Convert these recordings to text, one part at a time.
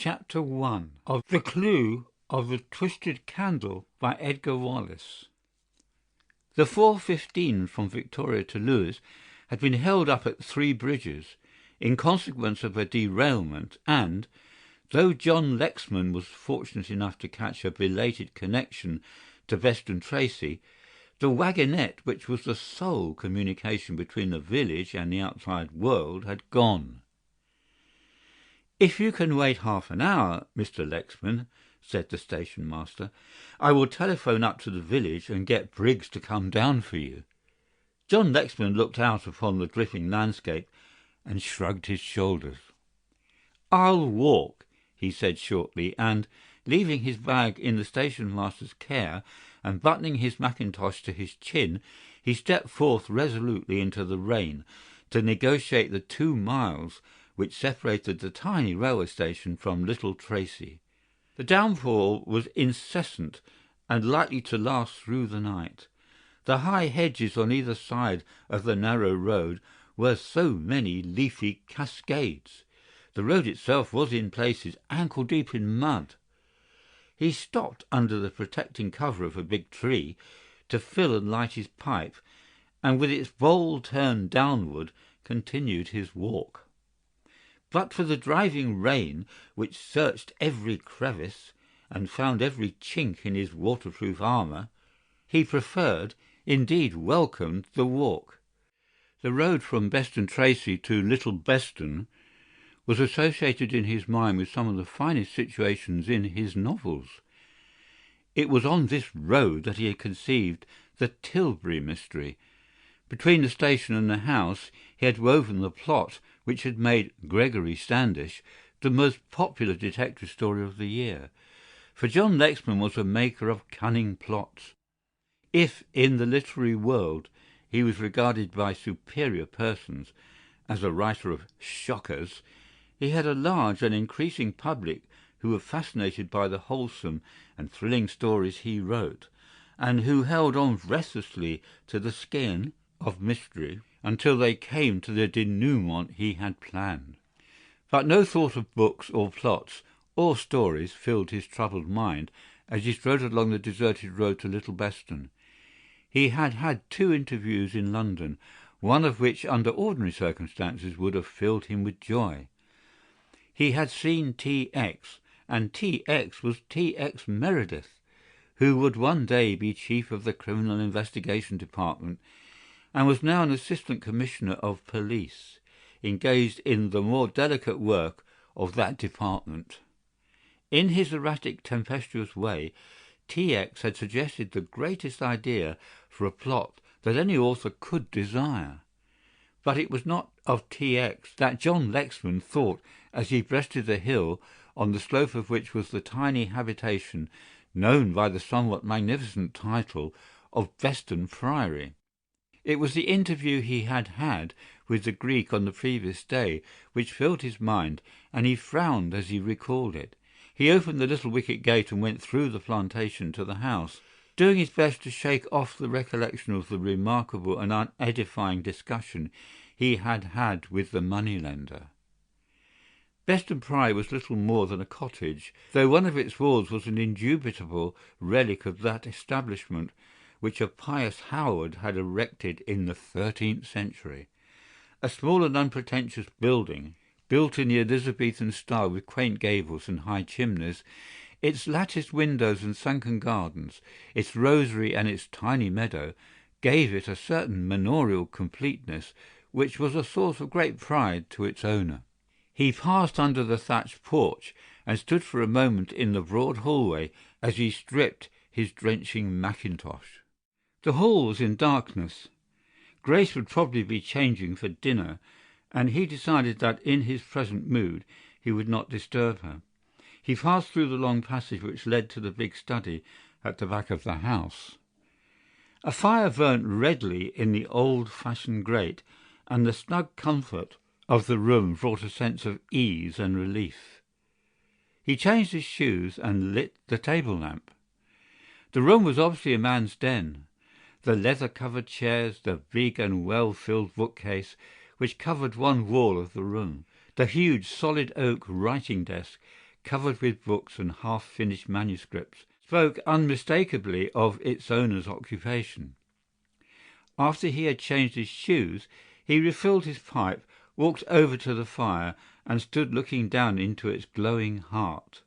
Chapter 1 of The Clue of the Twisted Candle by Edgar Wallace. The 4:15 from Victoria to Lewes had been held up at Three Bridges in consequence of a derailment and, though John Lexman was fortunate enough to catch a belated connection to Beston Tracy, the wagonette, which was the sole communication between the village and the outside world, had gone. "If you can wait half an hour, Mr. Lexman," said the station master, "I will telephone up to the village and get Briggs to come down for you." John Lexman looked out upon the dripping landscape and shrugged his shoulders. "I'll walk," he said shortly, and, leaving his bag in the station master's care and buttoning his mackintosh to his chin, he stepped forth resolutely into the rain to negotiate the 2 miles which separated the tiny railway station from Little Tracy. The downpour was incessant and likely to last through the night. The high hedges on either side of the narrow road were so many leafy cascades. The road itself was in places ankle-deep in mud. He stopped under the protecting cover of a big tree to fill and light his pipe, and with its bowl turned downward continued his walk. But for the driving rain, which searched every crevice and found every chink in his waterproof armour, he preferred, indeed welcomed, the walk. The road from Beston Tracy to Little Beston was associated in his mind with some of the finest situations in his novels. It was on this road that he had conceived the Tilbury mystery. Between the station and the house he had woven the plot which had made Gregory Standish the most popular detective story of the year. For John Lexman was a maker of cunning plots. If in the literary world he was regarded by superior persons as a writer of shockers, he had a large and increasing public who were fascinated by the wholesome and thrilling stories he wrote, and who held on breathlessly to the skein of mystery until they came to the denouement he had planned. But no thought of books or plots or stories filled his troubled mind as he strode along the deserted road to Little Beston. He had had 2 interviews in London, one of which under ordinary circumstances would have filled him with joy. He had seen T.X., and T.X. was T.X. Meredith, who would one day be chief of the Criminal Investigation Department and was now an assistant commissioner of police, engaged in the more delicate work of that department. In his erratic, tempestuous way, T.X. had suggested the greatest idea for a plot that any author could desire. But it was not of T.X. that John Lexman thought as he breasted the hill on the slope of which was the tiny habitation known by the somewhat magnificent title of Beston Priory. It was the interview he had had with the Greek on the previous day which filled his mind, and he frowned as he recalled it. He opened the little wicket gate and went through the plantation to the house, doing his best to shake off the recollection of the remarkable and unedifying discussion he had had with the moneylender. Beston Priory was little more than a cottage, though one of its walls was an indubitable relic of that establishment which a pious Howard had erected in the 13th century. A small and unpretentious building, built in the Elizabethan style with quaint gables and high chimneys, its latticed windows and sunken gardens, its rosary and its tiny meadow, gave it a certain manorial completeness which was a source of great pride to its owner. He passed under the thatched porch and stood for a moment in the broad hallway as he stripped his drenching mackintosh. The hall was in darkness. Grace would probably be changing for dinner, and he decided that in his present mood he would not disturb her. He passed through the long passage which led to the big study at the back of the house. A fire burnt redly in the old-fashioned grate, and the snug comfort of the room brought a sense of ease and relief. He changed his shoes and lit the table lamp. The room was obviously a man's den. The leather-covered chairs, the big and well-filled bookcase which covered one wall of the room, the huge solid oak writing desk covered with books and half-finished manuscripts, spoke unmistakably of its owner's occupation. After he had changed his shoes, he refilled his pipe, walked over to the fire, and stood looking down into its glowing heart.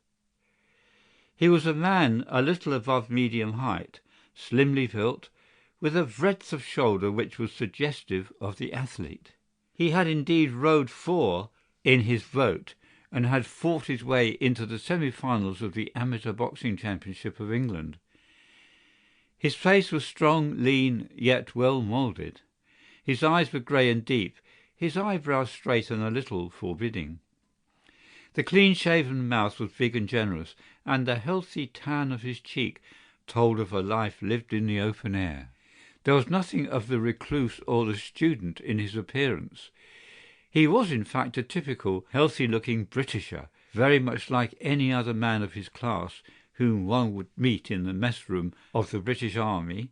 He was a man a little above medium height, slimly built, with a breadth of shoulder which was suggestive of the athlete. He had indeed rowed 4 in his boat, and had fought his way into the semi-finals of the Amateur Boxing Championship of England. His face was strong, lean, yet well moulded. His eyes were grey and deep, his eyebrows straight and a little forbidding. The clean-shaven mouth was big and generous, and the healthy tan of his cheek told of a life lived in the open air. There was nothing of the recluse or the student in his appearance. He was, in fact, a typical, healthy-looking Britisher, very much like any other man of his class whom one would meet in the mess-room of the British Army,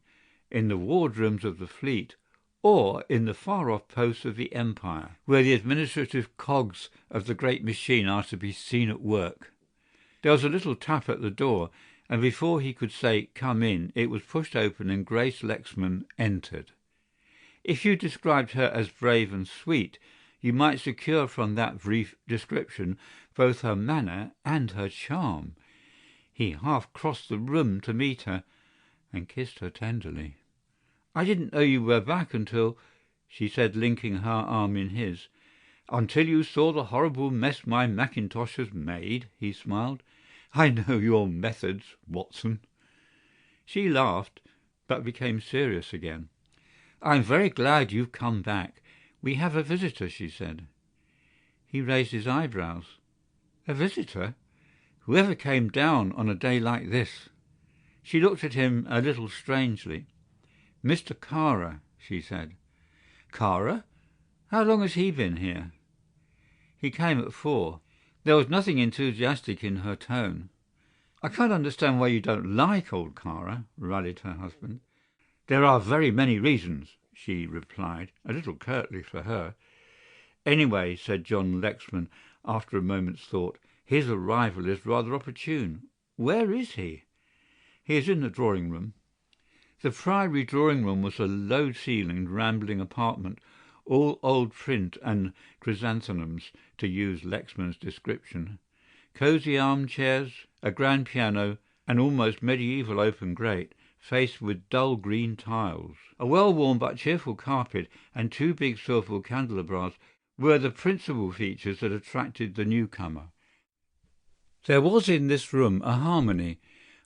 in the wardrooms of the fleet, or in the far-off posts of the Empire, where the administrative cogs of the great machine are to be seen at work. There was a little tap at the door, and before he could say, "Come in," it was pushed open and Grace Lexman entered. If you described her as brave and sweet, you might secure from that brief description both her manner and her charm. He half crossed the room to meet her, and kissed her tenderly. "I didn't know you were back until," she said, linking her arm in his. "Until you saw the horrible mess my mackintosh has made," he smiled. "I know your methods, Watson." She laughed, but became serious again. "I'm very glad you've come back. We have a visitor," she said. He raised his eyebrows. "A visitor? Whoever came down on a day like this?" She looked at him a little strangely. "Mr. Kara," she said. "Kara? How long has he been here?" "He came at 4. There was nothing enthusiastic in her tone. "I can't understand why you don't like old Kara," rallied her husband. "There are very many reasons," she replied, a little curtly for her. "Anyway," said John Lexman, after a moment's thought, "his arrival is rather opportune. Where is he?" "He is in the drawing-room." The Priory drawing-room was a low-ceilinged, rambling apartment, all old print and chrysanthemums, to use Lexman's description. Cosy armchairs, a grand piano, an almost medieval open grate, faced with dull green tiles. A well-worn but cheerful carpet and 2 big silver candelabras were the principal features that attracted the newcomer. There was in this room a harmony,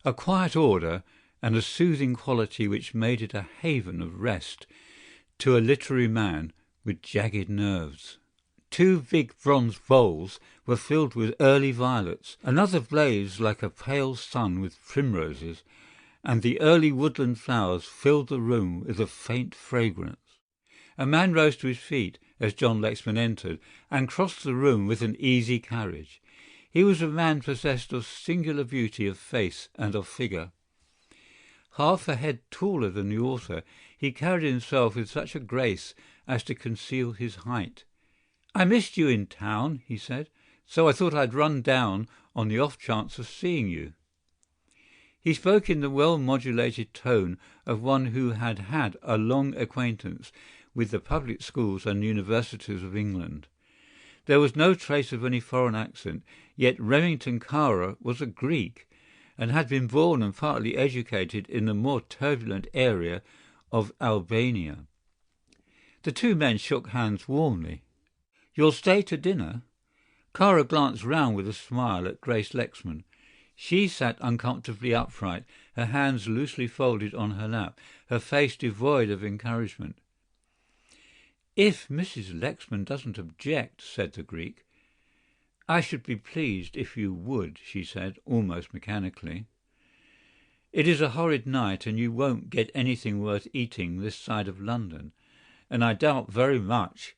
a quiet order, and a soothing quality which made it a haven of rest to a literary man with jagged nerves. 2 big bronze bowls were filled with early violets, another blazed like a pale sun with primroses, and the early woodland flowers filled the room with a faint fragrance. A man rose to his feet as John Lexman entered and crossed the room with an easy carriage. He was a man possessed of singular beauty of face and of figure. Half a head taller than the author, he carried himself with such a grace as to conceal his height. "I missed you in town," he said, "so I thought I'd run down on the off chance of seeing you." He spoke in the well-modulated tone of one who had had a long acquaintance with the public schools and universities of England. There was no trace of any foreign accent, yet Remington Kara was a Greek, and had been born and partly educated in the more turbulent area of Albania. The 2 men shook hands warmly. "You'll stay to dinner?" Kara glanced round with a smile at Grace Lexman. She sat uncomfortably upright, her hands loosely folded on her lap, her face devoid of encouragement. "If Mrs. Lexman doesn't object," said the Greek. "I should be pleased if you would," she said, almost mechanically. "It is a horrid night, and you won't get anything worth eating this side of London, and I doubt very much,"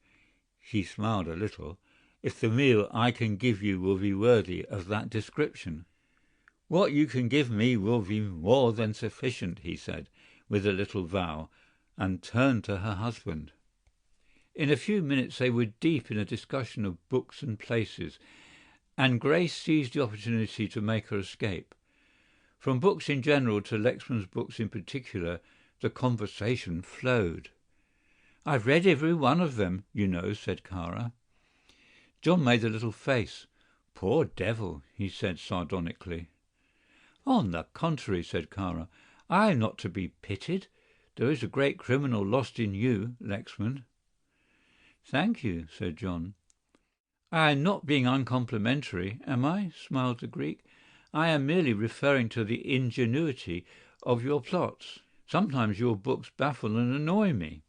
she smiled a little, "if the meal I can give you will be worthy of that description." "What you can give me will be more than sufficient," he said, with a little bow, and turned to her husband. In a few minutes they were deep in a discussion of books and places, and Grace seized the opportunity to make her escape. From books in general to Lexman's books in particular, the conversation flowed. "I've read every one of them, you know," said Kara. John made a little face. "Poor devil," he said sardonically. "On the contrary," said Kara, "I am not to be pitied. There is a great criminal lost in you, Lexman." "Thank you," said John. "I am not being uncomplimentary, am I?" smiled the Greek. "I am merely referring to the ingenuity of your plots. Sometimes your books baffle and annoy me.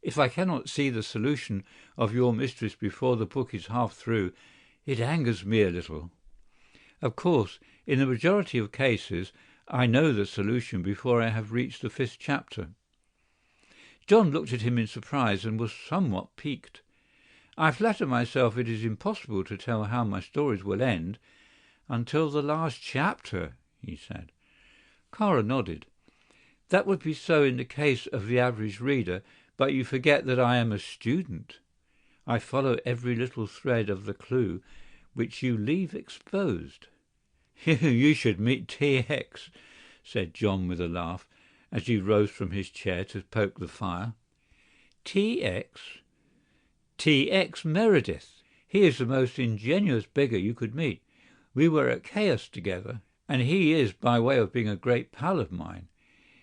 If I cannot see the solution of your mistress before the book is half through, it angers me a little. Of course, in the majority of cases, I know the solution before I have reached the 5th chapter." John looked at him in surprise and was somewhat piqued. "I flatter myself it is impossible to tell how my stories will end until the last chapter," he said. Kara nodded. "That would be so in the case of the average reader, but you forget that I am a student. I follow every little thread of the clue which you leave exposed." "You should meet T.X.," said John with a laugh, as he rose from his chair to poke the fire. "T.X.? T.X. Meredith. He is the most ingenious beggar you could meet. We were at Chaos together, and he is by way of being a great pal of mine.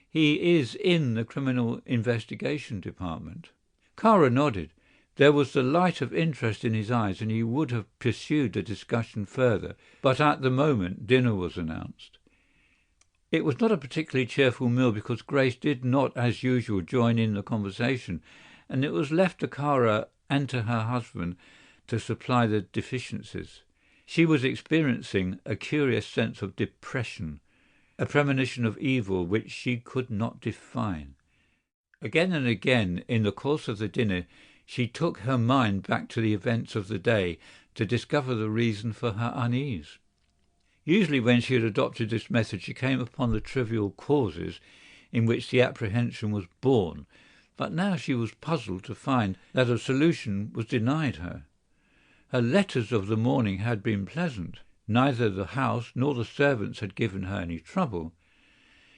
He is in the Criminal Investigation Department." Kara nodded. There was the light of interest in his eyes, and he would have pursued the discussion further, but at the moment dinner was announced. It was not a particularly cheerful meal because Grace did not, as usual, join in the conversation, and it was left to Kara and to her husband to supply the deficiencies. She was experiencing a curious sense of depression, a premonition of evil which she could not define. Again and again in the course of the dinner she took her mind back to the events of the day to discover the reason for her unease. Usually when she had adopted this method she came upon the trivial causes in which the apprehension was born, but now she was puzzled to find that a solution was denied her. Her letters of the morning had been pleasant. Neither the house nor the servants had given her any trouble.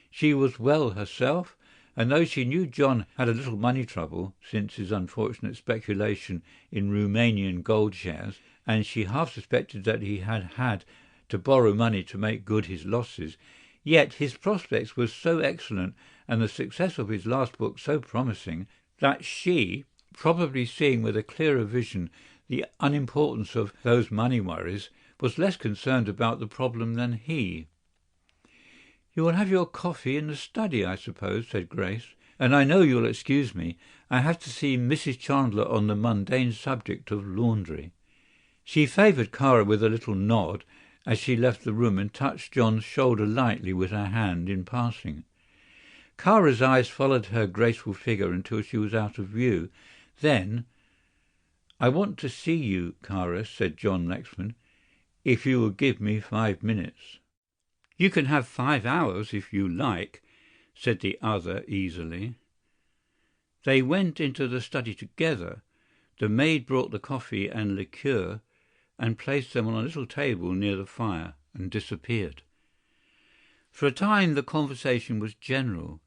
She was well herself, and though she knew John had a little money trouble since his unfortunate speculation in Romanian gold shares, and she half suspected that he had had to borrow money to make good his losses, yet his prospects were so excellent and the success of his last book so promising that she, probably seeing with a clearer vision the unimportance of those money worries, was less concerned about the problem than he. "You will have your coffee in the study, I suppose," said Grace, "and I know you'll excuse me. I have to see Mrs. Chandler on the mundane subject of laundry." She favoured Kara with a little nod as she left the room and touched John's shoulder lightly with her hand in passing. Kara's eyes followed her graceful figure until she was out of view. Then, "I want to see you, Kara," said John Lexman, "if you will give me 5 minutes." "You can have 5 hours if you like," said the other easily. They went into the study together. The maid brought the coffee and liqueur and placed them on a little table near the fire and disappeared. For a time the conversation was general.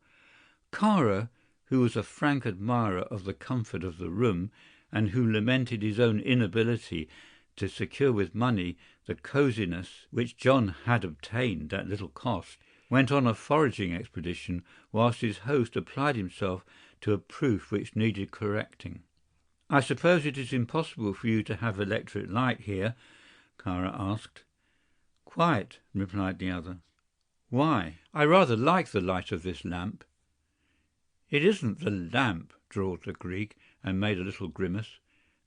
Kara, who was a frank admirer of the comfort of the room and who lamented his own inability to secure with money the coziness which John had obtained at little cost, went on a foraging expedition whilst his host applied himself to a proof which needed correcting. "I suppose it is impossible for you to have electric light here?" Kara asked. "Quite," replied the other. "Why? I rather like the light of this lamp." "It isn't the lamp," drawled the Greek, and made a little grimace.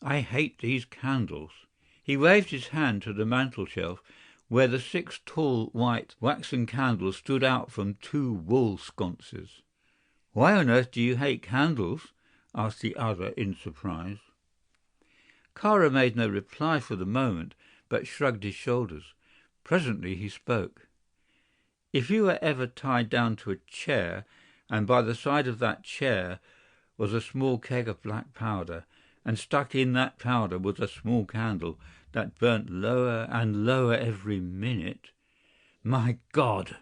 "I hate these candles." He waved his hand to the mantel-shelf, where the 6 tall white waxen candles stood out from 2 wool sconces. "Why on earth do you hate candles?" asked the other in surprise. Kara made no reply for the moment, but shrugged his shoulders. Presently he spoke. "If you were ever tied down to a chair, and by the side of that chair was a small keg of black powder, and stuck in that powder was a small candle, that burnt lower and lower every minute. My God!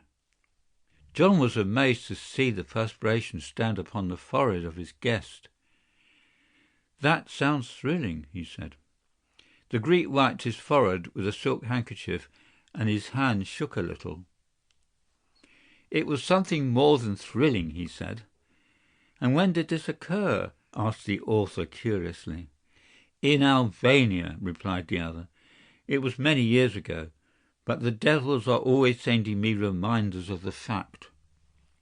John was amazed to see the perspiration stand upon the forehead of his guest. "That sounds thrilling," he said. The Greek wiped his forehead with a silk handkerchief, and his hand shook a little. "It was something more than thrilling," he said. "And when did this occur?" asked the author curiously. "In Albania," replied the other. "It was many years ago, but the devils are always sending me reminders of the fact."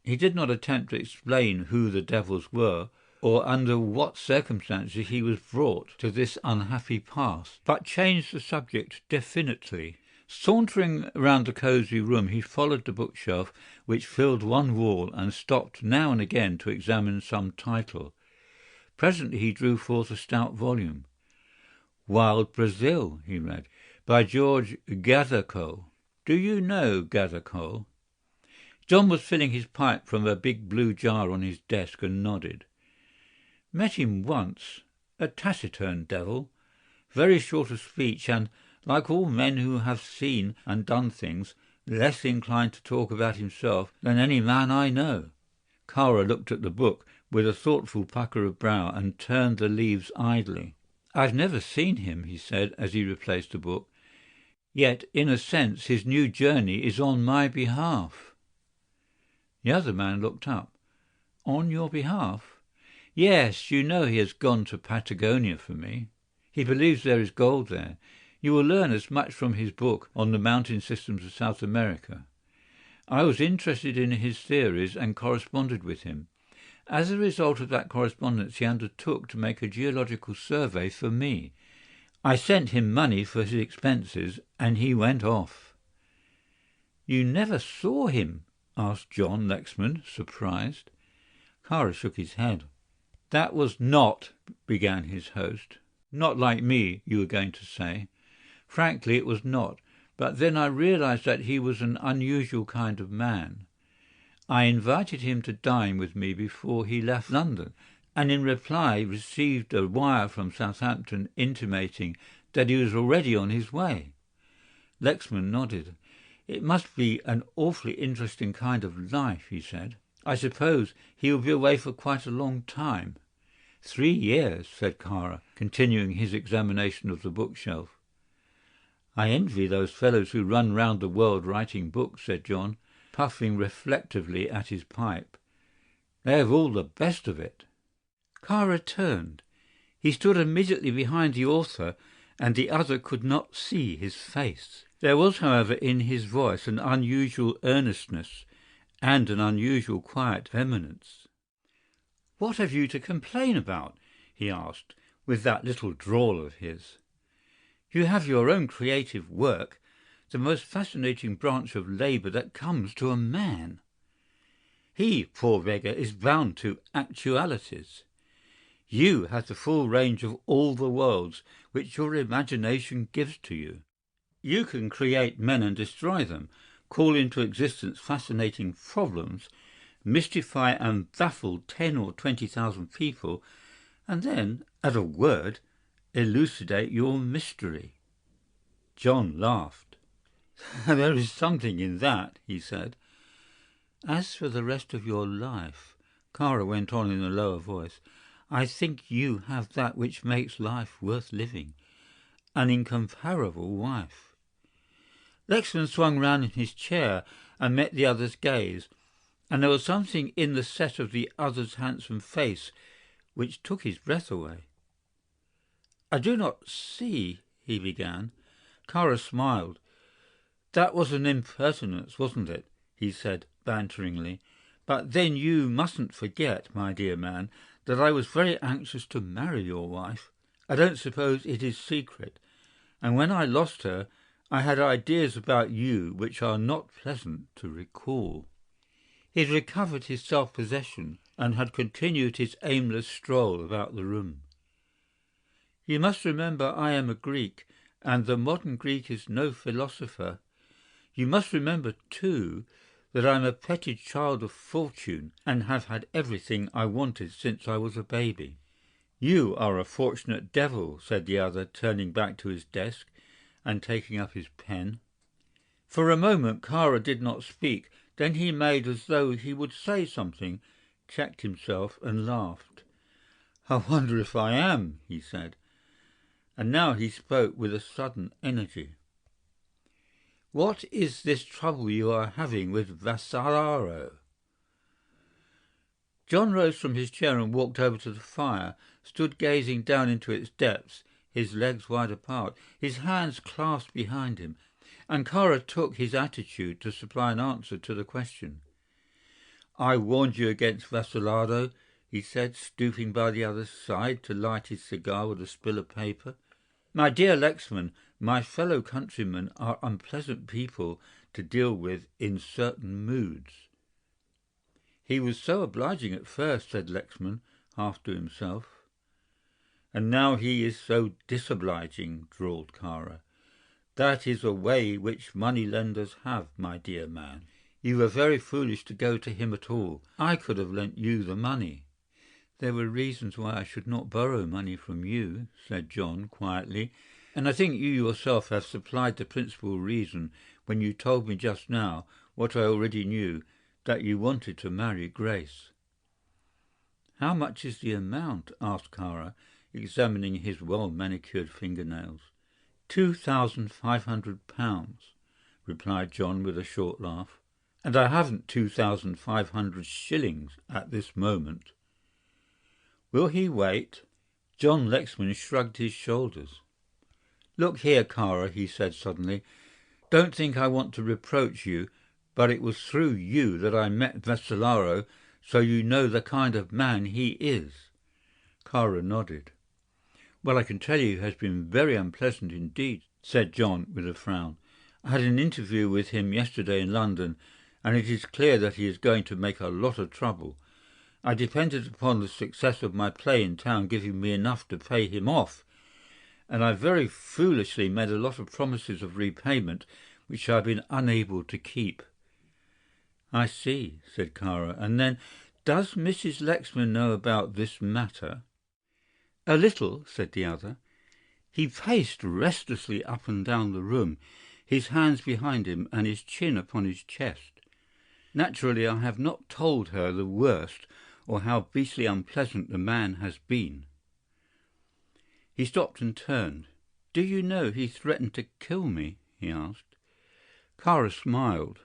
He did not attempt to explain who the devils were, or under what circumstances he was brought to this unhappy pass, but changed the subject definitely. Sauntering round the cosy room, he followed the bookshelf which filled one wall and stopped now and again to examine some title. Presently he drew forth a stout volume. "Wild Brazil," he read, "by George Gathercole. Do you know Gathercole?" John was filling his pipe from a big blue jar on his desk and nodded. "Met him once. A taciturn devil. Very short of speech and, like all men who have seen and done things, less inclined to talk about himself than any man I know." Kara looked at the book with a thoughtful pucker of brow and turned the leaves idly. "I've never seen him," he said as he replaced the book. "Yet, in a sense, his new journey is on my behalf." The other man looked up. "On your behalf?" "Yes, you know he has gone to Patagonia for me. He believes there is gold there. You will learn as much from his book on the mountain systems of South America. I was interested in his theories and corresponded with him. As a result of that correspondence he undertook to make a geological survey for me. I sent him money for his expenses, and he went off." "You never saw him?" asked John Lexman, surprised. Kara shook his head. "That was not," began his host. "Not like me, you were going to say. Frankly, it was not. But then I realized that he was an unusual kind of man. I invited him to dine with me before he left London, and in reply received a wire from Southampton intimating that he was already on his way." Lexman nodded. "It must be an awfully interesting kind of life," he said. "I suppose he will be away for quite a long time." 3 years, said Kara, continuing his examination of the bookshelf. "I envy those fellows who run round the world writing books," said John, puffing reflectively at his pipe. "They have all the best of it." Kara turned. He stood immediately behind the author, and the other could not see his face. There was, however, in his voice an unusual earnestness and an unusual quiet eminence. "What have you to complain about?" he asked, with that little drawl of his. "You have your own creative work, the most fascinating branch of labour that comes to a man. He, poor beggar, is bound to actualities. You have the full range of all the worlds which your imagination gives to you. You can create men and destroy them, call into existence fascinating problems, mystify and baffle 10 or 20,000 people, and then, at a word, elucidate your mystery." John laughed. "There is something in that," he said. "As for the rest of your life," Kara went on in a lower voice, "I think you have that which makes life worth living, an incomparable wife." Lexman swung round in his chair and met the other's gaze, and there was something in the set of the other's handsome face which took his breath away. "I do not see," he began. Kara smiled. "That was an impertinence, wasn't it?" he said banteringly. "But then you mustn't forget, my dear man, that I was very anxious to marry your wife. I don't suppose it is secret. And when I lost her, I had ideas about you which are not pleasant to recall." He had recovered his self-possession and had continued his aimless stroll about the room. "You must remember I am a Greek, and the modern Greek is no philosopher. You must remember, too, that I am a petted child of fortune and have had everything I wanted since I was a baby." "You are a fortunate devil," said the other, turning back to his desk. and taking up his pen. For a moment Kara did not speak. Then he made as though he would say something, checked himself and laughed. "I wonder if I am," he said. And now he spoke with a sudden energy. "What is this trouble you are having with Vassalaro?" John rose from his chair and walked over to the fire, stood gazing down into its depths, his legs wide apart, his hands clasped behind him, and Kara took his attitude to supply an answer to the question. "I warned you against Vassalaro," he said, stooping by the other's side to light his cigar with a spill of paper. "My dear Lexman, my fellow countrymen are unpleasant people to deal with in certain moods." "He was so obliging at first," said Lexman, half to himself. "And now he is so disobliging," drawled Kara. "That is a way which money-lenders have, my dear man. You were very foolish to go to him at all. I could have lent you the money." "There were reasons why I should not borrow money from you," said John quietly, "and I think you yourself have supplied the principal reason when you told me just now what I already knew, that you wanted to marry Grace." "How much is the amount?" asked Kara, examining his well-manicured fingernails. £2,500, replied John with a short laugh. "And I haven't 2,500 shillings at this moment." "Will he wait?" John Lexman shrugged his shoulders. "Look here, Kara," he said suddenly, "don't think I want to reproach you, but it was through you that I met Vassalaro, so you know the kind of man he is." Kara nodded. "Well, I can tell you he has been very unpleasant indeed," said John with a frown. "I had an interview with him yesterday in London, and it is clear that he is going to make a lot of trouble. I depended upon the success of my play in town giving me enough to pay him off, and I very foolishly made a lot of promises of repayment which I have been unable to keep." "I see," said Kara. "And then, does Mrs. Lexman know about this matter?" "A little," said the other. He paced restlessly up and down the room, his hands behind him and his chin upon his chest. "Naturally, I have not told her the worst, or how beastly unpleasant the man has been." He stopped and turned. "Do you know he threatened to kill me?" he asked. Kara smiled.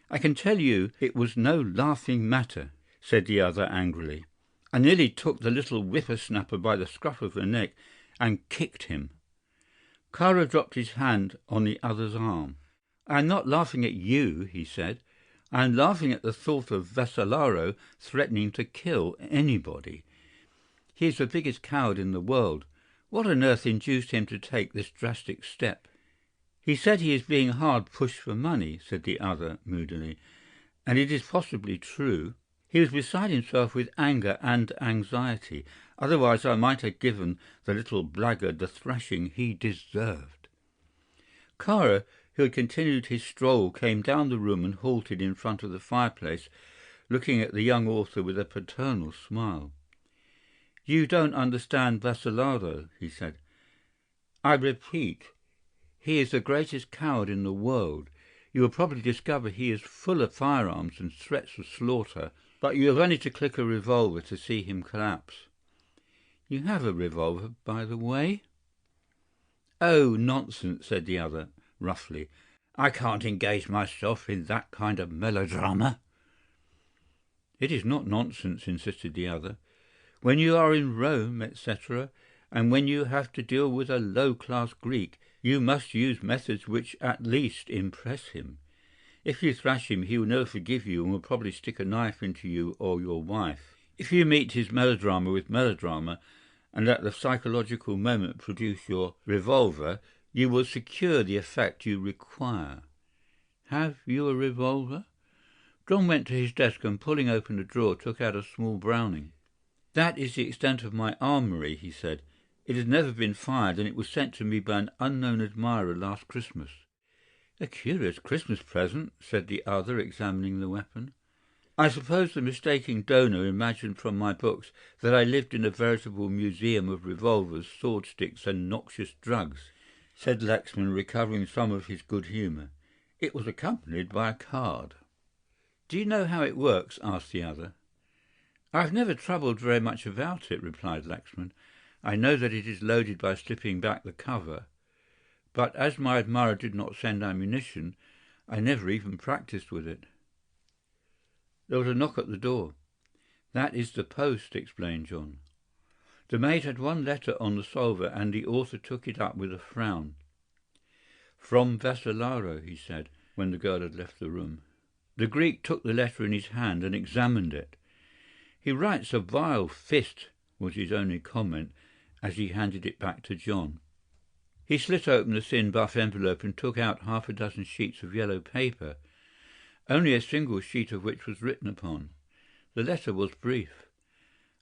"I can tell you it was no laughing matter," said the other angrily. "I nearly took the little whipper-snapper by the scruff of the neck and kicked him." Kara dropped his hand on the other's arm. "I am not laughing at you," he said. "I am laughing at the thought of Vassalaro threatening to kill anybody. He is the biggest coward in the world. What on earth induced him to take this drastic step?" "He said he is being hard pushed for money," said the other moodily, "and it is possibly true. He was beside himself with anger and anxiety. Otherwise I might have given the little blackguard the thrashing he deserved." Kara, who had continued his stroll, came down the room and halted in front of the fireplace, looking at the young author with a paternal smile. "You don't understand Vassalaro," he said. "I repeat, he is the greatest coward in the world. You will probably discover he is full of firearms and threats of slaughter, but you have only to click a revolver to see him collapse." "You have a revolver, by the way?" "Oh, nonsense," said the other roughly. "I can't engage myself in that kind of melodrama." "It is not nonsense," insisted the other. "When you are in Rome, etc., and when you have to deal with a low-class Greek, you must use methods which at least impress him. If you thrash him, he will never forgive you and will probably stick a knife into you or your wife. If you meet his melodrama with melodrama, and at the psychological moment produce your revolver, you will secure the effect you require. Have you a revolver?" John went to his desk and, pulling open a drawer, took out a small Browning. "That is the extent of my armoury," he said. "It has never been fired, and it was sent to me by an unknown admirer last Christmas." "A curious Christmas present," said the other, examining the weapon. "I suppose the mistaken donor imagined from my books that I lived in a veritable museum of revolvers, sword sticks, and noxious drugs." said Lexman, recovering some of his good humour. It was accompanied by a card. "Do you know how it works?" asked the other. "I've never troubled very much about it," replied Lexman. "I know that it is loaded by slipping back the cover, but as my admirer did not send ammunition, I never even practised with it." There was a knock at the door. "That is the post," explained John. The maid had one letter on the salver, and the author took it up with a frown. "From Vassalaro," he said, when the girl had left the room. The Greek took the letter in his hand and examined it. "He writes a vile fist," was his only comment as he handed it back to John. He slit open the thin buff envelope and took out half a dozen sheets of yellow paper, only a single sheet of which was written upon. The letter was brief.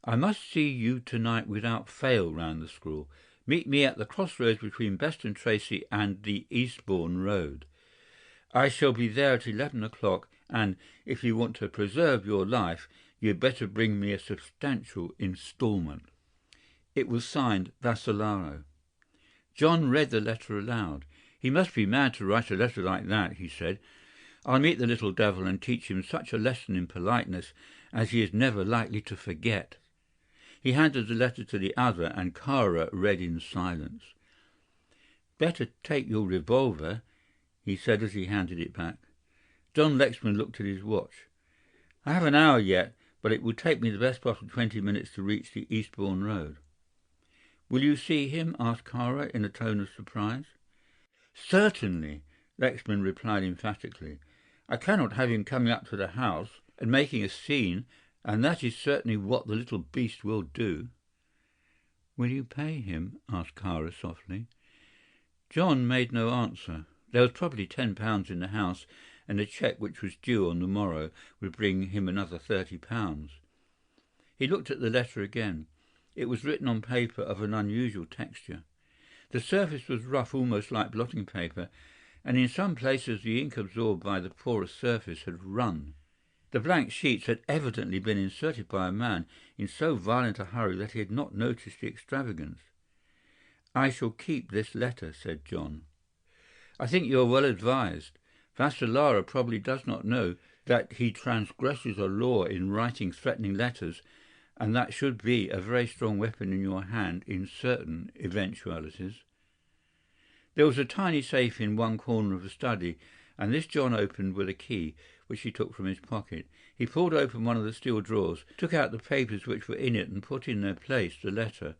"I must see you tonight without fail," ran the scrawl. "Meet me at the crossroads between Beston Tracy and the Eastbourne Road. I shall be there at 11 o'clock, and if you want to preserve your life, you'd better bring me a substantial instalment." It was signed Vassalaro. John read the letter aloud. "He must be mad to write a letter like that," he said. "I'll meet the little devil and teach him such a lesson in politeness as he is never likely to forget." He handed the letter to the other, and Kara read in silence. "Better take your revolver," he said as he handed it back. John Lexman looked at his watch. "I have an hour yet, but it will take me the best part of 20 minutes to reach the Eastbourne Road." "Will you see him?" asked Kara in a tone of surprise. "Certainly," Lexman replied emphatically. "I cannot have him coming up to the house and making a scene, and that is certainly what the little beast will do." "Will you pay him?" asked Kara softly. John made no answer. There was probably £10 in the house, and a cheque which was due on the morrow would bring him another £30. He looked at the letter again. It was written on paper of an unusual texture. The surface was rough, almost like blotting paper, and in some places the ink absorbed by the porous surface had run. The blank sheets had evidently been inserted by a man in so violent a hurry that he had not noticed the extravagance. "I shall keep this letter," said John. "I think you are well advised. Vassalaro probably does not know that he transgresses a law in writing threatening letters, and that should be a very strong weapon in your hand in certain eventualities." There was a tiny safe in one corner of the study, and this John opened with a key, which he took from his pocket. He pulled open one of the steel drawers, took out the papers which were in it, and put in their place the letter,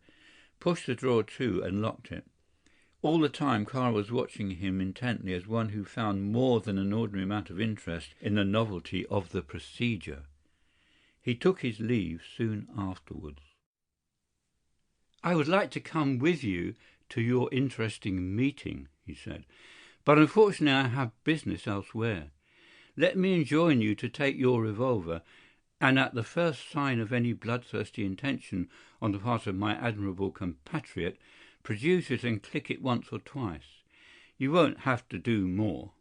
pushed the drawer to, and locked it. All the time Kara was watching him intently as one who found more than an ordinary amount of interest in the novelty of the procedure. He took his leave soon afterwards. "I would like to come with you to your interesting meeting," he said, "but unfortunately I have business elsewhere. Let me enjoin you to take your revolver, and at the first sign of any bloodthirsty intention on the part of my admirable compatriot, produce it and click it once or twice. You won't have to do more."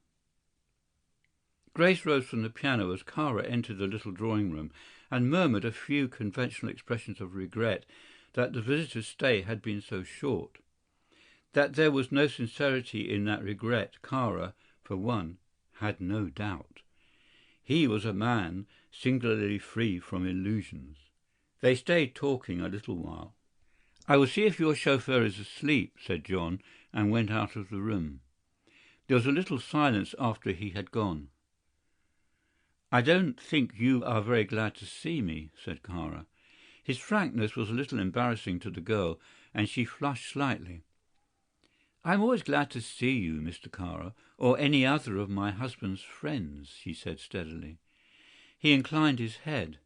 Grace rose from the piano as Kara entered the little drawing-room and murmured a few conventional expressions of regret that the visitor's stay had been so short. That there was no sincerity in that regret, Kara, for one, had no doubt. He was a man singularly free from illusions. They stayed talking a little while. "I will see if your chauffeur is asleep," said John, and went out of the room. There was a little silence after he had gone. "I don't think you are very glad to see me," said Kara. His frankness was a little embarrassing to the girl, and she flushed slightly. "I am always glad to see you, Mr. Kara, or any other of my husband's friends," she said steadily. He inclined his head.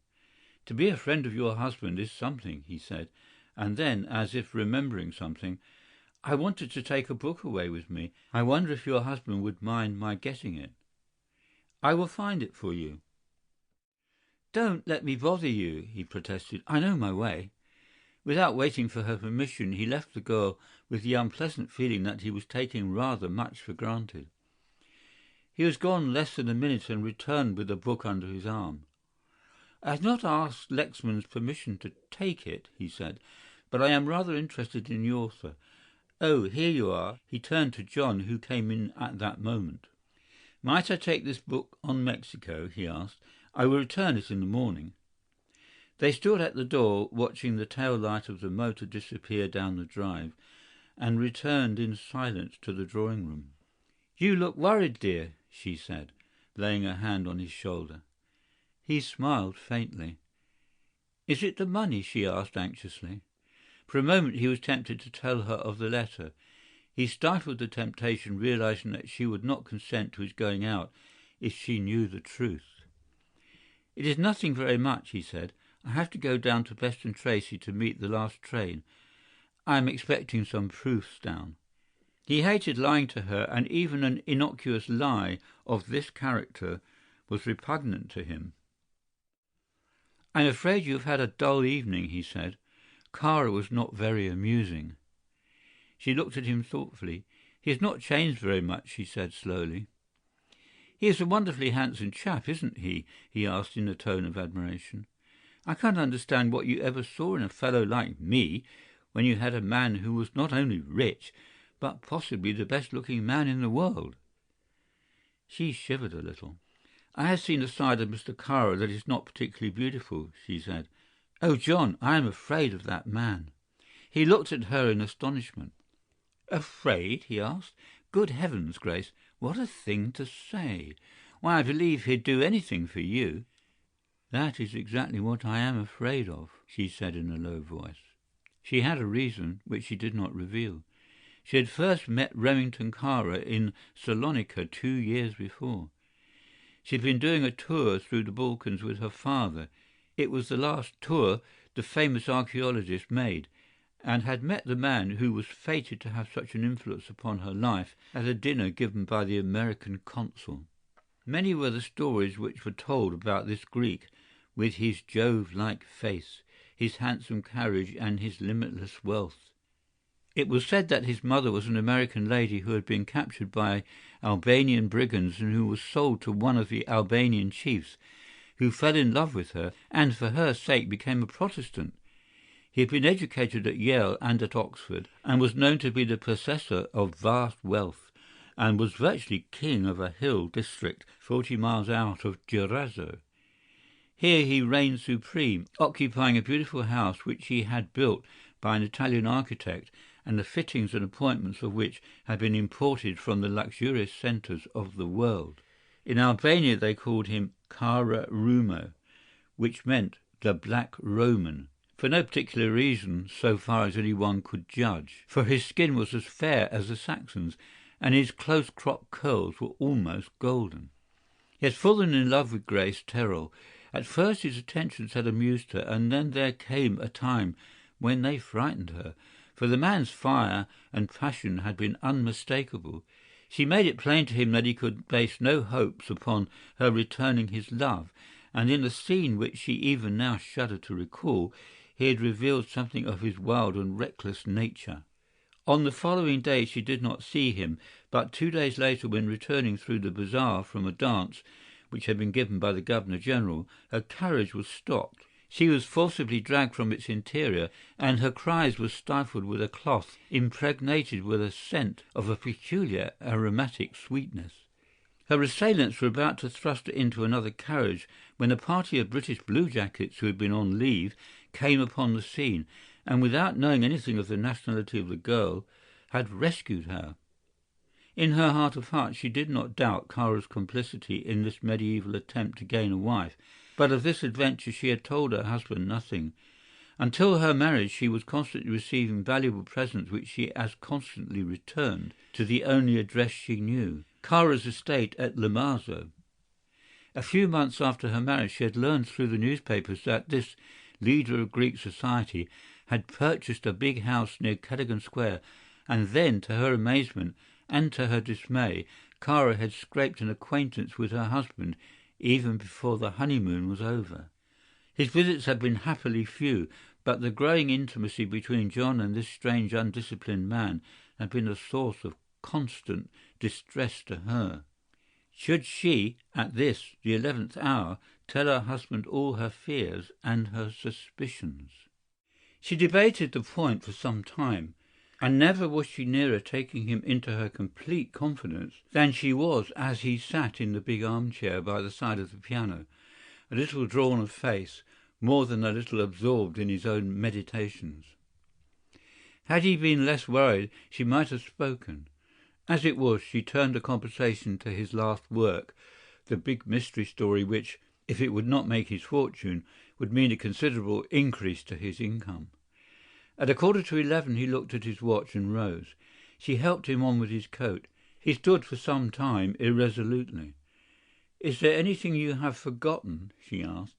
"To be a friend of your husband is something," he said, and then, as if remembering something, "I wanted to take a book away with me. I wonder if your husband would mind my getting it." "I will find it for you." "Don't let me bother you," he protested. "I know my way." Without waiting for her permission, he left the girl with the unpleasant feeling that he was taking rather much for granted. He was gone less than a minute and returned with the book under his arm. "I have not asked Lexman's permission to take it," he said, "but I am rather interested in the author. "Oh, here you are." He turned to John, who came in at that moment. "Might I take this book on Mexico?" he asked. "I will return it in the morning." They stood at the door, watching the tail light of the motor disappear down the drive, and returned in silence to the drawing-room. "You look worried, dear," she said, laying a hand on his shoulder. He smiled faintly. "Is it the money?" she asked anxiously. For a moment he was tempted to tell her of the letter. He stifled the temptation, realizing that she would not consent to his going out if she knew the truth. "It is nothing very much," he said. "I have to go down to Beston Tracy to meet the last train. I am expecting some proofs down." He hated lying to her, and even an innocuous lie of this character was repugnant to him. "I'm afraid you have had a dull evening," he said. "Kara was not very amusing." She looked at him thoughtfully. "He has not changed very much," she said slowly. "He is a wonderfully handsome chap, isn't he?" he asked in a tone of admiration. "I can't understand what you ever saw in a fellow like me when you had a man who was not only rich, but possibly the best-looking man in the world." She shivered a little. "I have seen a side of Mr. Kara that is not particularly beautiful," she said. "Oh, John, I am afraid of that man." He looked at her in astonishment. "Afraid?" he asked. "Good heavens, Grace, what a thing to say! Why, I believe he'd do anything for you." "That is exactly what I am afraid of," she said in a low voice. She had a reason, which she did not reveal. She had first met Remington Kara in Salonika 2 years before. She had been doing a tour through the Balkans with her father. It was the last tour the famous archaeologist made, and had met the man who was fated to have such an influence upon her life at a dinner given by the American consul. Many were the stories which were told about this Greek, with his Jove-like face, his handsome carriage, and his limitless wealth. It was said that his mother was an American lady who had been captured by Albanian brigands and who was sold to one of the Albanian chiefs, who fell in love with her and for her sake became a Protestant. He had been educated at Yale and at Oxford, and was known to be the possessor of vast wealth, and was virtually king of a hill district 40 miles out of Durazzo. Here he reigned supreme, occupying a beautiful house which he had built by an Italian architect, and the fittings and appointments of which had been imported from the luxurious centres of the world. In Albania they called him Kara Rumo, which meant the Black Roman, for no particular reason so far as anyone could judge, for his skin was as fair as the Saxons, and his close-cropped curls were almost golden. He had fallen in love with Grace Terrell. At first his attentions had amused her, and then there came a time when they frightened her, for the man's fire and passion had been unmistakable. She made it plain to him that he could base no hopes upon her returning his love, and in a scene which she even now shuddered to recall, he had revealed something of his wild and reckless nature. On the following day she did not see him, but 2 days later, when returning through the bazaar from a dance which had been given by the Governor-General, her carriage was stopped. She was forcibly dragged from its interior, and her cries were stifled with a cloth impregnated with a scent of a peculiar aromatic sweetness. Her assailants were about to thrust her into another carriage when a party of British bluejackets who had been on leave came upon the scene, and without knowing anything of the nationality of the girl, had rescued her. In her heart of hearts she did not doubt Kara's complicity in this medieval attempt to gain a wife, but of this adventure she had told her husband nothing. Until her marriage she was constantly receiving valuable presents which she as constantly returned to the only address she knew, Kara's estate at Limazo. A few months after her marriage she had learned through the newspapers that this leader of Greek society had purchased a big house near Cadogan Square, and then, to her amazement and to her dismay, Kara had scraped an acquaintance with her husband even before the honeymoon was over. His visits had been happily few, but the growing intimacy between John and this strange, undisciplined man had been a source of constant distress to her. Should she, at this, the 11th hour, tell her husband all her fears and her suspicions? She debated the point for some time. and never was she nearer taking him into her complete confidence than she was as he sat in the big armchair by the side of the piano, a little drawn of face, more than a little absorbed in his own meditations. Had he been less worried, she might have spoken. As it was, she turned the conversation to his last work, the big mystery story which, if it would not make his fortune, would mean a considerable increase to his income. At 11:15 he looked at his watch and rose. She helped him on with his coat. He stood for some time irresolutely. "Is there anything you have forgotten?" she asked.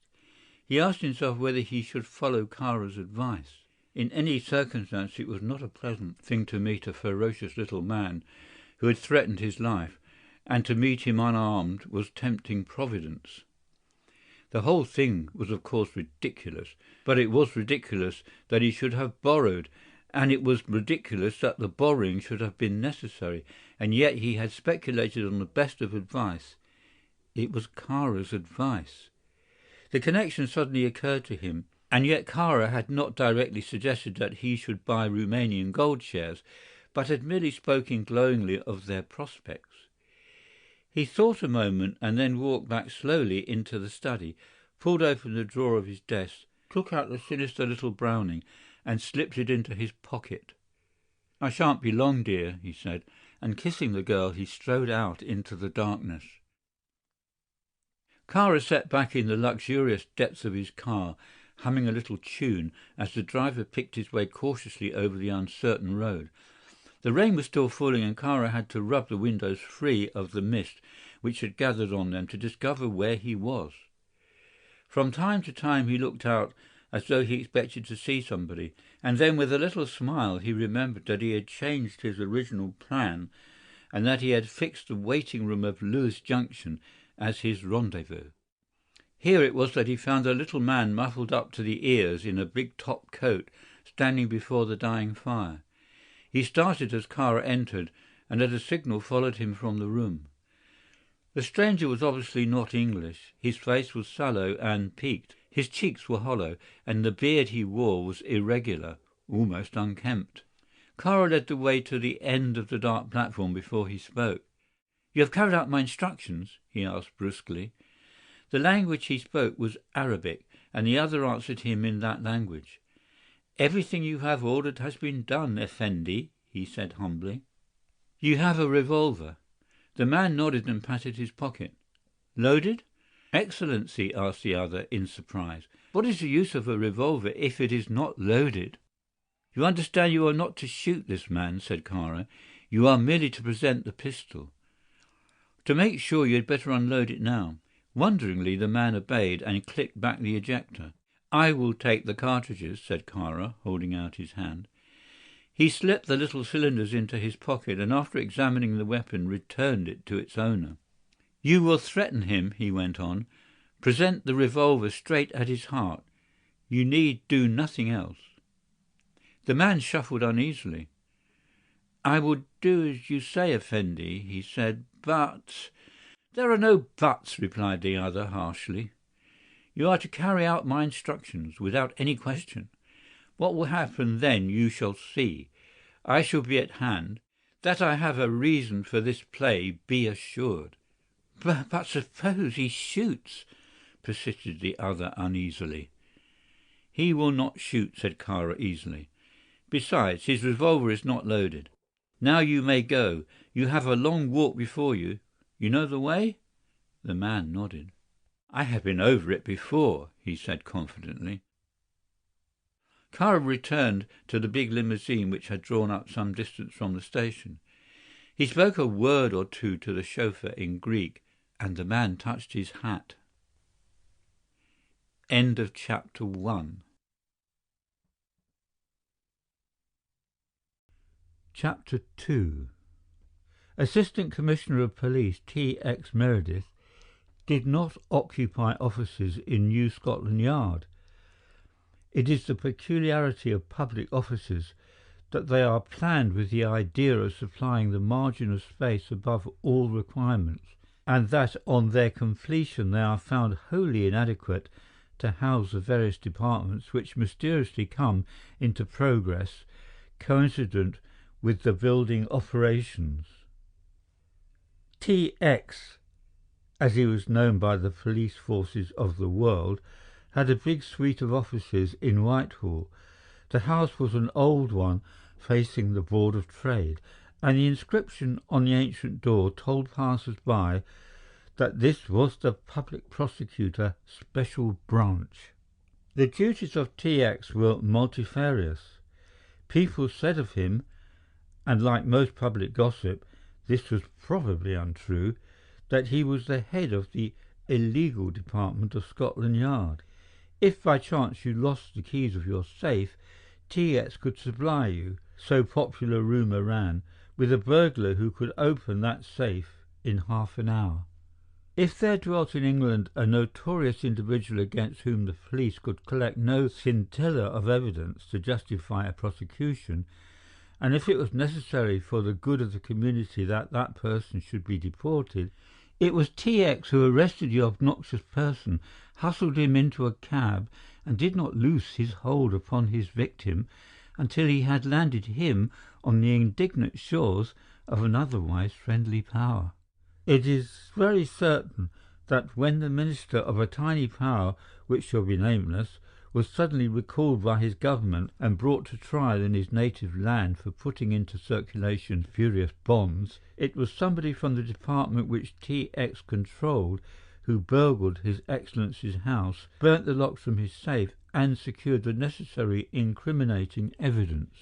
He asked himself whether he should follow Kara's advice. In any circumstance it was not a pleasant thing to meet a ferocious little man who had threatened his life, and to meet him unarmed was tempting Providence. The whole thing was of course ridiculous, but it was ridiculous that he should have borrowed, and it was ridiculous that the borrowing should have been necessary, and yet he had speculated on the best of advice. It was Kara's advice. The connection suddenly occurred to him, and yet Kara had not directly suggested that he should buy Romanian gold shares, but had merely spoken glowingly of their prospects. He thought a moment and then walked back slowly into the study, pulled open the drawer of his desk, took out the sinister little Browning, and slipped it into his pocket. "I shan't be long, dear," he said, and kissing the girl he strode out into the darkness. Kara sat back in the luxurious depths of his car, humming a little tune as the driver picked his way cautiously over the uncertain road. The rain was still falling, and Kara had to rub the windows free of the mist which had gathered on them to discover where he was. From time to time he looked out as though he expected to see somebody, and then with a little smile he remembered that he had changed his original plan and that he had fixed the waiting room of Lewes Junction as his rendezvous. Here it was that he found a little man muffled up to the ears in a big top coat standing before the dying fire. He started as Kara entered, and at a signal followed him from the room. The stranger was obviously not English. His face was sallow and peaked, his cheeks were hollow, and the beard he wore was irregular, almost unkempt. Kara led the way to the end of the dark platform before he spoke. "You have carried out my instructions?" he asked brusquely. The language he spoke was Arabic, and the other answered him in that language. "Everything you have ordered has been done, Effendi," he said humbly. "You have a revolver?" The man nodded and patted his pocket. "Loaded?" "Excellency," asked the other in surprise, "what is the use of a revolver if it is not loaded?" "You understand you are not to shoot this man," said Kara. "You are merely to present the pistol. To make sure you had better unload it now." Wonderingly the man obeyed and clicked back the ejector. "I will take the cartridges," said Kara, holding out his hand. He slipped the little cylinders into his pocket and after examining the weapon returned it to its owner. "You will threaten him," he went on. "Present the revolver straight at his heart. You need do nothing else." The man shuffled uneasily. "I will do as you say, Effendi," he said, "but—" "There are no buts," replied the other harshly. "You are to carry out my instructions without any question. What will happen then you shall see. I shall be at hand. That I have a reason for this play, be assured." But suppose he shoots?" persisted the other uneasily. "He will not shoot," said Kara easily. "Besides, his revolver is not loaded. Now you may go. You have a long walk before you. You know the way?" The man nodded. "I have been over it before," he said confidently. Kara returned to the big limousine which had drawn up some distance from the station. He spoke a word or two to the chauffeur in Greek, and the man touched his hat. End of chapter 1. Chapter 2. Assistant Commissioner of Police T.X. Meredith did not occupy offices in New Scotland Yard. It is the peculiarity of public offices that they are planned with the idea of supplying the margin of space above all requirements, and that on their completion they are found wholly inadequate to house the various departments which mysteriously come into progress coincident with the building operations. T.X., as he was known by the police forces of the world, had a big suite of offices in Whitehall. The house was an old one facing the Board of Trade, and the inscription on the ancient door told passers-by that this was the Public Prosecutor Special Branch. The duties of T.X. were multifarious. People said of him, and like most public gossip, this was probably untrue, that he was the head of the illegal department of Scotland Yard. If by chance you lost the keys of your safe, T.X. could supply you, so popular rumour ran, with a burglar who could open that safe in half an hour. If there dwelt in England a notorious individual against whom the police could collect no scintilla of evidence to justify a prosecution, and if it was necessary for the good of the community that that person should be deported, it was T.X. who arrested the obnoxious person, hustled him into a cab, and did not loose his hold upon his victim until he had landed him on the indignant shores of an otherwise friendly power. It is very certain that when the minister of a tiny power, which shall be nameless, was suddenly recalled by his government and brought to trial in his native land for putting into circulation spurious bonds, it was somebody from the department which T.X. controlled who burgled His Excellency's house, burnt the locks from his safe, and secured the necessary incriminating evidence.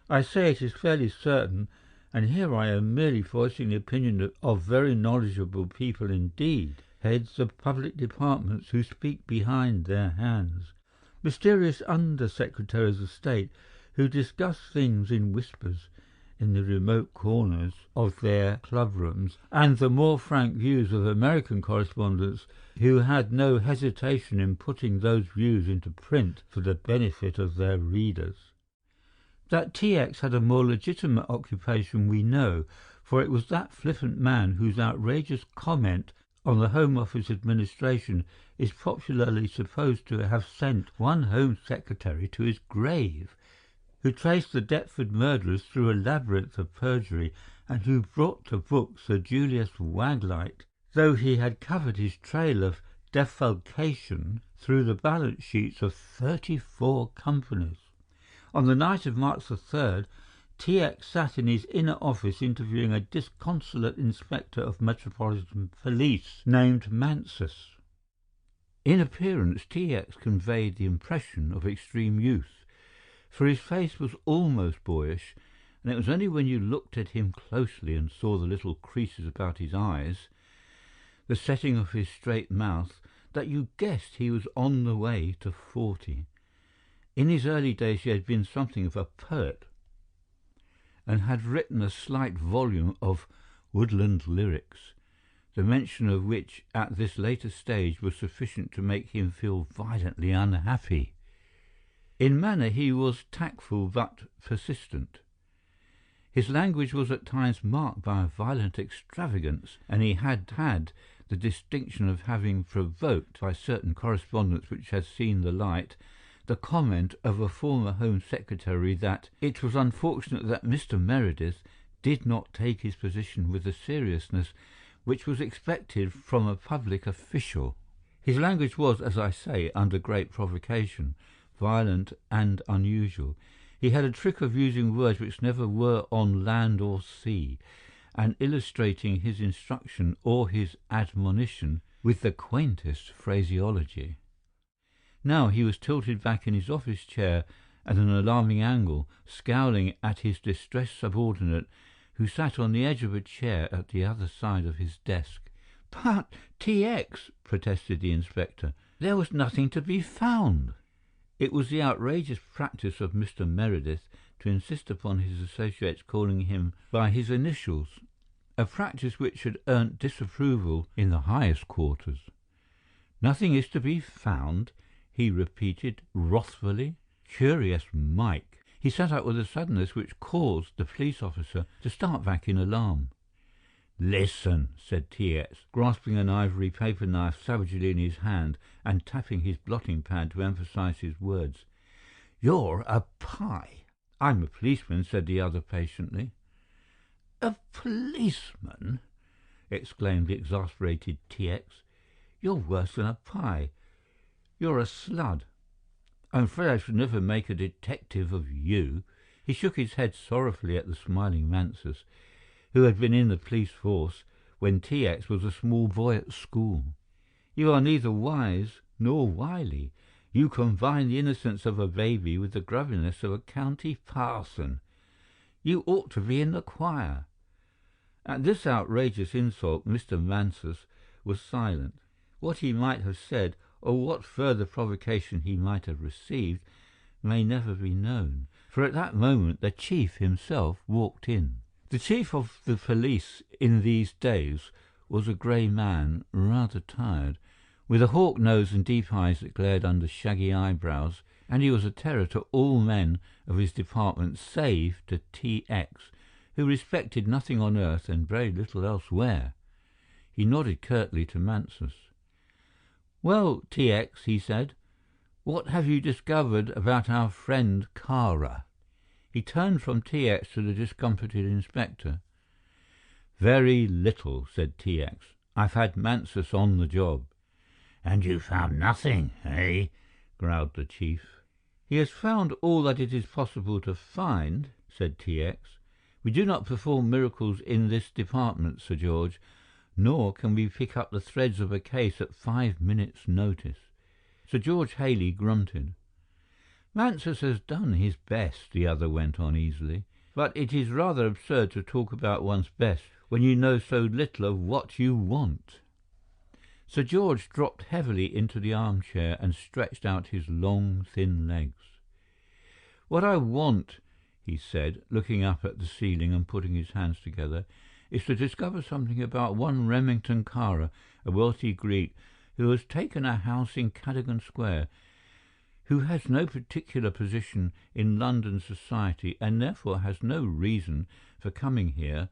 I say it is fairly certain, and here I am merely voicing the opinion of very knowledgeable people indeed, heads of public departments who speak behind their hands, mysterious under-secretaries of state who discuss things in whispers in the remote corners of their club-rooms, and the more frank views of American correspondents who had no hesitation in putting those views into print for the benefit of their readers. That T.X. had a more legitimate occupation we know, for it was that flippant man whose outrageous comment on the Home Office administration is popularly supposed to have sent one Home Secretary to his grave, who traced the Deptford murderers through a labyrinth of perjury, and who brought to book Sir Julius Waglite, though he had covered his trail of defalcation through the balance sheets of 34 companies. On the night of March the 3rd, T.X. sat in his inner office interviewing a disconsolate inspector of Metropolitan Police named Mansus. In appearance, T.X. conveyed the impression of extreme youth, for his face was almost boyish, and it was only when you looked at him closely and saw the little creases about his eyes, the setting of his straight mouth, that you guessed he was on the way to 40. In his early days he had been something of a poet, and had written a slight volume of woodland lyrics, the mention of which at this later stage was sufficient to make him feel violently unhappy. In manner he was tactful but persistent. His language was at times marked by a violent extravagance, and he had had the distinction of having provoked, by certain correspondence which has seen the light, the comment of a former Home Secretary that it was unfortunate that Mr. Meredith did not take his position with the seriousness which was expected from a public official. His language was, as I say, under great provocation, violent and unusual. He had a trick of using words which never were on land or sea, and illustrating his instruction or his admonition with the quaintest phraseology. Now he was tilted back in his office chair at an alarming angle, scowling at his distressed subordinate, who sat on the edge of a chair at the other side of his desk. "But, T.X.," protested the inspector, "there was nothing to be found." It was the outrageous practice of Mr. Meredith to insist upon his associates calling him by his initials, a practice which had earned disapproval in the highest quarters. "Nothing is to be found?" he repeated wrathfully. Curious Mike! He sat up with a suddenness which caused the police officer to start back in alarm. "Listen," said T.X., grasping an ivory paper knife savagely in his hand and tapping his blotting pad to emphasize his words. "You're a pie. "I'm a policeman," said the other patiently. "A policeman?" exclaimed the exasperated T.X. "You're worse than a pie. You're a slud. I'm afraid I should never make a detective of you." He shook his head sorrowfully at the smiling Mansus, who had been in the police force when T.X. was a small boy at school. "You are neither wise nor wily. You combine the innocence of a baby with the grubbiness of a county parson. You ought to be in the choir." At this outrageous insult, Mr. Mansus was silent. What he might have said, or what further provocation he might have received, may never be known, for at that moment the chief himself walked in. The chief of the police in these days was a grey man, rather tired, with a hawk nose and deep eyes that glared under shaggy eyebrows, and he was a terror to all men of his department save to T.X., who respected nothing on earth and very little elsewhere. He nodded curtly to Mansus. "Well, T.X.," he said, "what have you discovered about our friend Kara?" He turned from T.X. to the discomfited inspector. "Very little," said T.X. "I've had Mansus on the job." "And you found nothing, eh?" growled the chief. "He has found all that it is possible to find," said T.X. "We do not perform miracles in this department, Sir George, nor can we pick up the threads of a case at 5 minutes' notice." Sir George Haley grunted. "Mansus has done his best," the other went on easily, "but it is rather absurd to talk about one's best when you know so little of what you want." Sir George dropped heavily into the armchair and stretched out his long, thin legs. "What I want," he said, looking up at the ceiling and putting his hands together, "is to discover something about one Remington Kara, a wealthy Greek, who has taken a house in Cadogan Square, who has no particular position in London society and therefore has no reason for coming here,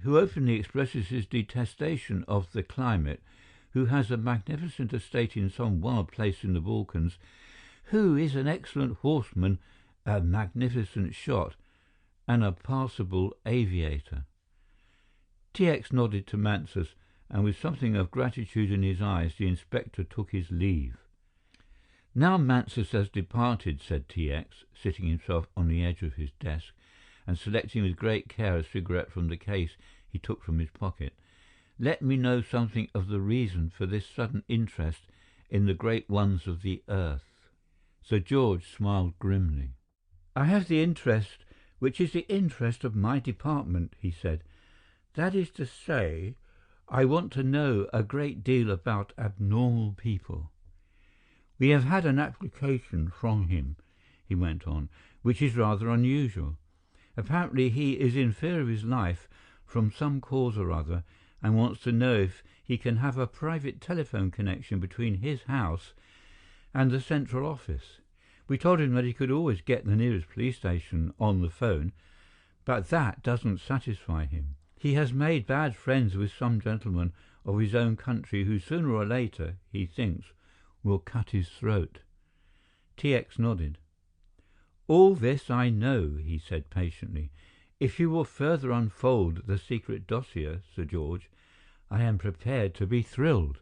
who openly expresses his detestation of the climate, who has a magnificent estate in some wild place in the Balkans, who is an excellent horseman, a magnificent shot, and a passable aviator." T.X. nodded to Mansus, and with something of gratitude in his eyes the inspector took his leave. "Now Mansus has departed," said T.X., sitting himself on the edge of his desk and selecting with great care a cigarette from the case he took from his pocket, "let me know something of the reason for this sudden interest in the great ones of the earth." Sir George smiled grimly. "I have the interest which is the interest of my department," he said. "That is to say, I want to know a great deal about abnormal people. We have had an application from him," he went on, "which is rather unusual. Apparently he is in fear of his life from some cause or other, and wants to know if he can have a private telephone connection between his house and the central office. We told him that he could always get the nearest police station on the phone, but that doesn't satisfy him. He has made bad friends with some gentleman of his own country who sooner or later, he thinks, will cut his throat." T.X. nodded. "All this I know," he said patiently. "If you will further unfold the secret dossier, Sir George, I am prepared to be thrilled."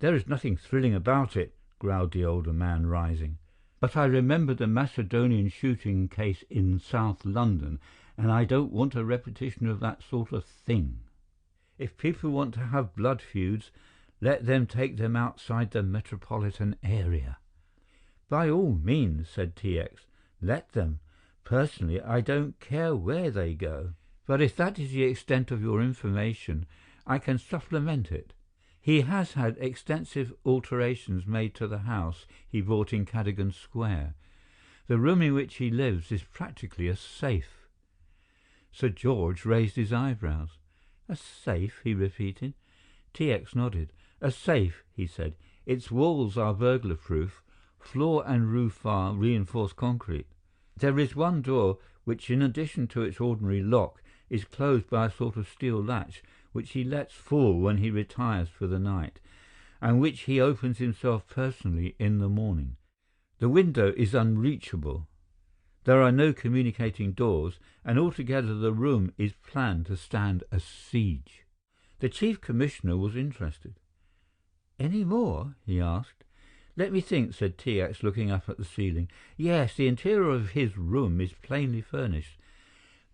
"There is nothing thrilling about it," growled the older man, rising. "But I remember the Macedonian shooting case in South London, and I don't want a repetition of that sort of thing. If people want to have blood feuds, let them take them outside the metropolitan area." "By all means," said T.X., "let them. Personally, I don't care where they go. But if that is the extent of your information, I can supplement it. He has had extensive alterations made to the house he bought in Cadogan Square. The room in which he lives is practically a safe." Sir George raised his eyebrows. "A safe?" he repeated. T.X. nodded. "A safe," he said. "Its walls are burglar-proof. Floor and roof are reinforced concrete. There is one door which, in addition to its ordinary lock, is closed by a sort of steel latch which he lets fall when he retires for the night, and which he opens himself personally in the morning. The window is unreachable. There are no communicating doors, and altogether the room is planned to stand a siege." The Chief Commissioner was interested. "Any more?" he asked. "Let me think," said T.X., looking up at the ceiling. "Yes, the interior of his room is plainly furnished.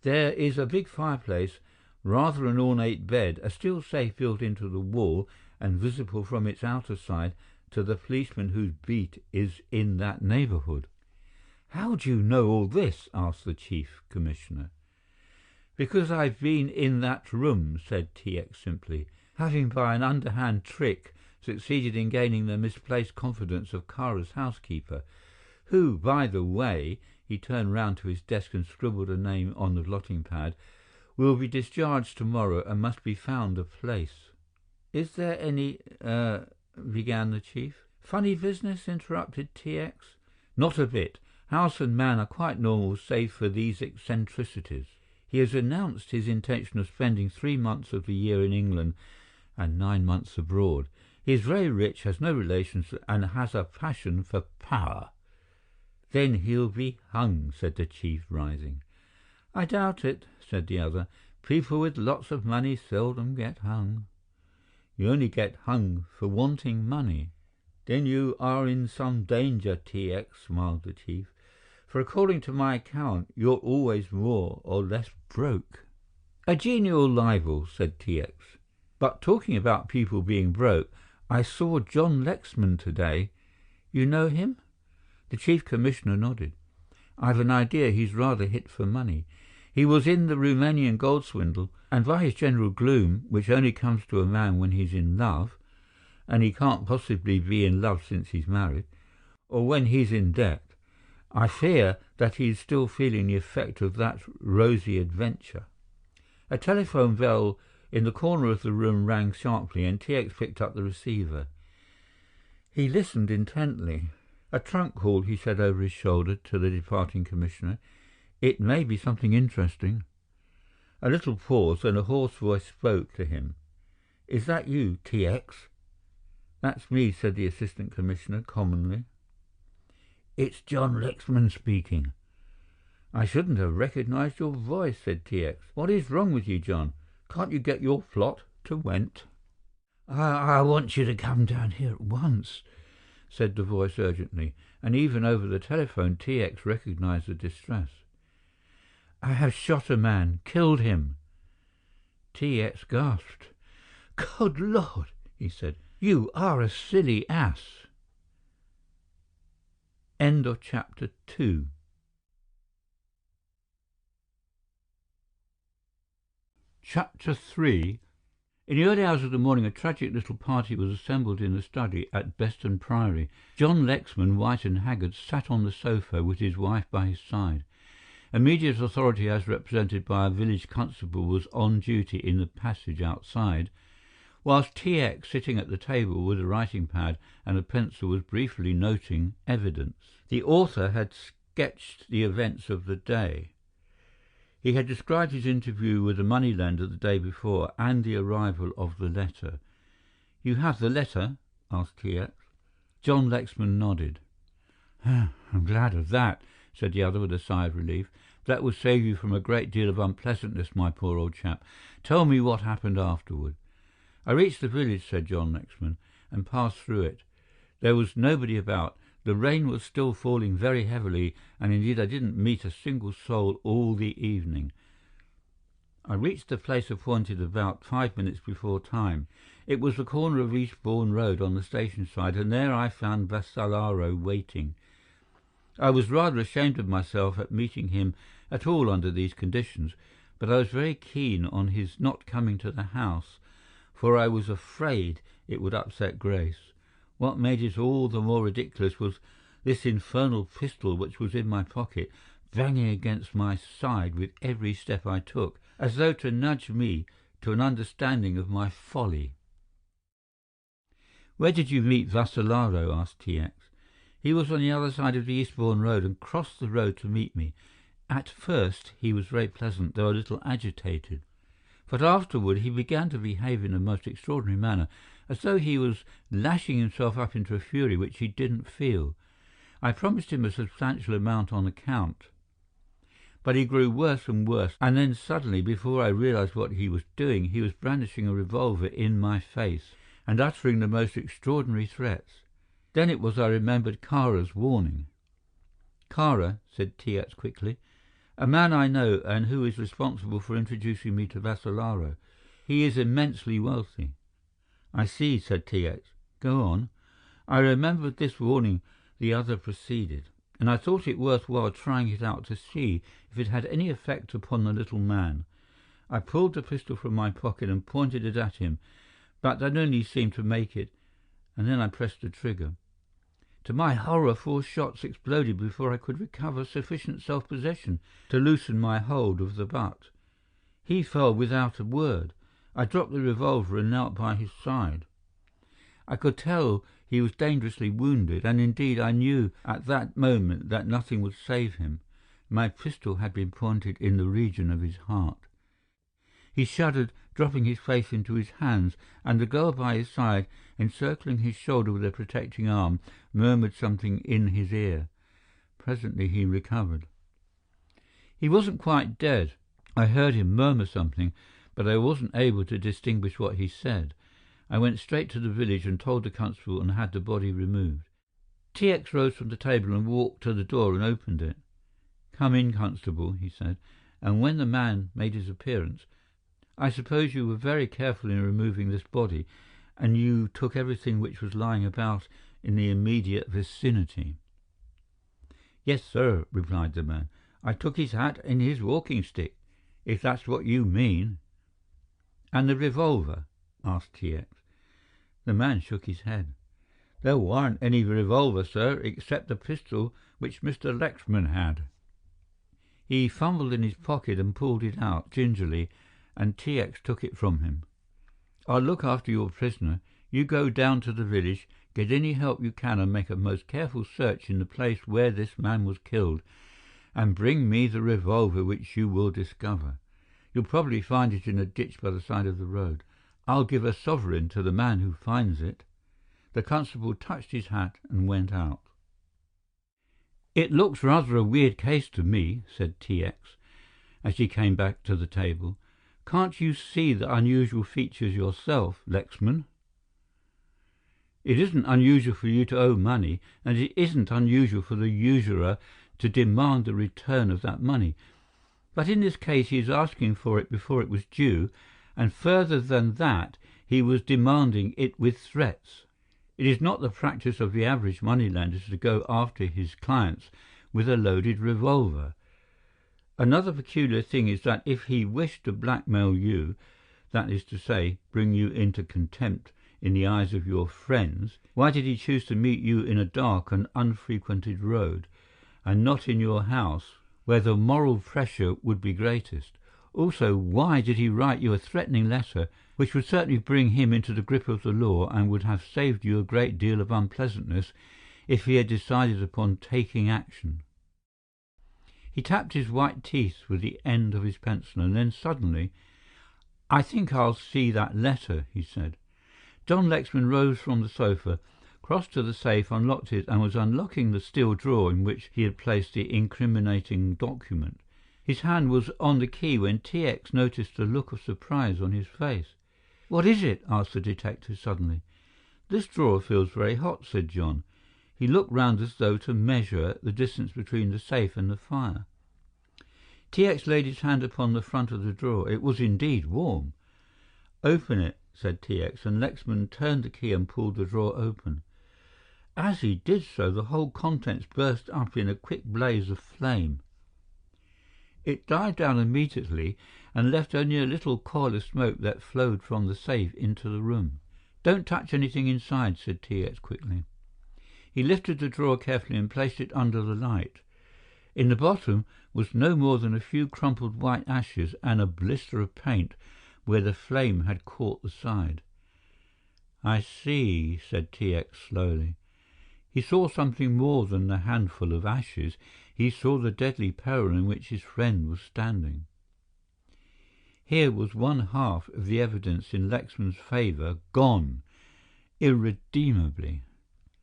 There is a big fireplace, rather an ornate bed, a steel safe built into the wall and visible from its outer side to the policeman whose beat is in that neighbourhood." "How do you know all this?" asked the Chief Commissioner. "Because I've been in that room," said T.X. simply, "having by an underhand trick succeeded in gaining the misplaced confidence of Kara's housekeeper, who, by the way," he turned round to his desk and scribbled a name on the blotting pad, "will be discharged tomorrow and must be found a place." "Is there any, began the chief. "Funny business?" interrupted T.X. "Not a bit. House and man are quite normal save for these eccentricities. He has announced his intention of spending 3 months of the year in England and 9 months abroad. He is very rich, has no relations, and has a passion for power." "Then he'll be hung," said the chief, rising. "I doubt it," said the other. "People with lots of money seldom get hung." "You only get hung for wanting money." "Then you are in some danger, T.X.," smiled the chief, "for according to my account, you're always more or less broke." "A genial libel," said T.X. "But talking about people being broke, I saw John Lexman today. You know him?" The Chief Commissioner nodded. "I've an idea he's rather hit for money. He was in the Romanian gold swindle, and by his general gloom, which only comes to a man when he's in love, and he can't possibly be in love since he's married, or when he's in debt, I fear that he's still feeling the effect of that rosy adventure." A telephone bell in the corner of the room rang sharply, and T.X. picked up the receiver. He listened intently. "A trunk call," he said over his shoulder to the departing commissioner. "It may be something interesting." A little pause, and a hoarse voice spoke to him. "Is that you, T.X.?" "That's me," said the assistant commissioner, commonly. "It's John Lexman speaking." "I shouldn't have recognized your voice," said T.X. "What is wrong with you, John? Can't you get your plot to Went?" I want you to come down here at once," said the voice urgently, and even over the telephone T.X. recognized the distress. "I have shot a man, killed him." T.X. gasped. "Good Lord," he said, "you are a silly ass." End of chapter 2. Chapter 3. In the early hours of the morning, a tragic little party was assembled in the study at Beston Priory. John Lexman, white and haggard, sat on the sofa with his wife by his side. Immediate authority, as represented by a village constable, was on duty in the passage outside, whilst T.X., sitting at the table with a writing pad and a pencil, was briefly noting evidence. The author had sketched the events of the day. He had described his interview with the moneylender the day before and the arrival of the letter. "You have the letter?" asked T.X. John Lexman nodded. "I'm glad of that," said the other with a sigh of relief. "That will save you from a great deal of unpleasantness, my poor old chap. Tell me what happened afterward." "I reached the village," said John Lexman, "and passed through it. There was nobody about. The rain was still falling very heavily, and indeed I didn't meet a single soul all the evening. I reached the place appointed about 5 minutes before time. It was the corner of Eastbourne Road on the station side, and there I found Vassalaro waiting. I was rather ashamed of myself at meeting him at all under these conditions, but I was very keen on his not coming to the house, for I was afraid it would upset Grace. What made it all the more ridiculous was this infernal pistol which was in my pocket, banging against my side with every step I took, as though to nudge me to an understanding of my folly. "Where did you meet Vassalaro?" asked T.X. "He was on the other side of the Eastbourne Road and crossed the road to meet me. At first he was very pleasant, though a little agitated. But afterward he began to behave in a most extraordinary manner, as though he was lashing himself up into a fury which he didn't feel. I promised him a substantial amount on account. But he grew worse and worse, and then suddenly, before I realized what he was doing, he was brandishing a revolver in my face and uttering the most extraordinary threats. Then it was I remembered Kara's warning. "Kara," said T.X. quickly, "a man I know and who is responsible for introducing me to Vassalaro. He is immensely wealthy." "I see," said T.X. "Go on." "I remembered this warning," the other proceeded, "and I thought it worthwhile trying it out to see if it had any effect upon the little man. I pulled the pistol from my pocket and pointed it at him, but that only seemed to make it, and then I pressed the trigger. To my horror, 4 shots exploded before I could recover sufficient self-possession to loosen my hold of the butt. He fell without a word. I dropped the revolver and knelt by his side. I could tell he was dangerously wounded, and indeed I knew at that moment that nothing would save him. My pistol had been pointed in the region of his heart. He shuddered, dropping his face into his hands, and the girl by his side, encircling his shoulder with a protecting arm, murmured something in his ear. Presently he recovered. He wasn't quite dead. I heard him murmur something, but I wasn't able to distinguish what he said. I went straight to the village and told the constable and had the body removed. T.X. rose from the table and walked to the door and opened it. "Come in, constable," he said, and when the man made his appearance, "I suppose you were very careful in removing this body, and you took everything which was lying about in the immediate vicinity?" "Yes, sir," replied the man. "I took his hat and his walking stick, if that's what you mean." "And the revolver?" asked T.X. The man shook his head. "There warn't any revolver, sir, except the pistol which Mr. Lexman had." He fumbled in his pocket and pulled it out gingerly, and T.X. took it from him. "I'll look after your prisoner. You go down to the village, get any help you can and make a most careful search in the place where this man was killed, and bring me the revolver which you will discover. You'll probably find it in a ditch by the side of the road. I'll give a sovereign to the man who finds it." The constable touched his hat and went out. "It looks rather a weird case to me," said T.X., as he came back to the table. "Can't you see the unusual features yourself, Lexman? It isn't unusual for you to owe money, and it isn't unusual for the usurer to demand the return of that money. But in this case he is asking for it before it was due, and further than that, he was demanding it with threats. It is not the practice of the average moneylender to go after his clients with a loaded revolver. Another peculiar thing is that if he wished to blackmail you, that is to say, bring you into contempt in the eyes of your friends, why did he choose to meet you in a dark and unfrequented road, and not in your house, where the moral pressure would be greatest? Also, why did he write you a threatening letter, which would certainly bring him into the grip of the law and would have saved you a great deal of unpleasantness if he had decided upon taking action?" He tapped his white teeth with the end of his pencil, and then suddenly, "I think I'll see that letter," he said. John Lexman rose from the sofa, crossed to the safe, unlocked it, and was unlocking the steel drawer in which he had placed the incriminating document. His hand was on the key when T.X. noticed a look of surprise on his face. "What is it?" asked the detective suddenly. "This drawer feels very hot," said John. He looked round as though to measure the distance between the safe and the fire. T.X. laid his hand upon the front of the drawer. It was indeed warm. "Open it," said T.X., and Lexman turned the key and pulled the drawer open. As he did so, the whole contents burst up in a quick blaze of flame. It died down immediately and left only a little coil of smoke that flowed from the safe into the room. "Don't touch anything inside," said T.X. quickly. He lifted the drawer carefully and placed it under the light. In the bottom was no more than a few crumpled white ashes and a blister of paint where the flame had caught the side. "I see," said T.X. slowly. He saw something more than the handful of ashes. He saw the deadly peril in which his friend was standing. Here was one half of the evidence in Lexman's favour gone, irredeemably.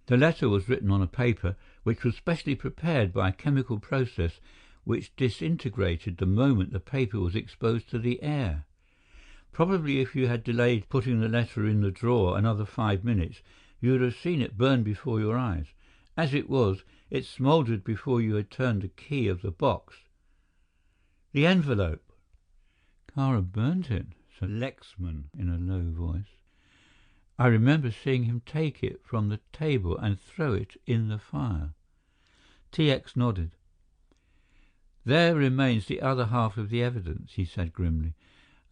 The letter was written on a paper which was specially prepared by a chemical process which disintegrated the moment the paper was exposed to the air. Probably if you had delayed putting the letter in the drawer another 5 minutes, you would have seen it burn before your eyes. As it was, it smouldered before you had turned the key of the box. The envelope. Kara burnt it, said Lexman in a low voice. I remember seeing him take it from the table and throw it in the fire. T.X. nodded. There remains the other half of the evidence, he said grimly,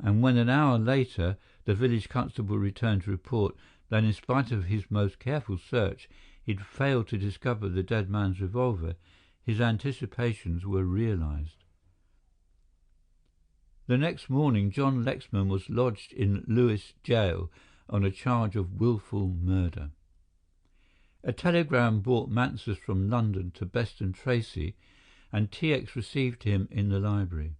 and when an hour later the village constable returned to report that in spite of his most careful search he'd failed to discover the dead man's revolver, his anticipations were realized. The next morning John Lexman was lodged in Lewes jail on a charge of wilful murder. A telegram brought Mansus from London to Beston Tracy, and T.X. received him in the library.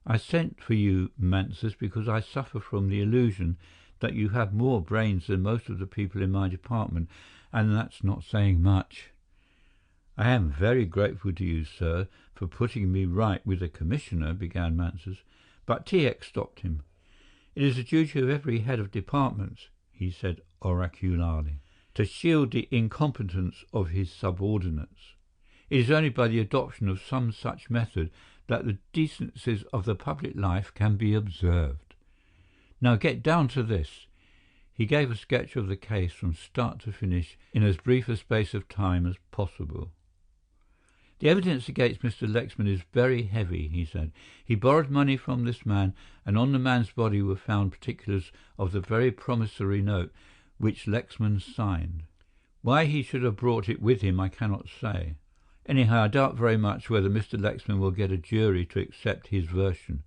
I sent for you, Mansus, because I suffer from the illusion that you have more brains than most of the people in my department, and that's not saying much. I am very grateful to you, sir, for putting me right with the Commissioner, began Mansus, but T.X. stopped him. It is the duty of every head of departments, he said oracularly, to shield the incompetence of his subordinates. It is only by the adoption of some such method that the decencies of the public life can be observed. Now get down to this. He gave a sketch of the case from start to finish in as brief a space of time as possible. The evidence against Mr. Lexman is very heavy, he said. He borrowed money from this man, and on the man's body were found particulars of the very promissory note which Lexman signed. Why he should have brought it with him I cannot say. Anyhow, I doubt very much whether Mr. Lexman will get a jury to accept his version.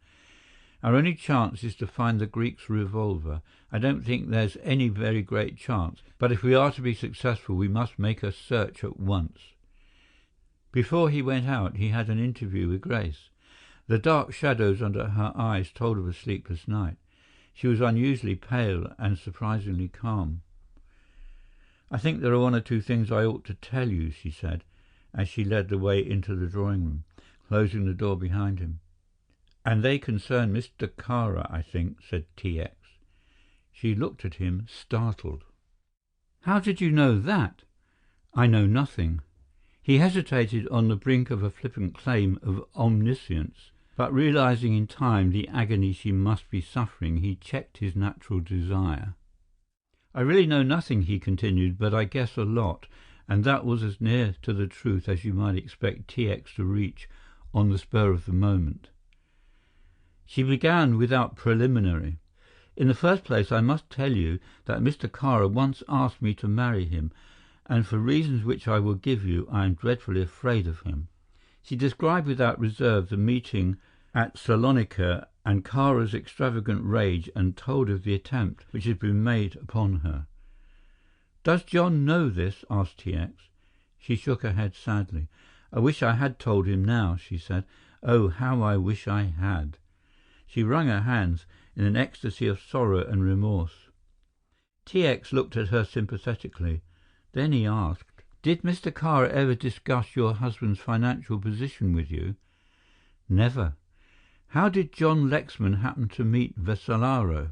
Our only chance is to find the Greek's revolver. I don't think there's any very great chance, but if we are to be successful we must make a search at once. Before he went out he had an interview with Grace. The dark shadows under her eyes told of a sleepless night. She was unusually pale and surprisingly calm. I think there are one or two things I ought to tell you, she said, as she led the way into the drawing-room, closing the door behind him. And they concern Mr. Kara, I think, said T.X. She looked at him, startled. How did you know that? I know nothing. He hesitated on the brink of a flippant claim of omniscience, but realizing in time the agony she must be suffering, he checked his natural desire. I really know nothing, he continued, but I guess a lot, and that was as near to the truth as you might expect T.X. to reach on the spur of the moment. She began without preliminary. In the first place, I must tell you that Mr. Kara once asked me to marry him, and for reasons which I will give you, I am dreadfully afraid of him. She described without reserve the meeting at Salonika and Kara's extravagant rage, and told of the attempt which had been made upon her. Does John know this? Asked T.X. She shook her head sadly. I wish I had told him now, she said. Oh, how I wish I had. She wrung her hands in an ecstasy of sorrow and remorse. T.X. looked at her sympathetically. Then he asked, Did Mr. Kara ever discuss your husband's financial position with you? Never. How did John Lexman happen to meet Vassalaro?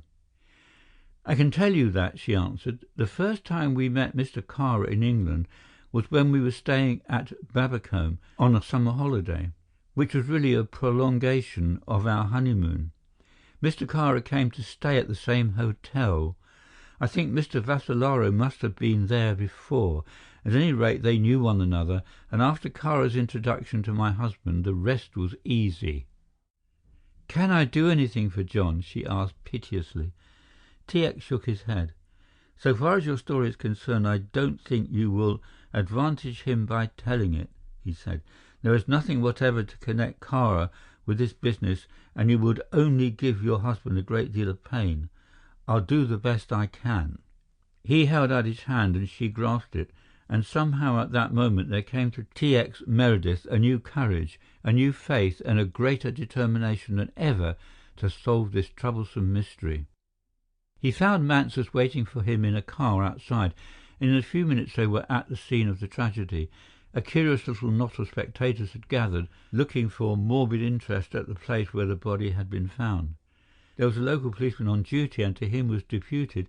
I can tell you that, she answered. The first time we met Mr. Kara in England was when we were staying at Babbacombe on a summer holiday, which was really a prolongation of our honeymoon. Mr. Kara came to stay at the same hotel. I think Mr. Vassalaro must have been there before. At any rate, they knew one another, and after Kara's introduction to my husband, the rest was easy. Can I do anything for John? She asked piteously. T.X. shook his head. So far as your story is concerned, I don't think you will advantage him by telling it, he said. There is nothing whatever to connect Kara with this business, and you would only give your husband a great deal of pain. I'll do the best I can. He held out his hand and she grasped it, and somehow at that moment there came to T.X. Meredith a new courage, a new faith, and a greater determination than ever to solve this troublesome mystery. He found Mansus waiting for him in a car outside, and in a few minutes they were at the scene of the tragedy, A curious little knot of spectators had gathered, looking for morbid interest at the place where the body had been found. There was a local policeman on duty, and to him was deputed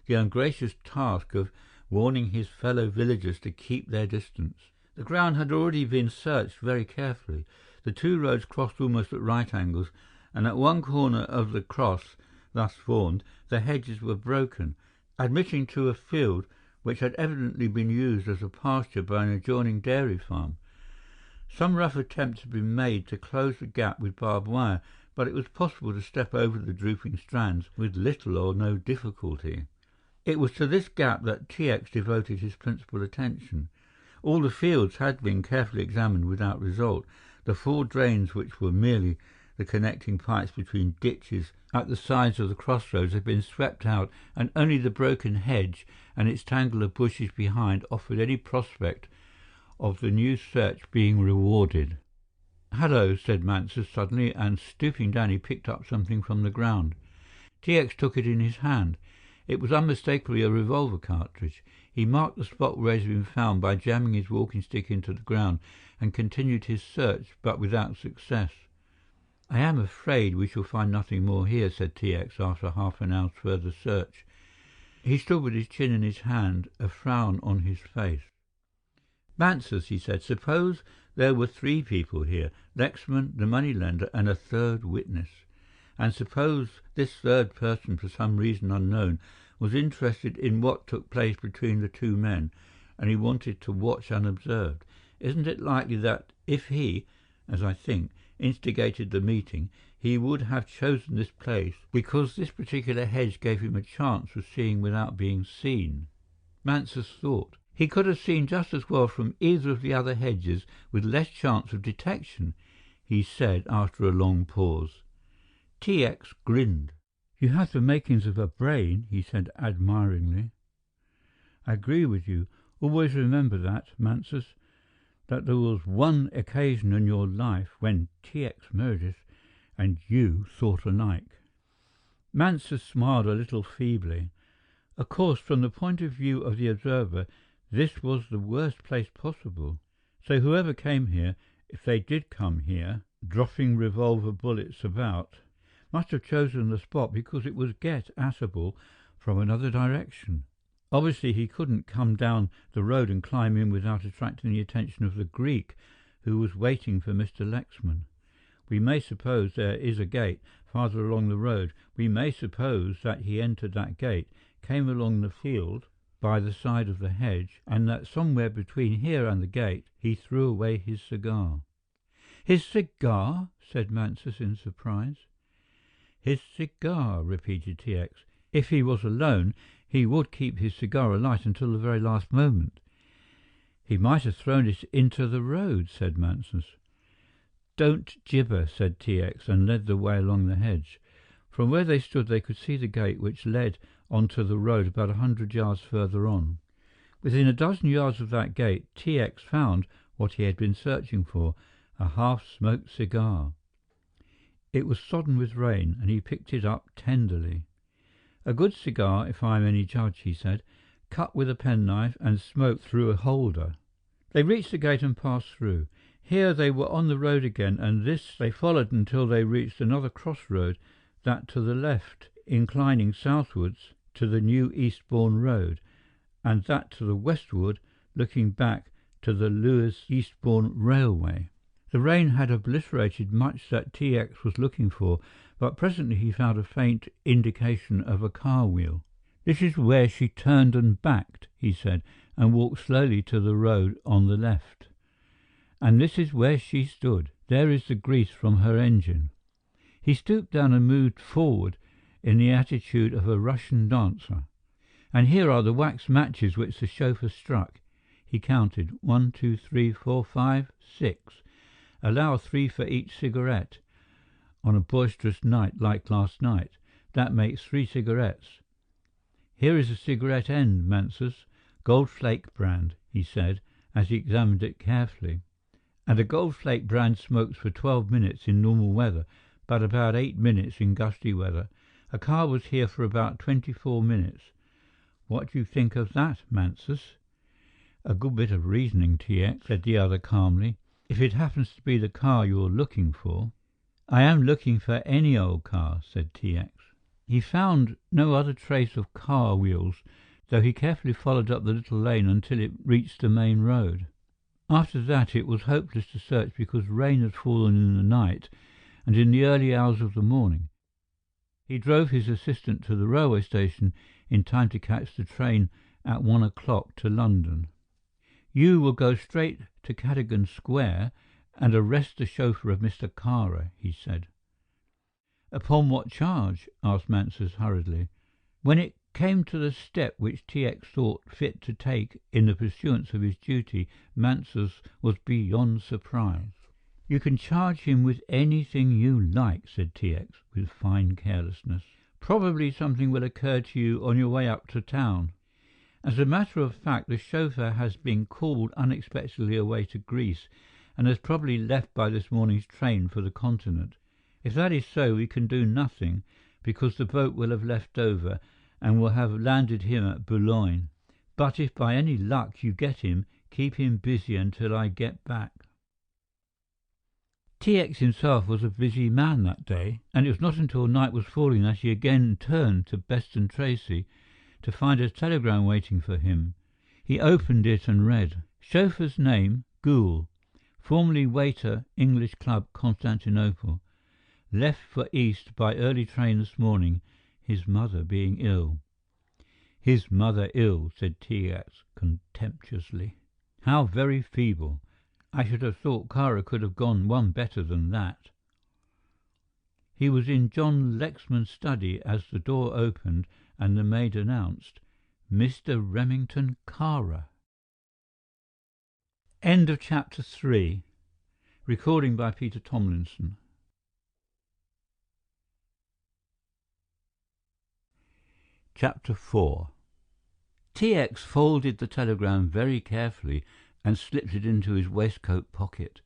the ungracious task of warning his fellow villagers to keep their distance. The ground had already been searched very carefully. The two roads crossed almost at right angles, and at one corner of the cross thus formed, the hedges were broken, admitting to a field which had evidently been used as a pasture by an adjoining dairy farm. Some rough attempts had been made to close the gap with barbed wire, but it was possible to step over the drooping strands with little or no difficulty. It was to this gap that T.X. devoted his principal attention. All the fields had been carefully examined without result. The 4 drains, which were merely the connecting pipes between ditches at the sides of the crossroads, had been swept out, and only the broken hedge and its tangle of bushes behind offered any prospect of the new search being rewarded. "Hello," said Mansus suddenly, and stooping down he picked up something from the ground. T.X. took it in his hand. It was unmistakably a revolver cartridge. He marked the spot where it had been found by jamming his walking stick into the ground, and continued his search, but without success. "I am afraid we shall find nothing more here," said T.X. after half an hour's further search. He stood with his chin in his hand, a frown on his face. "Mansus," he said, "suppose there were 3 people here, Lexman, the moneylender, and a 3rd witness. And suppose this 3rd person, for some reason unknown, was interested in what took place between the 2 men, and he wanted to watch unobserved. Isn't it likely that if he, as I think, instigated the meeting, he would have chosen this place because this particular hedge gave him a chance of seeing without being seen?" Mansus thought. "He could have seen just as well from either of the other hedges with less chance of detection," he said after a long pause. T.X. grinned. "You have the makings of a brain," he said admiringly. "I agree with you. Always remember that, Mansus, that there was one occasion in your life when T.X. Meredith and you thought alike." Mansus smiled a little feebly. Of course, from the point of view of the observer, this was the worst place possible. So whoever came here, if they did come here, dropping revolver bullets about, must have chosen the spot because it was get-atable from another direction. Obviously, he couldn't come down the road and climb in without attracting the attention of the Greek who was waiting for Mr. Lexman. We may suppose there is a gate farther along the road. We may suppose that he entered that gate, came along the field by the side of the hedge, and that somewhere between here and the gate he threw away his cigar." "His cigar?" said Mansus in surprise. "His cigar," repeated T.X. "If he was alone, he would keep his cigar alight until the very last moment." "He might have thrown it into the road," said Mansus. "Don't gibber," said T.X. and led the way along the hedge. From where they stood they could see the gate which led onto the road about 100 yards further on. Within a dozen yards of that gate, T.X. found what he had been searching for, a half-smoked cigar. It was sodden with rain, and he picked it up tenderly. "A good cigar, if I am any judge," he said, "cut with a penknife and smoked through a holder." They reached the gate and passed through. Here they were on the road again, and this they followed until they reached another crossroad, that to the left, inclining southwards to the new Eastbourne Road, and that to the westward, looking back to the Lewes Eastbourne Railway. The rain had obliterated much that T.X. was looking for, but presently he found a faint indication of a car wheel. "This is where she turned and backed," he said, and walked slowly to the road on the left. "And this is where she stood. There is the grease from her engine." He stooped down and moved forward in the attitude of a Russian dancer. "And here are the wax matches which the chauffeur struck." He counted 1, 2, 3, 4, 5, 6. "Allow 3 for each cigarette. On a boisterous night like last night, that makes 3 cigarettes. Here is a cigarette end, Mansus, Goldflake brand," he said, as he examined it carefully. "And a Goldflake brand smokes for 12 minutes in normal weather, but about 8 minutes in gusty weather. A car was here for about 24 minutes. What do you think of that, Mansus?" "A good bit of reasoning, T.X.," said the other calmly. "If it happens to be the car you're looking for—" "I am looking for any old car," said T.X. He found no other trace of car wheels, though he carefully followed up the little lane until it reached the main road. After that it was hopeless to search because rain had fallen in the night and in the early hours of the morning. He drove his assistant to the railway station in time to catch the train at 1 o'clock to London. "You will go straight to Cadogan Square and arrest the chauffeur of Mr. Kara," he said. "Upon what charge?" asked Mansus hurriedly. When it came to the step which T.X. thought fit to take in the pursuance of his duty, Mansus was beyond surprise. "You can charge him with anything you like," said T.X. with fine carelessness. "Probably something will occur to you on your way up to town. As a matter of fact, the chauffeur has been called unexpectedly away to Greece and has probably left by this morning's train for the continent. If that is so, we can do nothing, because the boat will have left over and will have landed him at Boulogne. But if by any luck you get him, keep him busy until I get back." T.X. himself was a busy man that day, and it was not until night was falling that he again turned to Beston Tracy to find a telegram waiting for him. He opened it and read: "Chauffeur's name, Gould, formerly waiter, English Club, Constantinople. Left for East by early train this morning, his mother being ill." "His mother ill," said T.X. contemptuously. "How very feeble. I should have thought Kara could have gone one better than that." He was in John Lexman's study as the door opened and the maid announced, "Mr. Remington Kara." End of Chapter 3. Recording by Peter Thomlinson. Chapter 4. T.X. folded the telegram very carefully and slipped it into his waistcoat pocket.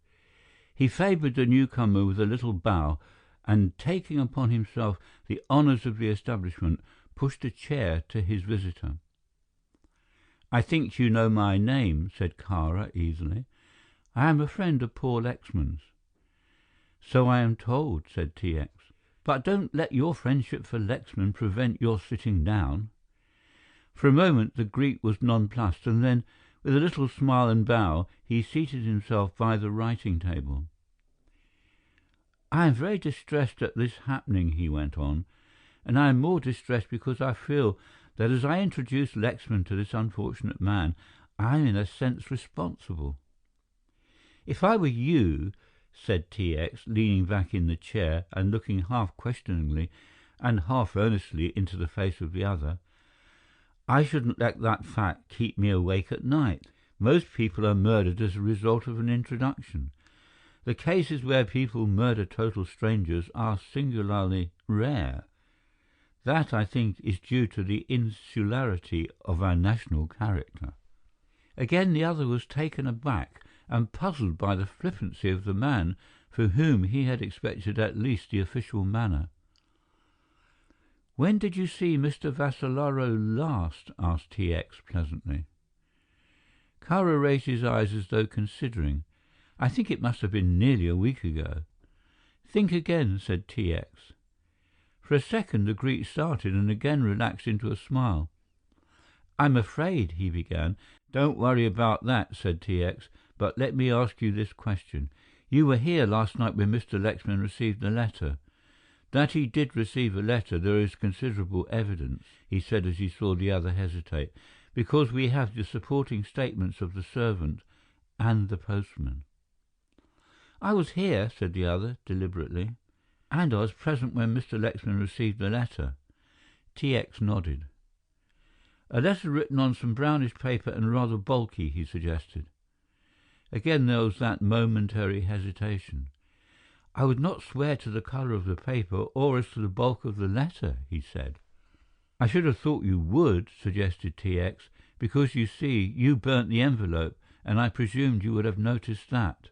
He favoured the newcomer with a little bow and, taking upon himself the honours of the establishment, pushed a chair to his visitor. "I think you know my name," said Kara easily. "I am a friend of poor Lexman's." "So I am told," said T.X. "But don't let your friendship for Lexman prevent your sitting down." For a moment the Greek was nonplussed, and then, with a little smile and bow, he seated himself by the writing table. "I am very distressed at this happening," he went on, "and I am more distressed because I feel that as I introduced Lexman to this unfortunate man, I am in a sense responsible." "If I were you," said T.X., leaning back in the chair and looking half questioningly and half earnestly into the face of the other, "I shouldn't let that fact keep me awake at night. Most people are murdered as a result of an introduction. The cases where people murder total strangers are singularly rare. That, I think, is due to the insularity of our national character." Again the other was taken aback and puzzled by the flippancy of the man from whom he had expected at least the official manner. "When did you see Mr. Vassalaro last?" asked T.X. pleasantly. Kara raised his eyes as though considering. "I think it must have been nearly a week ago." "Think again," said T.X. For a second the Greek started and again relaxed into a smile. "I'm afraid," he began. "Don't worry about that," said T.X., "but let me ask you this question. You were here last night when Mr. Lexman received the letter." "That he did receive a letter, there is considerable evidence," he said as he saw the other hesitate, "because we have the supporting statements of the servant and the postman." "I was here," said the other, deliberately. "And I was present when Mr. Lexman received the letter." T.X. nodded. "A letter written on some brownish paper and rather bulky," he suggested. Again there was that momentary hesitation. "I would not swear to the colour of the paper or as to the bulk of the letter," he said. "I should have thought you would," suggested T.X., "because, you see, you burnt the envelope, and I presumed you would have noticed that."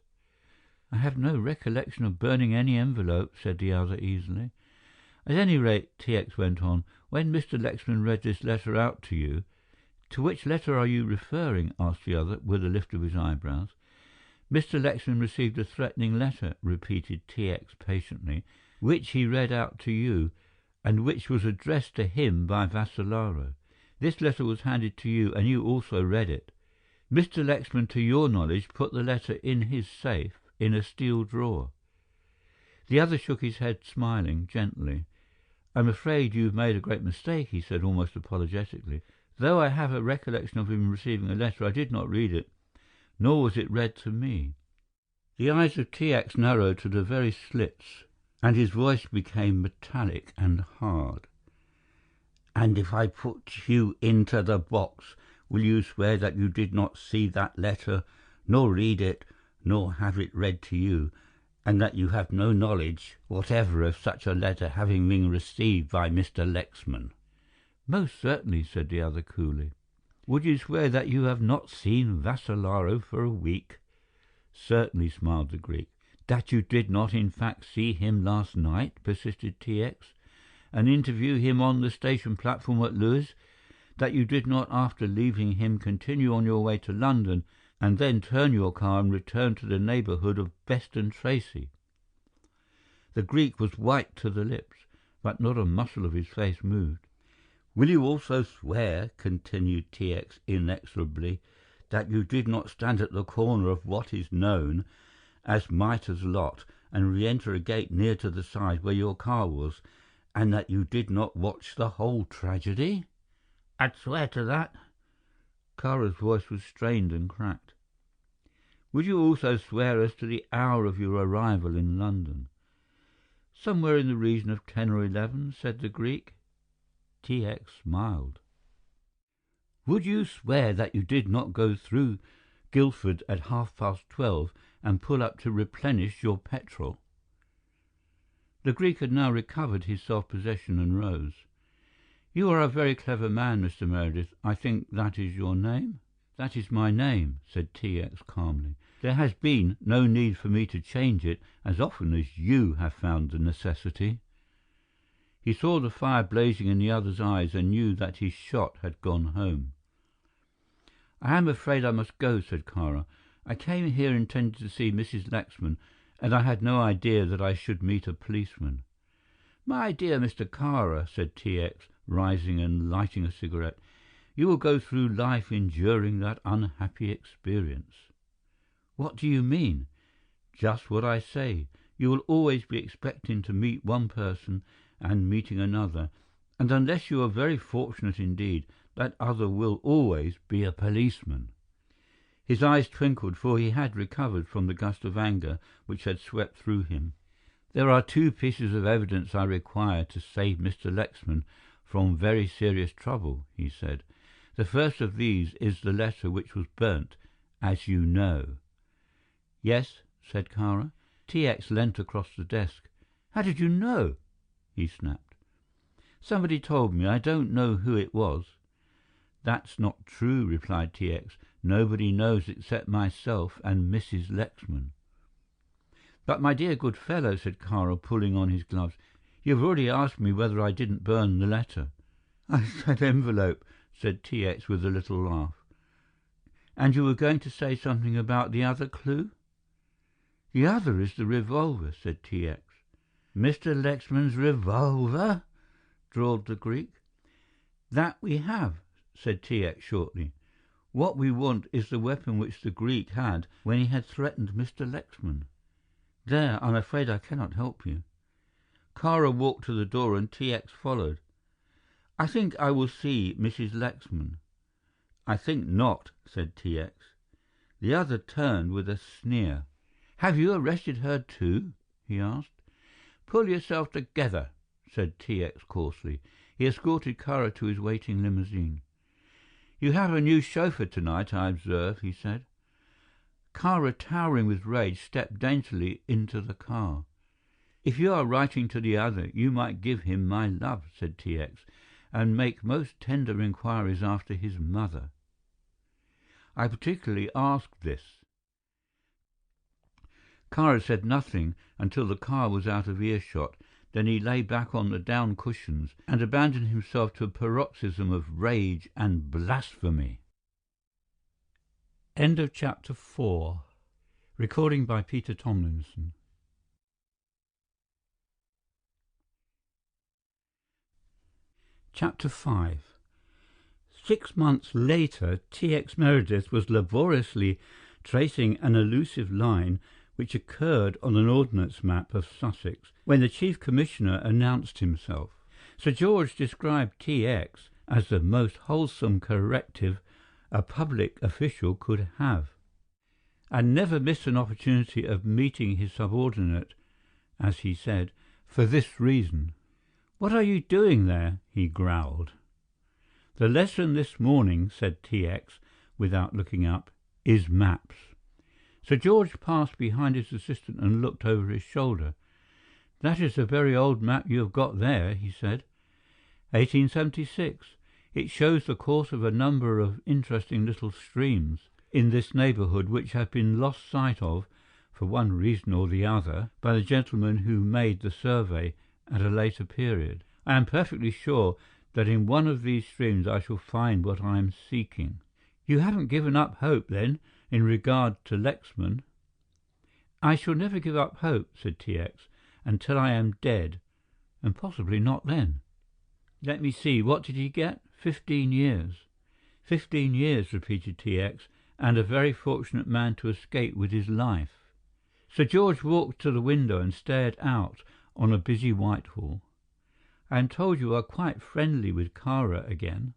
"I have no recollection of burning any envelope," said the other easily. "At any rate," T.X. went on, "when Mr. Lexman read this letter out to you—" "To which letter are you referring?" asked the other, with a lift of his eyebrows. "Mr. Lexman received a threatening letter," repeated T.X. patiently, "which he read out to you, and which was addressed to him by Vassalaro. This letter was handed to you, and you also read it. Mr. Lexman, to your knowledge, put the letter in his safe in a steel drawer." The other shook his head, smiling gently. "I'm afraid you've made a great mistake," he said almost apologetically. "Though I have a recollection of him receiving a letter, I did not read it, nor was it read to me." The eyes of T.X. narrowed to the very slits, and his voice became metallic and hard. "And if I put you into the box, will you swear that you did not see that letter, nor read it, nor have it read to you, and that you have no knowledge whatever of such a letter having been received by Mr. Lexman?" "Most certainly," said the other coolly. "Would you swear that you have not seen Vassalaro for a week?" "Certainly," smiled the Greek. "That you did not in fact see him last night?" persisted T.X. "And interview him on the station platform at Lewes? That you did not, after leaving him, continue on your way to London and then turn your car and return to the neighbourhood of Beston Tracy?" The Greek was white to the lips, but not a muscle of his face moved. "Will you also swear," continued T.X. inexorably, "that you did not stand at the corner of what is known as Mitres Lot and re-enter a gate near to the side where your car was, and that you did not watch the whole tragedy?" "I'd swear to that." Kāra's voice was strained and cracked. "Would you also swear as to the hour of your arrival in London?" "Somewhere in the region of 10 or 11, said the Greek. T.X. smiled. "Would you swear that you did not go through Guildford at 12:30 and pull up to replenish your petrol?" The Greek had now recovered his self-possession and rose. "You are a very clever man, Mr. Meredith. I think that is your name?" "That is my name," said T.X. calmly. "There has been no need for me to change it as often as you have found the necessity." He saw the fire blazing in the other's eyes and knew that his shot had gone home. "I am afraid I must go," said Kāra. "I came here intending to see Mrs. Lexman, and I had no idea that I should meet a policeman." "My dear Mr. Kāra," said T.X., rising and lighting a cigarette, "you will go through life enduring that unhappy experience." "What do you mean?" "Just what I say. You will always be expecting to meet one person and meeting another, and unless you are very fortunate indeed, that other will always be a policeman." His eyes twinkled, for he had recovered from the gust of anger which had swept through him. "There are two pieces of evidence I require to save Mr. Lexman from very serious trouble," he said. "The first of these is the letter which was burnt, as you know." "Yes," said Kāra. T.X. leant across the desk. "How did you know?" he snapped. "Somebody told me. I don't know who it was." "That's not true," replied T.X. "Nobody knows except myself and Mrs. Lexman." "But, my dear good fellow," said Kāra, pulling on his gloves, "you have already asked me whether I didn't burn the letter." "I said envelope," said T.X. with a little laugh. "And you were going to say something about the other clue?" "The other is the revolver," said T.X. "Mr. Lexman's revolver?" drawled the Greek. "That we have," said T.X. shortly. "What we want is the weapon which the Greek had when he had threatened Mr. Lexman. There, I'm afraid I cannot help you." Kāra walked to the door and T.X. followed. "I think I will see Mrs. Lexman." "I think not," said T.X. The other turned with a sneer. "Have you arrested her too?" he asked. "Pull yourself together," said T.X. coarsely. He escorted Kāra to his waiting limousine. "You have a new chauffeur tonight, I observe," he said. Kāra, towering with rage, stepped daintily into the car. "If you are writing to the other, you might give him my love," said T.X., "and make most tender inquiries after his mother. I particularly ask this." Kāra said nothing until the car was out of earshot. Then he lay back on the down cushions and abandoned himself to a paroxysm of rage and blasphemy. End of chapter 4. Recording by Peter Thomlinson. Chapter 5. 6 months later, T.X. Meredith was laboriously tracing an elusive line which occurred on an ordnance map of Sussex when the Chief Commissioner announced himself. Sir George described T.X. as the most wholesome corrective a public official could have, and never missed an opportunity of meeting his subordinate, as he said, for this reason. "What are you doing there?" he growled. "The lesson this morning," said T.X., without looking up, "is maps." Sir George passed behind his assistant and looked over his shoulder. "That is a very old map you have got there," he said. 1876. It shows the course of a number of interesting little streams in this neighbourhood which have been lost sight of, for one reason or the other, by the gentleman who made the survey at a later period. I am perfectly sure that in one of these streams I shall find what I am seeking." "You haven't given up hope, then, in regard to Lexman?" "I shall never give up hope," said T.X., "until I am dead, and possibly not then." "Let me see, what did he get? 15 years." 15 years, repeated T.X., "and a very fortunate man to escape with his life." Sir George walked to the window and stared out on a busy Whitehall. "I am told you are quite friendly with Kara again."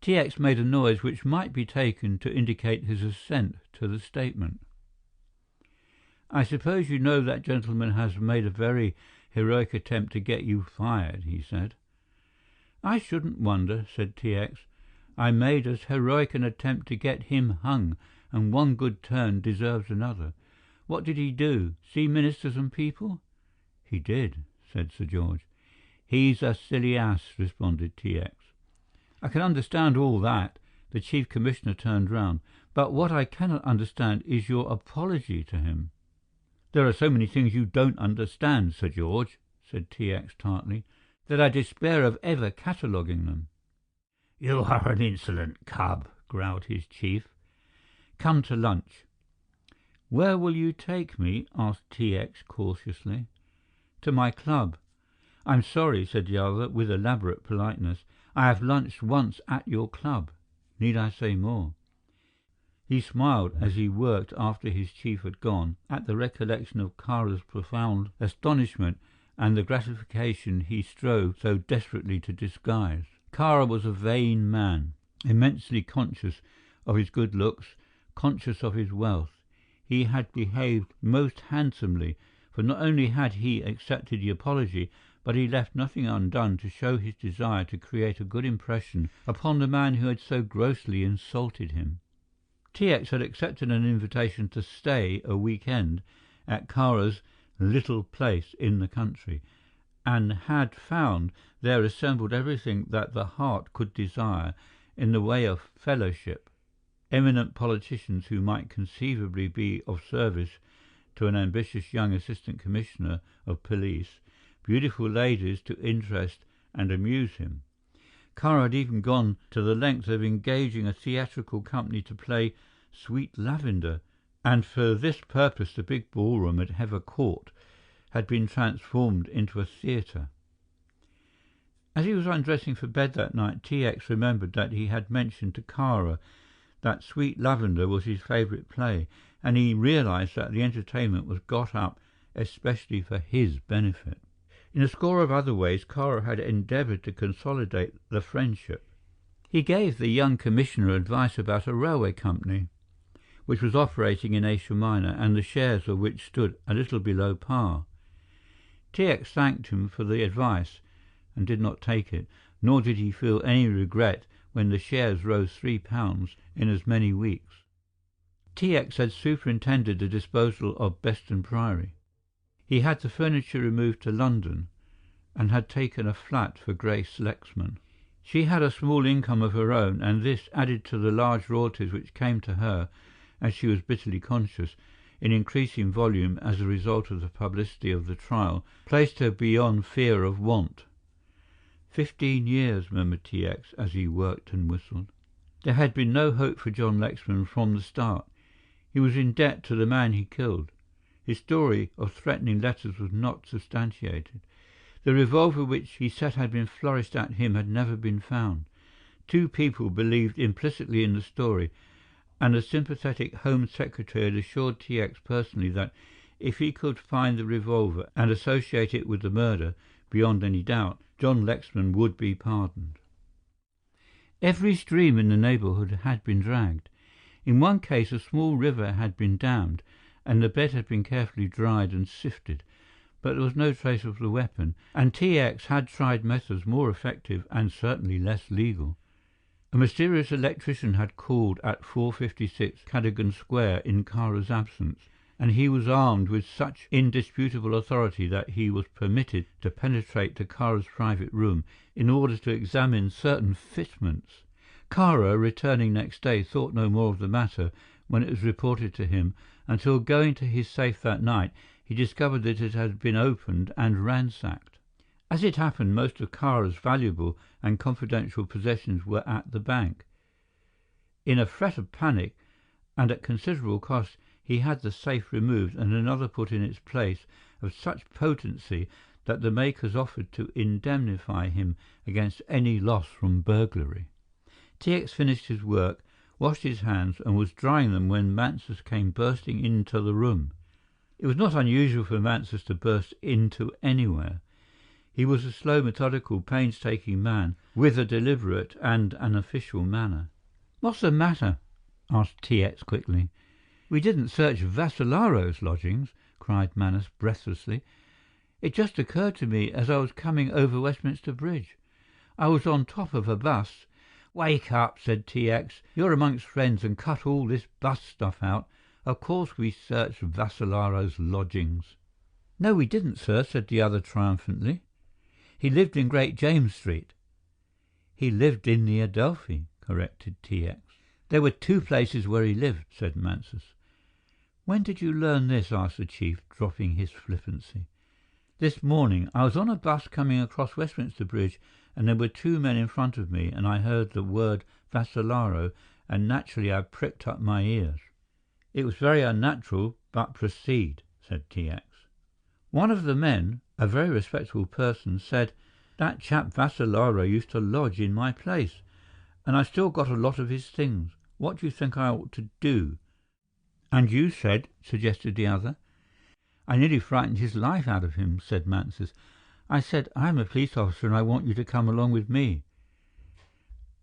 T.X. made a noise which might be taken to indicate his assent to the statement. "I suppose you know that gentleman has made a very heroic attempt to get you fired," he said. "I shouldn't wonder," said T.X. "I made as heroic an attempt to get him hung, and one good turn deserves another. What did he do? See ministers and people?" "He did," said Sir George. "He's a silly ass," responded T.X. "I can understand all that." The Chief Commissioner turned round. "But what I cannot understand is your apology to him." "There are so many things you don't understand, Sir George," said T.X. tartly, "that I despair of ever cataloguing them." "You are an insolent cub," growled his chief. "Come to lunch." "Where will you take me?" asked T.X. cautiously. "To my club." "I'm sorry," said the other with elaborate politeness. "I have lunched once at your club. Need I say more?" He smiled as he worked after his chief had gone, at the recollection of Kara's profound astonishment and the gratification he strove so desperately to disguise. Kara was a vain man, immensely conscious of his good looks, conscious of his wealth. He had behaved most handsomely, for not only had he accepted the apology, but he left nothing undone to show his desire to create a good impression upon the man who had so grossly insulted him. T.X. had accepted an invitation to stay a week-end at Kara's little place in the country, and had found there assembled everything that the heart could desire in the way of fellowship: eminent politicians who might conceivably be of service to an ambitious young assistant commissioner of police, beautiful ladies to interest and amuse him. Kara had even gone to the length of engaging a theatrical company to play Sweet Lavender, and for this purpose the big ballroom at Heather Court had been transformed into a theatre. As he was undressing for bed that night, T.X. remembered that he had mentioned to Kara that Sweet Lavender was his favourite play, and he realized that the entertainment was got up especially for his benefit. In a score of other ways, Kara had endeavoured to consolidate the friendship. He gave the young commissioner advice about a railway company which was operating in Asia Minor, and the shares of which stood a little below par. T.X. thanked him for the advice and did not take it, nor did he feel any regret when the shares rose £3 in as many weeks. T.X. had superintended the disposal of Beston Priory. He had the furniture removed to London, and had taken a flat for Grace Lexman. She had a small income of her own, and this, added to the large royalties which came to her, as she was bitterly conscious, in increasing volume as a result of the publicity of the trial, placed her beyond fear of want. 15 years, murmured T.X. as he worked and whistled. There had been no hope for John Lexman from the start. He was in debt to the man he killed. His story of threatening letters was not substantiated. The revolver which he said had been flourished at him had never been found. 2 people believed implicitly in the story, and the sympathetic Home Secretary had assured T.X. personally that if he could find the revolver and associate it with the murder, beyond any doubt, John Lexman would be pardoned. Every stream in the neighbourhood had been dragged. In one case a small river had been dammed, and the bed had been carefully dried and sifted, but there was no trace of the weapon, and T.X. had tried methods more effective and certainly less legal. A mysterious electrician had called at 456 Cadogan Square in Kara's absence, and he was armed with such indisputable authority that he was permitted to penetrate to Kara's private room in order to examine certain fitments. Kara, returning next day, thought no more of the matter when it was reported to him, until going to his safe that night, he discovered that it had been opened and ransacked. As it happened, most of Kara's valuable and confidential possessions were at the bank. In a fret of panic, and at considerable cost, he had the safe removed and another put in its place of such potency that the makers offered to indemnify him against any loss from burglary. T.X. finished his work, washed his hands, and was drying them when Mansus came bursting into the room. It was not unusual for Mansus to burst into anywhere. He was a slow, methodical, painstaking man, with a deliberate and an official manner. "What's the matter?" asked T.X. quickly. "We didn't search Vassillaro's lodgings," cried Manus breathlessly. "It just occurred to me as I was coming over Westminster Bridge. I was on top of a bus." "Wake up," said T.X. "You're amongst friends, and cut all this bus stuff out. Of course we searched Vassillaro's lodgings." "No, we didn't, sir," said the other triumphantly. "He lived in Great James Street." "He lived in the Adelphi," corrected T.X. "There were 2 places where he lived," said Mansus. "When did you learn this?" asked the chief, dropping his flippancy. "This morning. I was on a bus coming across Westminster Bridge, and there were 2 men in front of me, and I heard the word Vassillaro, and naturally I pricked up my ears." "It was very unnatural, but proceed," said T.X. "One of the men, a very respectable person, said, 'That chap Vassillaro used to lodge in my place, and I still got a lot of his things. What do you think I ought to do?' "And you said," suggested the other. "I nearly frightened his life out of him," said Mansus. "I said, 'I am a police officer and I want you to come along with me.'"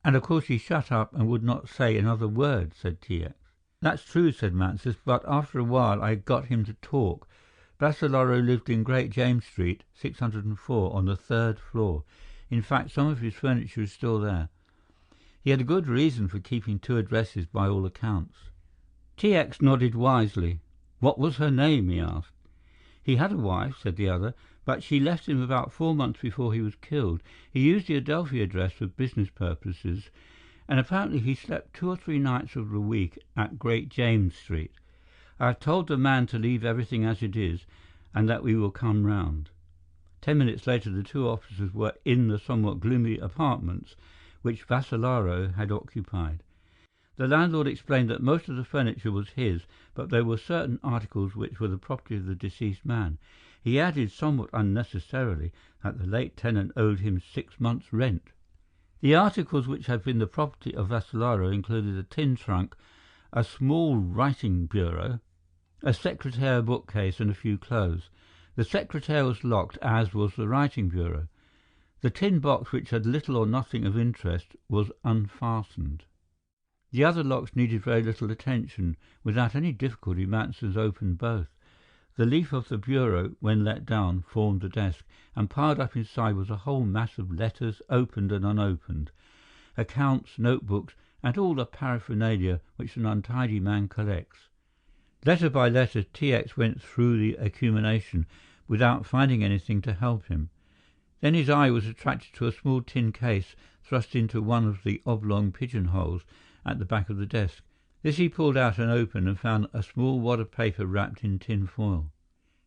"And of course he shut up and would not say another word," said T.X. "That's true," said Mansus, "but after a while I got him to talk. Vassillaro lived in Great James Street, 604, on the 3rd floor. In fact, some of his furniture is still there. He had a good reason for keeping 2 addresses by all accounts." T.X. nodded wisely. "What was her name?" he asked. "He had a wife," said the other, "but she left him about 4 months before he was killed. He used the Adelphi address for business purposes, and apparently he slept 2 or 3 nights of the week at Great James Street. I have told the man to leave everything as it is, and that we will come round." 10 minutes later the 2 officers were in the somewhat gloomy apartments which Vassillaro had occupied. The landlord explained that most of the furniture was his, but there were certain articles which were the property of the deceased man. He added, somewhat unnecessarily, that the late tenant owed him 6 months' rent. The articles which had been the property of Vassillaro included a tin trunk, a small writing bureau, a secretaire bookcase, and a few clothes. The secretaire was locked, as was the writing bureau. The tin box, which had little or nothing of interest, was unfastened. The other locks needed very little attention. Without any difficulty, Mansus opened both. The leaf of the bureau, when let down, formed the desk, and piled up inside was a whole mass of letters, opened and unopened, accounts, notebooks, and all the paraphernalia which an untidy man collects. Letter by letter, T.X. went through the accumulation without finding anything to help him. Then his eye was attracted to a small tin case thrust into one of the oblong pigeonholes at the back of the desk. This he pulled out and opened and found a small wad of paper wrapped in tin foil.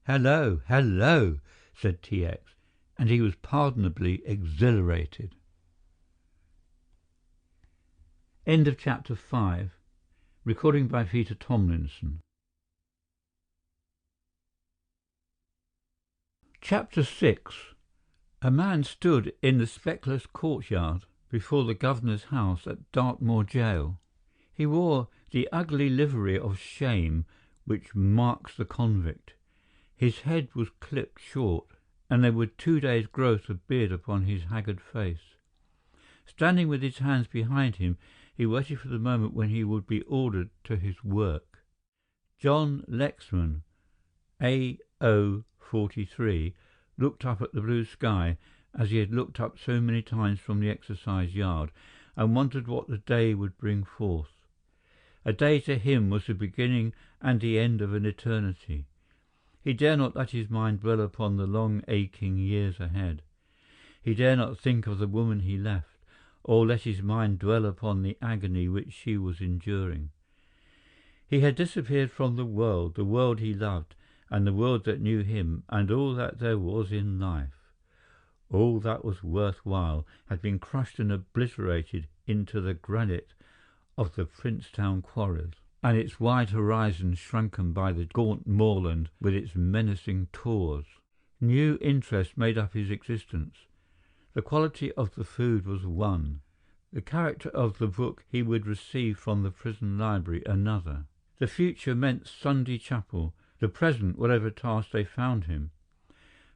"Hello, hello," said T.X., and he was pardonably exhilarated. End of chapter 5. Recording by Peter Thomlinson. Chapter 6. A man stood in the speckless courtyard before the governor's house at Dartmoor Jail. He wore the ugly livery of shame which marks the convict. His head was clipped short, and there were 2 days' growth of beard upon his haggard face. Standing with his hands behind him, he waited for the moment when he would be ordered to his work. John Lexman, A.O. 43, looked up at the blue sky as he had looked up so many times from the exercise yard, and wondered what the day would bring forth. A day to him was the beginning and the end of an eternity. He dare not let his mind dwell upon the long aching years ahead. He dare not think of the woman he left, or let his mind dwell upon the agony which she was enduring. He had disappeared from the world he loved, and the world that knew him, and all that there was in life. All that was worthwhile had been crushed and obliterated into the granite of the Princetown quarries, and its wide horizon shrunken by the gaunt moorland with its menacing tors. New interests made up his existence. The quality of the food was one. The character of the book he would receive from the prison library another. The future meant Sunday chapel, the present whatever task they found him.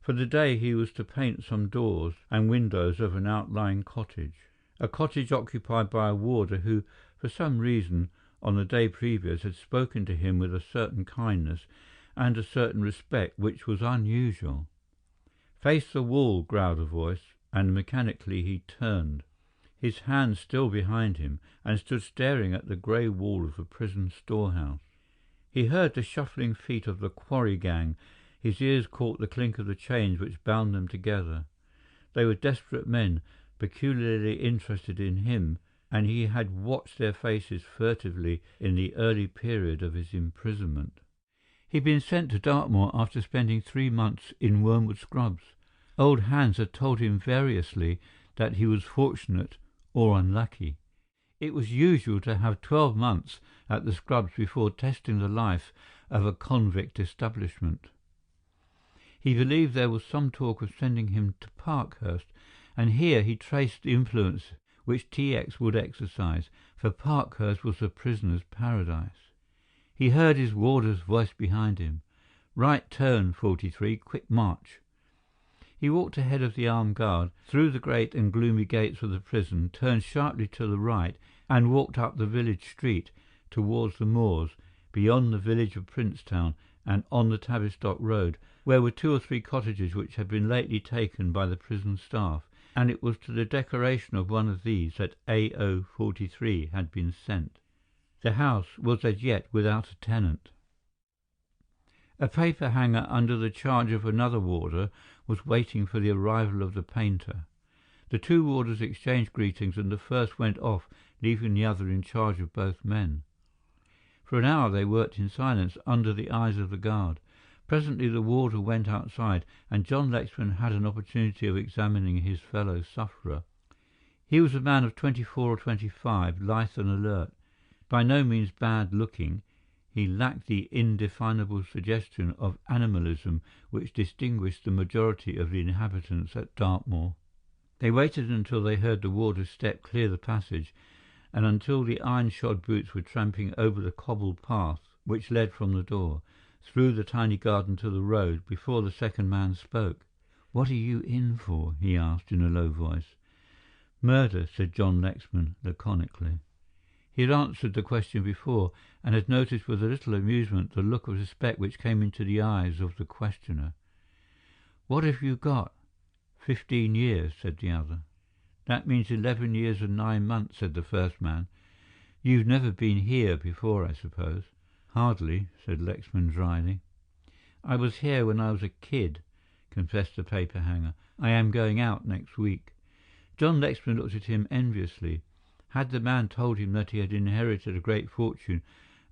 For the day he was to paint some doors and windows of an outlying cottage, a cottage occupied by a warder who, for some reason, on the day previous had spoken to him with a certain kindness and a certain respect which was unusual. "Face the wall," growled a voice, and mechanically he turned, his hands still behind him, and stood staring at the grey wall of the prison storehouse. He heard the shuffling feet of the quarry gang. His ears caught the clink of the chains which bound them together. They were desperate men, peculiarly interested in him, and he had watched their faces furtively in the early period of his imprisonment. He'd been sent to Dartmoor after spending 3 months in Wormwood Scrubs. Old Hans had told him variously that he was fortunate or unlucky. It was usual to have 12 months at the Scrubs before testing the life of a convict establishment. He believed there was some talk of sending him to Parkhurst, and here he traced the influence which T.X. would exercise, for Parkhurst was the prisoner's paradise. He heard his warder's voice behind him. "Right turn, 43, quick march." He walked ahead of the armed guard, through the great and gloomy gates of the prison, turned sharply to the right, and walked up the village street towards the moors, beyond the village of Princetown, and on the Tavistock Road, where were 2 or 3 cottages which had been lately taken by the prison staff, and it was to the decoration of one of these that A.O. 43 had been sent. The house was as yet without a tenant. A paper hanger under the charge of another warder was waiting for the arrival of the painter. The 2 warders exchanged greetings, and the first went off, leaving the other in charge of both men. For an hour they worked in silence under the eyes of the guard. Presently the warder went outside, and John Lexman had an opportunity of examining his fellow sufferer. He was a man of 24 or 25, lithe and alert, by no means bad-looking. He lacked the indefinable suggestion of animalism which distinguished the majority of the inhabitants at Dartmoor. They waited until they heard the warder's step clear the passage, and until the iron-shod boots were tramping over the cobbled path which led from the door, through the tiny garden to the road, before the second man spoke. "What are you in for?" he asked in a low voice. "Murder," said John Lexman laconically. He had answered the question before, and had noticed with a little amusement the look of respect which came into the eyes of the questioner. "What have you got?" 15 years, said the other. "That means 11 years and 9 months, said the first man. "You've never been here before, I suppose?" "Hardly," said Lexman dryly. "I was here when I was a kid," confessed the paper hanger. "I am going out next week." John Lexman looked at him enviously. Had the man told him that he had inherited a great fortune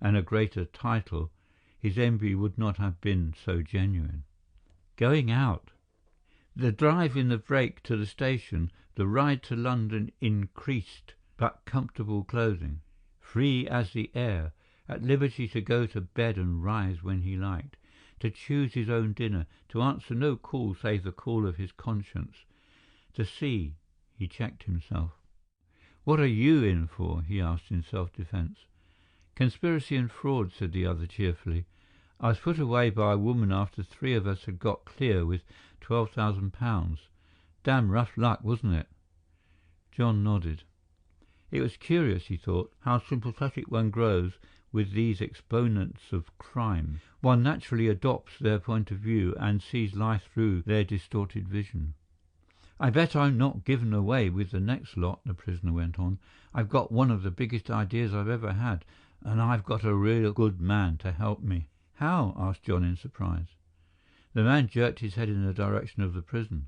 and a greater title, his envy would not have been so genuine. Going out! The drive in the brake to the station, the ride to London in creased but comfortable clothing, free as the air, at liberty to go to bed and rise when he liked, to choose his own dinner, to answer no call save the call of his conscience, to see— He checked himself. "What are you in for?" he asked in self-defence. "Conspiracy and fraud," said the other cheerfully. "I was put away by a woman after 3 of us had got clear with £12,000. Damn rough luck, wasn't it?" John nodded. It was curious, he thought, how sympathetic one grows with these exponents of crime. One naturally adopts their point of view and sees life through their distorted vision. "I bet I'm not given away with the next lot," the prisoner went on. "I've got one of the biggest ideas I've ever had, and I've got a real good man to help me." "How?" asked John in surprise. The man jerked his head in the direction of the prison.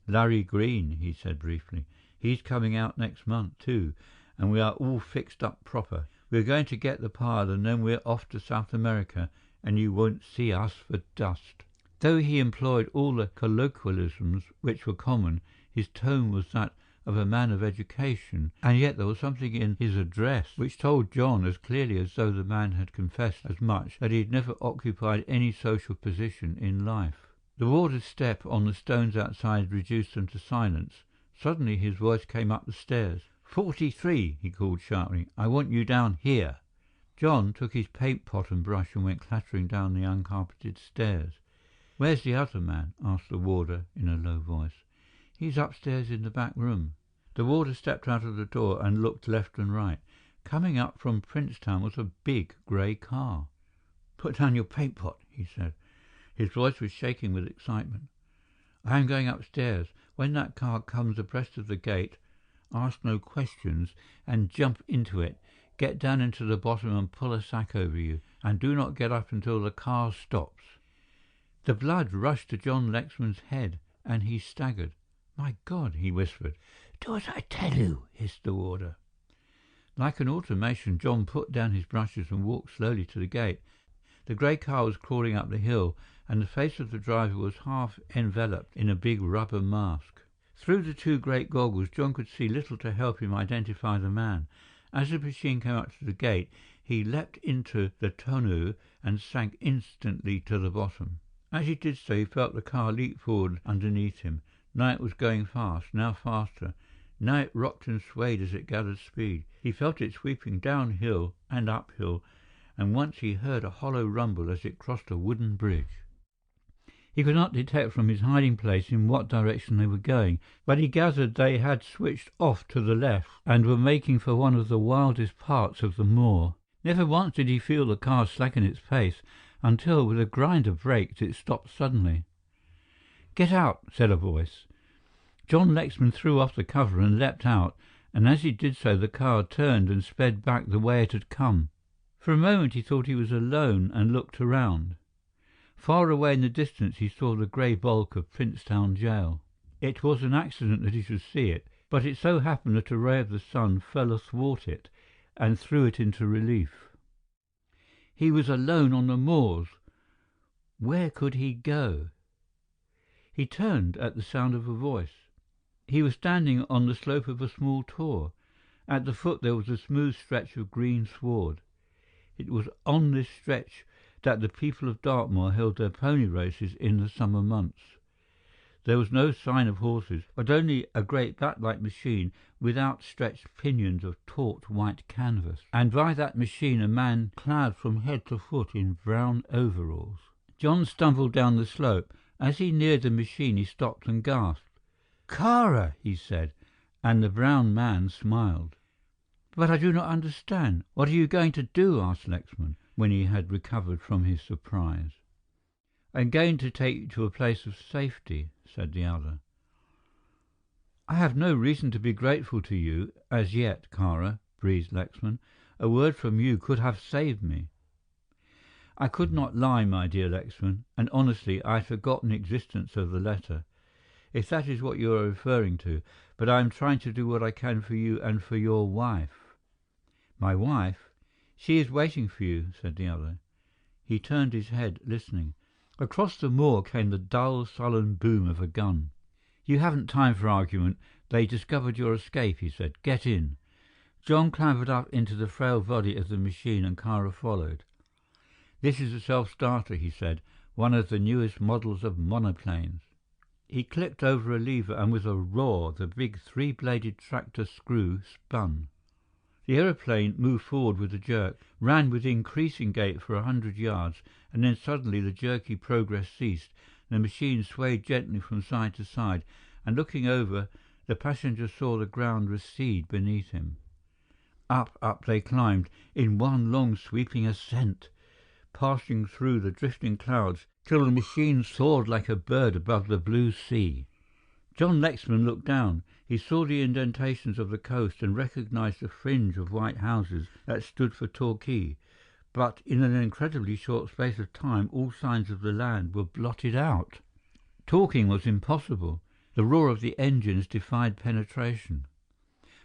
"Larry Green," he said briefly. "He's coming out next month, too, and we are all fixed up proper. We're going to get the pile, and then we're off to South America, and you won't see us for dust." Though he employed all the colloquialisms which were common, his tone was that of a man of education, and yet there was something in his address which told John as clearly as though the man had confessed as much that he had never occupied any social position in life. The warder's step on the stones outside reduced them to silence. Suddenly his voice came up the stairs. 43, he called sharply. "I want you down here." John took his paint pot and brush and went clattering down the uncarpeted stairs. "Where's the other man?" asked the warder in a low voice. "He's upstairs in the back room." The warder stepped out of the door and looked left and right. Coming up from Princetown was a big grey car. "Put down your paint pot," he said. His voice was shaking with excitement. "I am going upstairs. When that car comes abreast of the gate, ask no questions and jump into it. Get down into the bottom and pull a sack over you, and do not get up until the car stops." The blood rushed to John Lexman's head, and he staggered. "My God!" he whispered. "Do as I tell you," hissed the warder. Like an automation, John put down his brushes and walked slowly to the gate. The grey car was crawling up the hill, and the face of the driver was half enveloped in a big rubber mask. Through the two great goggles, John could see little to help him identify the man. As the machine came up to the gate, he leapt into the tonneau and sank instantly to the bottom. As he did so, he felt the car leap forward underneath him. Now it was going fast, now faster. Now it rocked and swayed as it gathered speed. He felt it sweeping downhill and uphill, and once he heard a hollow rumble as it crossed a wooden bridge. He could not detect from his hiding place in what direction they were going, but he gathered they had switched off to the left and were making for one of the wildest parts of the moor. Never once did he feel the car slacken its pace until, with a grind of brakes, it stopped suddenly. "Get out," said a voice. John Lexman threw off the cover and leapt out, and as he did so the car turned and sped back the way it had come. For a moment he thought he was alone and looked around. Far away in the distance he saw the grey bulk of Princetown Jail. It was an accident that he should see it, but it so happened that a ray of the sun fell athwart it and threw it into relief. He was alone on the moors. Where could he go? He turned at the sound of a voice. He was standing on the slope of a small tor. At the foot there was a smooth stretch of green sward. It was on this stretch that the people of Dartmoor held their pony races in the summer months. There was no sign of horses, but only a great bat-like machine with outstretched pinions of taut white canvas, and by that machine a man clad from head to foot in brown overalls. John stumbled down the slope. As he neared the machine he stopped and gasped. "Kara!" he said, and the brown man smiled. "But I do not understand. What are you going to do?" asked Lexman, when he had recovered from his surprise. "I am going to take you to a place of safety," said the other. "I have no reason to be grateful to you as yet, Kara," breathed Lexman. "A word from you could have saved me." "I could not lie, my dear Lexman, and honestly I had forgotten the existence of the letter. if that is what you are referring to, but I am trying to do what I can for you and for your wife." "My wife? She is waiting for you," said the other. He turned his head, listening. Across the moor came the dull, sullen boom of a gun. "You haven't time for argument. They discovered your escape," he said. "Get in." John clambered up into the frail body of the machine and Kara followed. "This is a self-starter," he said, "one of the newest models of monoplanes." He clicked over a lever and with a roar the big three-bladed tractor screw spun. The aeroplane moved forward with a jerk, ran with increasing gait for 100 yards, and then suddenly the jerky progress ceased. The machine swayed gently from side to side, and looking over, the passenger saw the ground recede beneath him. Up they climbed, in one long sweeping ascent, passing through the drifting clouds, till the machine soared like a bird above the blue sea. John Lexman looked down. He saw the indentations of the coast and recognized the fringe of white houses that stood for Torquay, but in an incredibly short space of time all signs of the land were blotted out. Talking was impossible. The roar of the engines defied penetration.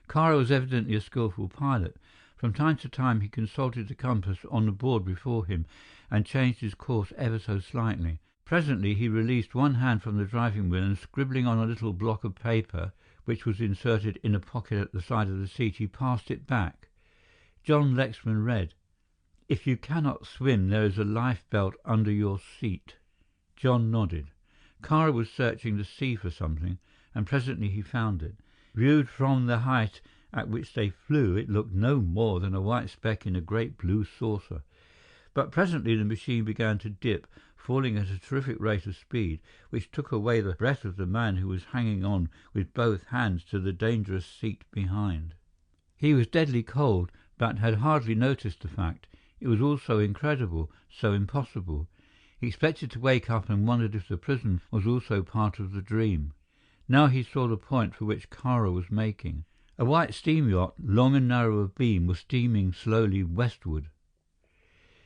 Kara was evidently a skillful pilot. From time to time he consulted the compass on the board before him and changed his course ever so slightly. Presently he released one hand from the driving wheel and, scribbling on a little block of paper, which was inserted in a pocket at the side of the seat, he passed it back. John Lexman read, "If you cannot swim, there is a life belt under your seat." John nodded. Kara was searching the sea for something, and presently he found it. Viewed from the height at which they flew, it looked no more than a white speck in a great blue saucer. But presently the machine began to dip, falling at a terrific rate of speed, which took away the breath of the man who was hanging on with both hands to the dangerous seat behind. He was deadly cold, but had hardly noticed the fact. It was all so incredible, so impossible. He expected to wake up and wondered if the prison was also part of the dream. Now he saw the point for which Kara was making. A white steam yacht, long and narrow of beam, was steaming slowly westward.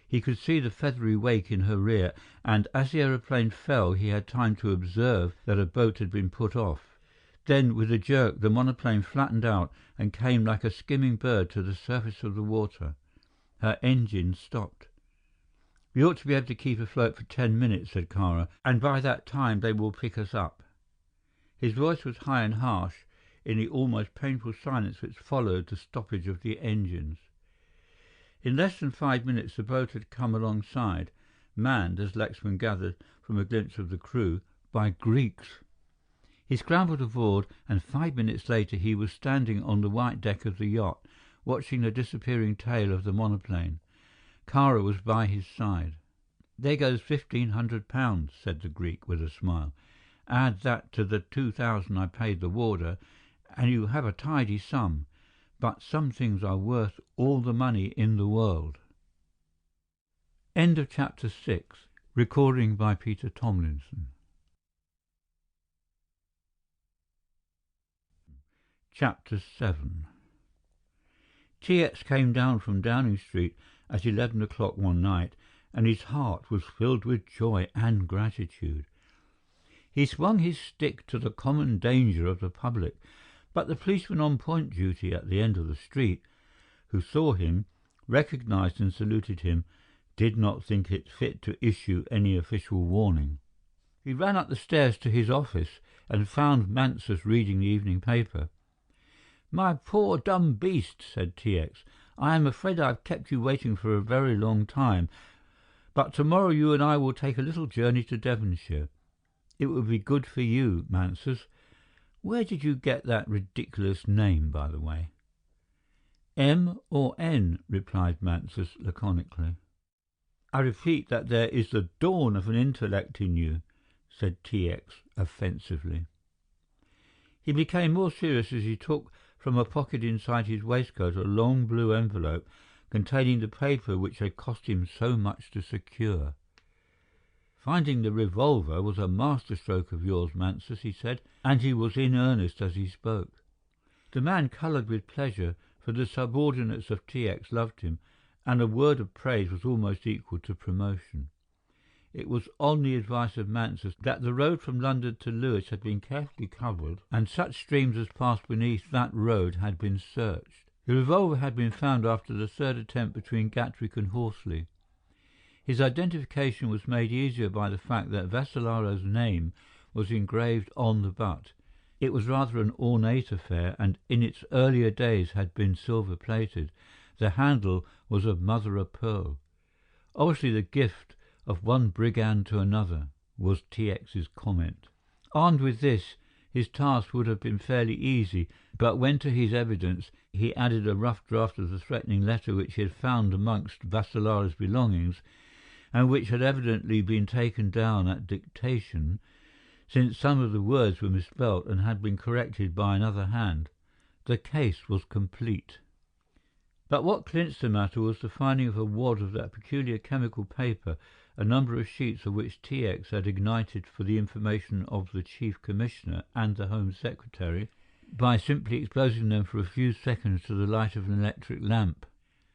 He could see the feathery wake in her rear, and as the aeroplane fell he had time to observe that a boat had been put off. Then, with a jerk, the monoplane flattened out and came like a skimming bird to the surface of the water. Her engine stopped. "We ought to be able to keep afloat for 10 minutes," said Kara, "and by that time they will pick us up." His voice was high and harsh in the almost painful silence which followed the stoppage of the engines. In less than 5 minutes the boat had come alongside, manned, as Lexman gathered from a glimpse of the crew, by Greeks. He scrambled aboard, and 5 minutes later he was standing on the white deck of the yacht, watching the disappearing tail of the monoplane. Kara was by his side. "There goes £1,500, said the Greek with a smile. "Add that to the 2,000 I paid the warder, and you have a tidy sum. But some things are worth all the money in the world." End of chapter 6. Recording by Peter Thomlinson. Chapter 7. T.X. came down from Downing Street at 11 o'clock one night, and his heart was filled with joy and gratitude. He swung his stick to the common danger of the public, but the policeman on point duty at the end of the street, who saw him, recognized and saluted him, did not think it fit to issue any official warning. He ran up the stairs to his office and found Mansus reading the evening paper. "My poor dumb beast," said T.X., "I am afraid I have kept you waiting for a very long time, but tomorrow you and I will take a little journey to Devonshire. It will be good for you, Mansus. Where did you get that ridiculous name, by the way?" "M or N?" replied Mansus laconically. "I repeat that there is the dawn of an intellect in you," said T.X. offensively. He became more serious as he took from a pocket inside his waistcoat a long blue envelope containing the paper which had cost him so much to secure. "Finding the revolver was a masterstroke of yours, Mansus," he said, and he was in earnest as he spoke. The man coloured with pleasure, for the subordinates of T.X. loved him, and a word of praise was almost equal to promotion. It was on the advice of Mansus that the road from London to Lewes had been carefully covered, and such streams as passed beneath that road had been searched. The revolver had been found after the third attempt between Gatwick and Horsley. His identification was made easier by the fact that Vassalaro's name was engraved on the butt. It was rather an ornate affair, and in its earlier days had been silver-plated. The handle was of mother-of-pearl. Obviously the gift of one brigand to another, was T.X.'s comment. Armed with this, his task would have been fairly easy, but when to his evidence he added a rough draft of the threatening letter which he had found amongst Vassalaro's belongings, and which had evidently been taken down at dictation, since some of the words were misspelt and had been corrected by another hand, the case was complete. But what clinched the matter was the finding of a wad of that peculiar chemical paper, a number of sheets of which T.X. had ignited for the information of the Chief Commissioner and the Home Secretary by simply exposing them for a few seconds to the light of an electric lamp.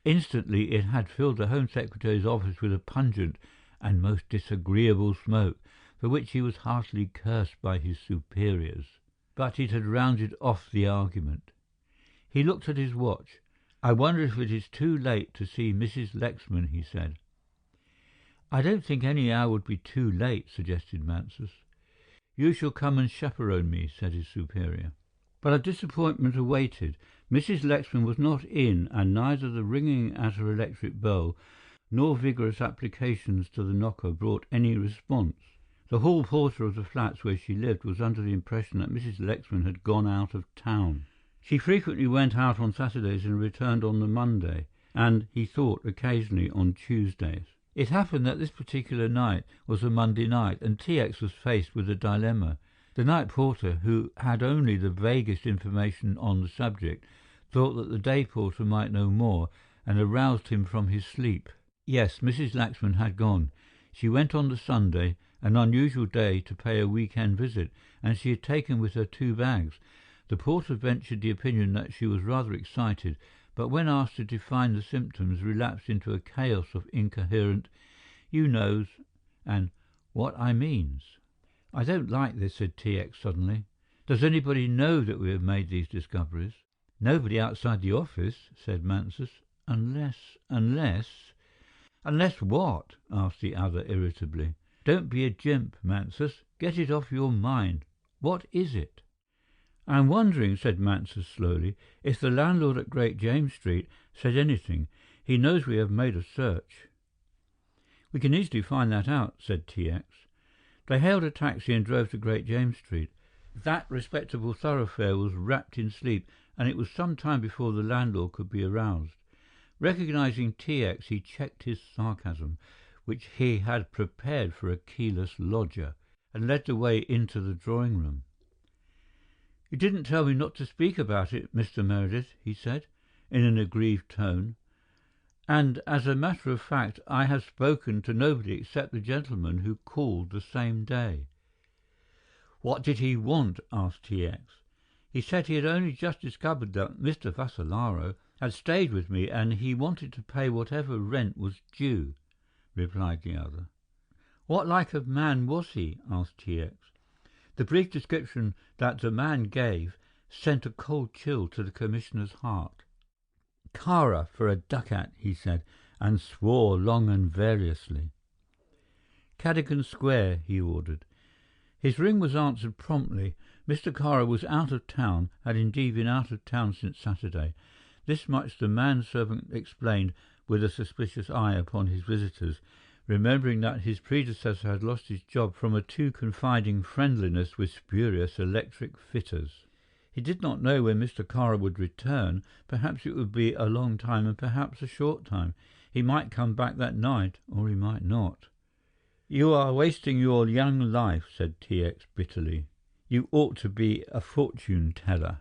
Instantly it had filled the Home Secretary's office with a pungent and most disagreeable smoke, for which he was heartily cursed by his superiors. But it had rounded off the argument. He looked at his watch. "I wonder if it is too late to see Mrs. Lexman," he said. "I don't think any hour would be too late," suggested Mansus. "You shall come and chaperone me," said his superior. But a disappointment awaited. Mrs. Lexman was not in, and neither the ringing at her electric bell nor vigorous applications to the knocker brought any response. The hall porter of the flats where she lived was under the impression that Mrs. Lexman had gone out of town. She frequently went out on Saturdays and returned on the Monday, and, he thought, occasionally on Tuesdays. It happened that this particular night was a Monday night, and T.X. was faced with a dilemma. The night porter, who had only the vaguest information on the subject, thought that the day porter might know more, and aroused him from his sleep. Yes, Mrs. Lexman had gone. She went on the Sunday, an unusual day to pay a weekend visit, and she had taken with her 2 bags. The porter ventured the opinion that she was rather excited, but when asked to define the symptoms, relapsed into a chaos of incoherent "you knows" and "what I means." "I don't like this," said T.X. suddenly. "Does anybody know that we have made these discoveries?" "Nobody outside the office," said Mansus. "Unless—" "Unless what?" asked the other irritably. "Don't be a jimp, Mansus. Get it off your mind. What is it?" "I'm wondering," said Mansus slowly, "if the landlord at Great James Street said anything. He knows we have made a search." "We can easily find that out," said T.X. They hailed a taxi and drove to Great James Street. That respectable thoroughfare was wrapped in sleep, and it was some time before the landlord could be aroused. Recognizing T.X., he checked his sarcasm, which he had prepared for a keyless lodger, and led the way into the drawing-room. "You didn't tell me not to speak about it, Mr. Meredith," he said, in an aggrieved tone. "And, as a matter of fact, I have spoken to nobody except the gentleman who called the same day." "What did he want?" asked T.X. "He said he had only just discovered that Mr. Vassalaro had stayed with me, and he wanted to pay whatever rent was due," replied the other. "What like of man was he?" asked T.X. The brief description that the man gave sent a cold chill to the Commissioner's heart. "Kara for a ducat," he said, and swore long and variously. "Cadogan Square," he ordered. His ring was answered promptly. Mr. Kara was out of town, had indeed been out of town since Saturday. This much the manservant explained with a suspicious eye upon his visitors, remembering that his predecessor had lost his job from a too confiding friendliness with spurious electric fitters. He did not know when Mr. Kara would return. Perhaps it would be a long time and perhaps a short time. He might come back that night, or he might not. "You are wasting your young life," said T.X. bitterly. "You ought to be a fortune-teller."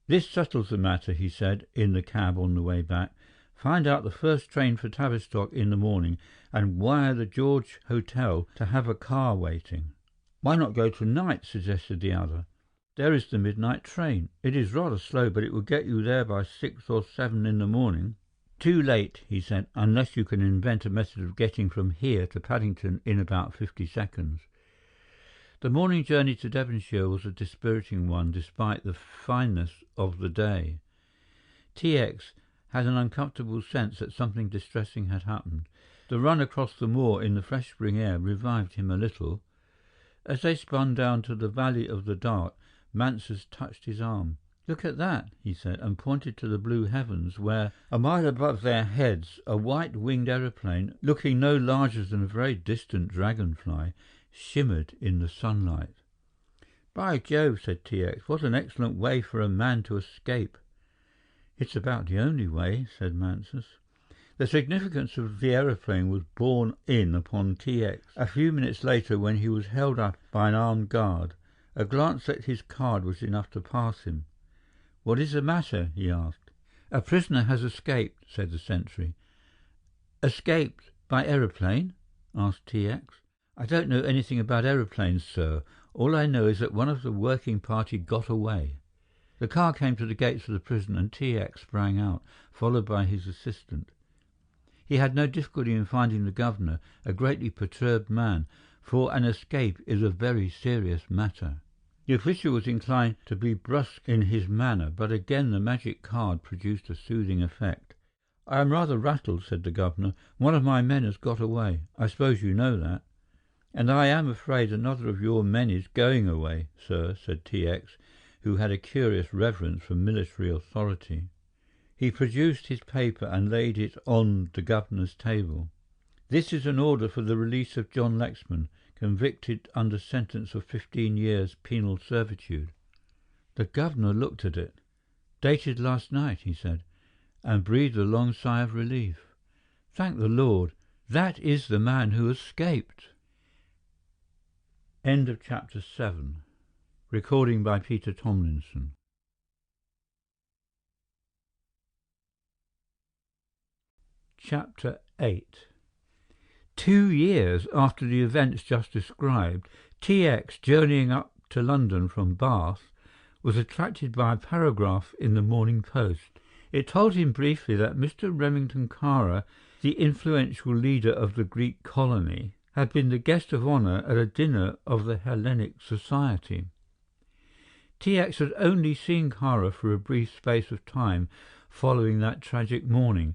"This settles the matter," he said, in the cab on the way back. "Find out the first train for Tavistock in the morning and wire the George Hotel to have a car waiting." "Why not go tonight?" suggested the other. "There is the midnight train. It is rather slow, but it will get you there by 6 or 7 in the morning." Too late, he said, unless you can invent a method of getting from here to Paddington in about 50 seconds. The morning journey to Devonshire was a dispiriting one, despite the fineness of the day. T.X. had an uncomfortable sense that something distressing had happened. The run across the moor in the fresh spring air revived him a little. As they spun down to the valley of the Dart, Mansus touched his arm. "Look at that," he said, and pointed to the blue heavens where, a mile above their heads, a white-winged aeroplane, looking no larger than a very distant dragonfly, shimmered in the sunlight. "By Jove," said T.X., "what an excellent way for a man to escape." "It's about the only way," said Mansus. The significance of the aeroplane was borne in upon T.X. a few minutes later when he was held up by an armed guard. A glance at his card was enough to pass him. "What is the matter?" he asked. "A prisoner has escaped," said the sentry. "Escaped by aeroplane?" asked T.X. "I don't know anything about aeroplanes, sir. All I know is that one of the working party got away." The car came to the gates of the prison and T.X. sprang out, followed by his assistant. He had no difficulty in finding the governor, a greatly perturbed man, for an escape is a very serious matter. The official was inclined to be brusque in his manner, but again the magic card produced a soothing effect. "I am rather rattled," said the governor. "One of my men has got away. I suppose you know that." "And I am afraid another of your men is going away, sir," said T.X., who had a curious reverence for military authority. He produced his paper and laid it on the governor's table. "This is an order for the release of John Lexman, convicted under sentence of 15 years' penal servitude." The governor looked at it. "Dated last night," he said, and breathed a long sigh of relief. "Thank the Lord, that is the man who escaped." End of chapter 7. Recording by Peter Thomlinson. Chapter 8. 2 years after the events just described, T.X., journeying up to London from Bath, was attracted by a paragraph in the Morning Post. It told him briefly that Mr. Remington Kara, the influential leader of the Greek colony, had been the guest of honour at a dinner of the Hellenic Society. T.X. had only seen Kara for a brief space of time following that tragic morning,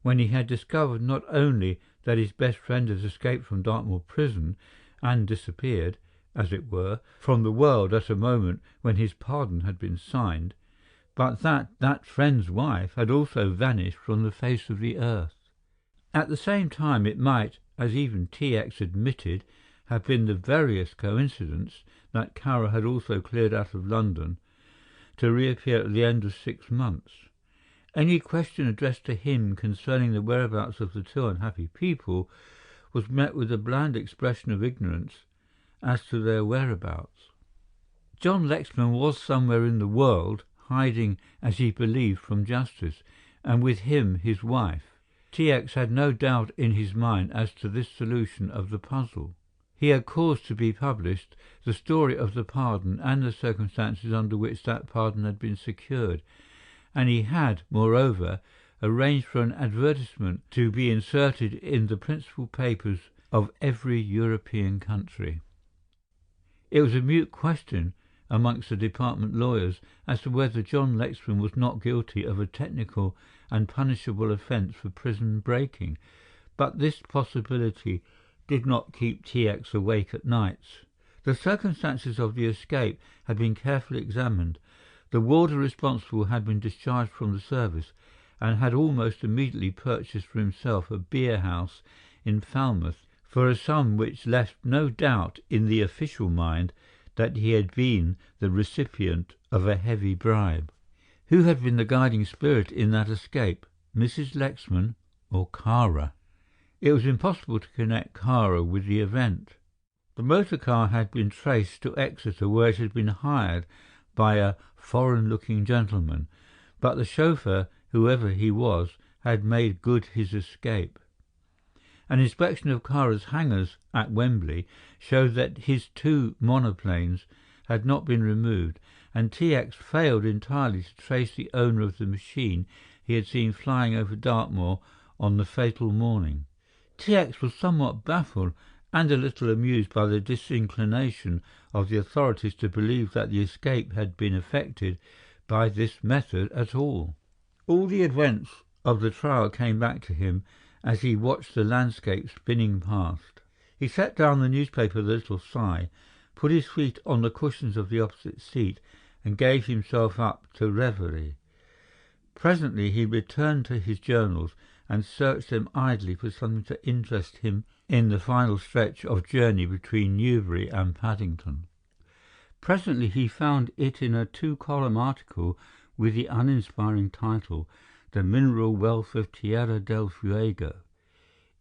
when he had discovered not only that his best friend had escaped from Dartmoor prison and disappeared, as it were, from the world at a moment when his pardon had been signed, but that that friend's wife had also vanished from the face of the earth. At the same time it might, as even T.X. admitted, have been the veriest coincidence that Kara had also cleared out of London to reappear at the end of 6 months. Any question addressed to him concerning the whereabouts of the two unhappy people was met with a bland expression of ignorance as to their whereabouts. John Lexman was somewhere in the world, hiding, as he believed, from justice, and with him his wife. T.X. had no doubt in his mind as to this solution of the puzzle. He had caused to be published the story of the pardon and the circumstances under which that pardon had been secured, and he had, moreover, arranged for an advertisement to be inserted in the principal papers of every European country. It was a moot question amongst the department lawyers as to whether John Lexman was not guilty of a technical and punishable offence for prison breaking, but this possibility did not keep T.X. awake at nights. The circumstances of the escape had been carefully examined. The warder responsible had been discharged from the service, and had almost immediately purchased for himself a beer-house in Falmouth for a sum which left no doubt in the official mind that he had been the recipient of a heavy bribe. Who had been the guiding spirit in that escape, Mrs. Lexman or Kara? It was impossible to connect Kara with the event. The motor car had been traced to Exeter, where it had been hired by a foreign-looking gentleman, but the chauffeur, whoever he was, had made good his escape. An inspection of Kara's hangars at Wembley showed that his 2 monoplanes had not been removed, and T.X. failed entirely to trace the owner of the machine he had seen flying over Dartmoor on the fatal morning. T.X. was somewhat baffled and a little amused by the disinclination of the authorities to believe that the escape had been effected by this method at all. All the events of the trial came back to him as he watched the landscape spinning past. He set down the newspaper with a little sigh, put his feet on the cushions of the opposite seat, and gave himself up to reverie. Presently he returned to his journals and searched them idly for something to interest him in the final stretch of journey between Newbury and Paddington. Presently he found it in a 2-column article with the uninspiring title, "The Mineral Wealth of Tierra del Fuego."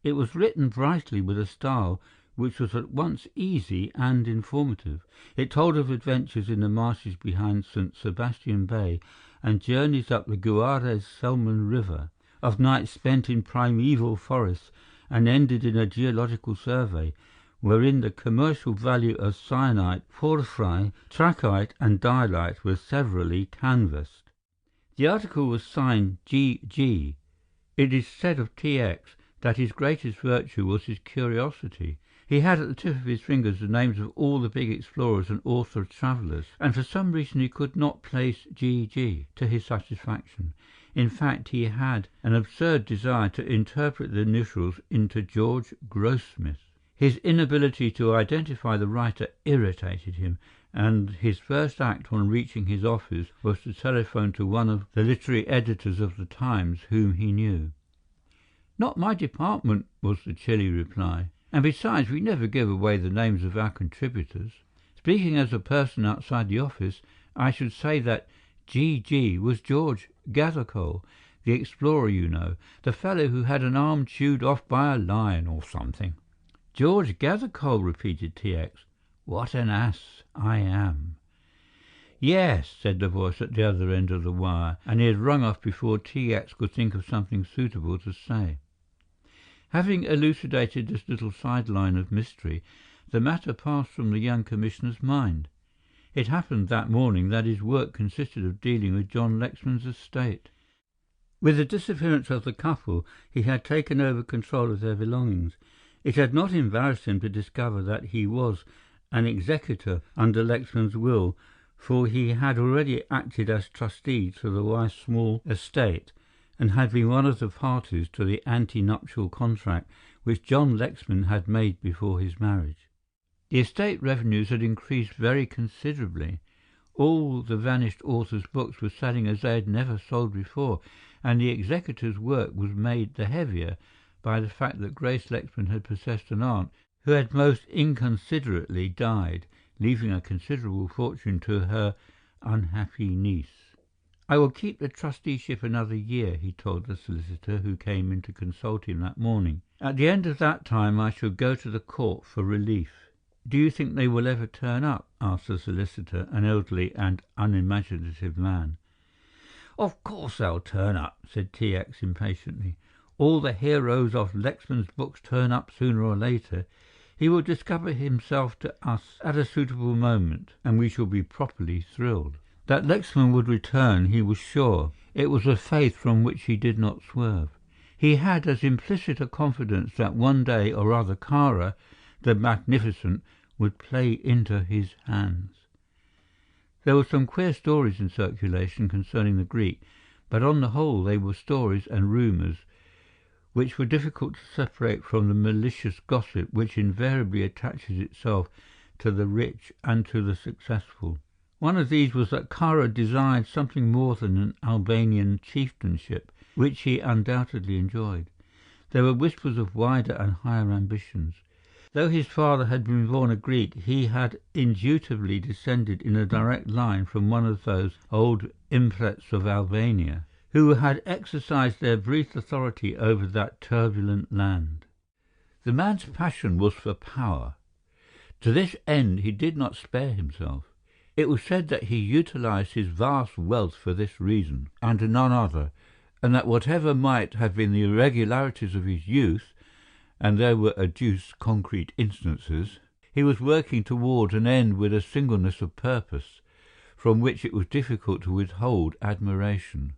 It was written brightly with a style which was at once easy and informative. It told of adventures in the marshes behind St. Sebastian Bay and journeys up the Guares-Selman River, of nights spent in primeval forests, and ended in a geological survey, wherein the commercial value of cyanite, porphyry, trachyte and diorite were severally canvassed. The article was signed G.G. It is said of T.X. that his greatest virtue was his curiosity. He had at the tip of his fingers the names of all the big explorers and author travellers, and for some reason he could not place G.G. to his satisfaction. In fact, he had an absurd desire to interpret the initials into George Grossmith. His inability to identify the writer irritated him, and his first act on reaching his office was to telephone to one of the literary editors of the Times whom he knew. "Not my department," was the chilly reply. "And besides, we never give away the names of our contributors. Speaking as a person outside the office, I should say that G.G. was George Gathercole, the explorer, you know, the fellow who had an arm chewed off by a lion or something." "George Gathercole," repeated T.X. "What an ass I am!" "Yes," said the voice at the other end of the wire, and he had rung off before T.X. could think of something suitable to say. Having elucidated this little sideline of mystery, the matter passed from the young commissioner's mind. It happened that morning that his work consisted of dealing with John Lexman's estate. With the disappearance of the couple, he had taken over control of their belongings. It had not embarrassed him to discover that he was an executor under Lexman's will, for he had already acted as trustee to the wife's small estate, and had been one of the parties to the ante-nuptial contract which John Lexman had made before his marriage. The estate revenues had increased very considerably. All the vanished author's books were selling as they had never sold before, and the executor's work was made the heavier by the fact that Grace Lexman had possessed an aunt who had most inconsiderately died, leaving a considerable fortune to her unhappy niece. "I will keep the trusteeship another year," he told the solicitor who came in to consult him that morning. "At the end of that time I shall go to the court for relief." "Do you think they will ever turn up?" asked the solicitor, an elderly and unimaginative man. "Of course they'll turn up," said T.X. impatiently. "All the heroes of Lexman's books turn up sooner or later. He will discover himself to us at a suitable moment, and we shall be properly thrilled." That Lexman would return he was sure. It was a faith from which he did not swerve. He had as implicit a confidence that one day or other Kara, the Magnificent, would play into his hands. There were some queer stories in circulation concerning the Greek, but on the whole they were stories and rumours which were difficult to separate from the malicious gossip which invariably attaches itself to the rich and to the successful. One of these was that Kara desired something more than an Albanian chieftainship, which he undoubtedly enjoyed. There were whispers of wider and higher ambitions. Though his father had been born a Greek, he had indubitably descended in a direct line from one of those old imprets of Albania, who had exercised their brief authority over that turbulent land. The man's passion was for power. To this end he did not spare himself. It was said that he utilized his vast wealth for this reason, and none other, and that whatever might have been the irregularities of his youth, and there were adduced concrete instances, he was working toward an end with a singleness of purpose from which it was difficult to withhold admiration.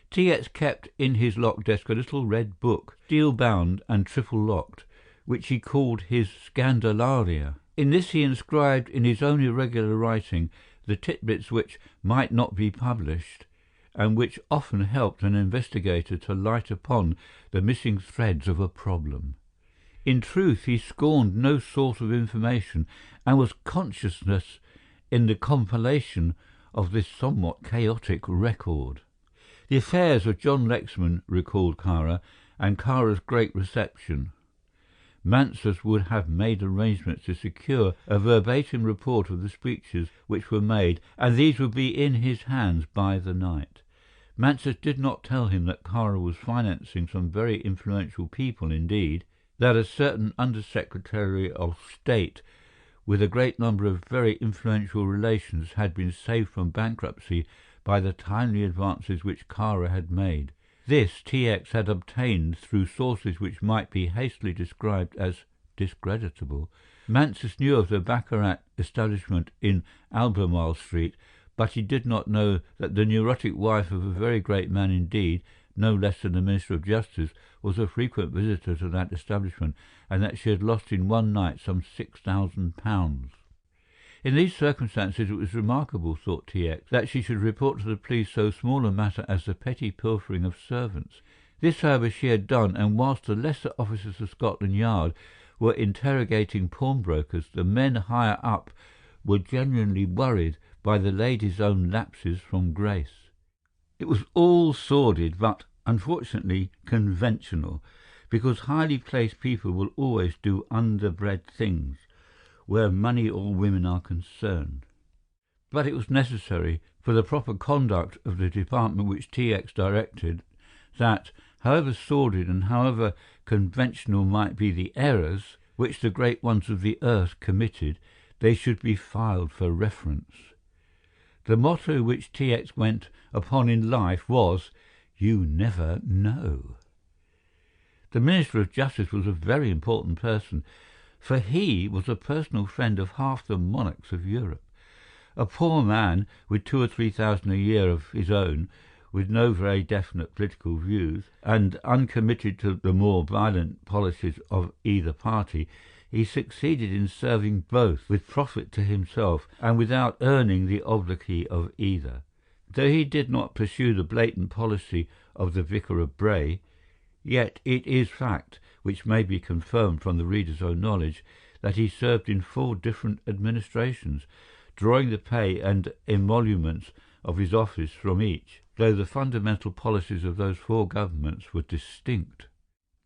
T.X. kept in his locked desk a little red book, steel-bound and triple-locked, which he called his Scandalaria. In this he inscribed in his own irregular writing the titbits which might not be published, and which often helped an investigator to light upon the missing threads of a problem. In truth, he scorned no sort of information, and was conscientious in the compilation of this somewhat chaotic record. The affairs of John Lexman recalled Cara, and Cara's great reception. Mansus would have made arrangements to secure a verbatim report of the speeches which were made, and these would be in his hands by the night. Mansus did not tell him that Cara was financing some very influential people indeed, that a certain Under-Secretary of State with a great number of very influential relations had been saved from bankruptcy by the timely advances which Cara had made. This T.X. had obtained through sources which might be hastily described as discreditable. Mansus knew of the baccarat establishment in Albemarle Street, but he did not know that the neurotic wife of a very great man indeed, no less than the Minister of Justice, was a frequent visitor to that establishment, and that she had lost in one night some £6,000. In these circumstances it was remarkable, thought T.X., that she should report to the police so small a matter as the petty pilfering of servants. This, however, she had done, and whilst the lesser officers of Scotland Yard were interrogating pawnbrokers, the men higher up were genuinely worried by the lady's own lapses from grace. It was all sordid, but, unfortunately, conventional, because highly placed people will always do underbred things where money or women are concerned. But it was necessary, for the proper conduct of the department which T.X. directed, that, however sordid and however conventional might be the errors which the great ones of the earth committed, they should be filed for reference. The motto which T.X. went upon in life was, "You never know." The Minister of Justice was a very important person, for he was a personal friend of half the monarchs of Europe. A poor man with 2,000 or 3,000 a year of his own, with no very definite political views, and uncommitted to the more violent policies of either party, he succeeded in serving both with profit to himself and without earning the obloquy of either. Though he did not pursue the blatant policy of the Vicar of Bray, yet it is fact, which may be confirmed from the reader's own knowledge, that he served in 4 different administrations, drawing the pay and emoluments of his office from each, though the fundamental policies of those 4 governments were distinct.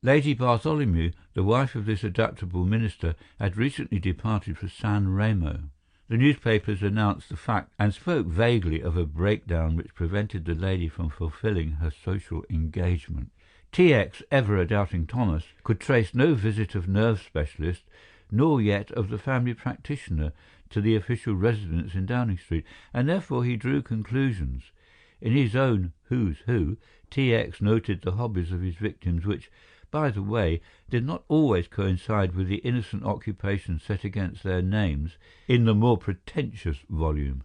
Lady Bartholomew, the wife of this adaptable minister, had recently departed for San Remo. The newspapers announced the fact and spoke vaguely of a breakdown which prevented the lady from fulfilling her social engagement. T.X., ever a doubting Thomas, could trace no visit of nerve specialist, nor yet of the family practitioner, to the official residence in Downing Street, and therefore he drew conclusions. In his own Who's Who, T.X. noted the hobbies of his victims, which, by the way, did not always coincide with the innocent occupations set against their names in the more pretentious volume.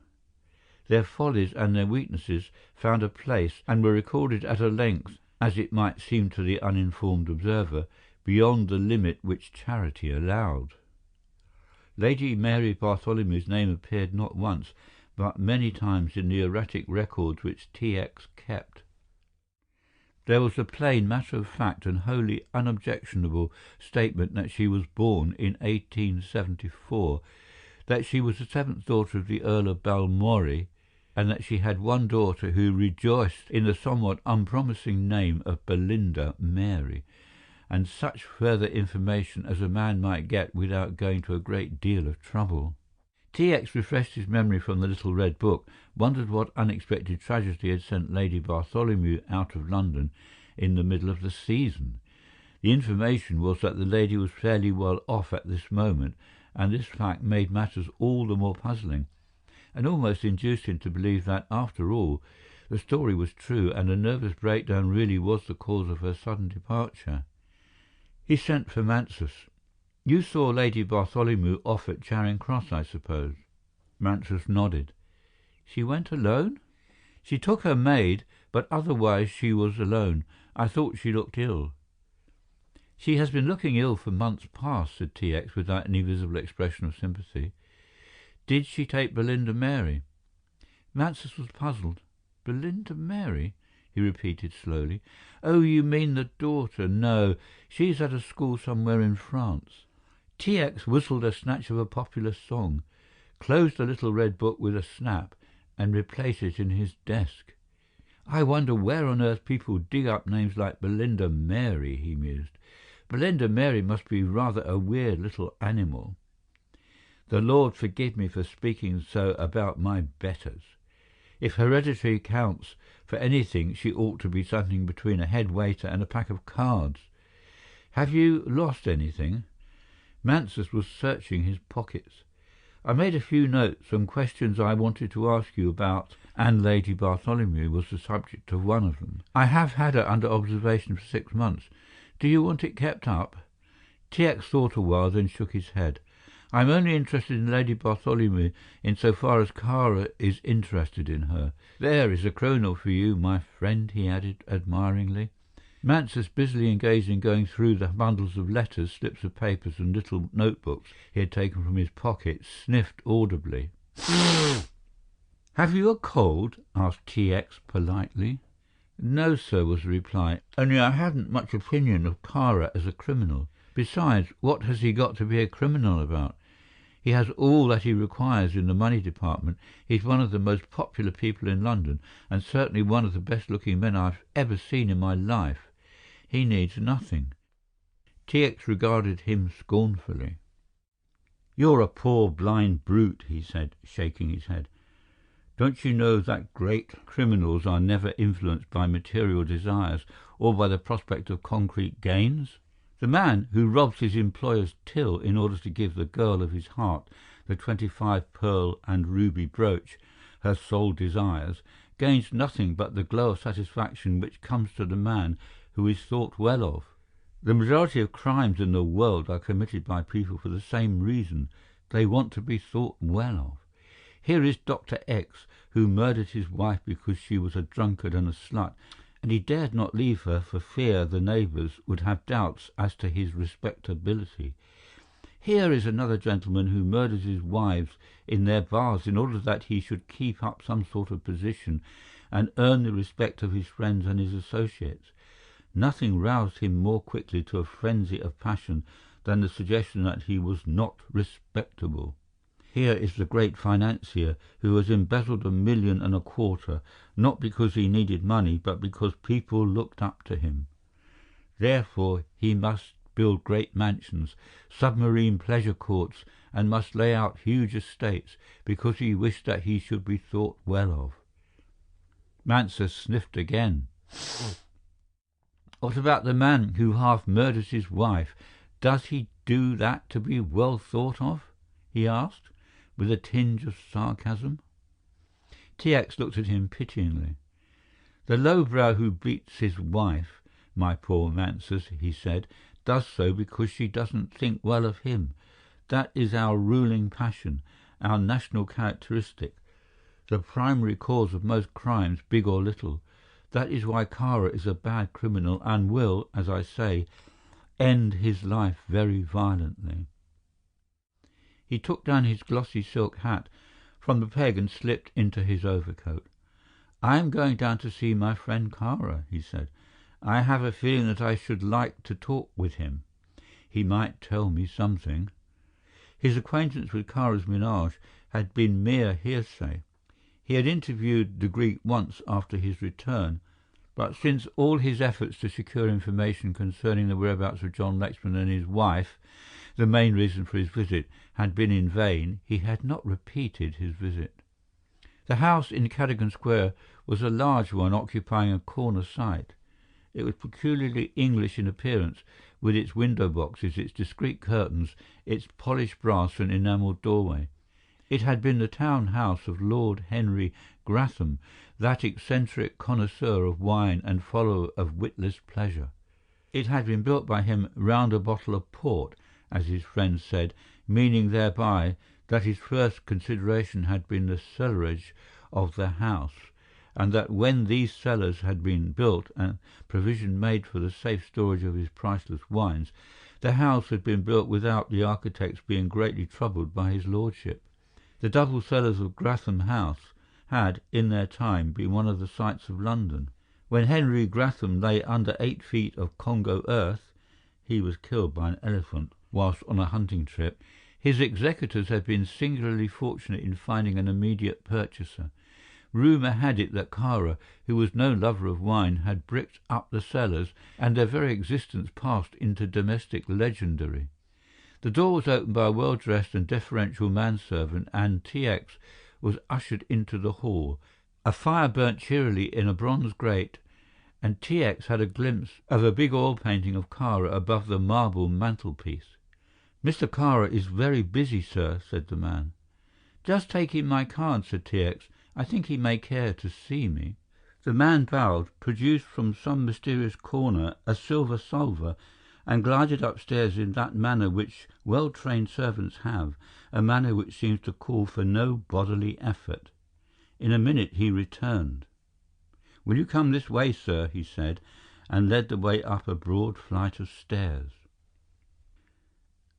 Their follies and their weaknesses found a place and were recorded at a length, as it might seem to the uninformed observer, beyond the limit which charity allowed. Lady Mary Bartholomew's name appeared not once, but many times in the erratic records which T.X. kept. There was a plain, matter-of-fact and wholly unobjectionable statement that she was born in 1874, that she was the 7th daughter of the Earl of Balmoral, and that she had one daughter who rejoiced in the somewhat unpromising name of Belinda Mary, and such further information as a man might get without going to a great deal of trouble. T.X. refreshed his memory from the little red book, wondered what unexpected tragedy had sent Lady Bartholomew out of London in the middle of the season. The information was that the lady was fairly well off at this moment, and this fact made matters all the more puzzling, and almost induced him to believe that, after all, the story was true, and a nervous breakdown really was the cause of her sudden departure. He sent for Mansus. "You saw Lady Bartholomew off at Charing Cross, I suppose?" Mansus nodded. "She went alone?" She took her maid, but otherwise she was alone. I thought she looked ill." "She has been looking ill for months past," said T.X. without any visible expression of sympathy. "Did she take Belinda Mary?" Mansus was puzzled. "Belinda Mary?" he repeated slowly. "Oh, you mean the daughter? No, she's at a school somewhere in France." T.X. whistled a snatch of a popular song, closed the little red book with a snap, and replaced it in his desk. "I wonder where on earth people dig up names like Belinda Mary," he mused. "Belinda Mary must be rather a weird little animal. The Lord forgive me for speaking so about my betters. If heredity counts for anything, she ought to be something between a head waiter and a pack of cards. Have you lost anything?" Mansus was searching his pockets. "I made a few notes. Some questions I wanted to ask you about, and Lady Bartholomew was the subject of one of them. I have had her under observation for 6 months. Do you want it kept up?" T.X. thought a while, then shook his head. "I'm only interested in Lady Bartholomew in so far as Kara is interested in her. There is a criminal for you, my friend," he added admiringly. Mansus, busily engaged in going through the bundles of letters, slips of papers and little notebooks he had taken from his pocket, sniffed audibly. "Have you a cold?" asked T.X. politely. "No, sir," was the reply, "only I haven't much opinion of Kara as a criminal. Besides, what has he got to be a criminal about? He has all that he requires in the money department. He's one of the most popular people in London, and certainly one of the best-looking men I've ever seen in my life. He needs nothing." T.X. regarded him scornfully. "You're a poor blind brute," he said, shaking his head. "Don't you know that great criminals are never influenced by material desires or by the prospect of concrete gains? The man who robs his employer's till in order to give the girl of his heart the 25 pearl and ruby brooch her soul desires gains nothing but the glow of satisfaction which comes to the man who is thought well of. The majority of crimes in the world are committed by people for the same reason. They want to be thought well of. Here is Dr. X, who murdered his wife because she was a drunkard and a slut, and he dared not leave her for fear the neighbours would have doubts as to his respectability. Here is another gentleman who murders his wives in their baths in order that he should keep up some sort of position and earn the respect of his friends and his associates. Nothing roused him more quickly to a frenzy of passion than the suggestion that he was not respectable. Here is the great financier who has embezzled 1.25 million, not because he needed money, but because people looked up to him. Therefore he must build great mansions, submarine pleasure courts, and must lay out huge estates, because he wished that he should be thought well of." Mansus sniffed again. "What about the man who half murders his wife? Does he do that to be well thought of?" he asked, with a tinge of sarcasm. T.X. looked at him pityingly. "The lowbrow who beats his wife, my poor Mansus," he said, "does so because she doesn't think well of him. That is our ruling passion, our national characteristic, the primary cause of most crimes, big or little. That is why Kara is a bad criminal and will, as I say, end his life very violently." He took down his glossy silk hat from the peg and slipped into his overcoat. "I am going down to see my friend Kara," he said. "I have a feeling that I should like to talk with him. He might tell me something." His acquaintance with Kara's menage had been mere hearsay. He had interviewed the Greek once after his return, but since all his efforts to secure information concerning the whereabouts of John Lexman and his wife, the main reason for his visit, had been in vain, he had not repeated his visit. The house in Cadogan Square was a large one occupying a corner site. It was peculiarly English in appearance, with its window boxes, its discreet curtains, its polished brass and enamelled doorway. It had been the town house of Lord Henry Gratham, that eccentric connoisseur of wine and follower of witless pleasure. It had been built by him round a bottle of port, as his friends said, meaning thereby that his first consideration had been the cellarage of the house, and that when these cellars had been built and provision made for the safe storage of his priceless wines, the house had been built without the architects being greatly troubled by his lordship. The double cellars of Gratham House had, in their time, been one of the sights of London. When Henry Gratham lay under 8 feet of Congo earth (he was killed by an elephant whilst on a hunting trip), his executors had been singularly fortunate in finding an immediate purchaser. Rumour had it that Kara, who was no lover of wine, had bricked up the cellars, and their very existence passed into domestic legendary. The door was opened by a well-dressed and deferential manservant, and T.X. was ushered into the hall. A fire burnt cheerily in a bronze grate, and T.X. had a glimpse of a big oil painting of Kara above the marble mantelpiece. "Mr. Kara is very busy, sir," said the man. "Just take in my card," said T.X. "I think he may care to see me." The man bowed, produced from some mysterious corner a silver salver, and glided upstairs in that manner which well-trained servants have, a manner which seems to call for no bodily effort. In a minute he returned. "Will you come this way, sir?" he said, and led the way up a broad flight of stairs.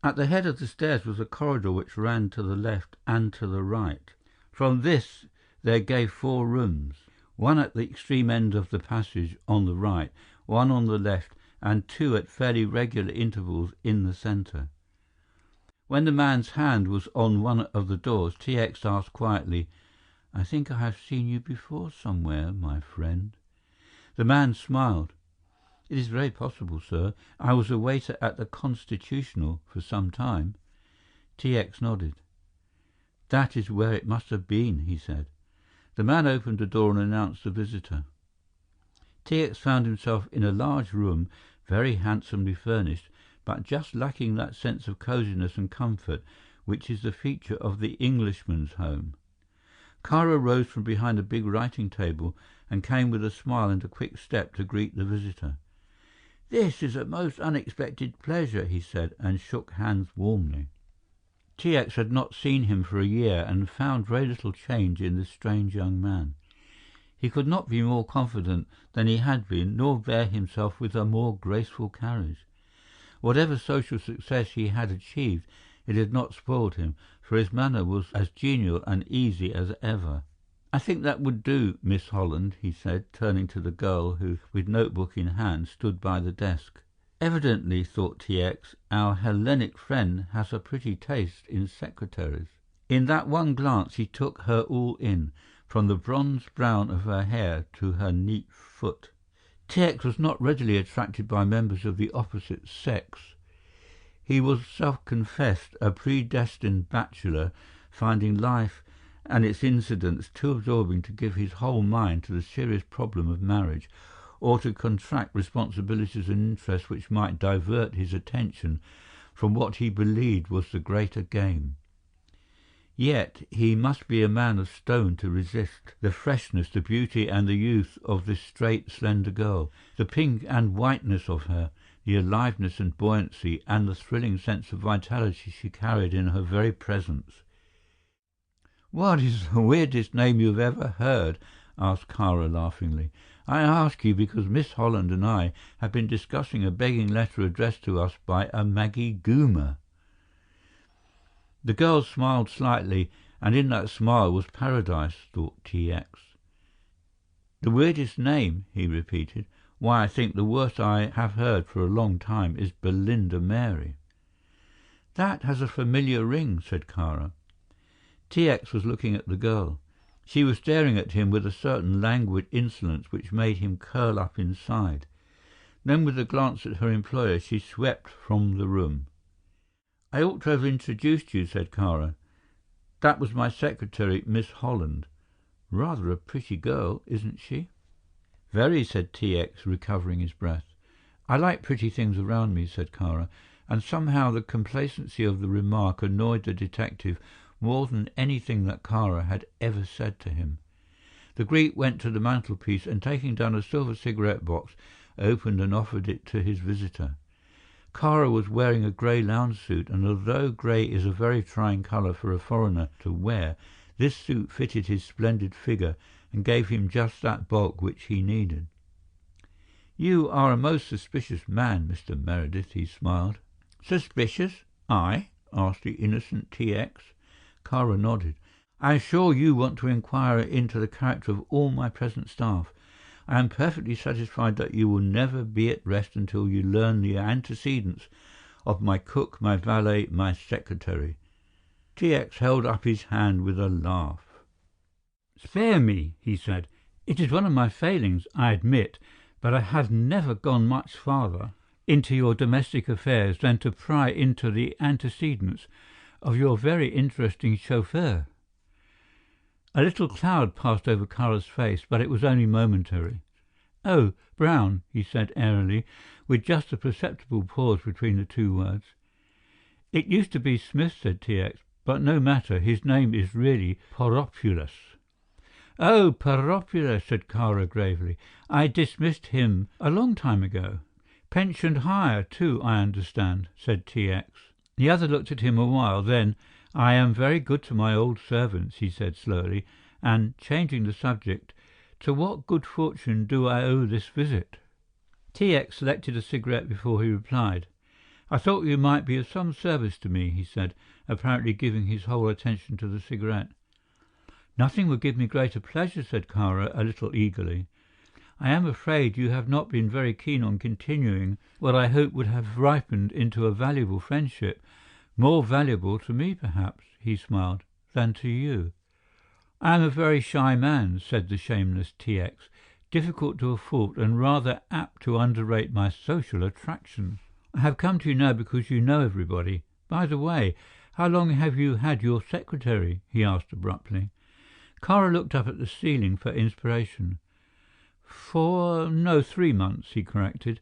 At the head of the stairs was a corridor which ran to the left and to the right. From this there gave 4 rooms, one at the extreme end of the passage on the right, one on the left, and 2 at fairly regular intervals in the centre. When the man's hand was on one of the doors, T.X. asked quietly, "I think I have seen you before somewhere, my friend." The man smiled. "It is very possible, sir. I was a waiter at the Constitutional for some time." T.X. nodded. "That is where it must have been," he said. The man opened the door and announced the visitor. T.X. found himself in a large room, very handsomely furnished, but just lacking that sense of coziness and comfort which is the feature of the Englishman's home. Kara rose from behind a big writing table and came with a smile and a quick step to greet the visitor. "This is a most unexpected pleasure," he said, and shook hands warmly. T.X. had not seen him for a year and found very little change in this strange young man. He could not be more confident than he had been, nor bear himself with a more graceful carriage. Whatever social success he had achieved, it had not spoiled him, for his manner was as genial and easy as ever. "I think that would do, Miss Holland," he said, turning to the girl who, with notebook in hand, stood by the desk. Evidently, thought T.X., our Hellenic friend has a pretty taste in secretaries. In that one glance he took her all in, from the bronze brown of her hair to her neat foot. T.X. was not readily attracted by members of the opposite sex. He was self-confessed a predestined bachelor, finding life and its incidents too absorbing to give his whole mind to the serious problem of marriage, or to contract responsibilities and interests which might divert his attention from what he believed was the greater game. Yet he must be a man of stone to resist the freshness, the beauty and the youth of this straight, slender girl, the pink and whiteness of her, the aliveness and buoyancy, and the thrilling sense of vitality she carried in her very presence. "What is the weirdest name you have ever heard?" asked Kara laughingly. "I ask you because Miss Holland and I have been discussing a begging letter addressed to us by a Maggie Goomer." The girl smiled slightly, and in that smile was paradise, thought T.X. "The weirdest name," he repeated. "Why, I think the worst I have heard for a long time is Belinda Mary." "That has a familiar ring," said Kara. T.X. was looking at the girl. She was staring at him with a certain languid insolence which made him curl up inside. Then, with a glance at her employer, she swept from the room. "I ought to have introduced you," said Kara. "That was my secretary, Miss Holland. Rather a pretty girl, isn't she?" "Very," said T.X., recovering his breath. "I like pretty things around me," said Kara, and somehow the complacency of the remark annoyed the detective more than anything that Kara had ever said to him. The Greek went to the mantelpiece and, taking down a silver cigarette box, opened and offered it to his visitor. Kara was wearing a grey lounge suit, and although grey is a very trying colour for a foreigner to wear, this suit fitted his splendid figure and gave him just that bulk which he needed. "You are a most suspicious man, Mr. Meredith," he smiled. "Suspicious? I?" asked the innocent T.X. Kara nodded. "I am sure you want to inquire into the character of all my present staff. I am perfectly satisfied that you will never be at rest until you learn the antecedents of my cook, my valet, my secretary." T.X. held up his hand with a laugh. "Spare me," he said. "It is one of my failings, I admit, but I have never gone much farther into your domestic affairs than to pry into the antecedents of your very interesting chauffeur." A little cloud passed over Kara's face, but it was only momentary. "Oh, Brown," he said airily, with just a perceptible pause between the two words. "It used to be Smith," said T.X., "but no matter, his name is really Poropoulos." "Oh, Poropoulos," said Kara gravely. "I dismissed him a long time ago." "Pensioned higher, too, I understand," said T.X. The other looked at him a while, then, "I am very good to my old servants," he said slowly, and, changing the subject, "to what good fortune do I owe this visit?" T.X. selected a cigarette before he replied. "I thought you might be of some service to me," he said, apparently giving his whole attention to the cigarette. "Nothing would give me greater pleasure," said Kara, a little eagerly. "I am afraid you have not been very keen on continuing what I hope would have ripened into a valuable friendship, more valuable to me, perhaps," he smiled, "than to you." "I am a very shy man," said the shameless T.X., "difficult to a fault and rather apt to underrate my social attractions. I have come to you now because you know everybody. By the way, how long have you had your secretary?" he asked abruptly. Kara looked up at the ceiling for inspiration. 3 months, he corrected.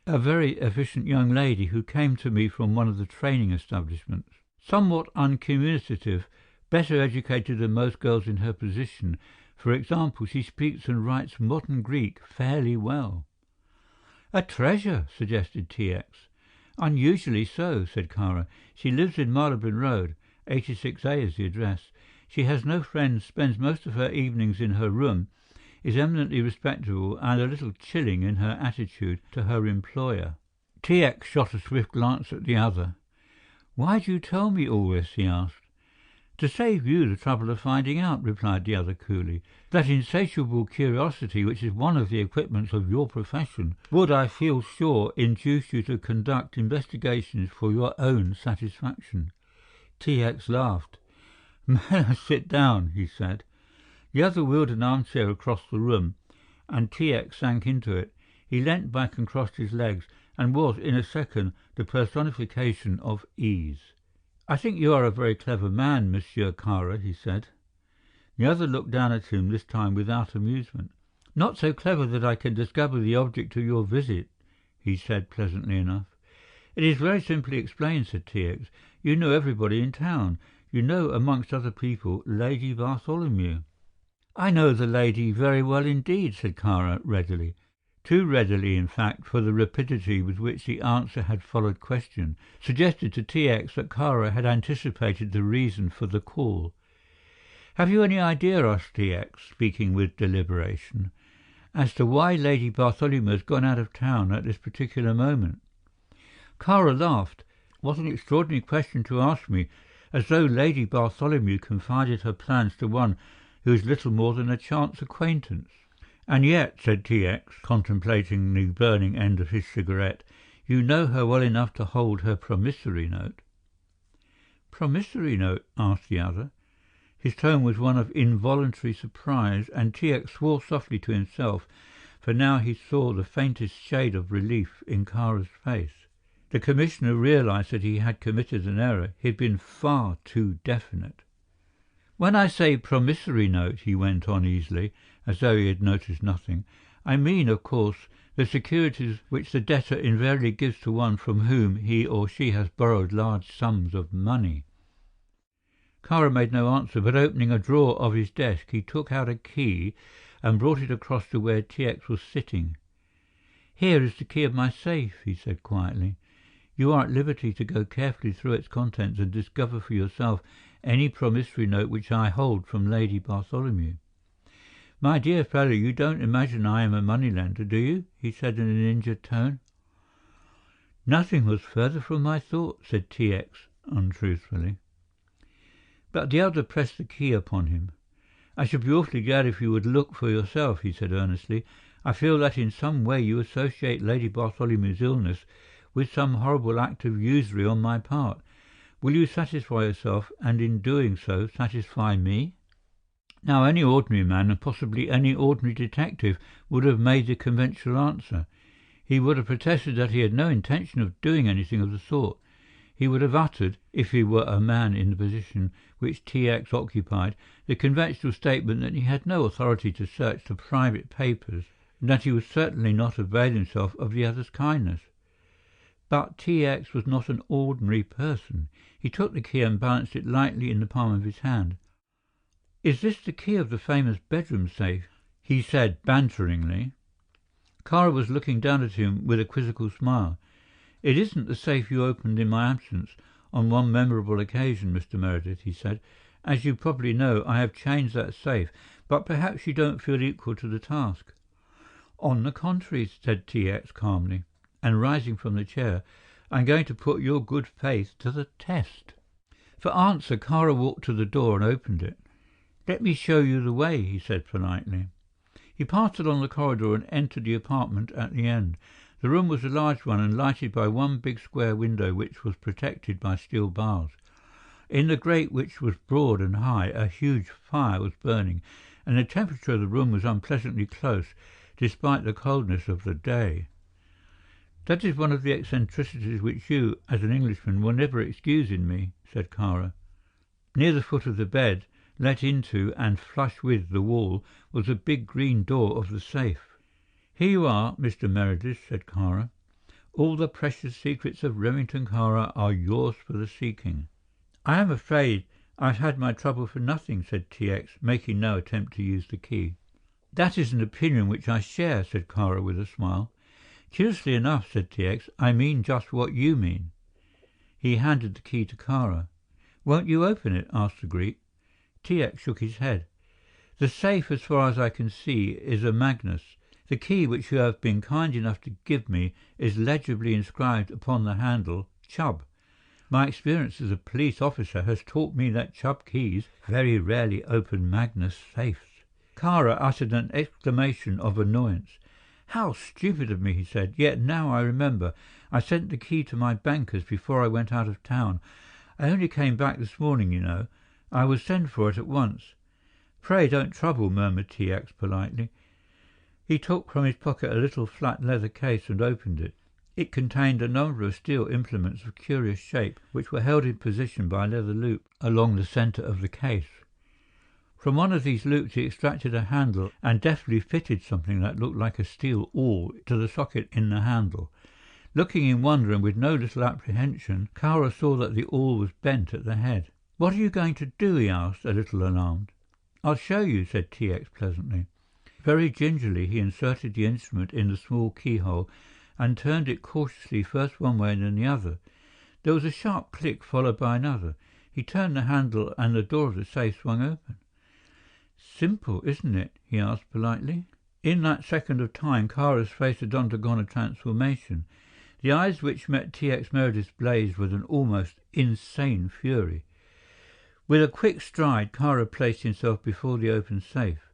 "A very efficient young lady who came to me from one of the training establishments. Somewhat uncommunicative, better educated than most girls in her position. For example, she speaks and writes modern Greek fairly well." "A treasure," suggested T.X. "Unusually so," said Kara. "She lives in Marylebone Road. 86A is the address. She has no friends, spends most of her evenings in her room, is eminently respectable and a little chilling in her attitude to her employer." T.X. shot a swift glance at the other. "Why do you tell me all this?" he asked. "To save you the trouble of finding out," replied the other coolly. "That insatiable curiosity which is one of the equipments of your profession would, I feel sure, induce you to conduct investigations for your own satisfaction." T.X. laughed. "May I sit down?" he said. The other wheeled an armchair across the room, and T.X. sank into it. He leant back and crossed his legs, and was, in a second, the personification of ease. "I think you are a very clever man, Monsieur Kara," he said. The other looked down at him, this time without amusement. "Not so clever that I can discover the object of your visit," he said pleasantly enough. "It is very simply explained," said T.X. "You know everybody in town. You know, amongst other people, Lady Bartholomew." "I know the lady very well indeed," said Kara readily. Too readily, in fact, for the rapidity with which the answer had followed question, suggested to T.X. that Kara had anticipated the reason for the call. "Have you any idea," asked T.X., speaking with deliberation, "as to why Lady Bartholomew has gone out of town at this particular moment?" Kara laughed. "What an extraordinary question to ask me, as though Lady Bartholomew confided her plans to one who is little more than a chance acquaintance." "And yet," said T.X., contemplating the burning end of his cigarette, "you know her well enough to hold her promissory note." "Promissory note?" asked the other. His tone was one of involuntary surprise, and T.X. swore softly to himself, for now he saw the faintest shade of relief in Kara's face. The Commissioner realized that he had committed an error. He had been far too definite. "When I say promissory note," he went on easily, as though he had noticed nothing, "I mean, of course, the securities which the debtor invariably gives to one from whom he or she has borrowed large sums of money." Kara made no answer, but opening a drawer of his desk, he took out a key and brought it across to where T.X. was sitting. "Here is the key of my safe," he said quietly. "You are at liberty to go carefully through its contents and discover for yourself any promissory note which I hold from Lady Bartholomew." "My dear fellow, you don't imagine I am a moneylender, do you?" he said in an injured tone. "Nothing was further from my thoughts," said T.X. untruthfully. But the other pressed the key upon him. "I should be awfully glad if you would look for yourself," he said earnestly. "I feel that in some way you associate Lady Bartholomew's illness with some horrible act of usury on my part. Will you satisfy yourself, and in doing so satisfy me?" Now any ordinary man, and possibly any ordinary detective, would have made the conventional answer. He would have protested that he had no intention of doing anything of the sort. He would have uttered, if he were a man in the position which T.X. occupied, the conventional statement that he had no authority to search the private papers, and that he would certainly not avail himself of the other's kindness. But T.X. was not an ordinary person. He took the key and balanced it lightly in the palm of his hand. "Is this the key of the famous bedroom safe?" he said banteringly. Kara was looking down at him with a quizzical smile. "It isn't the safe you opened in my absence on one memorable occasion, Mr. Meredith," he said. "As you probably know, I have changed that safe, but perhaps you don't feel equal to the task." "On the contrary," said T.X. calmly, and rising from the chair, "I'm going to put your good faith to the test." For answer, Kara walked to the door and opened it. "Let me show you the way," he said politely. He passed along the corridor and entered the apartment at the end. The room was a large one and lighted by one big square window which was protected by steel bars. In the grate, which was broad and high, a huge fire was burning, and the temperature of the room was unpleasantly close, despite the coldness of the day. "That is one of the eccentricities which you, as an Englishman, will never excuse in me," said Kara. Near the foot of the bed, let into and flush with the wall, was a big green door of the safe. "Here you are, Mr. Meredith," said Kara. "All the precious secrets of Remington Kara are yours for the seeking." "I am afraid I've had my trouble for nothing," said T.X., making no attempt to use the key. "That is an opinion which I share," said Kara with a smile. "Curiously enough," said T.X., "I mean just what you mean." He handed the key to Kara. "Won't you open it?" asked the Greek. T.X. shook his head. "The safe, as far as I can see, is a Magnus. The key which you have been kind enough to give me is legibly inscribed upon the handle, Chubb. My experience as a police officer has taught me that Chubb keys very rarely open Magnus safes." Kara uttered an exclamation of annoyance. "How stupid of me," he said. "Yet now I remember, I sent the key to my bankers before I went out of town. I only came back this morning, you know. I will send for it at once." "Pray don't trouble," murmured T.X. politely. He took from his pocket a little flat leather case and opened it. It contained a number of steel implements of curious shape, which were held in position by a leather loop along the centre of the case. From one of these loops he extracted a handle and deftly fitted something that looked like a steel awl to the socket in the handle. Looking in wonder and with no little apprehension, Kara saw that the awl was bent at the head. "What are you going to do?" he asked, a little alarmed. "I'll show you," said T.X. pleasantly. Very gingerly he inserted the instrument in the small keyhole and turned it cautiously first one way and then the other. There was a sharp click followed by another. He turned the handle and the door of the safe swung open. "Simple, isn't it?" he asked politely. In that second of time Kara's face had undergone a transformation. The eyes which met T.X. Meredith's blazed with an almost insane fury. With a quick stride, Kara placed himself before the open safe.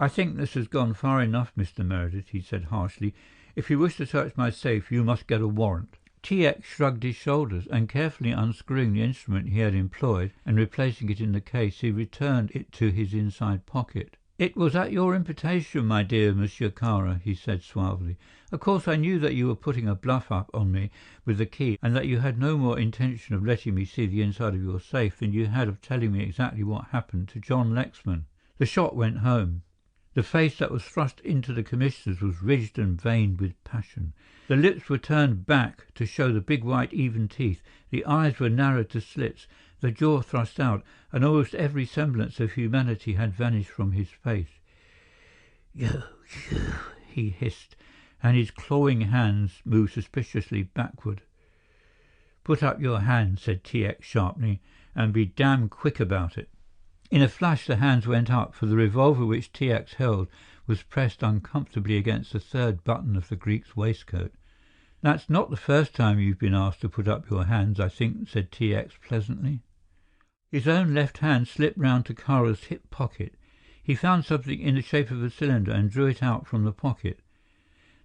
"I think this has gone far enough, Mr. Meredith," he said harshly. "If you wish to search my safe, you must get a warrant." T.X. shrugged his shoulders, and carefully unscrewing the instrument he had employed and replacing it in the case, he returned it to his inside pocket. "It was at your invitation, my dear Monsieur Kara," he said suavely. "Of course I knew that you were putting a bluff up on me with the key, and that you had no more intention of letting me see the inside of your safe than you had of telling me exactly what happened to John Lexman." The shot went home. The face that was thrust into the commissioner's was ridged and veined with passion. The lips were turned back to show the big white even teeth, the eyes were narrowed to slits, the jaw thrust out, and almost every semblance of humanity had vanished from his face. "You," he hissed, and his clawing hands moved suspiciously backward. "Put up your hand," said T.X. sharply, "and be damned quick about it." In a flash the hands went up, for the revolver which T.X. held was pressed uncomfortably against the third button of the Greek's waistcoat. "That's not the first time you've been asked to put up your hands, I think," said T.X. pleasantly. His own left hand slipped round to Kāra's hip pocket. He found something in the shape of a cylinder and drew it out from the pocket.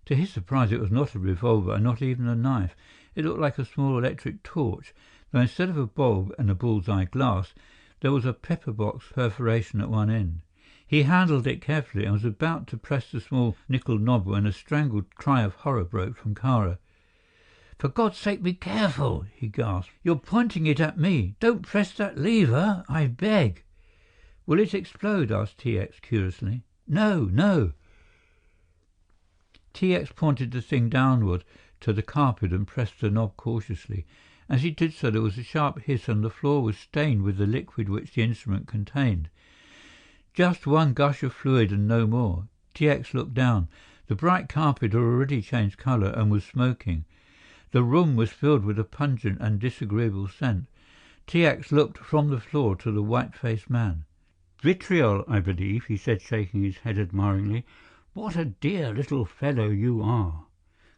To his surprise, it was not a revolver and not even a knife. It looked like a small electric torch, though instead of a bulb and a bull's-eye glass, there was a pepper-box perforation at one end. He handled it carefully and was about to press the small nickel knob when a strangled cry of horror broke from Kāra. "For God's sake, be careful!" he gasped. "You're pointing it at me. Don't press that lever, I beg." "Will it explode?" asked T.X. curiously. "No, no." T.X. pointed the thing downward to the carpet and pressed the knob cautiously. As he did so, there was a sharp hiss and the floor was stained with the liquid which the instrument contained. Just one gush of fluid and no more. T.X. looked down. The bright carpet had already changed colour and was smoking. The room was filled with a pungent and disagreeable scent. T.X. looked from the floor to the white-faced man. "Vitriol, I believe," he said, shaking his head admiringly. "What a dear little fellow you are."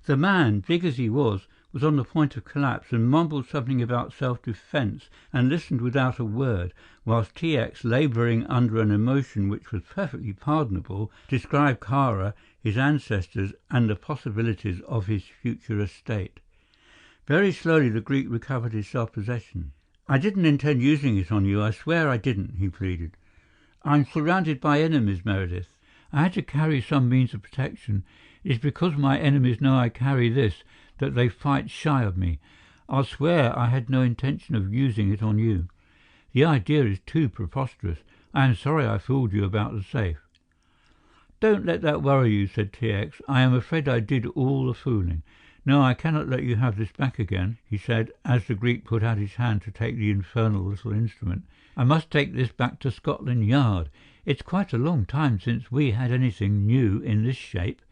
The man, big as he was on the point of collapse and mumbled something about self-defence and listened without a word, whilst T.X., labouring under an emotion which was perfectly pardonable, described Kāra, his ancestors, and the possibilities of his future estate. Very slowly the Greek recovered his self-possession. "I didn't intend using it on you, I swear I didn't," he pleaded. "I'm surrounded by enemies, Meredith. I had to carry some means of protection. It is because my enemies know I carry this that they fight shy of me. I'll swear I had no intention of using it on you. The idea is too preposterous. I am sorry I fooled you about the safe." "Don't let that worry you," said T.X. "I am afraid I did all the fooling. No, I cannot let you have this back again," he said, as the Greek put out his hand to take the infernal little instrument. "I must take this back to Scotland Yard. It's quite a long time since we had anything new in this shape.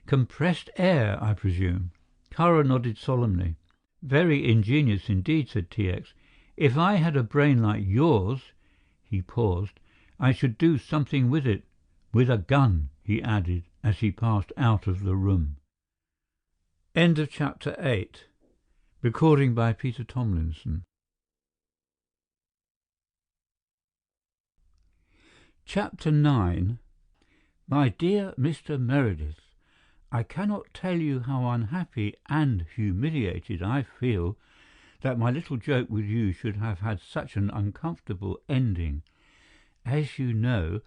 Compressed air, I presume." Kāra nodded solemnly. "Very ingenious indeed," said T.X. "If I had a brain like yours," he paused, "I should do something with it. With a gun," he added, as he passed out of the room. End of Chapter 8. Recording by Peter Thomlinson. Chapter 9. My dear Mr. Meredith, I cannot tell you how unhappy and humiliated I feel that my little joke with you should have had such an uncomfortable ending. As you know,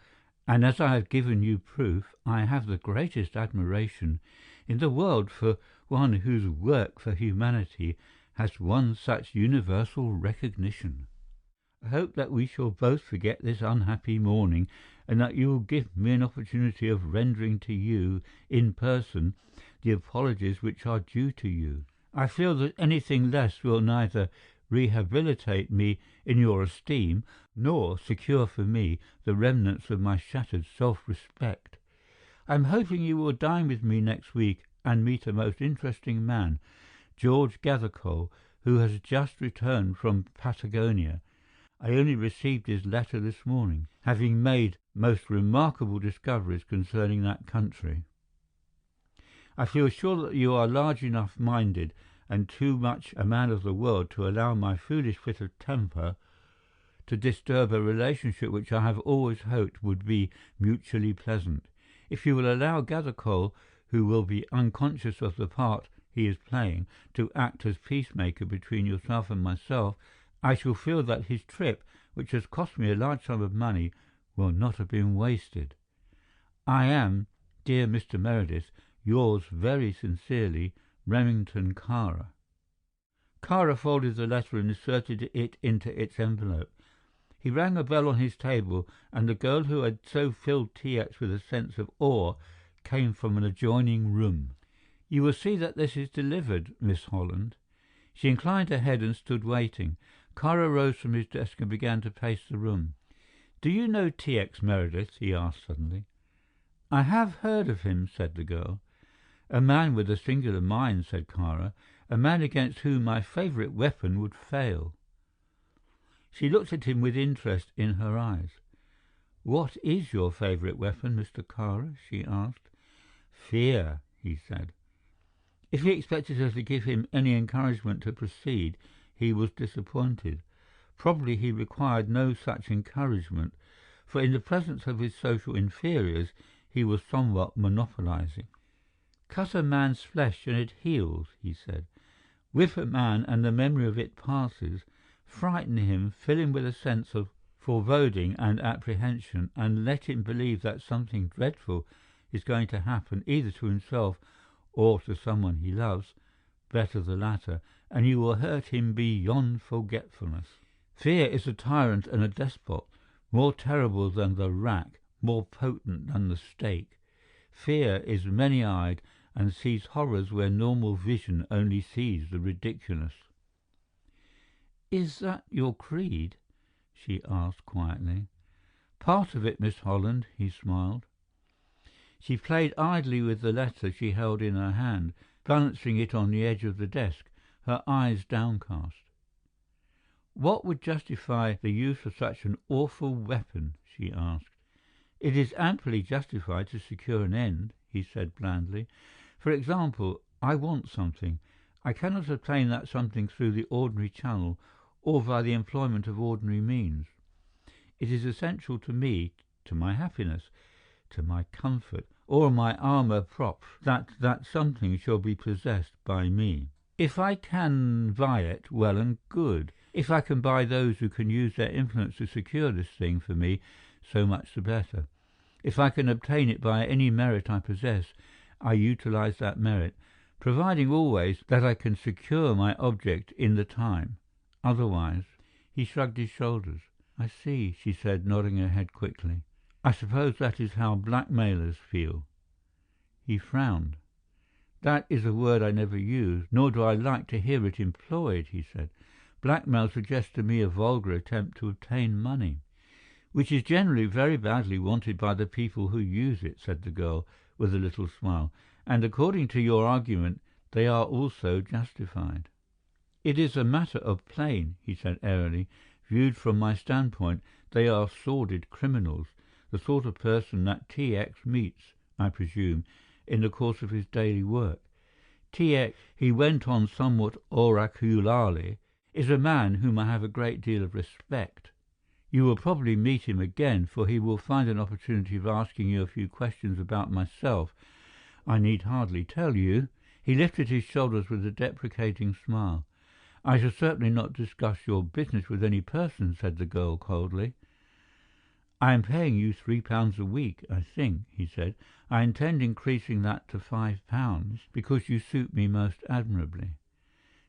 and as I have given you proof, I have the greatest admiration in the world for one whose work for humanity has won such universal recognition. I hope that we shall both forget this unhappy morning, and that you will give me an opportunity of rendering to you in person the apologies which are due to you. I feel that anything less will neither rehabilitate me in your esteem nor secure for me the remnants of my shattered self-respect. I am hoping you will dine with me next week and meet a most interesting man, George Gathercole, who has just returned from Patagonia. I only received his letter this morning, having made most remarkable discoveries concerning that country. I feel sure that you are large enough minded and too much a man of the world to allow my foolish fit of temper to disturb a relationship which I have always hoped would be mutually pleasant. If you will allow Gathercole, who will be unconscious of the part he is playing, to act as peacemaker between yourself and myself, I shall feel that his trip, which has cost me a large sum of money, will not have been wasted. I am, dear Mr. Meredith, yours very sincerely, Remington Kāra. Kāra folded the letter and inserted it into its envelope. He rang a bell on his table, and the girl who had so filled T.X. with a sense of awe came from an adjoining room. "You will see that this is delivered, Miss Holland." She inclined her head and stood waiting. Kāra rose from his desk and began to pace the room. "Do you know T.X. Meredith?" he asked suddenly. "I have heard of him," said the girl. "A man with a singular mind," said Kāra. "A man against whom my favourite weapon would fail." She looked at him with interest in her eyes. "What is your favourite weapon, Mr. Kara?" she asked. "Fear," he said. If he expected her to give him any encouragement to proceed, he was disappointed. Probably he required no such encouragement, for in the presence of his social inferiors he was somewhat monopolizing. "Cut a man's flesh and it heals," he said. "Whip a man and the memory of it passes. Frighten him, fill him with a sense of foreboding and apprehension, and let him believe that something dreadful is going to happen either to himself or to someone he loves, better the latter, and you will hurt him beyond forgetfulness. Fear is a tyrant and a despot, more terrible than the rack, more potent than the stake. Fear is many-eyed and sees horrors where normal vision only sees the ridiculous." "Is that your creed?" she asked quietly. "Part of it, Miss Holland," he smiled. She played idly with the letter she held in her hand, balancing it on the edge of the desk, her eyes downcast. "What would justify the use of such an awful weapon?" she asked. "It is amply justified to secure an end," he said blandly. "For example, I want something. I cannot obtain that something through the ordinary channel or by the employment of ordinary means. It is essential to me, to my happiness, to my comfort, or my armour props, that something shall be possessed by me. If I can buy it, well and good. If I can buy those who can use their influence to secure this thing for me, so much the better. If I can obtain it by any merit I possess, I utilize that merit, providing always that I can secure my object in the time. Otherwise—" He shrugged his shoulders. "I see," she said, nodding her head quickly. "I suppose that is how blackmailers feel." He frowned. "That is a word I never use, nor do I like to hear it employed," he said. "Blackmail suggests to me a vulgar attempt to obtain money." "Which is generally very badly wanted by the people who use it," said the girl, with a little smile. "And according to your argument, they are also justified." "It is a matter of plain," he said airily. "Viewed from my standpoint, they are sordid criminals, the sort of person that T.X. meets, I presume, in the course of his daily work. T.X.," he went on somewhat oracularly, "is a man whom I have a great deal of respect. You will probably meet him again, for he will find an opportunity of asking you a few questions about myself. I need hardly tell you." He lifted his shoulders with a deprecating smile. "I shall certainly not discuss your business with any person," said the girl coldly. "I am paying you £3 a week, I think," he said. "I intend increasing that to £5, because you suit me most admirably."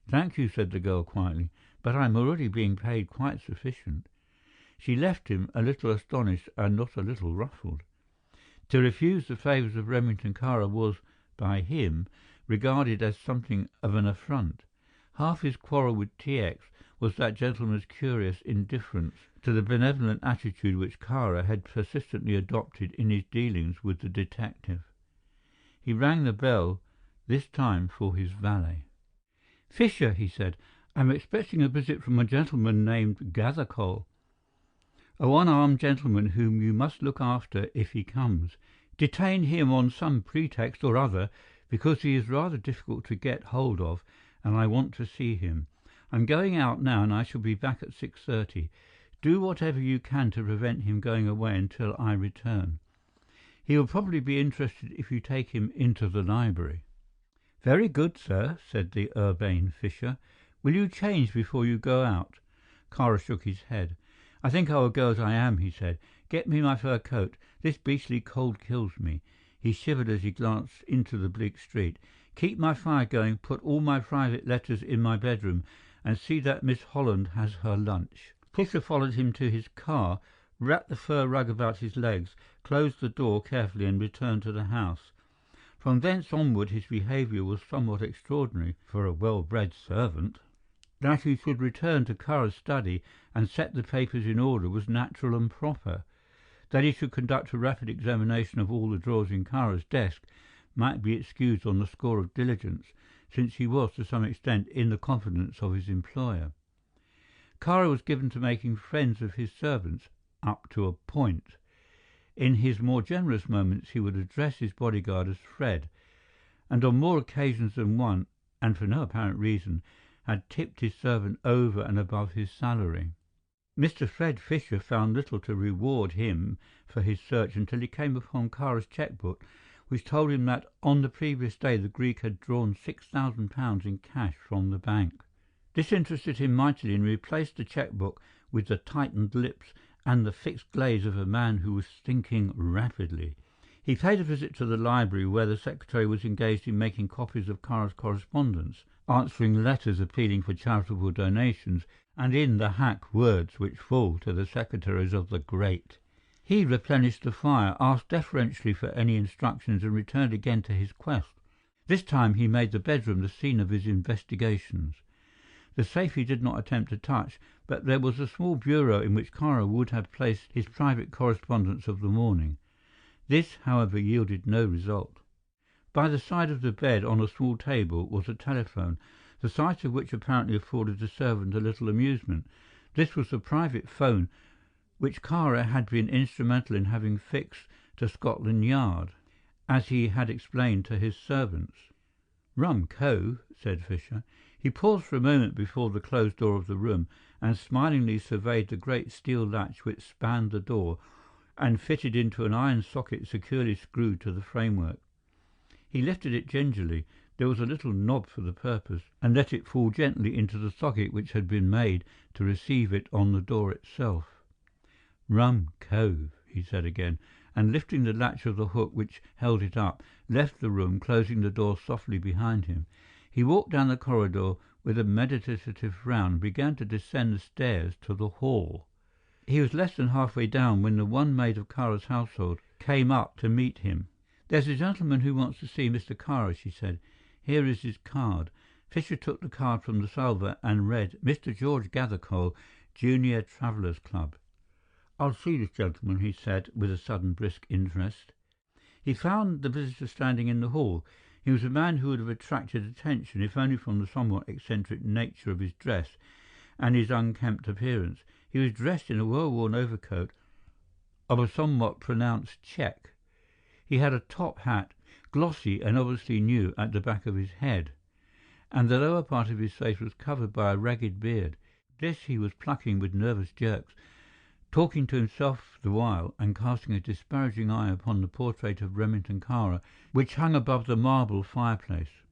"Thank you," said the girl quietly, "but I am already being paid quite sufficient." She left him a little astonished and not a little ruffled. To refuse the favours of Remington Kara was, by him, regarded as something of an affront. Half his quarrel with T.X. was that gentleman's curious indifference to the benevolent attitude which Kara had persistently adopted in his dealings with the detective. He rang the bell, this time for his valet. "Fisher," he said, "I'm expecting a visit from a gentleman named Gathercole, a one-armed gentleman whom you must look after if he comes. Detain him on some pretext or other, because he is rather difficult to get hold of, and I want to see him. I'm going out now and I shall be back at 6:30. Do whatever you can to prevent him going away until I return. He will probably be interested if you take him into the library." "Very good, sir," said the urbane Fisher. "Will you change before you go out?" Kara shook his head. "I think I will go as I am," he said. "Get me my fur coat. This beastly cold kills me." He shivered as he glanced into the bleak street. "Keep my fire going, put all my private letters in my bedroom, and see that Miss Holland has her lunch." Fisher followed him to his car, wrapped the fur rug about his legs, closed the door carefully and returned to the house. From thence onward his behaviour was somewhat extraordinary for a well-bred servant. That he should return to Kara's study and set the papers in order was natural and proper. That he should conduct a rapid examination of all the drawers in Kara's desk might be excused on the score of diligence, since he was to some extent in the confidence of his employer. Kara was given to making friends of his servants, up to a point. In his more generous moments he would address his bodyguard as Fred, and on more occasions than one, and for no apparent reason, had tipped his servant over and above his salary. Mr. Fred Fisher found little to reward him for his search until he came upon Kāra's cheque-book, which told him that on the previous day the Greek had drawn £6,000 in cash from the bank. This interested him mightily, and replaced the cheque-book with the tightened lips and the fixed gaze of a man who was thinking rapidly. He paid a visit to the library, where the secretary was engaged in making copies of Kāra's correspondence, answering letters appealing for charitable donations, and in the hack words which fall to the secretaries of the great. He replenished the fire, asked deferentially for any instructions, and returned again to his quest. This time he made the bedroom the scene of his investigations. The safe he did not attempt to touch, but there was a small bureau in which Kāra would have placed his private correspondence of the morning. This, however, yielded no result. By the side of the bed, on a small table, was a telephone, the sight of which apparently afforded the servant a little amusement. This was the private phone which Kāra had been instrumental in having fixed to Scotland Yard, as he had explained to his servants. "Rum cove," said Fisher. He paused for a moment before the closed door of the room, and smilingly surveyed the great steel latch which spanned the door and fitted into an iron socket securely screwed to the framework. He lifted it gingerly. There was a little knob for the purpose, and let it fall gently into the socket which had been made to receive it on the door itself. "Rum cove," he said again, and lifting the latch of the hook which held it up, left the room, closing the door softly behind him. He walked down the corridor with a meditative frown and began to descend the stairs to the hall. He was less than halfway down when the one maid of Kāra's household came up to meet him. "There's a gentleman who wants to see Mr. Kāra," she said. "Here is his card." Fisher took the card from the salver and read, "Mr. George Gathercole, Junior Travellers Club." "I'll see this gentleman," he said, with a sudden brisk interest. He found the visitor standing in the hall. He was a man who would have attracted attention, if only from the somewhat eccentric nature of his dress and his unkempt appearance. He was dressed in a well-worn overcoat of a somewhat pronounced check. He had a top hat, glossy and obviously new, at the back of his head, and the lower part of his face was covered by a ragged beard. This he was plucking with nervous jerks, talking to himself the while, and casting a disparaging eye upon the portrait of Remington Kāra, which hung above the marble fireplace.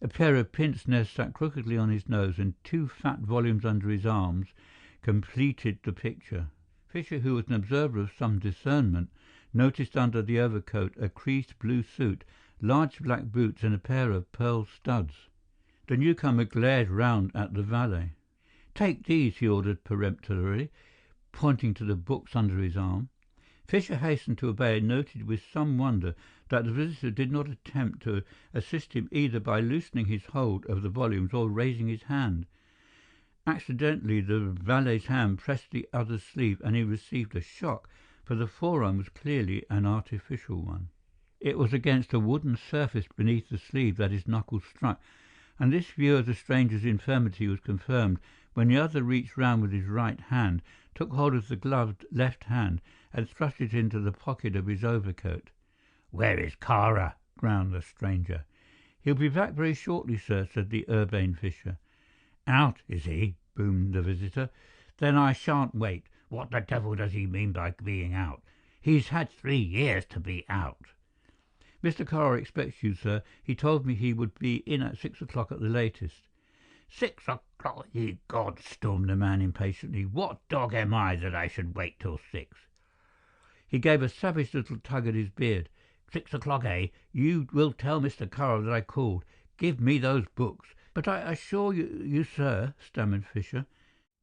A pair of pince nez sat crookedly on his nose, and two fat volumes under his arms completed the picture. Fisher, who was an observer of some discernment, noticed under the overcoat a creased blue suit, large black boots, and a pair of pearl studs. The newcomer glared round at the valet. "Take these," he ordered peremptorily, pointing to the books under his arm. Fisher hastened to obey, and noted with some wonder that the visitor did not attempt to assist him either by loosening his hold of the volumes or raising his hand. Accidentally, the valet's hand pressed the other's sleeve, and he received a shock, for the forearm was clearly an artificial one. It was against a wooden surface beneath the sleeve that his knuckles struck, and this view of the stranger's infirmity was confirmed when the other reached round with his right hand, took hold of the gloved left hand, and thrust it into the pocket of his overcoat. "Where is Kāra?" growled the stranger. "He'll be back very shortly, sir," said the urbane Fisher. "Out, is he?" boomed the visitor. "Then I shan't wait. What the devil does he mean by being out? He's had 3 years to be out." "Mr. Kāra expects you, sir. He told me he would be in at 6 o'clock at the latest." "6 o'clock, ye gods!" stormed the man impatiently. "What dog am I that I should wait till 6? He gave a savage little tug at his beard. "6 o'clock, eh? You will tell Mr. Kāra that I called. Give me those books." "But I assure you, sir," stammered Fisher.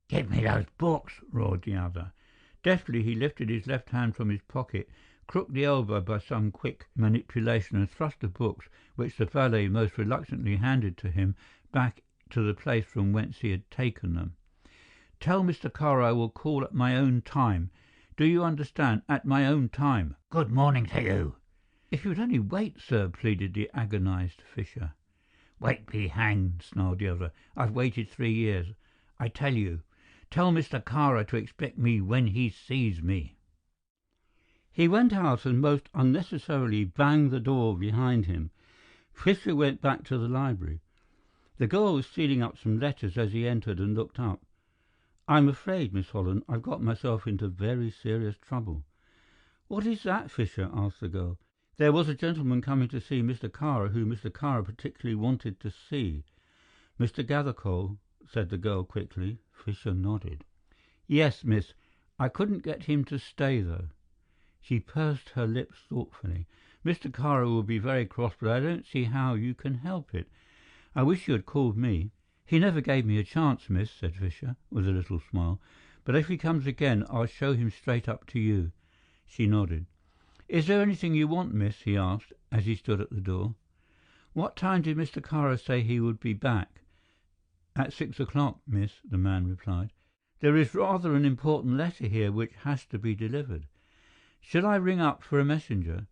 "Give me those books!" roared the other. Deftly he lifted his left hand from his pocket, crooked the elbow by some quick manipulation, and thrust the books, which the valet most reluctantly handed to him, back to the place from whence he had taken them. "Tell Mr. Kāra I will call at my own time. Do you understand? At my own time. Good morning to you." "If you would only wait, sir," pleaded the agonized Fisher. "Wait be hanged," snarled the other. "I've waited 3 years. I tell you, tell Mr. Kāra to expect me when he sees me." He went out and most unnecessarily banged the door behind him. Fisher went back to the library. The girl was sealing up some letters as he entered and looked up. "I'm afraid, Miss Holland, I've got myself into very serious trouble." "What is that, Fisher?" asked the girl. "There was a gentleman coming to see Mr. Kara who Mr. Kara particularly wanted to see." "Mr. Gathercole," said the girl quickly. Fisher nodded. "Yes, miss. I couldn't get him to stay, though." She pursed her lips thoughtfully. "Mr. Kara will be very cross, but I don't see how you can help it. I wish you had called me." "He never gave me a chance, miss," said Fisher, with a little smile. "But if he comes again, I'll show him straight up to you." She nodded. "Is there anything you want, miss?" he asked, as he stood at the door. "What time did Mr. Kara say he would be back?" "At 6 o'clock, miss," the man replied. "There is rather an important letter here which has to be delivered. Shall I ring up for a messenger?"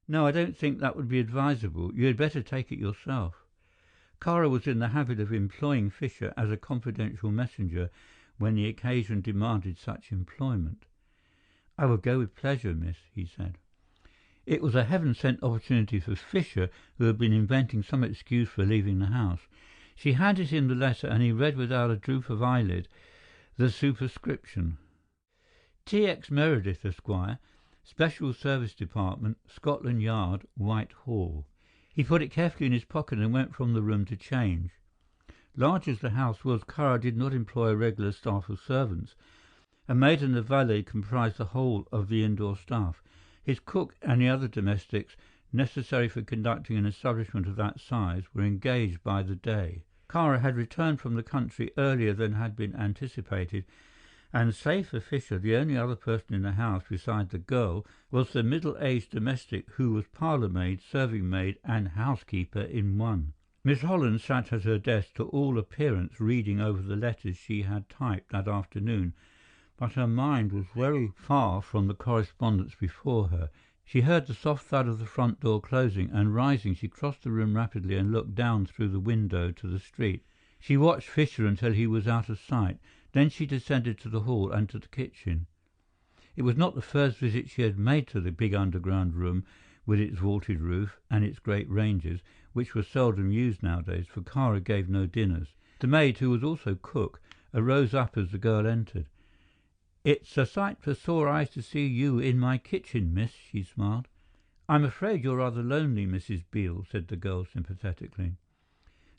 "No, I don't think that would be advisable. You had better take it yourself." Kara was in the habit of employing Fisher as a confidential messenger when the occasion demanded such employment. "I will go with pleasure, miss," he said. It was a heaven-sent opportunity for Fisher, who had been inventing some excuse for leaving the house. She handed him the letter, and he read without a droop of eyelid the superscription. T.X. Meredith, Esquire, Special Service Department, Scotland Yard, Whitehall. He put it carefully in his pocket and went from the room to change. Large as the house was, Kara did not employ a regular staff of servants. A maid and a valet comprised the whole of the indoor staff. His cook and the other domestics necessary for conducting an establishment of that size were engaged by the day. Kara had returned from the country earlier than had been anticipated, and save for Fisher, the only other person in the house beside the girl was the middle-aged domestic who was parlour-maid, serving-maid and housekeeper in one. Miss Holland sat at her desk, to all appearance reading over the letters she had typed that afternoon, but her mind was very far from the correspondence before her. She heard the soft thud of the front door closing, and rising she crossed the room rapidly and looked down through the window to the street. She watched Fisher until he was out of sight. Then she descended to the hall and to the kitchen. It was not the first visit she had made to the big underground room with its vaulted roof and its great ranges, which were seldom used nowadays, for Kara gave no dinners. The maid, who was also cook, arose up as the girl entered. "It's a sight for sore eyes to see you in my kitchen, miss," she smiled. "I'm afraid you're rather lonely, Mrs. Beale," said the girl sympathetically.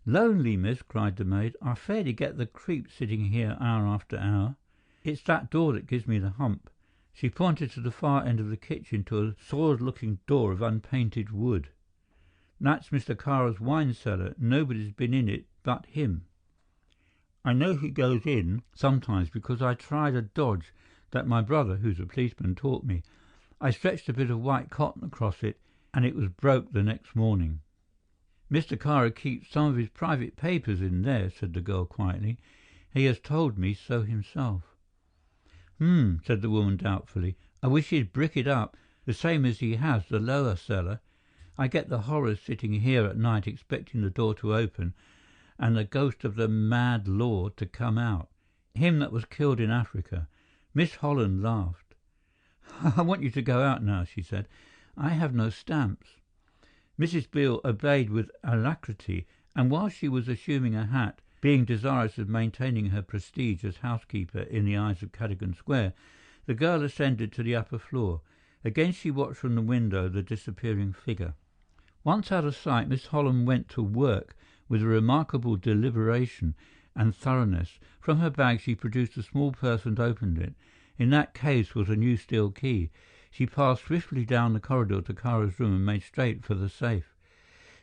"Lonely, miss," cried the maid. "I fairly get the creeps sitting here hour after hour. It's that door that gives me the hump." She pointed to the far end of the kitchen, to a soiled-looking door of unpainted wood. "That's Mr. Kara's wine cellar. Nobody's been in it but him. I know he goes in sometimes because I tried a dodge that my brother, who's a policeman, taught me. I stretched a bit of white cotton across it, and it was broke the next morning." "Mr. Kara keeps some of his private papers in there," said the girl quietly. "He has told me so himself." Said the woman doubtfully. "I wish he'd brick it up, the same as he has the lower cellar. I get the horrors sitting here at night expecting the door to open and the ghost of the mad lord to come out. Him that was killed in Africa." Miss Holland laughed. "I want you to go out now," she said. "I have no stamps." Mrs. Beale obeyed with alacrity, and while she was assuming a hat, being desirous of maintaining her prestige as housekeeper in the eyes of Cadogan Square, the girl ascended to the upper floor. Again she watched from the window the disappearing figure. Once out of sight, Miss Holland went to work with a remarkable deliberation and thoroughness. From her bag she produced a small purse and opened it. In that case was a new steel key. She passed swiftly down the corridor to Kara's room and made straight for the safe.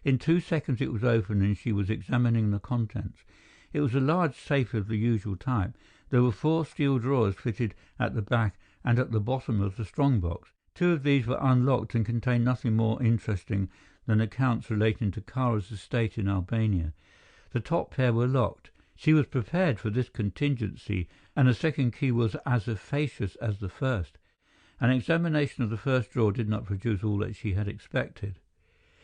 In 2 seconds it was open and she was examining the contents. It was a large safe of the usual type. There were 4 steel drawers fitted at the back and at the bottom of the strong box. 2 of these were unlocked and contained nothing more interesting than accounts relating to Kara's estate in Albania. The top pair were locked. She was prepared for this contingency, and the second key was as efficacious as the first. An examination of the first drawer did not produce all that she had expected.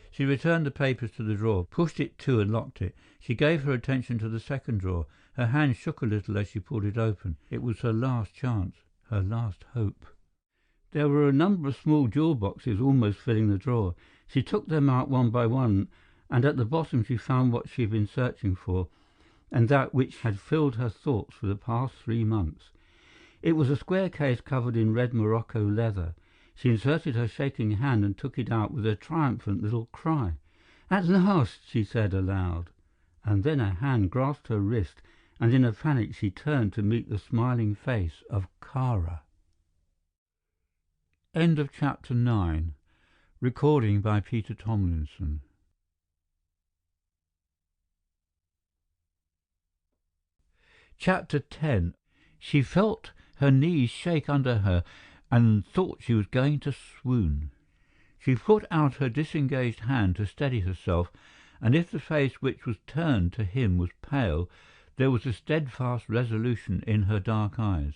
She returned the papers to the drawer, pushed it to and locked it. She gave her attention to the second drawer. Her hand shook a little as she pulled it open. It was her last chance, her last hope. There were a number of small jewel boxes almost filling the drawer. She took them out one by one, and at the bottom she found what she had been searching for, and that which had filled her thoughts for the past 3 months. It was a square case covered in red Morocco leather. She inserted her shaking hand and took it out with a triumphant little cry. "At last!" she said aloud. And then a hand grasped her wrist, and in a panic she turned to meet the smiling face of Kara. End of Chapter 9. Recording by Peter Thomlinson. Chapter 10. She felt her knees shake under her and thought she was going to swoon. She put out her disengaged hand to steady herself, and if the face which was turned to him was pale, there was a steadfast resolution in her dark eyes.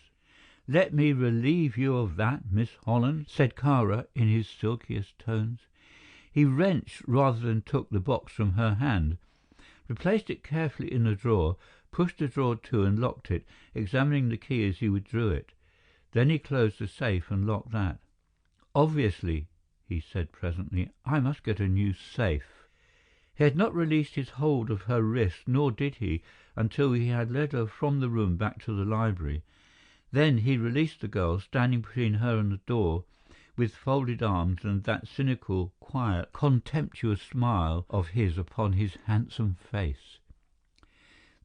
"Let me relieve you of that, Miss Holland," said Kara in his silkiest tones. He wrenched rather than took the box from her hand, replaced it carefully in the drawer, pushed the drawer to and locked it, examining the key as he withdrew it. Then he closed the safe and locked that. "Obviously," he said presently, "I must get a new safe." He had not released his hold of her wrist, nor did he until he had led her from the room back to the library. Then he released the girl, standing between her and the door, with folded arms and that cynical, quiet, contemptuous smile of his upon his handsome face.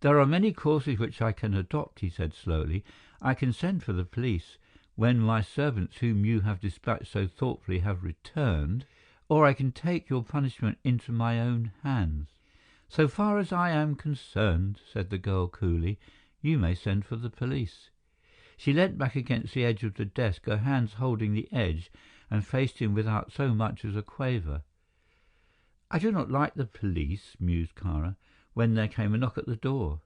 "There are many courses which I can adopt," he said slowly. "I can send for the police when my servants whom you have dispatched so thoughtfully have returned, or I can take your punishment into my own hands." "So far as I am concerned," said the girl coolly, "you may send for the police." She leant back against the edge of the desk, her hands holding the edge, and faced him without so much as a quaver. "I do not like the police," mused Kara, when there came a knock at the door.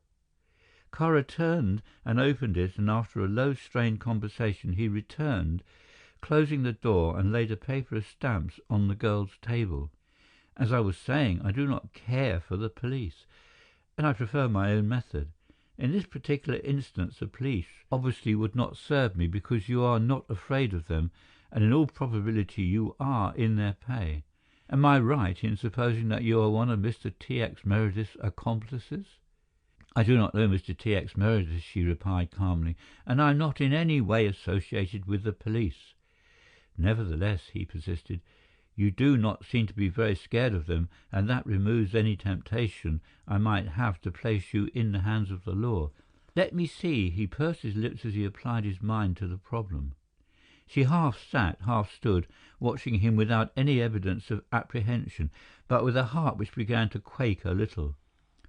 Kara turned and opened it, and after a low, strained conversation he returned, closing the door, and laid a paper of stamps on the girl's table. "As I was saying, I do not care for the police, and I prefer my own method. In this particular instance the police obviously would not serve me because you are not afraid of them, and in all probability you are in their pay. Am I right in supposing that you are one of Mr. T.X. Meredith's accomplices?" "I do not know Mr. T.X. Meredith," she replied calmly, "and I am not in any way associated with the police." "Nevertheless," he persisted, "you do not seem to be very scared of them, and that removes any temptation I might have to place you in the hands of the law. Let me see." He pursed his lips as he applied his mind to the problem. She half sat, half stood, watching him without any evidence of apprehension, but with a heart which began to quake a little.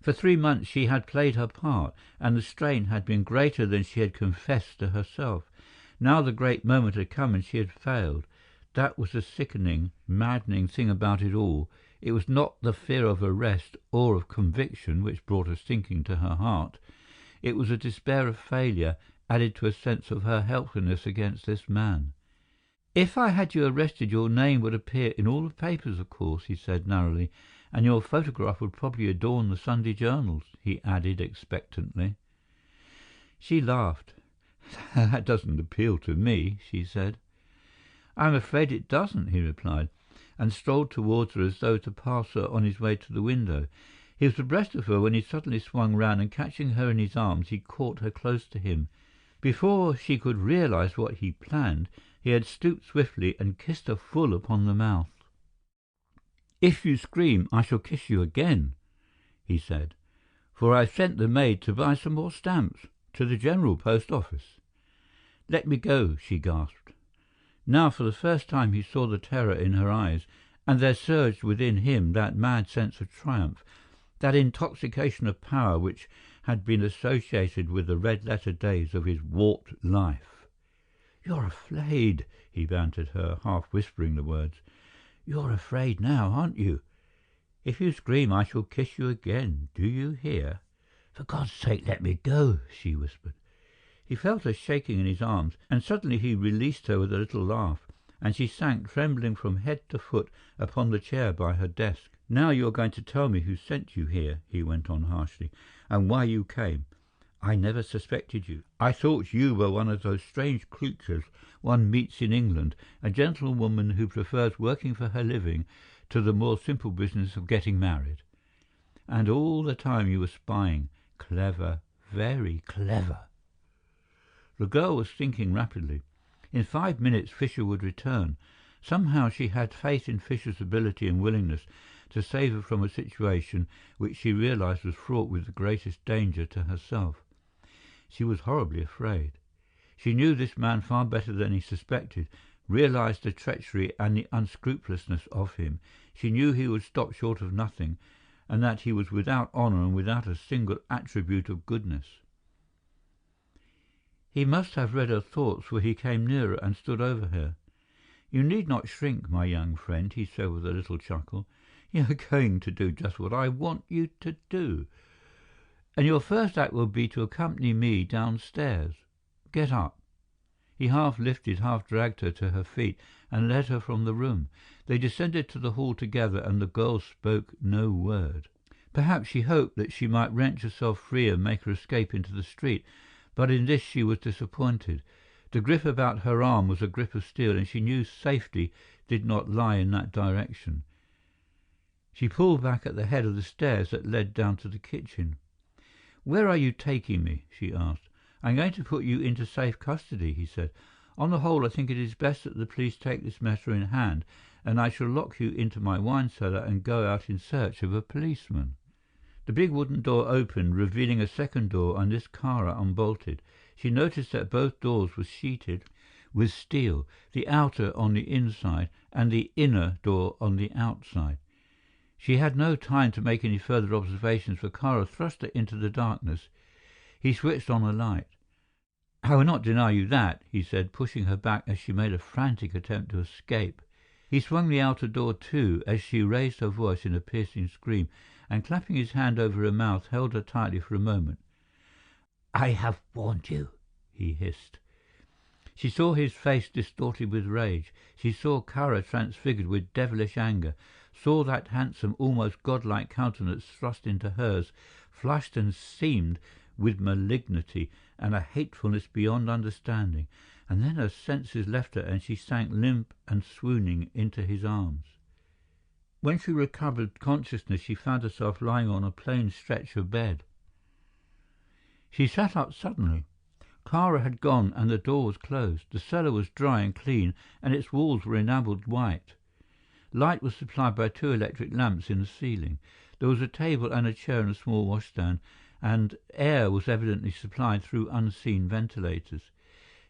For 3 months she had played her part, and the strain had been greater than she had confessed to herself. Now the great moment had come and she had failed. That was the sickening, maddening thing about it all. It was not the fear of arrest or of conviction which brought a sinking to her heart. It was a despair of failure, added to a sense of her helplessness against this man. "If I had you arrested, your name would appear in all the papers, of course," he said narrowly, "and your photograph would probably adorn the Sunday journals," he added expectantly. She laughed. "That doesn't appeal to me," she said. "I'm afraid it doesn't," he replied, and strolled towards her as though to pass her on his way to the window. He was abreast of her when he suddenly swung round, and catching her in his arms, he caught her close to him. Before she could realize what he planned, he had stooped swiftly and kissed her full upon the mouth. "If you scream, I shall kiss you again," he said, "for I've sent the maid to buy some more stamps to the General Post Office." "Let me go," she gasped. Now for the first time he saw the terror in her eyes, and there surged within him that mad sense of triumph, that intoxication of power which had been associated with the red-letter days of his warped life. "You're afraid," he bantered her, half whispering the words. "You're afraid now, aren't you? If you scream, I shall kiss you again. Do you hear?" "For God's sake, let me go," she whispered. He felt her shaking in his arms, and suddenly he released her with a little laugh, and she sank trembling from head to foot upon the chair by her desk. "Now you are going to tell me who sent you here," he went on harshly, "and why you came. I never suspected you. I thought you were one of those strange creatures one meets in England, a gentlewoman who prefers working for her living to the more simple business of getting married. And all the time you were spying. Clever, very clever." The girl was thinking rapidly. In 5 minutes Fisher would return. Somehow she had faith in Fisher's ability and willingness to save her from a situation which she realized was fraught with the greatest danger to herself. She was horribly afraid. She knew this man far better than he suspected, realized the treachery and the unscrupulousness of him. She knew he would stop short of nothing, and that he was without honor and without a single attribute of goodness. He must have read her thoughts, for he came nearer and stood over her. "You need not shrink, my young friend," he said with a little chuckle. "You are going to do just what I want you to do. And your first act will be to accompany me downstairs. Get up." He half lifted, half dragged her to her feet and led her from the room. They descended to the hall together, and the girl spoke no word. Perhaps she hoped that she might wrench herself free and make her escape into the street, but in this she was disappointed. The grip about her arm was a grip of steel, and she knew safety did not lie in that direction. She pulled back at the head of the stairs that led down to the kitchen. "Where are you taking me?" she asked. "I'm going to put you into safe custody," he said. "On the whole, I think it is best that the police take this matter in hand, and I shall lock you into my wine cellar and go out in search of a policeman." The big wooden door opened, revealing a second door, and this Kara unbolted. She noticed that both doors were sheeted with steel, the outer on the inside and the inner door on the outside. She had no time to make any further observations, for Kara thrust her into the darkness. He switched on a light. "I will not deny you that," he said, pushing her back as she made a frantic attempt to escape. He swung the outer door to as she raised her voice in a piercing scream, and clapping his hand over her mouth, held her tightly for a moment. "I have warned you," he hissed. She saw his face distorted with rage. She saw Kara transfigured with devilish anger, saw that handsome, almost godlike countenance thrust into hers, flushed and seamed with malignity and a hatefulness beyond understanding, and then her senses left her and she sank limp and swooning into his arms. When she recovered consciousness, she found herself lying on a plain stretch of bed. She sat up suddenly. Kara had gone and the door was closed. The cellar was dry and clean, and its walls were enamelled white. Light was supplied by 2 electric lamps in the ceiling. There was a table and a chair and a small washstand, and air was evidently supplied through unseen ventilators.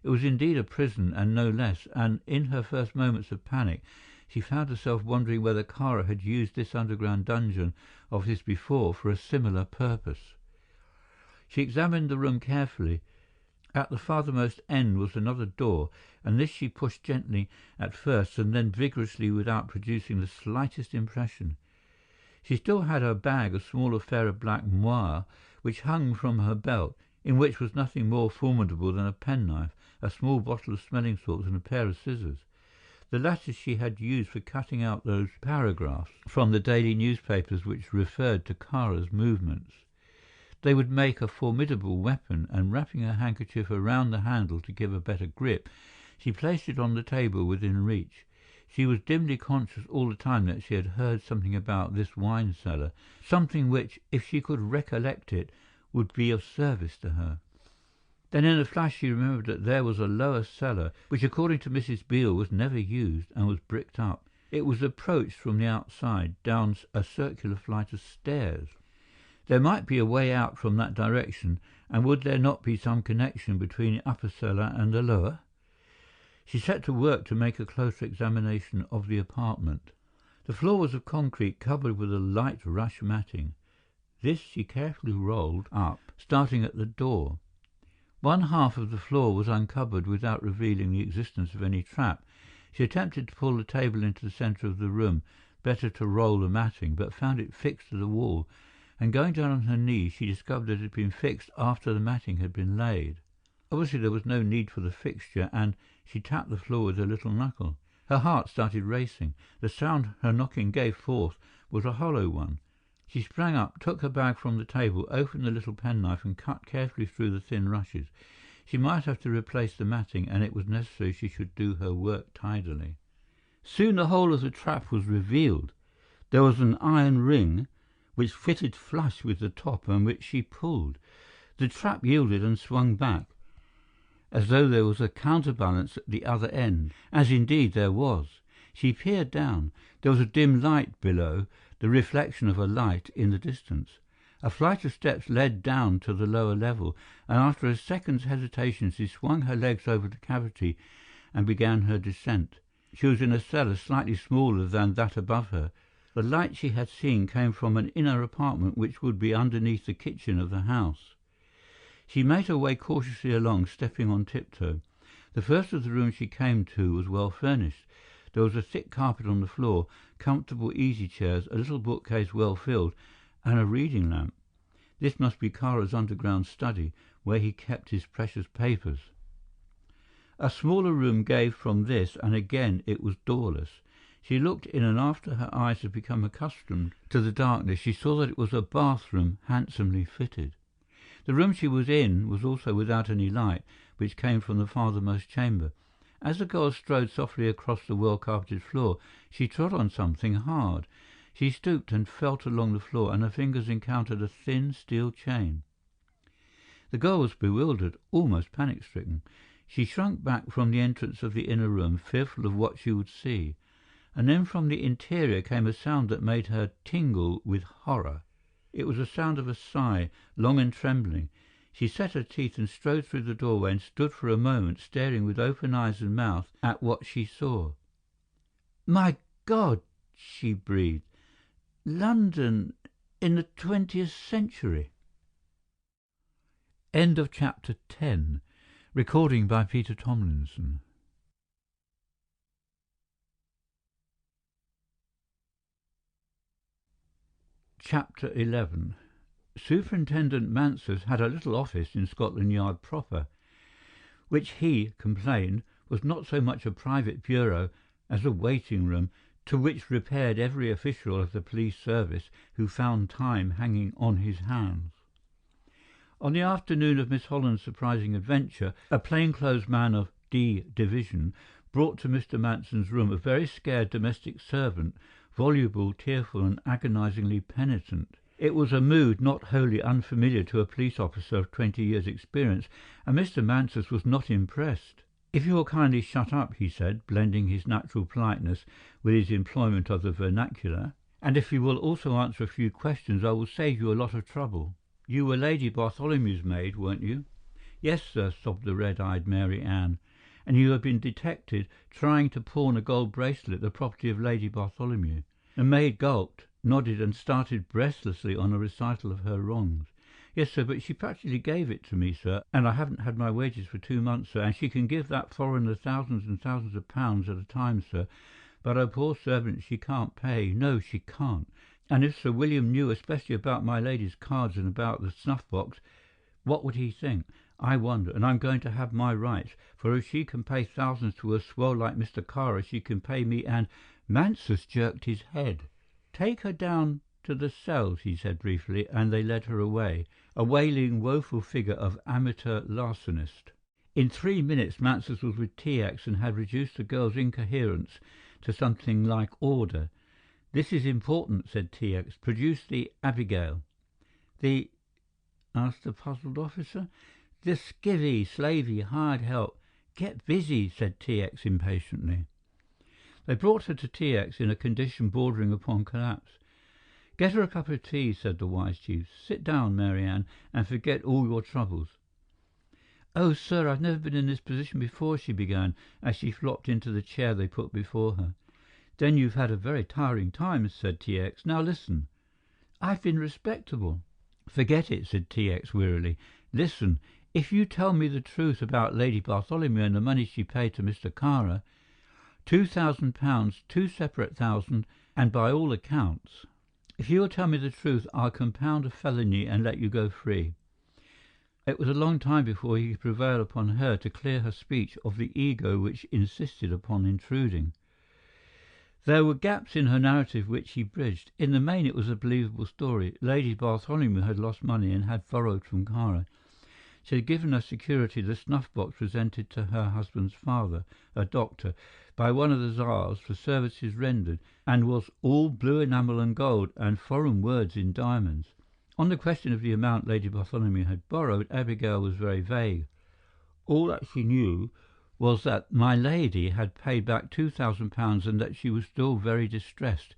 It was indeed a prison and no less, and in her first moments of panic she found herself wondering whether Kara had used this underground dungeon of his before for a similar purpose. She examined the room carefully. At the farthermost end was another door, and this she pushed gently at first and then vigorously without producing the slightest impression. She still had her bag, a small affair of black moire, which hung from her belt, in which was nothing more formidable than a penknife, a small bottle of smelling salts and a pair of scissors. The latter she had used for cutting out those paragraphs from the daily newspapers which referred to Kara's movements. They would make a formidable weapon, and wrapping her handkerchief around the handle to give a better grip, she placed it on the table within reach. She was dimly conscious all the time that she had heard something about this wine cellar, something which, if she could recollect it, would be of service to her. Then in a flash she remembered that there was a lower cellar, which according to Mrs. Beale was never used and was bricked up. It was approached from the outside, down a circular flight of stairs. There might be a way out from that direction, and would there not be some connection between the upper cellar and the lower? She set to work to make a closer examination of the apartment. The floor was of concrete, covered with a light rush matting. This she carefully rolled up, starting at the door. One half of the floor was uncovered without revealing the existence of any trap. She attempted to pull the table into the centre of the room, better to roll the matting, but found it fixed to the wall, and going down on her knees she discovered that it had been fixed after the matting had been laid. Obviously there was no need for the fixture, and she tapped the floor with her little knuckle. Her heart started racing. The sound her knocking gave forth was a hollow one. She sprang up, took her bag from the table, opened the little penknife and cut carefully through the thin rushes. She might have to replace the matting, and it was necessary she should do her work tidily. Soon the whole of the trap was revealed. There was an iron ring which fitted flush with the top and which she pulled. The trap yielded and swung back, as though there was a counterbalance at the other end, as indeed there was. She peered down. There was a dim light below, the reflection of a light in the distance. A flight of steps led down to the lower level, and after a second's hesitation she swung her legs over the cavity and began her descent. She was in a cellar slightly smaller than that above her. The light she had seen came from an inner apartment which would be underneath the kitchen of the house. She made her way cautiously along, stepping on tiptoe. The first of the rooms she came to was well furnished. There was a thick carpet on the floor, comfortable easy-chairs, a little bookcase well filled, and a reading lamp. This must be Kara's underground study, where he kept his precious papers. A smaller room gave from this, and again it was doorless. She looked in, and after her eyes had become accustomed to the darkness, she saw that it was a bathroom handsomely fitted. The room she was in was also without any light, which came from the farthermost chamber. As the girl strode softly across the well-carpeted floor, she trod on something hard. She stooped and felt along the floor, and her fingers encountered a thin steel chain. The girl was bewildered, almost panic-stricken. She shrunk back from the entrance of the inner room, fearful of what she would see. And then from the interior came a sound that made her tingle with horror. It was the sound of a sigh, long and trembling. She set her teeth and strode through the doorway and stood for a moment staring with open eyes and mouth at what she saw. "My God!" she breathed. "London in the 20th century." End of chapter 10. Recording by Peter Thomlinson. Chapter 11. Superintendent Mansus had a little office in Scotland Yard proper, which he complained was not so much a private bureau as a waiting room, to which repaired every official of the police service who found time hanging on his hands. On the afternoon of Miss Holland's surprising adventure, a plainclothes man of D Division brought to Mr. Manson's room a very scared domestic servant, voluble, tearful, and agonizingly penitent. It was a mood not wholly unfamiliar to a police officer of 20 years' experience, and Mr. Mansus was not impressed. "If you will kindly shut up," he said, blending his natural politeness with his employment of the vernacular, "and if you will also answer a few questions, I will save you a lot of trouble. You were Lady Bartholomew's maid, weren't you?" "Yes, sir," sobbed the red-eyed Mary Ann. "And you have been detected trying to pawn a gold bracelet, the property of Lady Bartholomew." The maid gulped, nodded, and started breathlessly on a recital of her wrongs. "Yes, sir, but she practically gave it to me, sir, and I haven't had my wages for 2 months, sir, and she can give that foreigner thousands and thousands of pounds at a time, sir, but her poor servant she can't pay. No, she can't. And if Sir William knew especially about my lady's cards and about the snuff-box, what would he think? I wonder, and I'm going to have my rights, for if she can pay thousands to a swell like Mr. Kara, she can pay me, and—" Mansus jerked his head. "Take her down to the cells," he said briefly, and they led her away, a wailing, woeful figure of amateur larcenist. In 3 minutes Mansus was with T.X. and had reduced the girl's incoherence to something like order. "This is important," said T.X. "Produce the Abigail." "The—" asked the puzzled officer. "The skivvy, slavey, hired help. Get busy," said T.X. impatiently. They brought her to T.X. in a condition bordering upon collapse. "Get her a cup of tea," said the wise chief. "Sit down, Mary Ann, and forget all your troubles." "Oh, sir, I've never been in this position before," she began, as she flopped into the chair they put before her. "Then you've had a very tiring time," said T.X. "Now listen." "I've been respectable." "Forget it," said T.X. wearily. "Listen. If you tell me the truth about Lady Bartholomew and the money she paid to Mr. Kara, £2,000, 2 separate thousand, and by all accounts. If you will tell me the truth, I'll compound a felony and let you go free." It was a long time before he could prevail upon her to clear her speech of the ego which insisted upon intruding. There were gaps in her narrative which he bridged. In the main it was a believable story. Lady Bartholomew had lost money and had borrowed from Cara. She had given as security the snuff-box presented to her husband's father, a doctor, by one of the Tsars for services rendered, and was all blue enamel and gold, and foreign words in diamonds. On the question of the amount Lady Bartholomew had borrowed, Abigail was very vague. All that she knew was that my lady had paid back £2,000 and that she was still very distressed,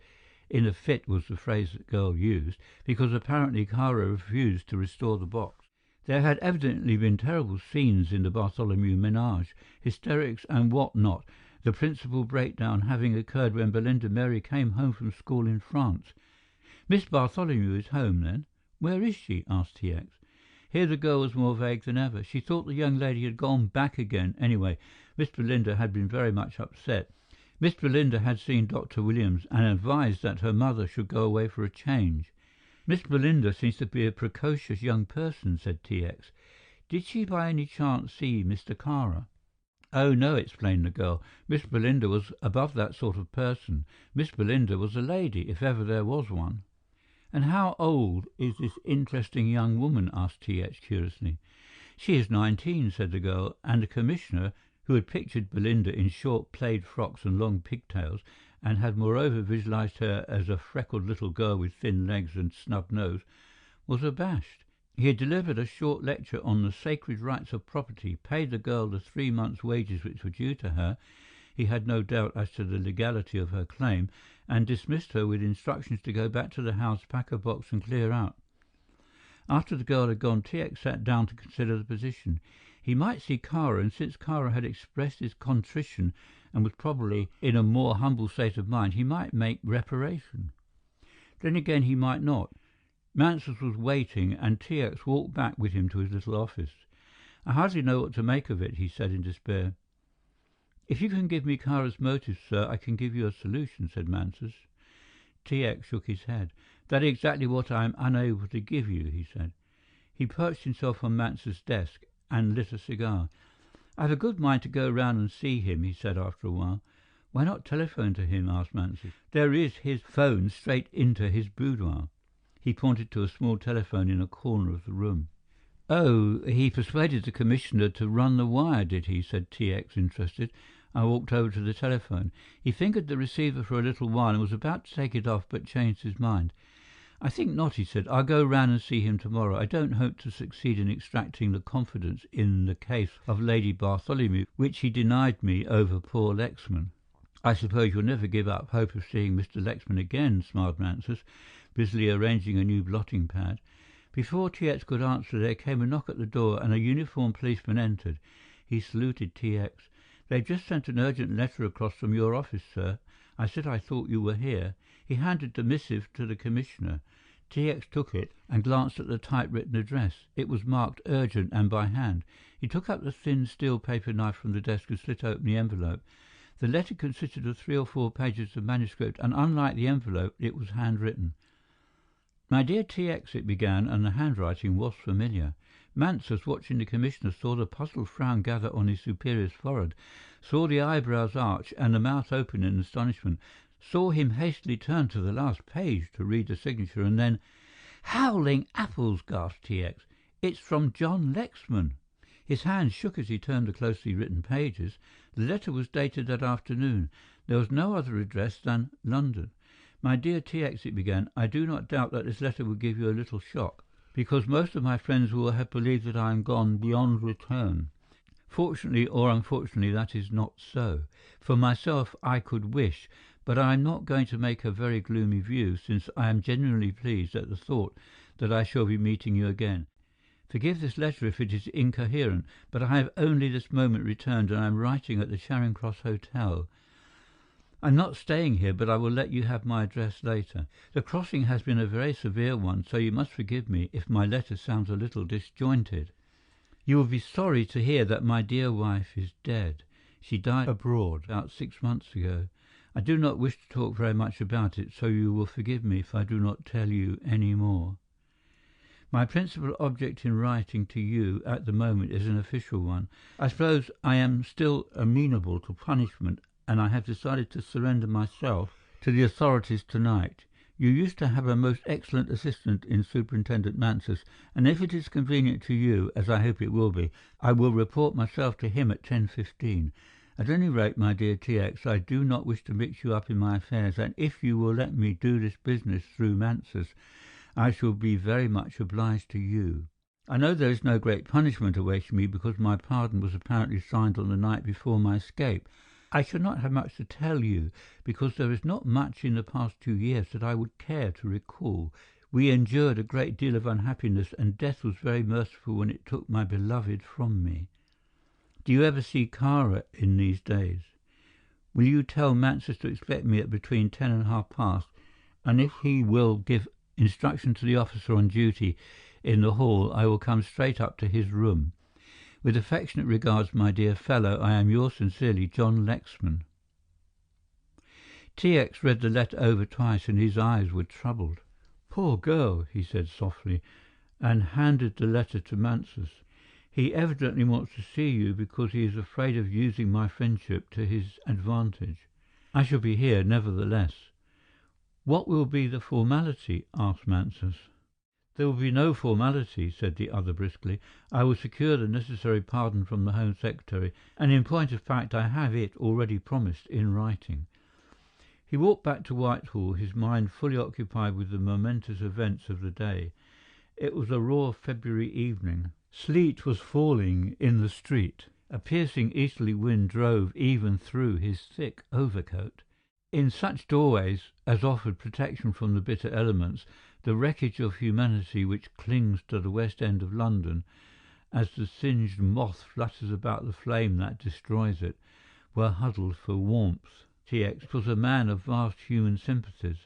in a fit was the phrase the girl used, because apparently Cara refused to restore the box. There had evidently been terrible scenes in the Bartholomew menage, hysterics and what not, the principal breakdown having occurred when Belinda Mary came home from school in France. "Miss Bartholomew is home, then? Where is she?" asked T.X. Here the girl was more vague than ever. She thought the young lady had gone back again. Anyway, Miss Belinda had been very much upset. Miss Belinda had seen Dr. Williams and advised that her mother should go away for a change. "Miss Belinda seems to be a precocious young person," said T.X. "Did she by any chance see Mr. Cara?" "Oh, no," explained the girl. "Miss Belinda was above that sort of person. Miss Belinda was a lady, if ever there was one." "And how old is this interesting young woman?" asked T.X. curiously. "She is 19," said the girl, and the commissioner, who had pictured Belinda in short plaid frocks and long pigtails, and had moreover visualized her as a freckled little girl with thin legs and snub nose, was abashed. He had delivered a short lecture on the sacred rights of property, paid the girl the 3 months' wages which were due to her, he had no doubt as to the legality of her claim, and dismissed her with instructions to go back to the house, pack a box and clear out. After the girl had gone, T.X. sat down to consider the position. He might see Cara, and since Cara had expressed his contrition and was probably in a more humble state of mind, he might make reparation. Then again he might not. Mansus was waiting, and T.X. walked back with him to his little office. "I hardly know what to make of it," he said in despair. "If you can give me Cara's motives, sir, I can give you a solution," said Mansus. T.X. shook his head. "That is exactly what I am unable to give you," he said. He perched himself on Mansus's desk and lit a cigar. "I've a good mind to go round and see him," he said after a while. "Why not telephone to him?" asked Mansus. "There is his phone straight into his boudoir." He pointed to a small telephone in a corner of the room. "Oh, he persuaded the commissioner to run the wire, did he?" said T.X., interested. I walked over to the telephone. He fingered the receiver for a little while and was about to take it off, but changed his mind. "I think not," he said. "I'll go round and see him tomorrow. I don't hope to succeed in extracting the confidence in the case of Lady Bartholomew, which he denied me over poor Lexman." "I suppose you'll never give up hope of seeing Mr. Lexman again," smiled Mansus, busily arranging a new blotting pad. Before T.X. could answer, there came a knock at the door, and a uniformed policeman entered. He saluted T.X. "They've just sent an urgent letter across from your office, sir. I said I thought you were here." He handed the missive to the commissioner. T.X. took it and glanced at the typewritten address. It was marked urgent and by hand. He took up the thin steel paper knife from the desk and slit open the envelope. The letter consisted of 3 or 4 pages of manuscript, and unlike the envelope, it was handwritten. "My dear T.X.," it began, and the handwriting was familiar. Mansus, watching the commissioner, saw the puzzled frown gather on his superior's forehead, saw the eyebrows arch and the mouth open in astonishment, saw him hastily turn to the last page to read the signature, and then— "Howling apples!" gasped T.X. "It's from John Lexman." His hand shook as he turned the closely written pages. The letter was dated that afternoon. There was no other address than London. "My dear T.X.," it began, "I do not doubt that this letter will give you a little shock, because most of my friends will have believed that I am gone beyond return. Fortunately or unfortunately, that is not so. For myself, I could wish, but I am not going to make a very gloomy view, since I am genuinely pleased at the thought that I shall be meeting you again. Forgive this letter if it is incoherent, but I have only this moment returned, and I am writing at the Charing Cross Hotel. I'm not staying here, but I will let you have my address later. The crossing has been a very severe one, so you must forgive me if my letter sounds a little disjointed. You will be sorry to hear that my dear wife is dead. She died abroad about 6 months ago. I do not wish to talk very much about it, so you will forgive me if I do not tell you any more. My principal object in writing to you at the moment is an official one. I suppose I am still amenable to punishment and I have decided to surrender myself to the authorities tonight. You used to have a most excellent assistant in Superintendent Mansus, and if it is convenient to you, as I hope it will be, I will report myself to him at 10:15. At any rate, my dear T.X., I do not wish to mix you up in my affairs, and if you will let me do this business through Mansus, I shall be very much obliged to you. I know there is no great punishment awaiting me because my pardon was apparently signed on the night before my escape. I shall not have much to tell you, because there is not much in the past 2 years that I would care to recall. We endured a great deal of unhappiness, and death was very merciful when it took my beloved from me. Do you ever see Kara in these days? Will you tell Mansus to expect me at between 10 and half past, and if he will give instruction to the officer on duty in the hall, I will come straight up to his room. With affectionate regards, my dear fellow, I am yours sincerely, John Lexman. T.X. read the letter over twice, and his eyes were troubled. Poor girl, he said softly, and handed the letter to Mansus. He evidently wants to see you because he is afraid of using my friendship to his advantage. I shall be here, nevertheless. What will be the formality? Asked Mansus. There will be no formality, said the other briskly. I will secure the necessary pardon from the Home Secretary, and in point of fact I have it already promised in writing. He walked back to Whitehall, his mind fully occupied with the momentous events of the day. It was a raw February evening. Sleet was falling in the street. A piercing easterly wind drove even through his thick overcoat. In such doorways as offered protection from the bitter elements, the wreckage of humanity which clings to the West End of London, as the singed moth flutters about the flame that destroys it, were huddled for warmth. T.X. was a man of vast human sympathies.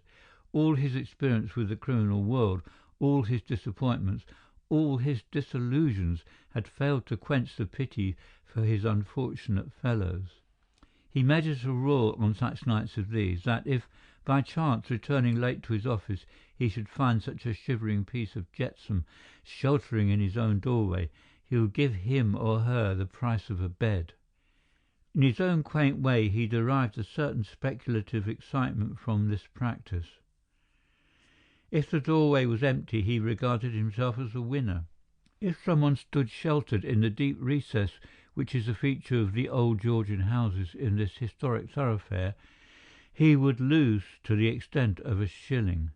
All his experience with the criminal world, all his disappointments, all his disillusions had failed to quench the pity for his unfortunate fellows. He made it a rule on such nights as these that if, by chance, returning late to his office, he should find such a shivering piece of jetsam sheltering in his own doorway, he would give him or her the price of a bed. In his own quaint way he derived a certain speculative excitement from this practice. If the doorway was empty, he regarded himself as a winner. If someone stood sheltered in the deep recess which is a feature of the old Georgian houses in this historic thoroughfare, he would lose to the extent of a shilling.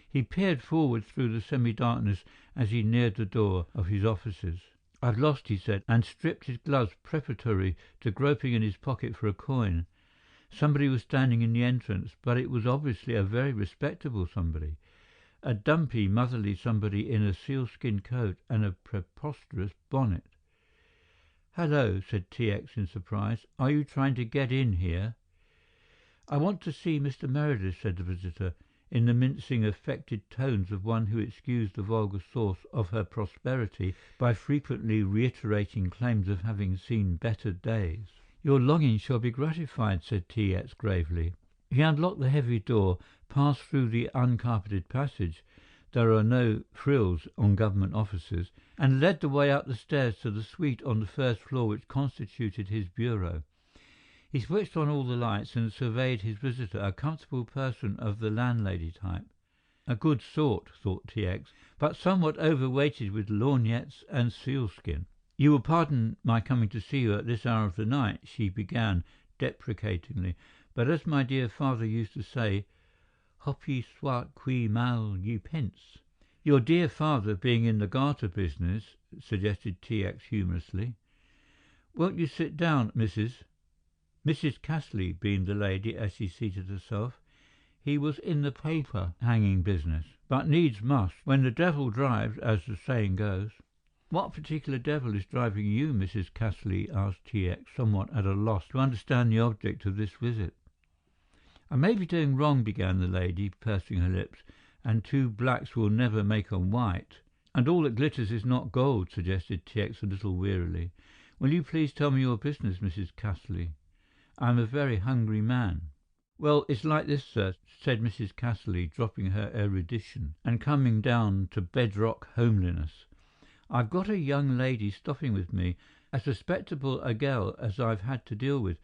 He peered forward through the semi-darkness as he neared the door of his offices. "I've lost," he said, and stripped his gloves preparatory to groping in his pocket for a coin. Somebody was standing in the entrance, but it was obviously a very respectable somebody. A dumpy, motherly somebody in a sealskin coat and a preposterous bonnet. "Hello," said T.X. in surprise. "Are you trying to get in here?" "I want to see Mr. Meredith," said the visitor, in the mincing, affected tones of one who excused the vulgar source of her prosperity by frequently reiterating claims of having seen better days. "Your longing shall be gratified," said T.X. gravely. He unlocked the heavy door, passed through the uncarpeted passage — there are no frills on government offices — and led the way up the stairs to the suite on the first floor which constituted his bureau. He switched on all the lights and surveyed his visitor, a comfortable person of the landlady type. A good sort, thought T.X., but somewhat overweighted with lorgnettes and sealskin. "You will pardon my coming to see you at this hour of the night," she began deprecatingly, "but as my dear father used to say, hopi soit qui mal y pense." "Your dear father being in the garter business," suggested T.X. humorously. "Won't you sit down, Mrs. Castley," beamed the lady as she seated herself. "He was in the paper hanging business, but needs must, when the devil drives, as the saying goes." "What particular devil is driving you, Mrs. Castley?" asked T.X., somewhat at a loss to understand the object of this visit. "I may be doing wrong," began the lady, pursing her lips, "and two blacks will never make a white." "And all that glitters is not gold," suggested T.X. a little wearily. "Will you please tell me your business, Mrs. Castley? I am a very hungry man." "Well, it's like this, sir," said Mrs. Castley, dropping her erudition and coming down to bedrock homeliness. "I've got a young lady stopping with me, as respectable a girl as I've had to deal with,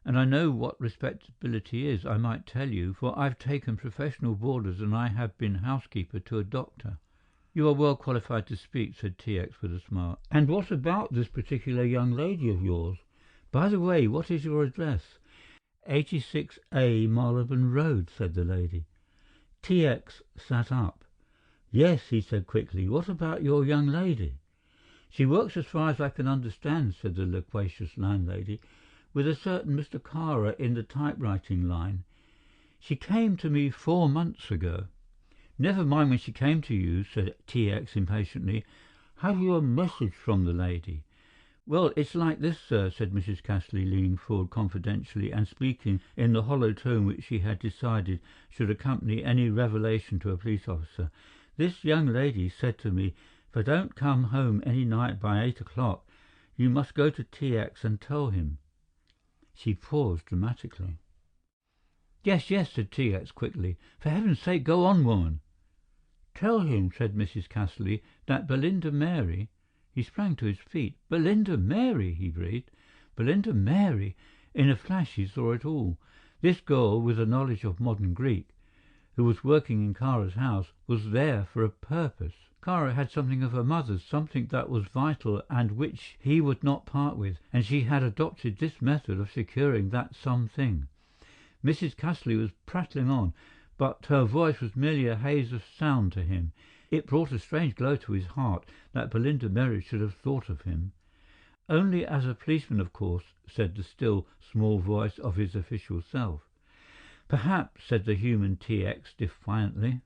And I know what respectability is, I might tell you, for I've taken professional boarders and I have been housekeeper to a doctor." "You are well qualified to speak," said T.X. with a smile. "And what about this particular young lady of yours? By the way, what is your address?" 86A Marylebone Road," said the lady. T.X. sat up. "Yes," he said quickly. "What about your young lady?" "She works as far as I can understand," said the loquacious landlady, "with a certain Mr. Kara in the typewriting line. She came to me 4 months ago." "Never mind when she came to you," said T.X. impatiently. "Have you a message from the lady?" "Well, it's like this, sir," said Mrs. Castley, leaning forward confidentially and speaking in the hollow tone which she had decided should accompany any revelation to a police officer. "This young lady said to me, if I don't come home any night by 8 o'clock, you must go to T.X. and tell him." She paused dramatically. "Yes, yes," said T.X. quickly. "For heaven's sake, go on, woman." "Tell him," said Mrs. Castley, "that Belinda Mary—" He sprang to his feet. "Belinda Mary!" he breathed. "Belinda Mary!" In a flash he saw it all. This girl, with a knowledge of modern Greek, who was working in Kara's house, was there for a purpose. Kara had something of her mother's, something that was vital and which he would not part with, and she had adopted this method of securing that something. Mrs. Castley was prattling on, but her voice was merely a haze of sound to him. It brought a strange glow to his heart that Belinda Mary should have thought of him. "Only as a policeman, of course," said the still, small voice of his official self. "Perhaps," said the human T.X. defiantly.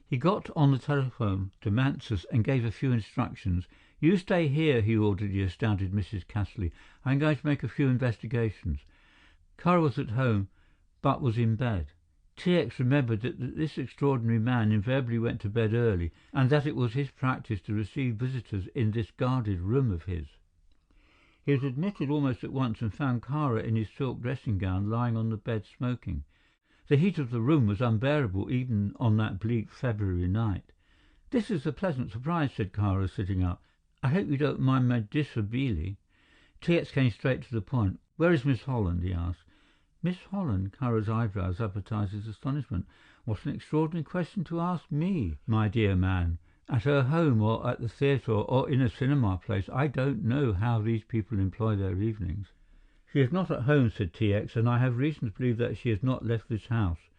He got on the telephone to Mansus and gave a few instructions. "You stay here," he ordered the astounded Mrs. Castley. "I'm going to make a few investigations." Kara was at home, but was in bed. T.X. remembered that this extraordinary man invariably went to bed early, and that it was his practice to receive visitors in this guarded room of his. He was admitted almost at once and found Kara in his silk dressing gown lying on the bed smoking. The heat of the room was unbearable even on that bleak February night. "This is a pleasant surprise," said Kara, sitting up. "I hope you don't mind my dishabille." T.X. came straight to the point. "Where is Miss Holland?" he asked. "Miss Holland?" Kara's eyebrows advertised his astonishment. "What an extraordinary question to ask me, my dear man. At her home or at the theatre or in a cinema place, I don't know how these people employ their evenings." "She is not at home," said T.X., "and I have reason to believe that she has not left this house."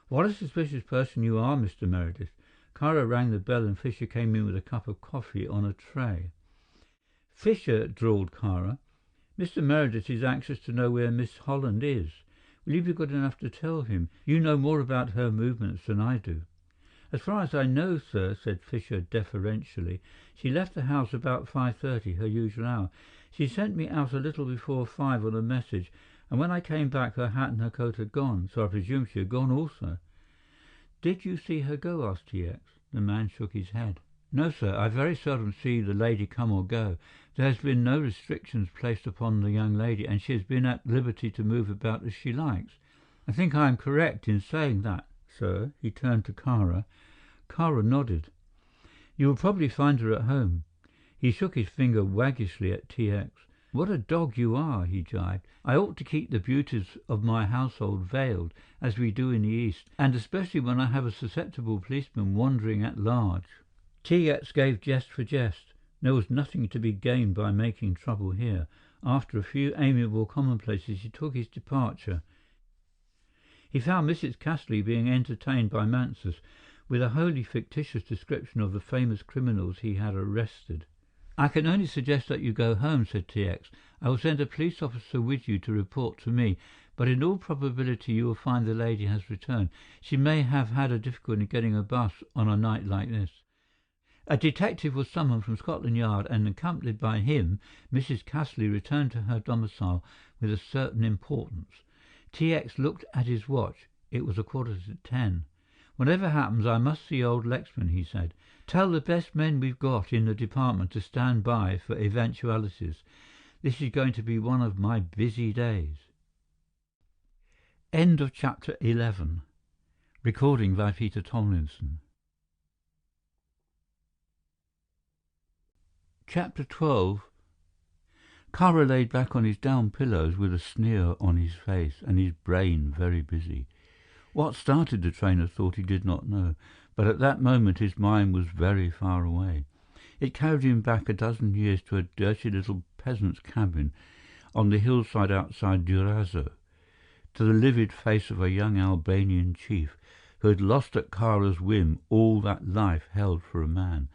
"What a suspicious person you are, Mr. Meredith." Kara rang the bell and Fisher came in with a cup of coffee on a tray. "Fisher," drawled Kara, "Mr. Meredith is anxious to know where Miss Holland is. Will you be good enough to tell him? You know more about her movements than I do." "As far as I know, sir," said Fisher deferentially, "she left the house about 5:30, her usual hour. She sent me out a little before 5 on a message, and when I came back her hat and her coat had gone, so I presume she had gone also." "Did you see her go?" asked T.X. The man shook his head. "No, sir. I very seldom see the lady come or go. There has been no restrictions placed upon the young lady, and she has been at liberty to move about as she likes. I think I am correct in saying that, sir." He turned to Kara. Kara nodded. "You will probably find her at home." He shook his finger waggishly at T.X. "What a dog you are," he jibed. "I ought to keep the beauties of my household veiled, as we do in the East, and especially when I have a susceptible policeman wandering at large." T.X. gave jest for jest. There was nothing to be gained by making trouble here. After a few amiable commonplaces, he took his departure. He found Mrs. Castley being entertained by Mansus with a wholly fictitious description of the famous criminals he had arrested. "I can only suggest that you go home," said T.X. "I will send a police officer with you to report to me, but in all probability you will find the lady has returned. She may have had a difficulty in getting a bus on a night like this." A detective was summoned from Scotland Yard, and accompanied by him, Mrs. Castley returned to her domicile with a certain importance. T.X. looked at his watch. It was 10:15. "Whatever happens, I must see old Lexman," he said. "Tell the best men we've got in the department to stand by for eventualities. This is going to be one of my busy days." End of Chapter 11. Recording by Peter Thomlinson. Chapter 12. Kara laid back on his down pillows with a sneer on his face and his brain very busy. What started the train of thought he did not know, but at that moment his mind was very far away. It carried him back a dozen years to a dirty little peasant's cabin on the hillside outside Durazzo, to the livid face of a young Albanian chief who had lost at Kara's whim all that life held for a man,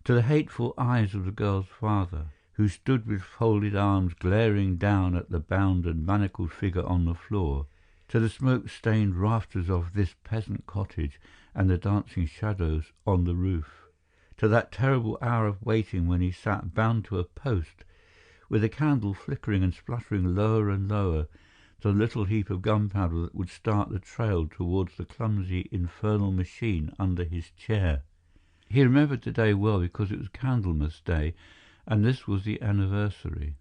to the hateful eyes of the girl's father, who stood with folded arms glaring down at the bound and manacled figure on the floor, to the smoke-stained rafters of this peasant cottage and the dancing shadows on the roof, to that terrible hour of waiting when he sat bound to a post, with the candle flickering and spluttering lower and lower, to the little heap of gunpowder that would start the trail towards the clumsy, infernal machine under his chair. He remembered the day well because it was Candlemas Day, and this was the anniversary.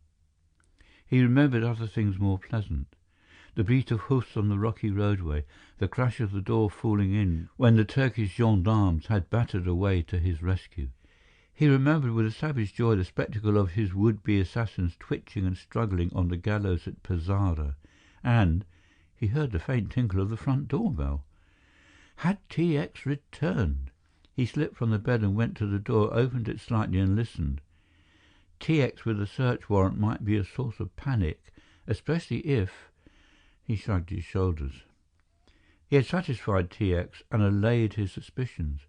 He remembered other things more pleasant. The beat of hoofs on the rocky roadway, the crash of the door falling in when the Turkish gendarmes had battered a way to his rescue. He remembered with a savage joy the spectacle of his would-be assassins twitching and struggling on the gallows at Pesara, and he heard the faint tinkle of the front door-bell. Had T.X. returned? He slipped from the bed and went to the door, opened it slightly and listened. T.X. with a search warrant might be a source of panic, especially if... He shrugged his shoulders. He had satisfied T.X. and allayed his suspicions.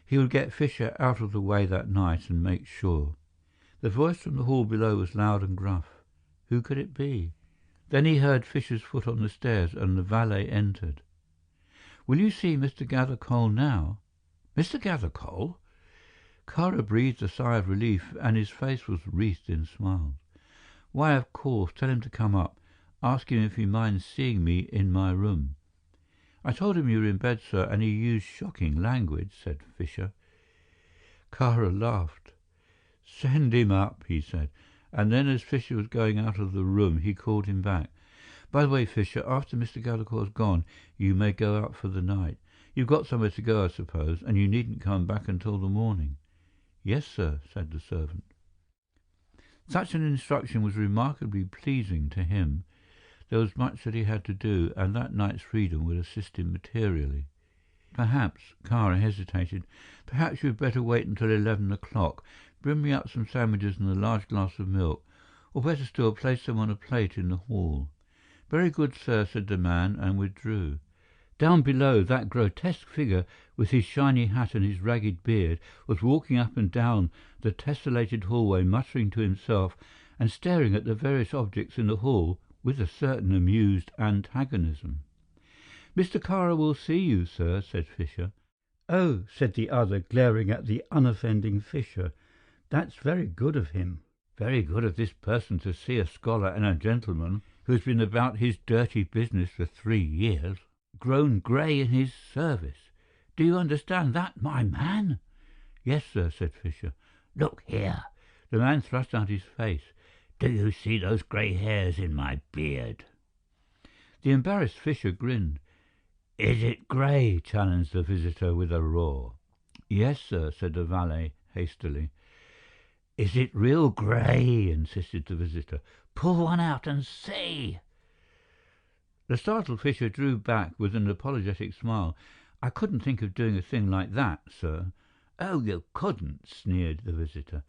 He would get Fisher out of the way that night and make sure. The voice from the hall below was loud and gruff. Who could it be? Then he heard Fisher's foot on the stairs and the valet entered. "Will you see Mr. Gathercole now?" "Mr. Gathercole?" Kara breathed a sigh of relief and his face was wreathed in smiles. "Why, of course. Tell him to come up. Ask him if he minds seeing me in my room." "I told him you were in bed, sir, and he used shocking language," said Fisher. Kara laughed. "Send him up," he said, and then as Fisher was going out of the room he called him back. "By the way, Fisher, after Mr. Gathercole's gone, you may go out for the night. You've got somewhere to go, I suppose, and you needn't come back until the morning." "Yes, sir," said the servant. Such an instruction was remarkably pleasing to him. There was much that he had to do, and that night's freedom would assist him materially. "Perhaps," Kara hesitated, "perhaps you had better wait until 11 o'clock. Bring me up some sandwiches and a large glass of milk, or better still, place them on a plate in the hall." "Very good, sir," said the man, and withdrew. Down below, that grotesque figure, with his shiny hat and his ragged beard, was walking up and down the tessellated hallway, muttering to himself and staring at the various objects in the hall with a certain amused antagonism. "Mr. Kara will see you, sir," said Fisher. "Oh," said the other, glaring at the unoffending Fisher. "That's very good of him. Very good of this person to see a scholar and a gentleman who's been about his dirty business for 3 years, grown grey in his service. Do you understand that, my man?" "Yes, sir," said Fisher. "Look here." The man thrust out his face. "Do you see those grey hairs in my beard?" The embarrassed Fisher grinned. "Is it grey?" challenged the visitor with a roar. "Yes, sir," said the valet hastily. "Is it real grey?" insisted the visitor. "Pull one out and see." The startled Fisher drew back with an apologetic smile. "I couldn't think of doing a thing like that, sir." "Oh, you couldn't," sneered the visitor.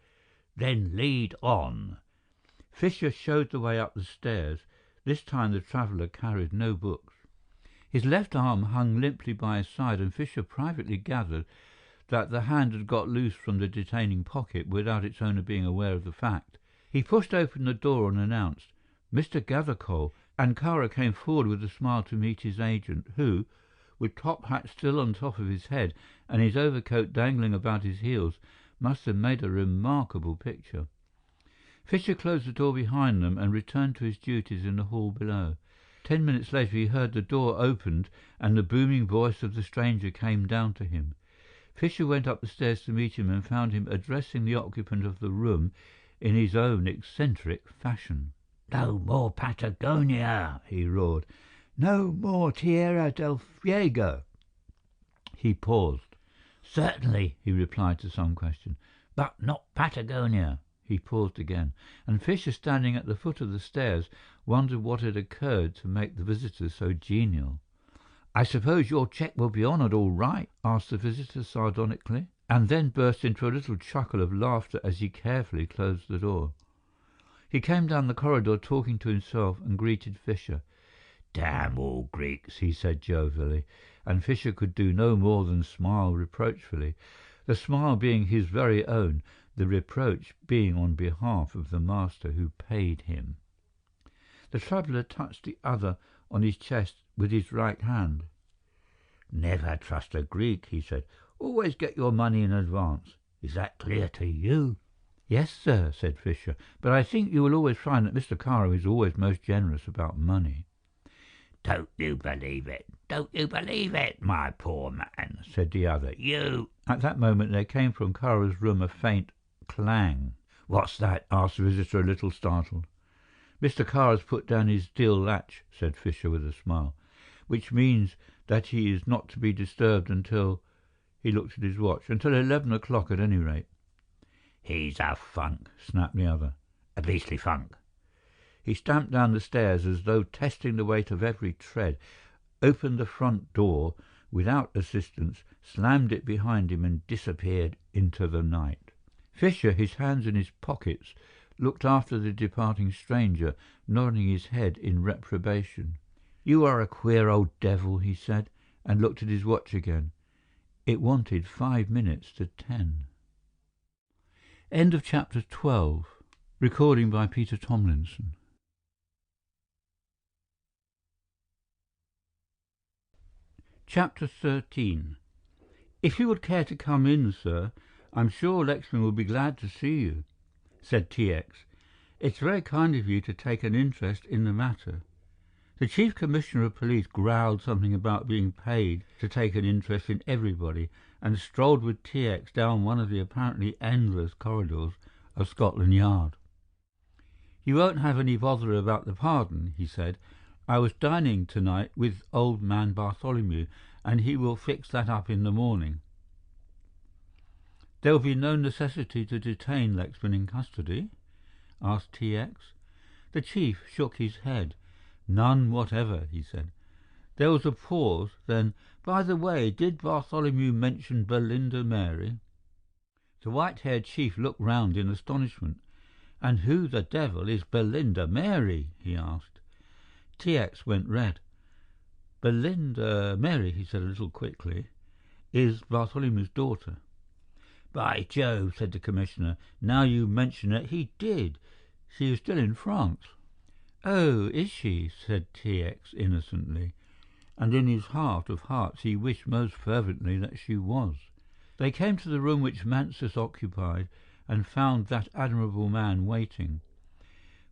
"Then lead on." Fisher showed the way up the stairs. This time the traveller carried no books. His left arm hung limply by his side, and Fisher privately gathered that the hand had got loose from the detaining pocket without its owner being aware of the fact. He pushed open the door and announced, "Mr. Gathercole," and Kara came forward with a smile to meet his agent, who, with top hat still on top of his head and his overcoat dangling about his heels, must have made a remarkable picture. Fisher closed the door behind them and returned to his duties in the hall below. 10 minutes later he heard the door opened and the booming voice of the stranger came down to him. Fisher went up the stairs to meet him and found him addressing the occupant of the room in his own eccentric fashion. "No more Patagonia!" he roared. "No more Tierra del Fuego!" He paused. "Certainly," he replied to some question, "but not Patagonia." He paused again, and Fisher, standing at the foot of the stairs, wondered what had occurred to make the visitor so genial. "I suppose your cheque will be honoured all right?" asked the visitor sardonically, and then burst into a little chuckle of laughter as he carefully closed the door. He came down the corridor talking to himself and greeted Fisher. "Damn all Greeks," he said jovially, and Fisher could do no more than smile reproachfully, the smile being his very own, the reproach being on behalf of the master who paid him. The traveller touched the other on his chest with his right hand. "Never trust a Greek," he said. "Always get your money in advance. Is that clear to you?" "Yes, sir," said Fisher, "but I think you will always find that Mr. Carew is always most generous about money." "Don't you believe it? Don't you believe it, my poor man?" said the other. "You—" At that moment there came from Carew's room a faint clang. "What's that?" asked the visitor, a little startled. "Mr. Carr has put down his steel latch," said Fisher with a smile, "which means that he is not to be disturbed until—" he looked at his watch, "until 11 o'clock at any rate." "He's a funk," snapped the other. "A beastly funk." He stamped down the stairs as though testing the weight of every tread, opened the front door without assistance, slammed it behind him and disappeared into the night. Fisher, his hands in his pockets, looked after the departing stranger, nodding his head in reprobation. "You are a queer old devil," he said, and looked at his watch again. It wanted 5 minutes to 10. End of chapter 12. Recording by Peter Thomlinson. Chapter 13. "If you would care to come in, sir, I'm sure Lexman will be glad to see you," said T.X. "It's very kind of you to take an interest in the matter." The Chief Commissioner of Police growled something about being paid to take an interest in everybody, and strolled with T.X. down one of the apparently endless corridors of Scotland Yard. "You won't have any bother about the pardon," he said. "I was dining tonight with old man Bartholomew, and he will fix that up in the morning." "There will be no necessity to detain Lexman in custody?" asked T.X. The chief shook his head. "None whatever," he said. There was a pause, then, "By the way, did Bartholomew mention Belinda Mary?" The white-haired chief looked round in astonishment. "And who the devil is Belinda Mary?" he asked. T.X. went red. "Belinda Mary," he said a little quickly, "is Bartholomew's daughter." "By Jove," said the Commissioner, "now you mention it, he did. She is still in France." "Oh, is she?" said T.X. innocently, and in his heart of hearts he wished most fervently that she was. They came to the room which Mansus occupied and found that admirable man waiting.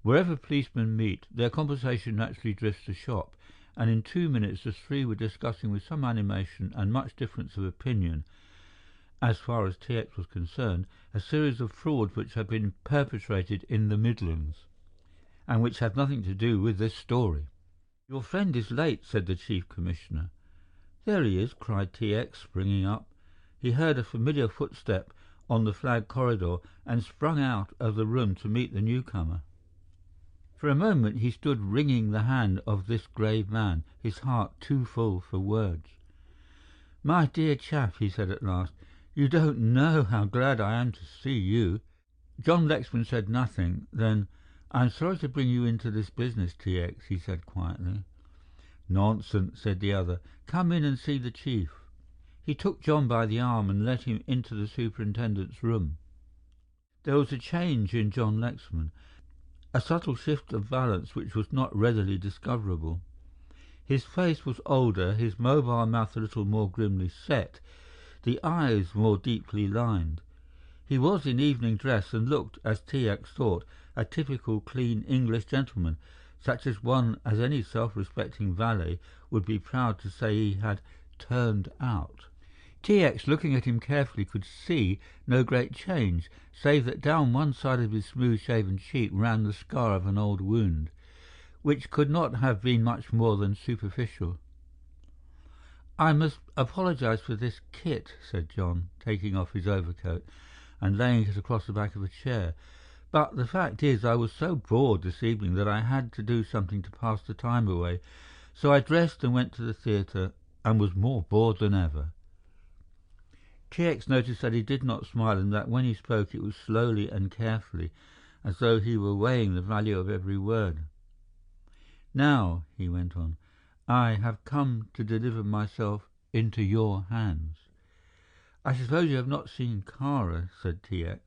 Wherever policemen meet, their conversation naturally drifts to shop, and in 2 minutes the three were discussing with some animation and much difference of opinion, as far as T.X. was concerned, a series of frauds which had been perpetrated in the Midlands, and which had nothing to do with this story. "Your friend is late," said the Chief Commissioner. "There he is," cried T.X., springing up. He heard a familiar footstep on the flagged corridor and sprung out of the room to meet the newcomer. For a moment he stood wringing the hand of this grave man, his heart too full for words. "My dear chap," he said at last, "you don't know how glad I am to see you." John Lexman said nothing. Then, "I'm sorry to bring you into this business, T.X.," he said quietly. "Nonsense," said the other. "Come in and see the chief." He took John by the arm and led him into the superintendent's room. There was a change in John Lexman, a subtle shift of balance which was not readily discoverable. His face was older, his mobile mouth a little more grimly set, the eyes more deeply lined. He was in evening dress and looked, as T.X. thought, a typical clean English gentleman, such as one as any self-respecting valet would be proud to say he had turned out. T.X., looking at him carefully, could see no great change, save that down one side of his smooth-shaven cheek ran the scar of an old wound, which could not have been much more than superficial. "I must apologize for this kit," said John, taking off his overcoat and laying it across the back of a chair, But the fact is I was so bored this evening that I had to do something to pass the time away, so I dressed and went to the theatre and was more bored than ever." T.X. noticed that he did not smile and that when he spoke it was slowly and carefully, as though he were weighing the value of every word. "Now," he went on, "I have come to deliver myself into your hands." "I suppose you have not seen Kara," said T.X.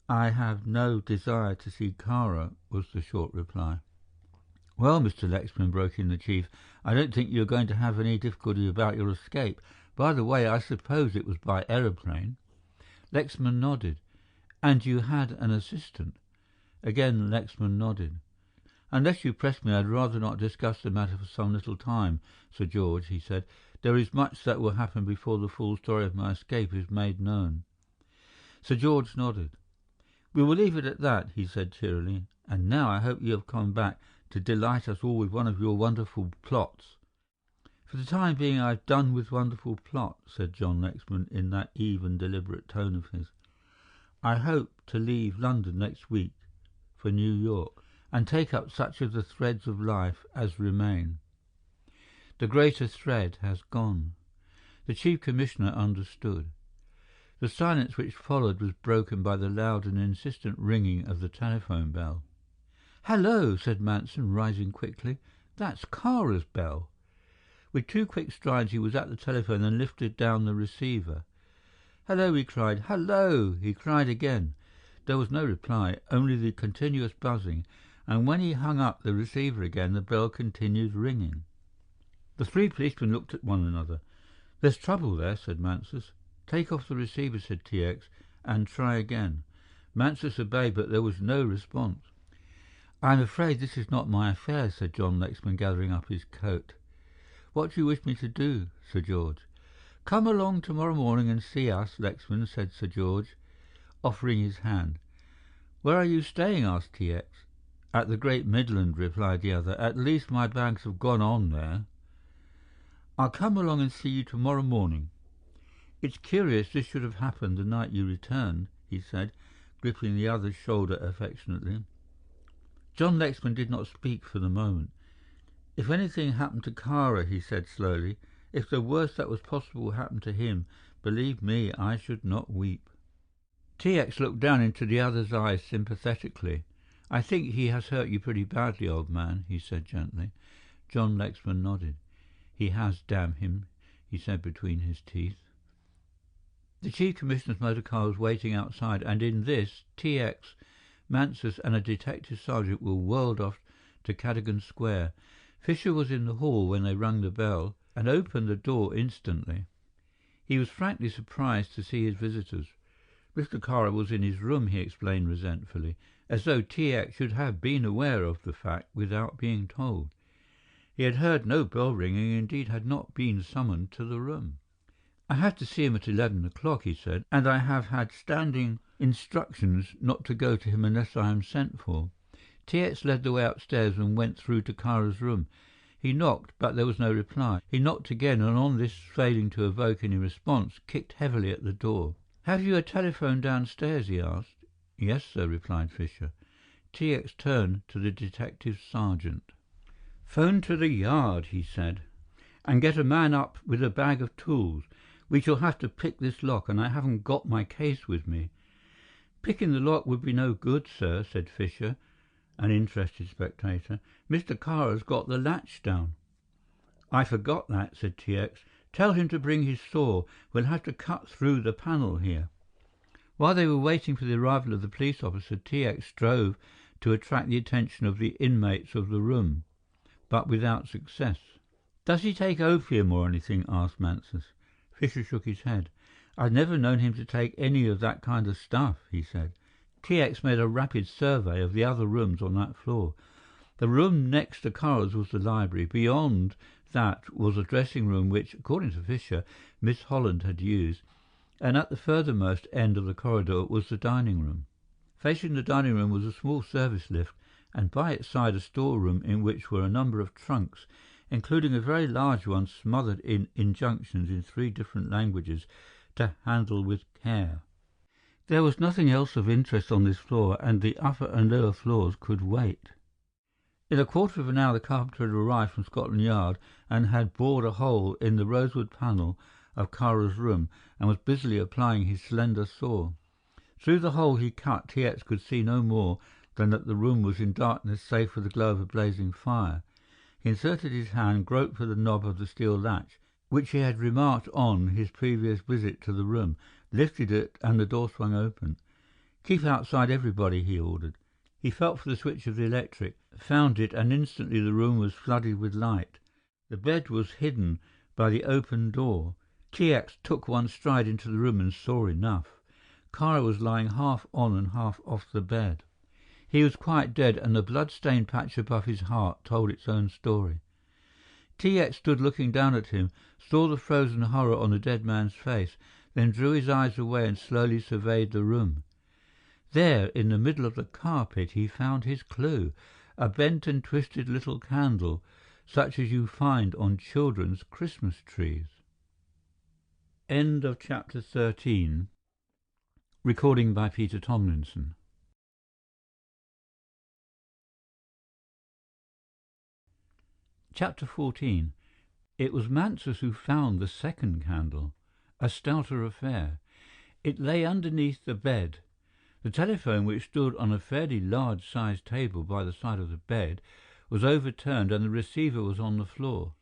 "I have no desire to see Kara," was the short reply. "Well, Mr. Lexman," broke in the chief, "I don't think you are going to have any difficulty about your escape. By the way, I suppose it was by aeroplane?" Lexman nodded. "And you had an assistant?" Again Lexman nodded. "Unless you press me, I'd rather not discuss the matter for some little time, Sir George," he said. "There is much that will happen before the full story of my escape is made known." Sir George nodded. "We will leave it at that," he said cheerily. "And now I hope you have come back to delight us all with one of your wonderful plots." "For the time being I've done with wonderful plot," said John Lexman in that even, deliberate tone of his. "I hope to leave London next week for New York, and take up such of the threads of life as remain. The greater thread has gone." The Chief Commissioner understood. The silence which followed was broken by the loud and insistent ringing of the telephone bell. "Hello," said Manson, rising quickly. "That's Kara's bell." With two quick strides he was at the telephone and lifted down the receiver. "Hello," he cried. "Hello!" he cried again. There was no reply, only the continuous buzzing, and when he hung up the receiver again the bell continued ringing. The three policemen looked at one another. "There's trouble there," said Mansus. "Take off the receiver," said T.X., "and try again." Mansus obeyed, but there was no response. "I'm afraid this is not my affair," said John Lexman, gathering up his coat. "What do you wish me to do, Sir George?" "Come along tomorrow morning and see us, Lexman," said Sir George, offering his hand. "Where are you staying?" asked T.X. "At the Great Midland," replied the other. "At least my bags have gone on there." "I'll come along and see you tomorrow morning. It's curious this should have happened the night you returned," he said, gripping the other's shoulder affectionately. John Lexman did not speak for the moment. "If anything happened to Kara," he said slowly, "if the worst that was possible happened to him, believe me, I should not weep." T.X. looked down into the other's eyes sympathetically. "I think he has hurt you pretty badly, old man," he said gently. John Lexman nodded. "He has, damn him," he said between his teeth. The Chief Commissioner's motor car was waiting outside, and in this, T.X., Mansus and a detective sergeant were whirled off to Cadogan Square. Fisher was in the hall when they rung the bell, and opened the door instantly. He was frankly surprised to see his visitors. Mr. Kara was in his room, he explained resentfully, as though T.X. should have been aware of the fact without being told. He had heard no bell ringing, and indeed had not been summoned to the room. "I have to see him at 11 o'clock," he said, "and I have had standing instructions not to go to him unless I am sent for." T.X. led the way upstairs and went through to Kara's room. He knocked, but there was no reply. He knocked again, and on this failing to evoke any response, kicked heavily at the door. "Have you a telephone downstairs?" he asked. "Yes, sir," replied Fisher. T.X. turned to the detective sergeant. "Phone to the Yard," he said, "and get a man up with a bag of tools. We shall have to pick this lock, and I haven't got my case with me." "Picking the lock would be no good, sir," said Fisher, an interested spectator. "Mr. Kara's got the latch down." "I forgot that," said T.X. "Tell him to bring his saw. We'll have to cut through the panel here." While they were waiting for the arrival of the police officer, T.X. strove to attract the attention of the inmates of the room, but without success. "Does he take opium or anything?" asked Mansus. Fisher shook his head. "I've never known him to take any of that kind of stuff," he said. T.X. made a rapid survey of the other rooms on that floor. The room next to Kara's was the library. Beyond that was a dressing room which, according to Fisher, Miss Holland had used, and at the furthermost end of the corridor was the dining room. Facing the dining room was a small service lift, and by its side a storeroom in which were a number of trunks, including a very large one smothered in injunctions in 3 different languages to handle with care. There was nothing else of interest on this floor, and the upper and lower floors could wait. In a quarter of an hour the carpenter had arrived from Scotland Yard and had bored a hole in the rosewood panel of Kara's room and was busily applying his slender saw. Through the hole he cut, T.X. could see no more than that the room was in darkness save for the glow of a blazing fire. He inserted his hand, groped for the knob of the steel latch, which he had remarked on his previous visit to the room, lifted it, and the door swung open. "Keep outside, everybody," he ordered. He felt for the switch of the electric, found it, and instantly the room was flooded with light. The bed was hidden by the open door. T.X. took one stride into the room and saw enough. Kara was lying half on and half off the bed. He was quite dead, and the blood-stained patch above his heart told its own story. T.X. stood looking down at him, saw the frozen horror on the dead man's face, then drew his eyes away and slowly surveyed the room. There, in the middle of the carpet, he found his clue, a bent and twisted little candle, such as you find on children's Christmas trees. End of chapter 13. Recording by Peter Thomlinson. Chapter 14. It was Mansus who found the second candle, a stouter affair. It lay underneath the bed. The telephone, which stood on a fairly large-sized table by the side of the bed, was overturned and the receiver was on the floor.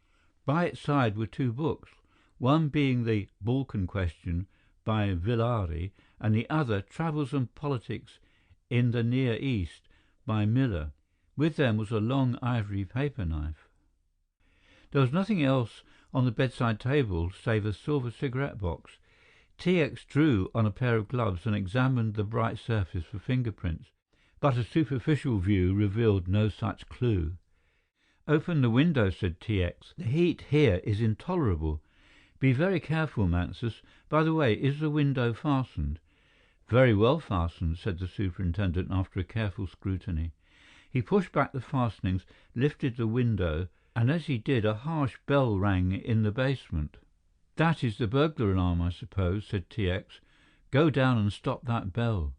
By its side were two books, one being the Balkan Question by Villari, and the other Travels and Politics in the Near East by Miller. With them was a long ivory paper knife. There was nothing else on the bedside table save a silver cigarette box. T.X. drew on a pair of gloves and examined the bright surface for fingerprints, but a superficial view revealed no such clue. "Open the window," said T.X. "The heat here is intolerable. Be very careful, Mansus. By the way, is the window fastened?" "Very well fastened," said the superintendent after a careful scrutiny. He pushed back the fastenings, lifted the window, and as he did a harsh bell rang in the basement. "That is the burglar alarm, I suppose," said T.X. "Go down and stop that bell."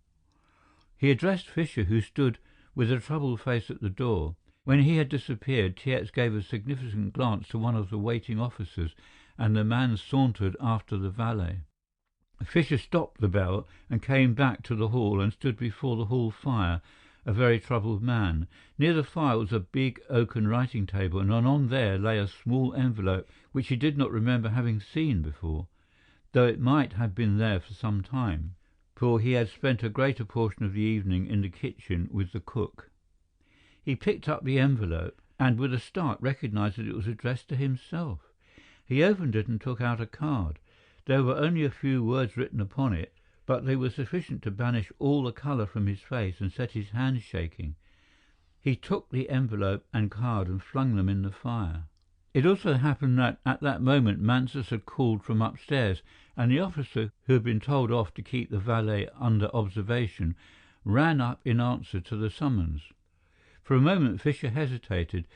He addressed Fisher, who stood with a troubled face at the door. When he had disappeared, T.X. gave a significant glance to one of the waiting officers, and the man sauntered after the valet. Fisher stopped the bell and came back to the hall and stood before the hall fire, a very troubled man. Near the fire was a big oaken writing table, and on there lay a small envelope which he did not remember having seen before, though it might have been there for some time, for he had spent a greater portion of the evening in the kitchen with the cook. He picked up the envelope, and with a start recognized that it was addressed to himself. He opened it and took out a card. There were only a few words written upon it, but they were sufficient to banish all the colour from his face and set his hands shaking. He took the envelope and card and flung them in the fire. It also happened that at that moment Mansus had called from upstairs, and the officer, who had been told off to keep the valet under observation, ran up in answer to the summons. For a moment Fisher hesitated,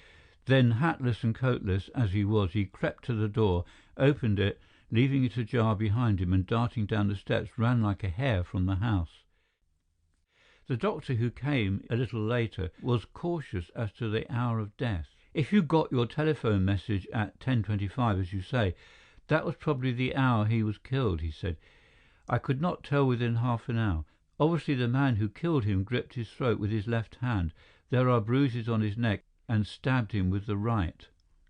then, hatless and coatless as he was, he crept to the door, opened it, leaving it ajar behind him, and darting down the steps ran like a hare from the house. The doctor, who came a little later, was cautious as to the hour of death. "If you got your telephone message at 10:25, as you say, that was probably the hour he was killed," he said. "I could not tell within half an hour. Obviously the man who killed him gripped his throat with his left hand. There are bruises on his neck, and stabbed him with the right."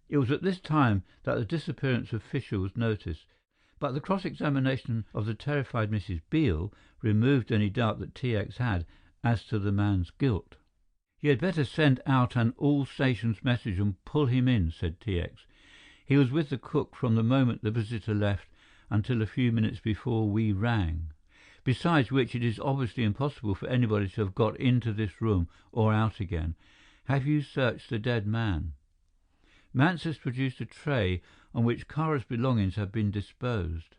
It was at this time that the disappearance of Fisher was noticed, but the cross-examination of the terrified Mrs. Beale removed any doubt that T.X. had as to the man's guilt. "You had better send out an all-stations message and pull him in," said T.X. "He was with the cook from the moment the visitor left until a few minutes before we rang. Besides which, it is obviously impossible for anybody to have got into this room or out again. Have you searched the dead man?" Mansus produced a tray on which Kara's belongings had been disposed.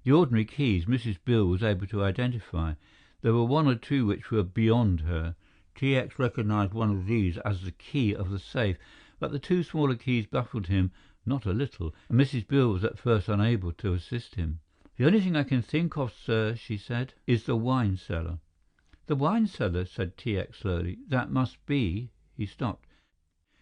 The ordinary keys Mrs. Beale was able to identify. There were one or two which were beyond her. T.X. recognized one of these as the key of the safe, but the two smaller keys baffled him not a little, and Mrs. Beale was at first unable to assist him. "The only thing I can think of, sir," she said, "is the wine cellar." "The wine cellar," said T.X. slowly. "That must be—" He stopped.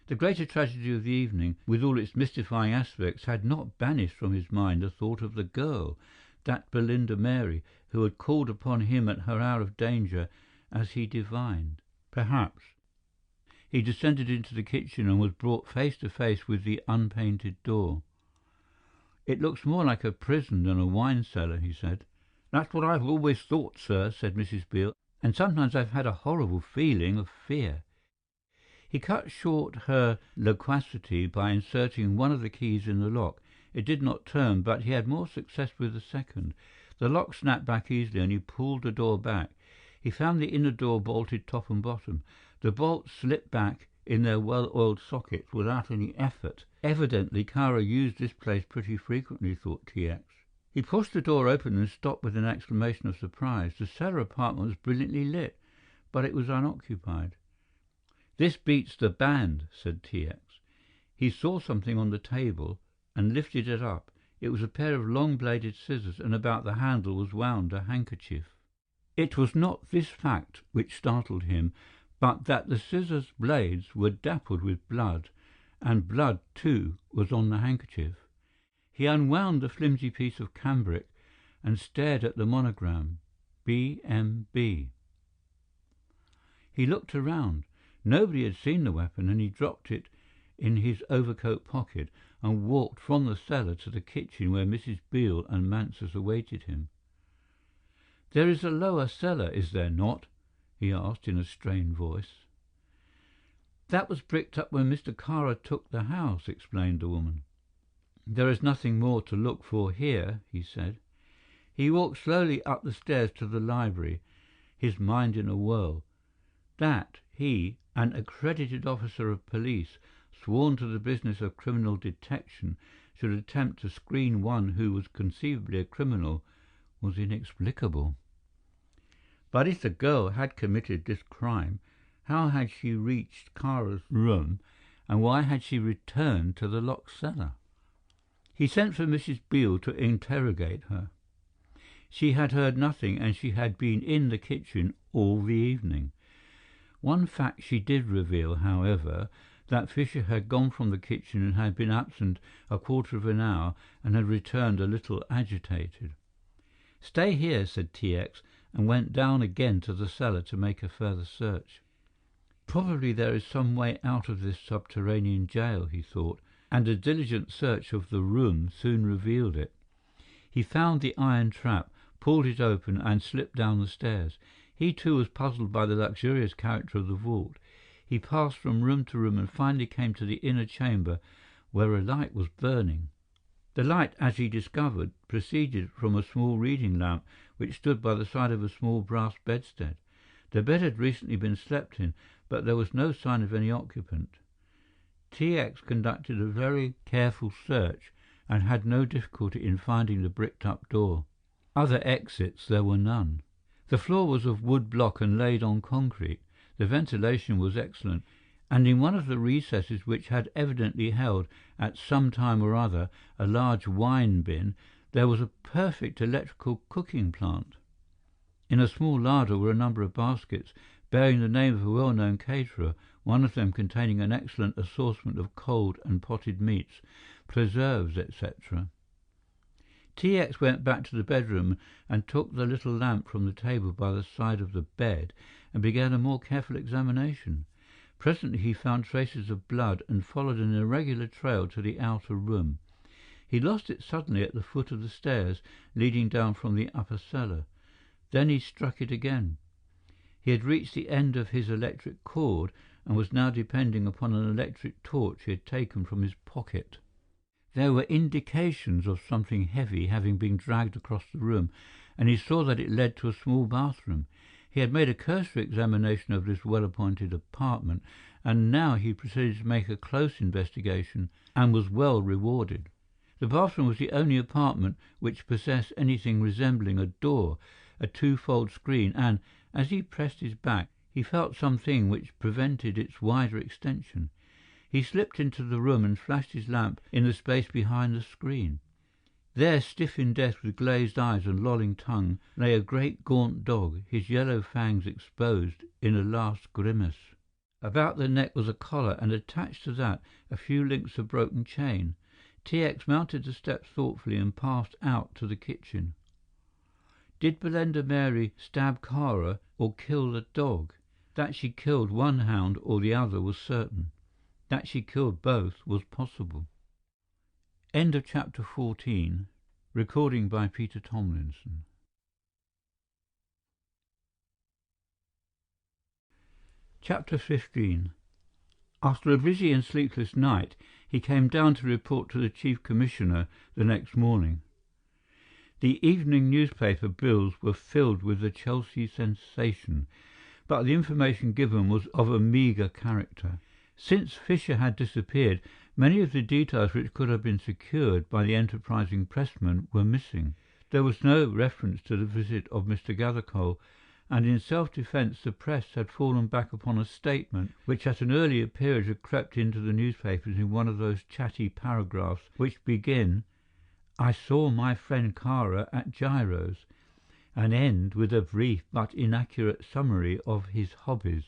The greater tragedy of the evening, with all its mystifying aspects, had not banished from his mind the thought of the girl, that Belinda Mary, who had called upon him at her hour of danger, as he divined. Perhaps. He descended into the kitchen and was brought face to face with the unpainted door. "It looks more like a prison than a wine cellar," he said. "That's what I've always thought, sir," said Mrs. Beale, "and sometimes I've had a horrible feeling of fear." He cut short her loquacity by inserting one of the keys in the lock. It did not turn, but he had more success with the second. The lock snapped back easily, and he pulled the door back. He found the inner door bolted top and bottom. The bolts slipped back in their well-oiled sockets without any effort. Evidently Kara used this place pretty frequently, thought T.X. He pushed the door open and stopped with an exclamation of surprise. The cellar apartment was brilliantly lit, but it was unoccupied. "This beats the band," said T.X. He saw something on the table and lifted it up. It was a pair of long-bladed scissors, and about the handle was wound a handkerchief. It was not this fact which startled him, but that the scissors' blades were dappled with blood, and blood, too, was on the handkerchief. He unwound the flimsy piece of cambric and stared at the monogram, B.M.B. He looked around. Nobody had seen the weapon, and he dropped it in his overcoat pocket and walked from the cellar to the kitchen where Mrs. Beale and Mansus awaited him. "There is a lower cellar, is there not?" he asked in a strained voice. "That was bricked up when Mr. Kara took the house," explained the woman. "There is nothing more to look for here," he said. He walked slowly up the stairs to the library, his mind in a whirl. That he, an accredited officer of police, sworn to the business of criminal detection, should attempt to screen one who was conceivably a criminal was inexplicable. But if the girl had committed this crime, how had she reached Kara's room, and why had she returned to the locked cellar? He sent for Mrs. Beale to interrogate her. She had heard nothing, and she had been in the kitchen all the evening. One fact she did reveal, however, that Fisher had gone from the kitchen and had been absent a quarter of an hour and had returned a little agitated. "Stay here," said T.X., and went down again to the cellar to make a further search. Probably there is some way out of this subterranean jail, he thought, and a diligent search of the room soon revealed it. He found the iron trap, pulled it open, and slipped down the stairs. He too was puzzled by the luxurious character of the vault. He passed from room to room and finally came to the inner chamber where a light was burning. The light, as he discovered, proceeded from a small reading lamp which stood by the side of a small brass bedstead. The bed had recently been slept in, but there was no sign of any occupant. T.X. conducted a very careful search and had no difficulty in finding the bricked-up door. Other exits there were none. The floor was of wood block and laid on concrete. The ventilation was excellent, and in one of the recesses, which had evidently held, at some time or other, a large wine bin, there was a perfect electrical cooking plant. In a small larder were a number of baskets, bearing the name of a well-known caterer, one of them containing an excellent assortment of cold and potted meats, preserves, etc. T.X. went back to the bedroom and took the little lamp from the table by the side of the bed and began a more careful examination. Presently he found traces of blood and followed an irregular trail to the outer room. He lost it suddenly at the foot of the stairs leading down from the upper cellar. Then he struck it again. He had reached the end of his electric cord and was now depending upon an electric torch he had taken from his pocket. There were indications of something heavy having been dragged across the room, and he saw that it led to a small bathroom. He had made a cursory examination of this well-appointed apartment, and now he proceeded to make a close investigation and was well rewarded. The bathroom was the only apartment which possessed anything resembling a door, a two-fold screen, and, as he pressed his back, he felt something which prevented its wider extension. He slipped into the room and flashed his lamp in the space behind the screen. There, stiff in death, with glazed eyes and lolling tongue, lay a great gaunt dog, his yellow fangs exposed in a last grimace. About the neck was a collar, and attached to that a few links of broken chain. T.X. mounted the steps thoughtfully and passed out to the kitchen. Did Belinda Mary stab Kara or kill the dog? That she killed one hound or the other was certain. That she killed both was possible. End of chapter 14. Recording by Peter Thomlinson. Chapter 15. After a busy and sleepless night, he came down to report to the Chief Commissioner the next morning. The evening newspaper bills were filled with the Chelsea sensation, but the information given was of a meagre character. Since Fisher had disappeared, many of the details which could have been secured by the enterprising pressman were missing. There was no reference to the visit of Mr. Gathercole, and in self-defence the press had fallen back upon a statement which at an earlier period had crept into the newspapers in one of those chatty paragraphs which begin, "I saw my friend Kara at Giro's," and end with a brief but inaccurate summary of his hobbies.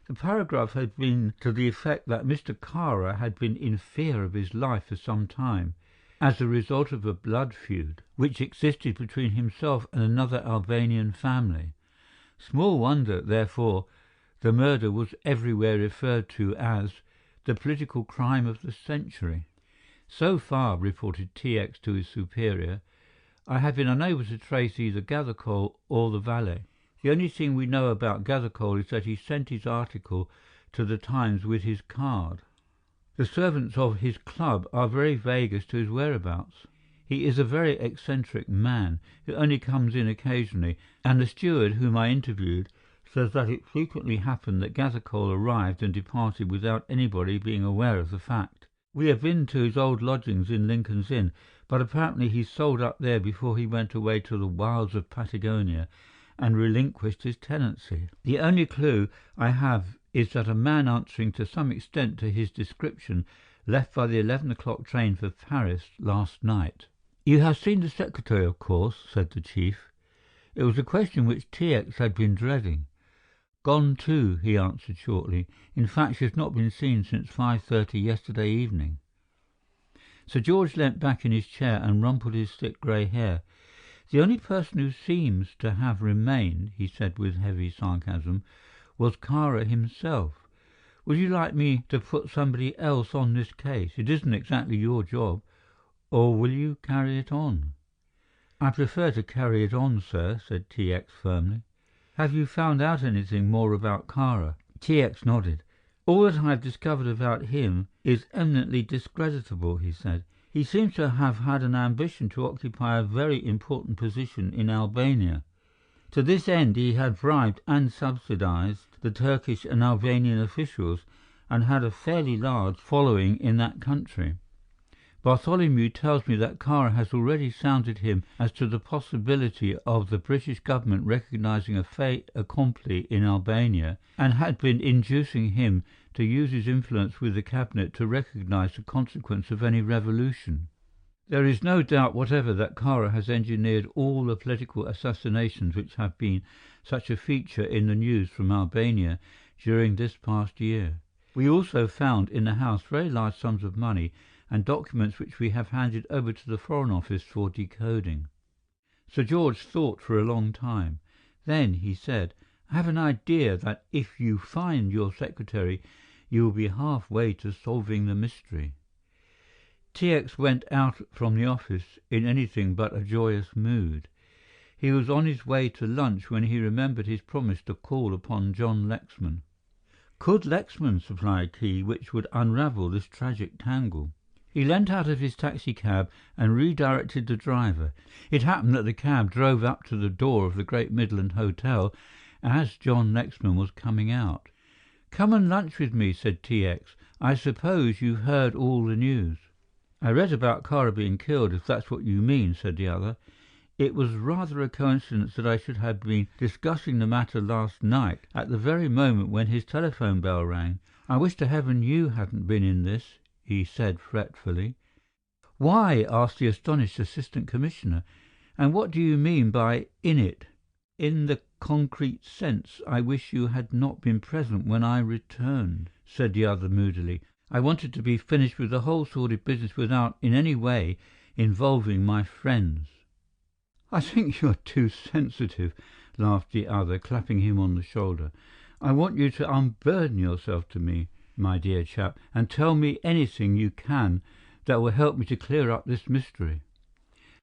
The paragraph had been to the effect that Mr. Kara had been in fear of his life for some time, as a result of a blood feud which existed between himself and another Albanian family. Small wonder, therefore, the murder was everywhere referred to as the political crime of the century. "So far," reported T.X. to his superior, "I have been unable to trace either Gathercole or the valet. The only thing we know about Gathercole is that he sent his article to the Times with his card. The servants of his club are very vague as to his whereabouts. He is a very eccentric man, who only comes in occasionally, and the steward whom I interviewed says that it frequently happened that Gathercole arrived and departed without anybody being aware of the fact. We have been to his old lodgings in Lincoln's Inn, but apparently he sold up there before he went away to the wilds of Patagonia and relinquished his tenancy. The only clue I have is that a man answering to some extent to his description left by the 11 o'clock train for Paris last night." "You have seen the secretary, of course," said the chief. It was a question which T.X. had been dreading. "Gone too," he answered shortly. "In fact, she has not been seen since 5:30 yesterday evening." Sir George leant back in his chair and rumpled his thick grey hair. "The only person who seems to have remained," he said with heavy sarcasm, "was Kara himself. Would you like me to put somebody else on this case? It isn't exactly your job. Or will you carry it on?" "I prefer to carry it on, sir," said T.X. firmly. "Have you found out anything more about Kara?" T.X. nodded. "All that I have discovered about him is eminently discreditable," he said. "He seems to have had an ambition to occupy a very important position in Albania. To this end he had bribed and subsidized the Turkish and Albanian officials and had a fairly large following in that country. Bartholomew tells me that Kara has already sounded him as to the possibility of the British government recognizing a fait accompli in Albania and had been inducing him to use his influence with the cabinet to recognize the consequence of any revolution. There is no doubt whatever that Kara has engineered all the political assassinations which have been such a feature in the news from Albania during this past year. We also found in the house very large sums of money and documents which we have handed over to the Foreign Office for decoding." Sir George thought for a long time. Then he said, "I have an idea that if you find your secretary, you will be halfway to solving the mystery." T.X. went out from the office in anything but a joyous mood. He was on his way to lunch when he remembered his promise to call upon John Lexman. Could Lexman supply a key which would unravel this tragic tangle? He leant out of his taxicab and redirected the driver. It happened that the cab drove up to the door of the Great Midland Hotel as John Lexman was coming out. "Come and lunch with me," said T.X. "I suppose you've heard all the news." "I read about Kara being killed, if that's what you mean," said the other. "It was rather a coincidence that I should have been discussing the matter last night at the very moment when his telephone bell rang. I wish to heaven you hadn't been in this," he said fretfully. "Why?" asked the astonished Assistant Commissioner. "And what do you mean by 'in it'?" "In the concrete sense I wish you had not been present when I returned," said the other moodily. "I wanted to be finished with the whole sordid business without in any way involving my friends." "I think you're too sensitive," laughed the other, clapping him on the shoulder. "I want you to unburden yourself to me, my dear chap, and tell me anything you can that will help me to clear up this mystery."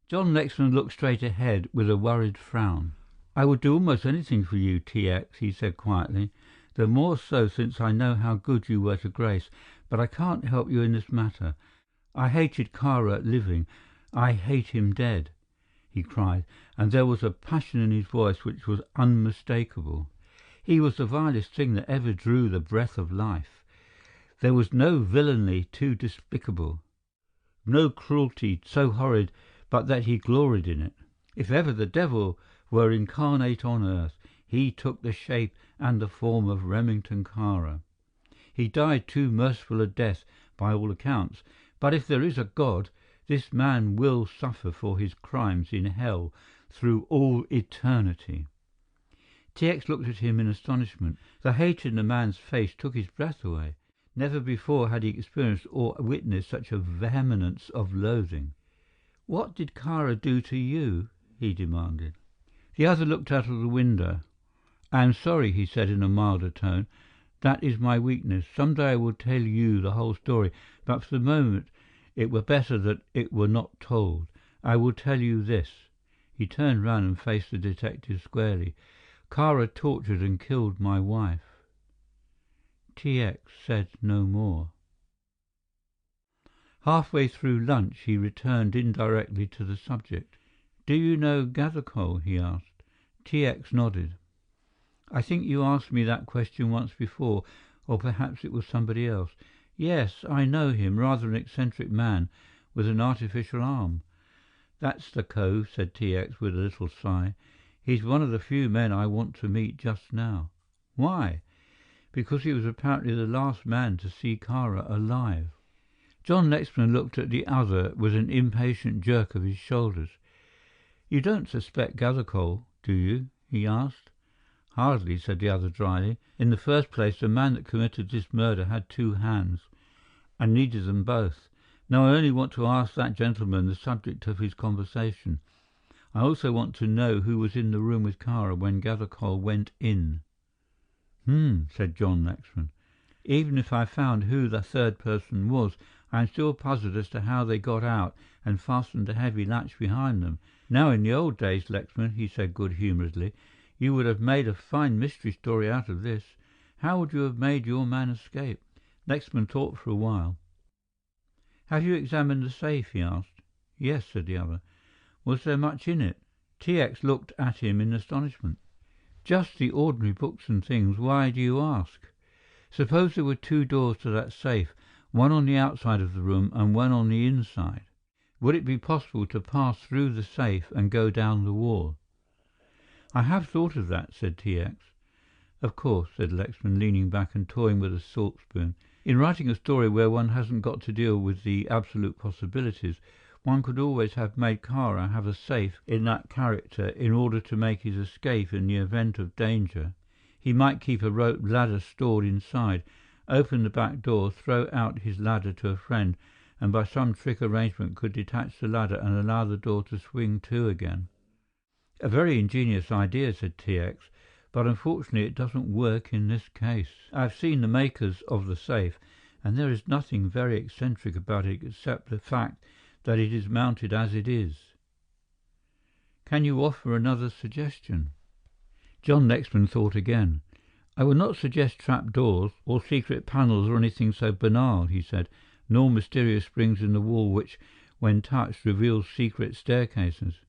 John Lexman looked straight ahead with a worried frown. "I would do almost anything for you, T.X.," he said quietly, "the more so since I know how good you were to Grace, but I can't help you in this matter. I hated Kara living. I hate him dead," he cried, and there was a passion in his voice which was unmistakable. "He was the vilest thing that ever drew the breath of life. There was no villainy too despicable, no cruelty so horrid but that he gloried in it. If ever the devil were incarnate on earth, he took the shape and the form of Remington Kara. He died too merciful a death by all accounts, but if there is a God, this man will suffer for his crimes in hell through all eternity." T.X. looked at him in astonishment. The hate in the man's face took his breath away. Never before had he experienced or witnessed such a vehemence of loathing. "What did Kara do to you?" he demanded. The other looked out of the window. "I am sorry," he said in a milder tone. "That is my weakness. Some day I will tell you the whole story, but for the moment it were better that it were not told. I will tell you this." He turned round and faced the detective squarely. "Kara tortured and killed my wife." T.X. said no more. Halfway through lunch he returned indirectly to the subject. "Do you know Gathercole?" he asked. T.X. nodded. "I think you asked me that question once before, or perhaps it was somebody else. Yes, I know him, rather an eccentric man with an artificial arm." "That's the cove," said T.X. with a little sigh. "He's one of the few men I want to meet just now." "Why?" "Because he was apparently the last man to see Kara alive." John Lexman looked at the other with an impatient jerk of his shoulders. "You don't suspect Gathercole, do you?" he asked. "Hardly," said the other dryly. "In the first place, the man that committed this murder had two hands, and needed them both. Now, I only want to ask that gentleman the subject of his conversation. I also want to know who was in the room with Kara when Gathercole went in." Said John Lexman. "Even if I found who the third person was, I am still puzzled as to how they got out and fastened the heavy latch behind them. Now, in the old days, Lexman," he said good-humouredly, "you would have made a fine mystery story out of this. How would you have made your man escape?" Lexman thought for a while. "Have you examined the safe?" he asked. "Yes," said the other. "Was there much in it?" T.X. looked at him in astonishment. "Just the ordinary books and things. Why do you ask?" "Suppose there were two doors to that safe, one on the outside of the room and one on the inside. Would it be possible to pass through the safe and go down the wall?" "I have thought of that," said T.X. "Of course," said Lexman, leaning back and toying with a salt spoon. "In writing a story where one hasn't got to deal with the absolute possibilities, one could always have made Kara have a safe in that character in order to make his escape in the event of danger. He might keep a rope ladder stored inside, open the back door, throw out his ladder to a friend, and by some trick arrangement could detach the ladder and allow the door to swing to again." "A very ingenious idea," said T.X., "but unfortunately it doesn't work in this case. I've seen the makers of the safe, and there is nothing very eccentric about it except the fact that it is mounted as it is." "Can you offer another suggestion?" John Lexman thought again. "I would not suggest trapdoors or secret panels or anything so banal," he said, "nor mysterious springs in the wall which, when touched, reveal secret staircases."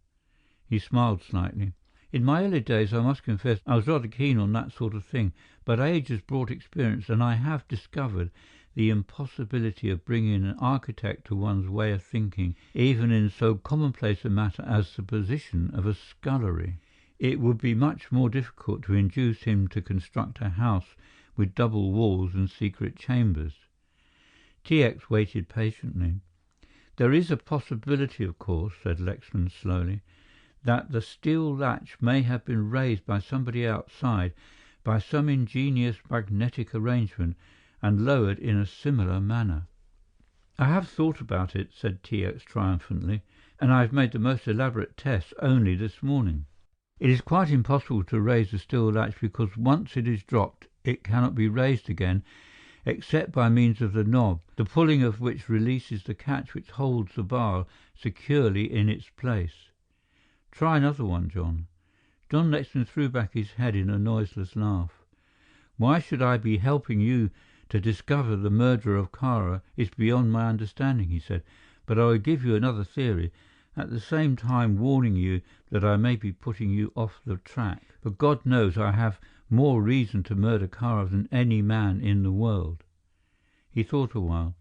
He smiled slightly. "In my early days, I must confess, I was rather keen on that sort of thing, but age has brought experience, and I have discovered the impossibility of bringing an architect to one's way of thinking, even in so commonplace a matter as the position of a scullery. It would be much more difficult to induce him to construct a house with double walls and secret chambers." T.X. waited patiently. "There is a possibility, of course," said Lexman slowly, "that the steel latch may have been raised by somebody outside by some ingenious magnetic arrangement and lowered in a similar manner." "I have thought about it," said T. X. triumphantly, "and I have made the most elaborate tests only this morning. It is quite impossible to raise the steel latch because once it is dropped it cannot be raised again except by means of the knob, the pulling of which releases the catch which holds the bar securely in its place. Try another one, John." John Lexman threw back his head in a noiseless laugh. "Why should I be helping you to discover the murderer of Kara is beyond my understanding," he said, "but I will give you another theory, at the same time warning you that I may be putting you off the track. For God knows I have more reason to murder Kara than any man in the world." He thought a while.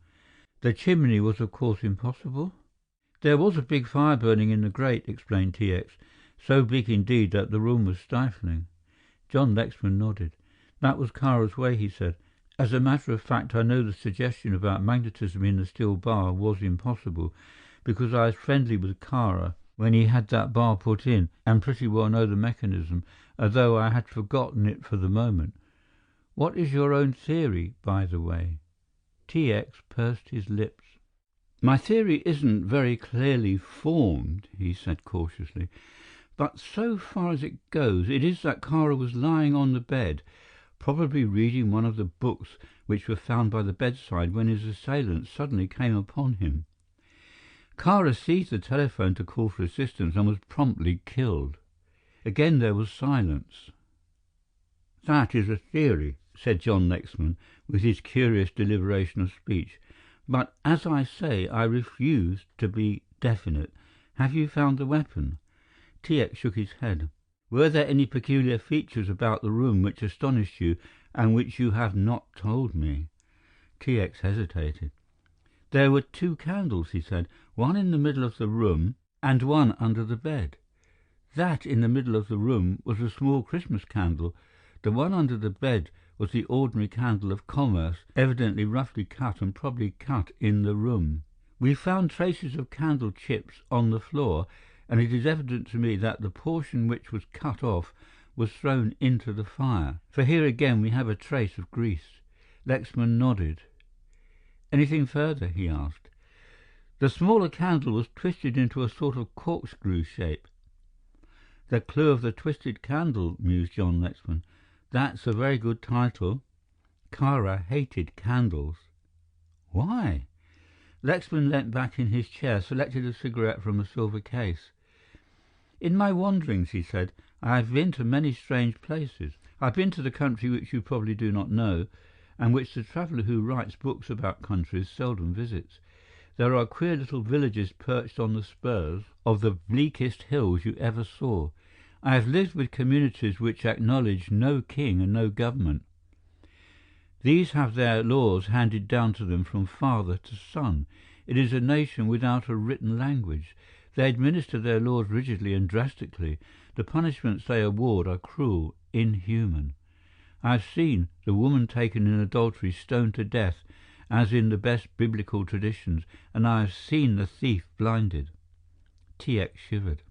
"The chimney was of course impossible?" "There was a big fire burning in the grate," explained T. X., "so big indeed that the room was stifling." John Lexman nodded. "That was Kara's way," he said. "As a matter of fact, I know the suggestion about magnetism in the steel bar was impossible, because I was friendly with Kara when he had that bar put in, and pretty well know the mechanism, although I had forgotten it for the moment. What is your own theory, by the way?" T. X. pursed his lips. "My theory isn't very clearly formed," he said cautiously, "but so far as it goes, it is that Kara was lying on the bed, probably reading one of the books which were found by the bedside when his assailant suddenly came upon him. Kara seized the telephone to call for assistance and was promptly killed." Again there was silence. "That is a theory," said John Lexman, with his curious deliberation of speech. "But, as I say, I refuse to be definite. Have you found the weapon?" T. X. shook his head. "Were there any peculiar features about the room which astonished you and which you have not told me?" T. X. hesitated. "There were 2 candles," he said, "one in the middle of the room and one under the bed. That in the middle of the room was a small Christmas candle. The one under the bed was the ordinary candle of commerce, evidently roughly cut and probably cut in the room. We found traces of candle chips on the floor, and it is evident to me that the portion which was cut off was thrown into the fire, for here again we have a trace of grease." Lexman nodded. "Anything further?" he asked. "The smaller candle was twisted into a sort of corkscrew shape." "The Clue of the Twisted Candle," mused John Lexman. "That's a very good title. Kara hated candles." "Why?" Lexman leant back in his chair, selected a cigarette from a silver case. "In my wanderings," he said, "I have been to many strange places. I've been to the country which you probably do not know, and which the traveler who writes books about countries seldom visits. There are queer little villages perched on the spurs of the bleakest hills you ever saw. I have lived with communities which acknowledge no king and no government. These have their laws handed down to them from father to son. It is a nation without a written language. They administer their laws rigidly and drastically. The punishments they award are cruel, inhuman. I have seen the woman taken in adultery stoned to death, as in the best biblical traditions, and I have seen the thief blinded." T. X. shivered.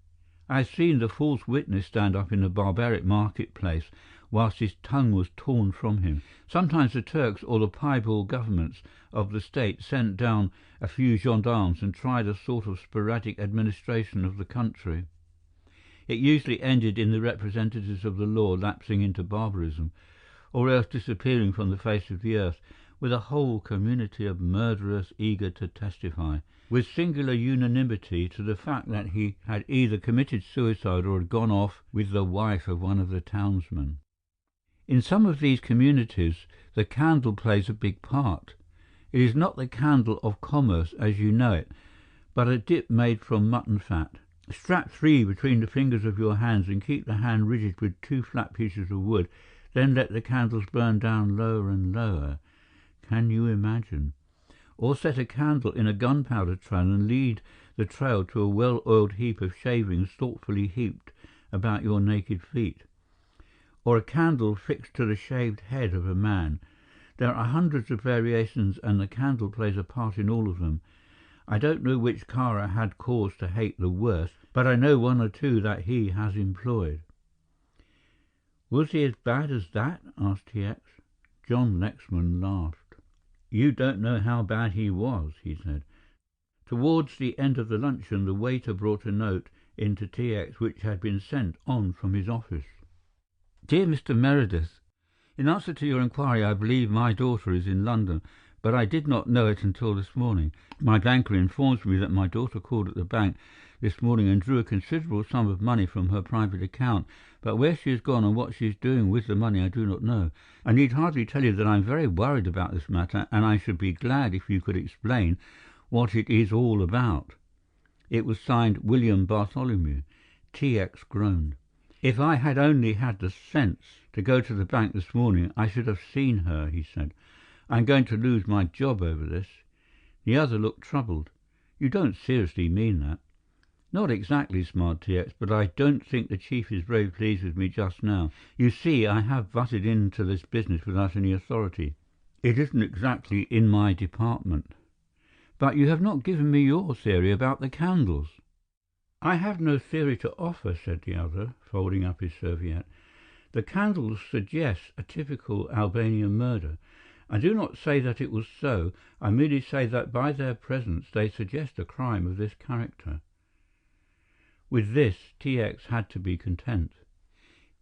"I have seen the false witness stand up in the barbaric marketplace whilst his tongue was torn from him. Sometimes the Turks or the piebald governments of the state sent down a few gendarmes and tried a sort of sporadic administration of the country. It usually ended in the representatives of the law lapsing into barbarism, or else disappearing from the face of the earth, with a whole community of murderers eager to testify, with singular unanimity, to the fact that he had either committed suicide or had gone off with the wife of one of the townsmen. In some of these communities, the candle plays a big part. It is not the candle of commerce as you know it, but a dip made from mutton fat. Strap 3 between the fingers of your hands and keep the hand rigid with 2 flat pieces of wood, then let the candles burn down lower and lower. Can you imagine? Or set a candle in a gunpowder trail and lead the trail to a well-oiled heap of shavings thoughtfully heaped about your naked feet. Or a candle fixed to the shaved head of a man. There are hundreds of variations and the candle plays a part in all of them. I don't know which Kara had cause to hate the worst, but I know one or two that he has employed." "Was he as bad as that?" asked T.X. John Lexman laughed. "You don't know how bad he was," he said. Towards the end of the luncheon, the waiter brought a note into T.X. which had been sent on from his office. "Dear Mr. Meredith, in answer to your inquiry, I believe my daughter is in London, but I did not know it until this morning. My banker informs me that my daughter called at the bank this morning and drew a considerable sum of money from her private account, but where she has gone and what she is doing with the money I do not know. I need hardly tell you that I am very worried about this matter, and I should be glad if you could explain what it is all about." It was signed William Bartholomew. T.X. groaned. "If I had only had the sense to go to the bank this morning, I should have seen her," he said. "I am going to lose my job over this." The other looked troubled. "You don't seriously mean that?" "Not exactly," smiled T.X., "but I don't think the chief is very pleased with me just now. You see, I have butted into this business without any authority. It isn't exactly in my department." "But you have not given me your theory about the candles." "I have no theory to offer," said the other, folding up his serviette. "The candles suggest a typical Albanian murder. I do not say that it was so. I merely say that by their presence they suggest a crime of this character." With this, T.X. had to be content.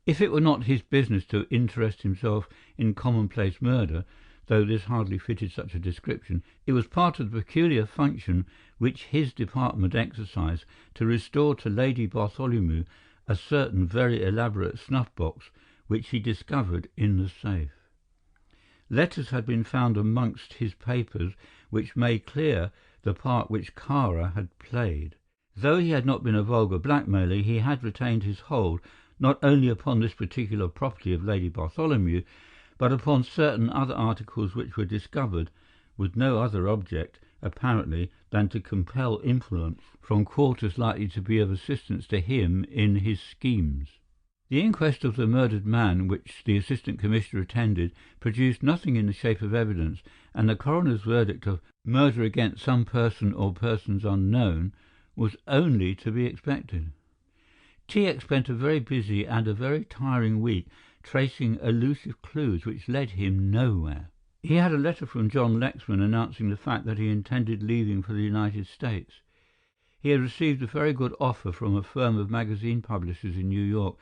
If it were not his business to interest himself in commonplace murder, though this hardly fitted such a description, it was part of the peculiar function which his department exercised to restore to Lady Bartholomew a certain very elaborate snuff-box which he discovered in the safe. Letters had been found amongst his papers which made clear the part which Kara had played. Though he had not been a vulgar blackmailer, he had retained his hold not only upon this particular property of Lady Bartholomew, but upon certain other articles which were discovered, with no other object, apparently, than to compel influence from quarters likely to be of assistance to him in his schemes. The inquest of the murdered man, which the Assistant Commissioner attended, produced nothing in the shape of evidence, and the coroner's verdict of murder against some person or persons unknown was only to be expected. T.X. spent a very busy and a very tiring week tracing elusive clues which led him nowhere. He had a letter from John Lexman announcing the fact that he intended leaving for the United States. He had received a very good offer from a firm of magazine publishers in New York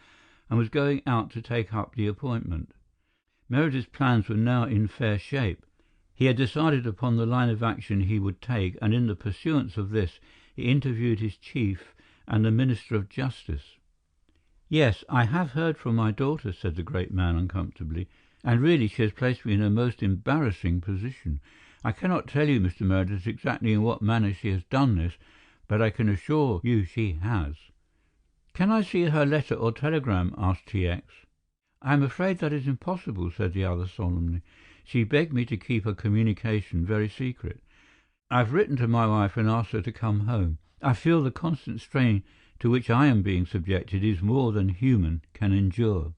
and was going out to take up the appointment. Meredith's plans were now in fair shape. He had decided upon the line of action he would take, and in the pursuance of this he interviewed his chief and the Minister of Justice. "Yes, I have heard from my daughter," said the great man uncomfortably, "and really she has placed me in a most embarrassing position. I cannot tell you, Mr. Meredith, exactly in what manner she has done this, but I can assure you she has." "Can I see her letter or telegram?" asked T.X. "I am afraid that is impossible," said the other solemnly. "She begged me to keep her communication very secret. I have written to my wife and asked her to come home. I feel the constant strain to which I am being subjected is more than human can endure."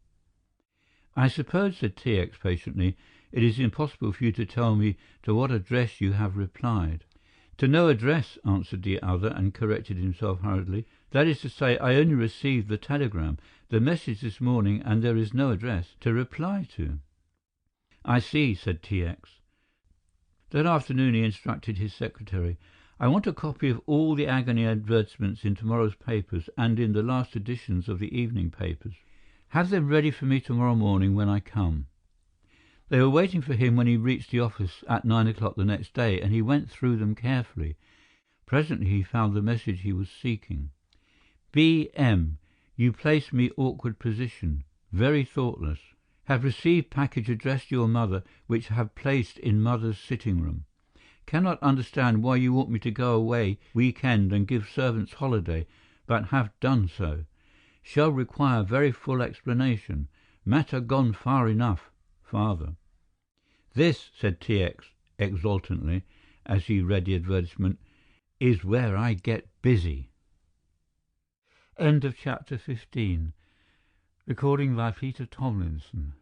"I suppose," said T.X. patiently, "it is impossible for you to tell me to what address you have replied." "To no address," answered the other, and corrected himself hurriedly. "That is to say, I only received the telegram, the message this morning, and there is no address to reply to." "I see," said T.X. That afternoon he instructed his secretary, "I want a copy of all the agony advertisements in tomorrow's papers and in the last editions of the evening papers. Have them ready for me tomorrow morning when I come." They were waiting for him when he reached the office at 9 o'clock the next day, and he went through them carefully. Presently he found the message he was seeking. "B.M. You place me awkward position. Very thoughtless. Have received package addressed to your mother, which have placed in mother's sitting room. Cannot understand why you want me to go away weekend and give servants holiday, but have done so. Shall require very full explanation. Matter gone far enough. Father." "This," said T.X. exultantly, as he read the advertisement, "is where I get busy." End of chapter 15. Recording by Peter Thomlinson.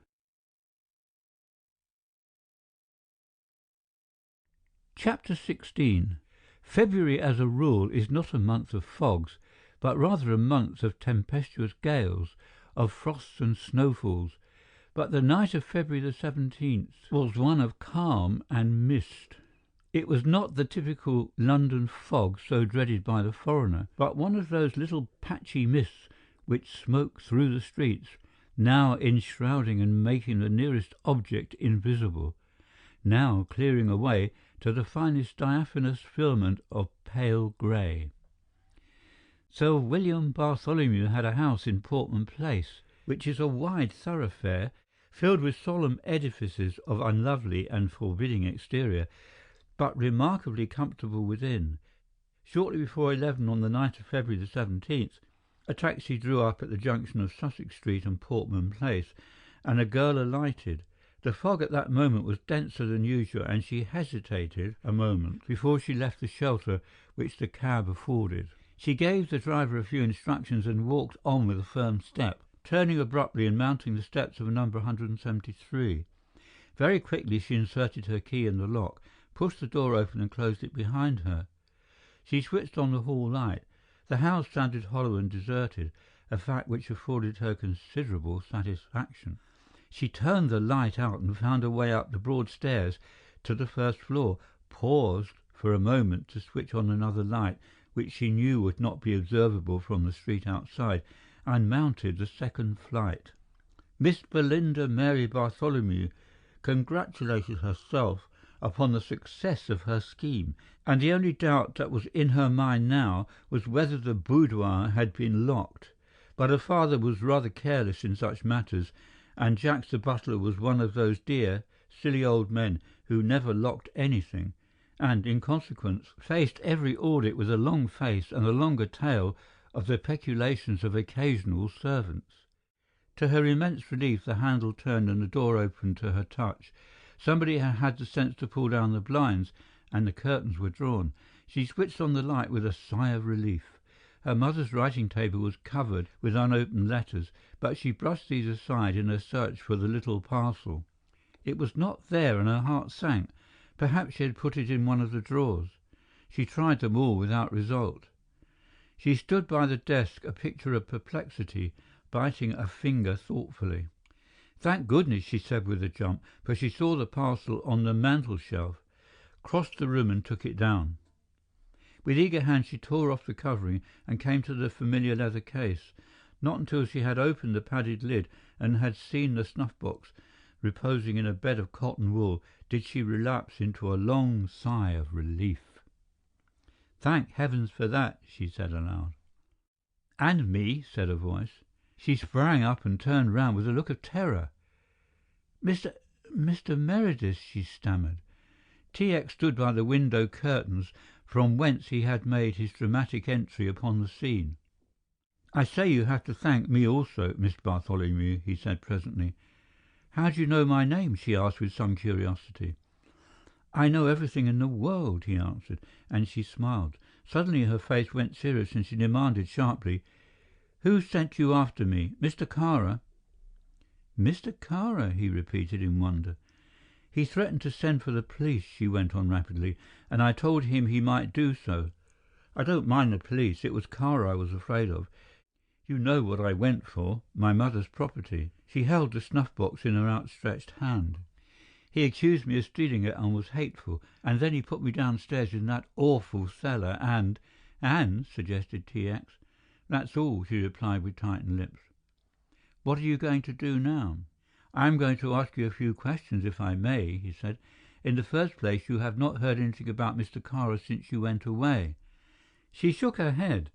Chapter 16. February, as a rule, is not a month of fogs, but rather a month of tempestuous gales, of frosts and snowfalls. But the night of February the 17th was one of calm and mist. It was not the typical London fog so dreaded by the foreigner, but one of those little patchy mists which smoke through the streets, now enshrouding and making the nearest object invisible, now clearing away to the finest diaphanous filament of pale grey. Sir William Bartholomew had a house in Portman Place, which is a wide thoroughfare filled with solemn edifices of unlovely and forbidding exterior, but remarkably comfortable within. Shortly before 11 on the night of February the 17th, a taxi drew up at the junction of Sussex Street and Portman Place, and a girl alighted. The fog at that moment was denser than usual, and she hesitated a moment before she left the shelter which the cab afforded. She gave the driver a few instructions and walked on with a firm step, turning abruptly and mounting the steps of number 173. Very quickly she inserted her key in the lock, pushed the door open and closed it behind her. She switched on the hall light. The house sounded hollow and deserted, a fact which afforded her considerable satisfaction. She turned the light out and found her way up the broad stairs to the first floor, paused for a moment to switch on another light, which she knew would not be observable from the street outside, and mounted the second flight. Miss Belinda Mary Bartholomew congratulated herself upon the success of her scheme, and the only doubt that was in her mind now was whether the boudoir had been locked. But her father was rather careless in such matters, and Jacques the butler was one of those dear, silly old men who never locked anything, and, in consequence, faced every audit with a long face and a longer tail of the peculations of occasional servants. To her immense relief, the handle turned and the door opened to her touch. Somebody had had the sense to pull down the blinds, and the curtains were drawn. She switched on the light with a sigh of relief. Her mother's writing table was covered with unopened letters, but she brushed these aside in her search for the little parcel. It was not there, and her heart sank. Perhaps she had put it in one of the drawers. She tried them all without result. She stood by the desk, a picture of perplexity, biting a finger thoughtfully. "Thank goodness," she said with a jump, for she saw the parcel on the mantel-shelf, crossed the room and took it down. With eager hands she tore off the covering and came to the familiar leather case. Not until she had opened the padded lid and had seen the snuff-box reposing in a bed of cotton wool did she relapse into a long sigh of relief. "Thank heavens for that," she said aloud. "And me," said a voice. She sprang up and turned round with a look of terror. Mr. Meredith," she stammered. T.X. stood by the window curtains from whence he had made his dramatic entry upon the scene. "I say you have to thank me also, Miss Bartholomew," he said presently. "How do you know my name?" she asked with some curiosity. "I know everything in the world," he answered, and she smiled. Suddenly her face went serious and she demanded sharply, "Who sent you after me? Mr. Kara?" "Mr. Kara?" he repeated in wonder. "He threatened to send for the police," she went on rapidly, "and I told him he might do so. I don't mind the police. It was Kara I was afraid of. You know what I went for, my mother's property." She held the snuff-box in her outstretched hand. "He accused me of stealing it and was hateful, and then he put me downstairs in that awful cellar and—" "And," suggested T.X. "That's all," she replied with tightened lips. "What are you going to do now?" "I am going to ask you a few questions, if I may," he said. "In the first place, you have not heard anything about Mr. Kara since you went away." She shook her head.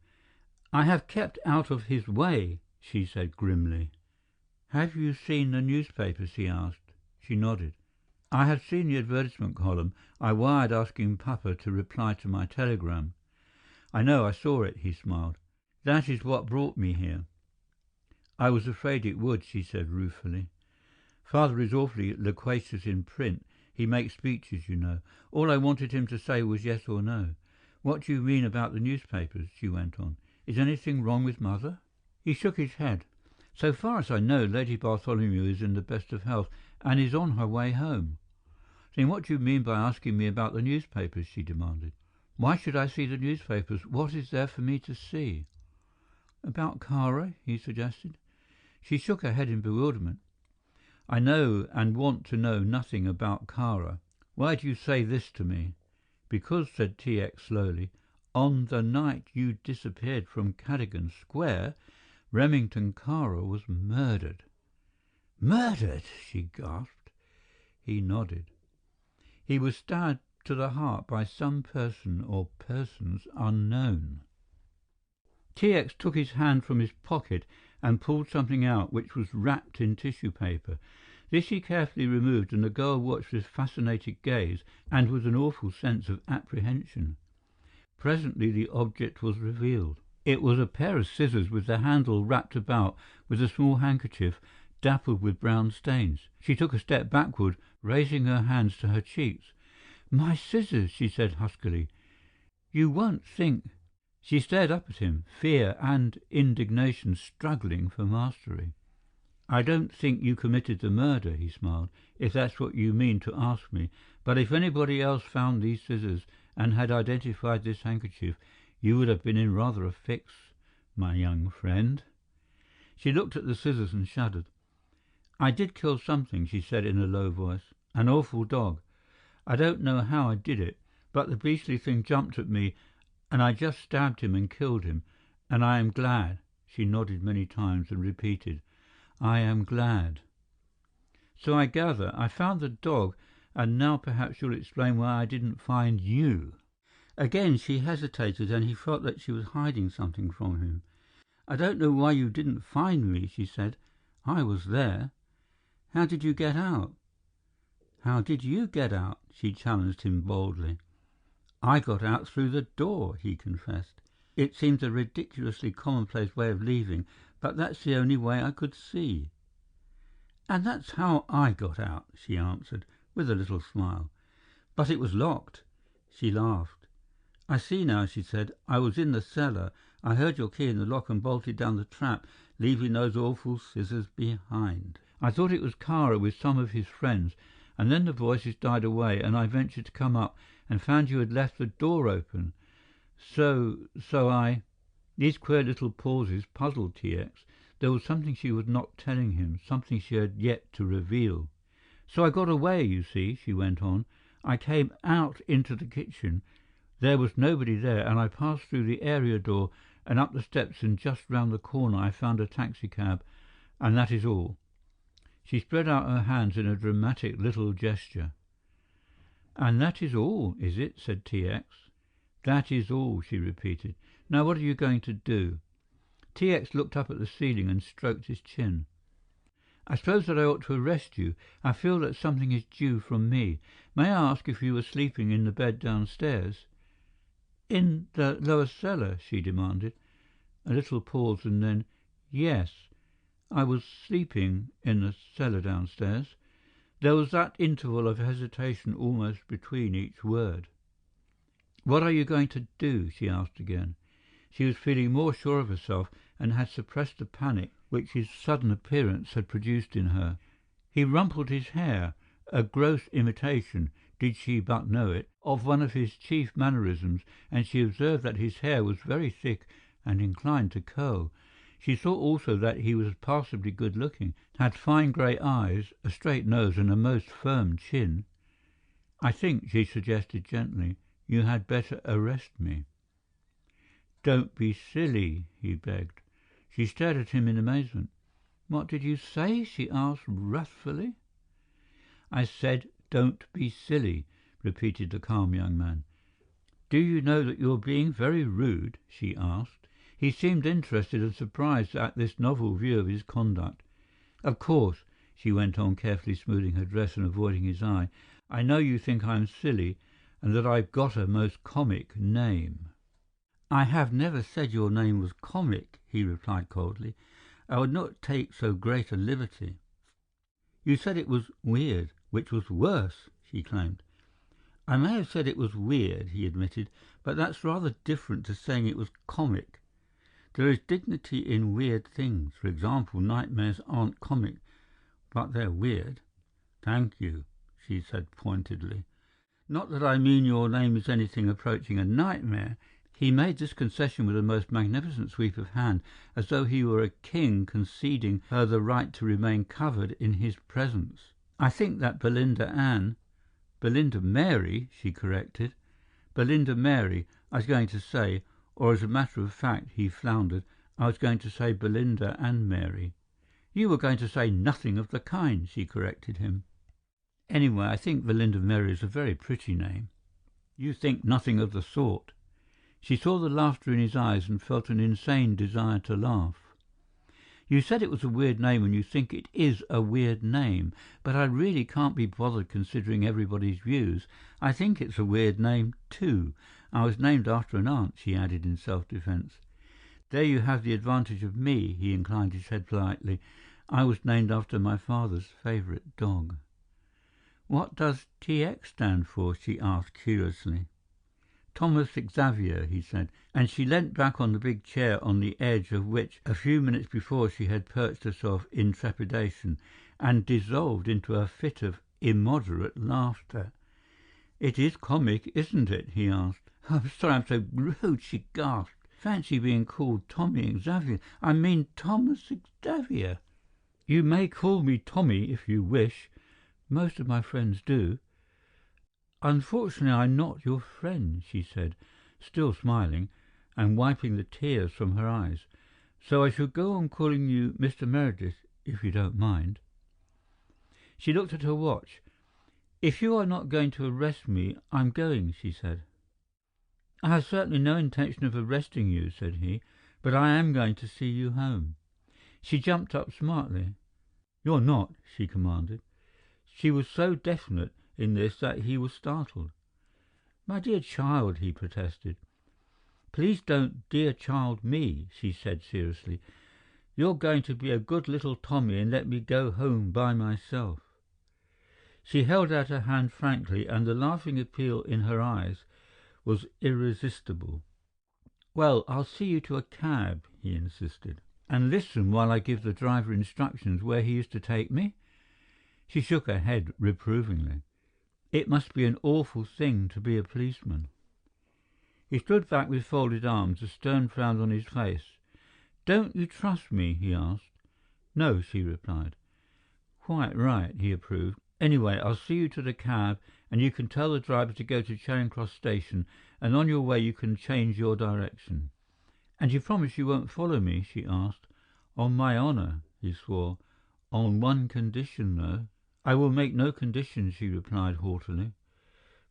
"I have kept out of his way," she said grimly. "Have you seen the newspapers?" he asked. She nodded. "I have seen the advertisement column. I wired asking Papa to reply to my telegram." "I know, I saw it," he smiled. "That is what brought me here." "I was afraid it would," she said ruefully. "Father is awfully loquacious in print. He makes speeches, you know. All I wanted him to say was yes or no. What do you mean about the newspapers?" she went on. "Is anything wrong with Mother?" He shook his head. "So far as I know, Lady Bartholomew is in the best of health and is on her way home." "Then what do you mean by asking me about the newspapers?" she demanded. Why should I see the newspapers? What is there for me to see? About Kara, he suggested. She shook her head in bewilderment. I know and want to know nothing about Kara. Why do you say this to me? Because, said T.X. slowly, on the night you disappeared from Cadogan Square, Remington Kara was murdered. Murdered, she gasped. He nodded. He was stabbed to the heart by some person or persons unknown. T.X. took his hand from his pocket and pulled something out which was wrapped in tissue paper. This he carefully removed, and the girl watched with fascinated gaze and with an awful sense of apprehension. Presently the object was revealed. It was a pair of scissors with the handle wrapped about with a small handkerchief dappled with brown stains. She took a step backward, raising her hands to her cheeks. "My scissors," she said huskily. "You won't think—" She stared up at him, fear and indignation struggling for mastery. "I don't think you committed the murder," he smiled, "if that's what you mean to ask me. But if anybody else found these scissors and had identified this handkerchief, you would have been in rather a fix, my young friend." She looked at the scissors and shuddered. "I did kill something," she said in a low voice. "An awful dog. I don't know how I did it, but the beastly thing jumped at me, and I just stabbed him and killed him. And I am glad." She nodded many times and repeated, "I am glad." "So I gather. I found the dog, and now perhaps you'll explain why I didn't find you." Again she hesitated, and he felt that she was hiding something from him. "I don't know why you didn't find me," she said. "I was there. How did you get out?" "How did you get out?" she challenged him boldly. "I got out through the door," he confessed. "It seems a ridiculously commonplace way of leaving, but that's the only way I could see." "And that's how I got out," she answered, with a little smile. "But it was locked." She laughed. "I see now," she said. "I was in the cellar. I heard your key in the lock and bolted down the trap, leaving those awful scissors behind. I thought it was Kara with some of his friends, and then the voices died away, and I ventured to come up and found you had left the door open. So I—" These queer little pauses puzzled T.X. There was something she was not telling him, something she had yet to reveal. "So I got away, you see," she went on. "I came out into the kitchen. There was nobody there, and I passed through the area door and up the steps, and just round the corner I found a taxicab, and that is all." She spread out her hands in a dramatic little gesture. "And that is all, is it?" said T.X. "That is all," she repeated. "Now what are you going to do?" T.X. looked up at the ceiling and stroked his chin. "I suppose that I ought to arrest you. I feel that something is due from me. May I ask if you were sleeping in the bed downstairs?" "In the lower cellar?" she demanded. A little pause and then, "Yes, I was sleeping in the cellar downstairs." There was that interval of hesitation almost between each word. "What are you going to do?" she asked again. She was feeling more sure of herself and had suppressed the panic which his sudden appearance had produced in her. He rumpled his hair, a gross imitation, did she but know it, of one of his chief mannerisms, and she observed that his hair was very thick and inclined to curl. She saw also that he was passably good-looking, had fine grey eyes, a straight nose, and a most firm chin. "I think," she suggested gently, "you had better arrest me." "Don't be silly," he begged. She stared at him in amazement. "What did you say?" she asked wrathfully. "I said, don't be silly," repeated the calm young man. "Do you know that you're being very rude?" she asked. He seemed interested and surprised at this novel view of his conduct. "Of course," she went on, carefully smoothing her dress and avoiding his eye, "I know you think I'm silly, and that I've got a most comic name." "I have never said your name was comic," he replied coldly. "I would not take so great a liberty." "You said it was weird, which was worse," she claimed. "I may have said it was weird," he admitted, "but that's rather different to saying it was comic. There is dignity in weird things. For example, nightmares aren't comic, but they're weird." "Thank you," she said pointedly. Not that I mean your name is anything approaching a nightmare." He made this concession with a most magnificent sweep of hand, as though he were a king conceding her the right to remain covered in his presence. "I think that Belinda Mary," she corrected. "Belinda Mary, I was going to say, or as a matter of fact," he floundered, "I was going to say Belinda and Mary." "You were going to say nothing of the kind," she corrected him. "Anyway, I think Belinda Mary is a very pretty name." "You think nothing of the sort." She saw the laughter in his eyes and felt an insane desire to laugh. "You said it was a weird name, and you think it is a weird name, but I really can't be bothered considering everybody's views. I think it's a weird name, too. I was named after an aunt," she added in self-defense. "There you have the advantage of me," he inclined his head politely. "I was named after my father's favorite dog." "What does TX stand for?" she asked curiously. "Thomas Xavier," he said, and she leant back on the big chair on the edge of which a few minutes before she had perched herself in trepidation, and dissolved into a fit of immoderate laughter. "It is comic, isn't it?" he asked. "I'm sorry I'm so rude," she gasped. "Fancy being called Tommy Xavier. I mean Thomas Xavier." "You may call me Tommy if you wish. Most of my friends do." "Unfortunately, I'm not your friend," she said, still smiling, and wiping the tears from her eyes. "So I shall go on calling you Mr. Meredith, if you don't mind." She looked at her watch. "If you are not going to arrest me, I'm going," she said. "I have certainly no intention of arresting you," said he, "but I am going to see you home." She jumped up smartly. "You're not," she commanded. She was so definite in this that he was startled. "My dear child," he protested. "Please don't 'dear child' me," she said seriously. "You're going to be a good little Tommy and let me go home by myself." She held out her hand frankly, and the laughing appeal in her eyes was irresistible. "Well, I'll see you to a cab," he insisted. "And listen while I give the driver instructions where he is to take me?" She shook her head reprovingly. It must be an awful thing to be a policeman. He stood back with folded arms, a stern frown on his face. "Don't you trust me?" he asked. "No," she replied. "Quite right," he approved. "Anyway, I'll see you to the cab, and you can tell the driver to go to Charing Cross Station, and on your way you can change your direction." "And you promise you won't follow me?" she asked. "On my honour," he swore. "On one condition, though." "I will make no conditions," she replied haughtily.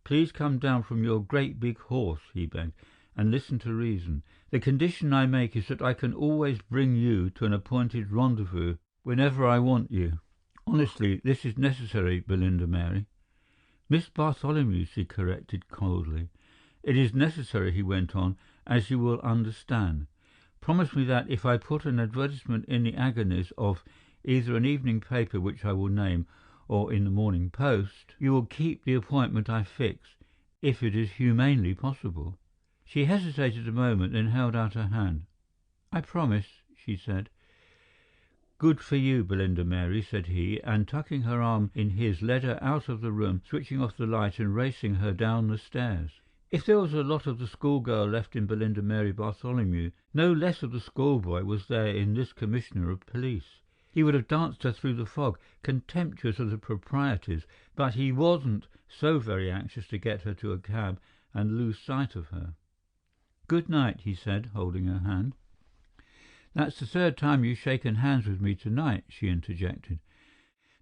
"Please come down from your great big horse," he begged, "and listen to reason. The condition I make is that I can always bring you to an appointed rendezvous whenever I want you. Honestly, this is necessary, Belinda Mary." "Miss Bartholomew," she corrected coldly. "It is necessary," he went on, "as you will understand. Promise me that if I put an advertisement in the agonies of either an evening paper which I will name, or in the Morning Post, you will keep the appointment I fix, if it is humanly possible." She hesitated a moment, then held out her hand. "I promise," she said. "Good for you, Belinda Mary," said he, and tucking her arm in his led her out of the room, switching off the light and racing her down the stairs. If there was a lot of the schoolgirl left in Belinda Mary Bartholomew, no less of the schoolboy was there in this commissioner of police. He would have danced her through the fog, contemptuous of the proprieties, but he wasn't so very anxious to get her to a cab and lose sight of her. "Good night," he said, holding her hand. "That's the third time you've shaken hands with me tonight," she interjected.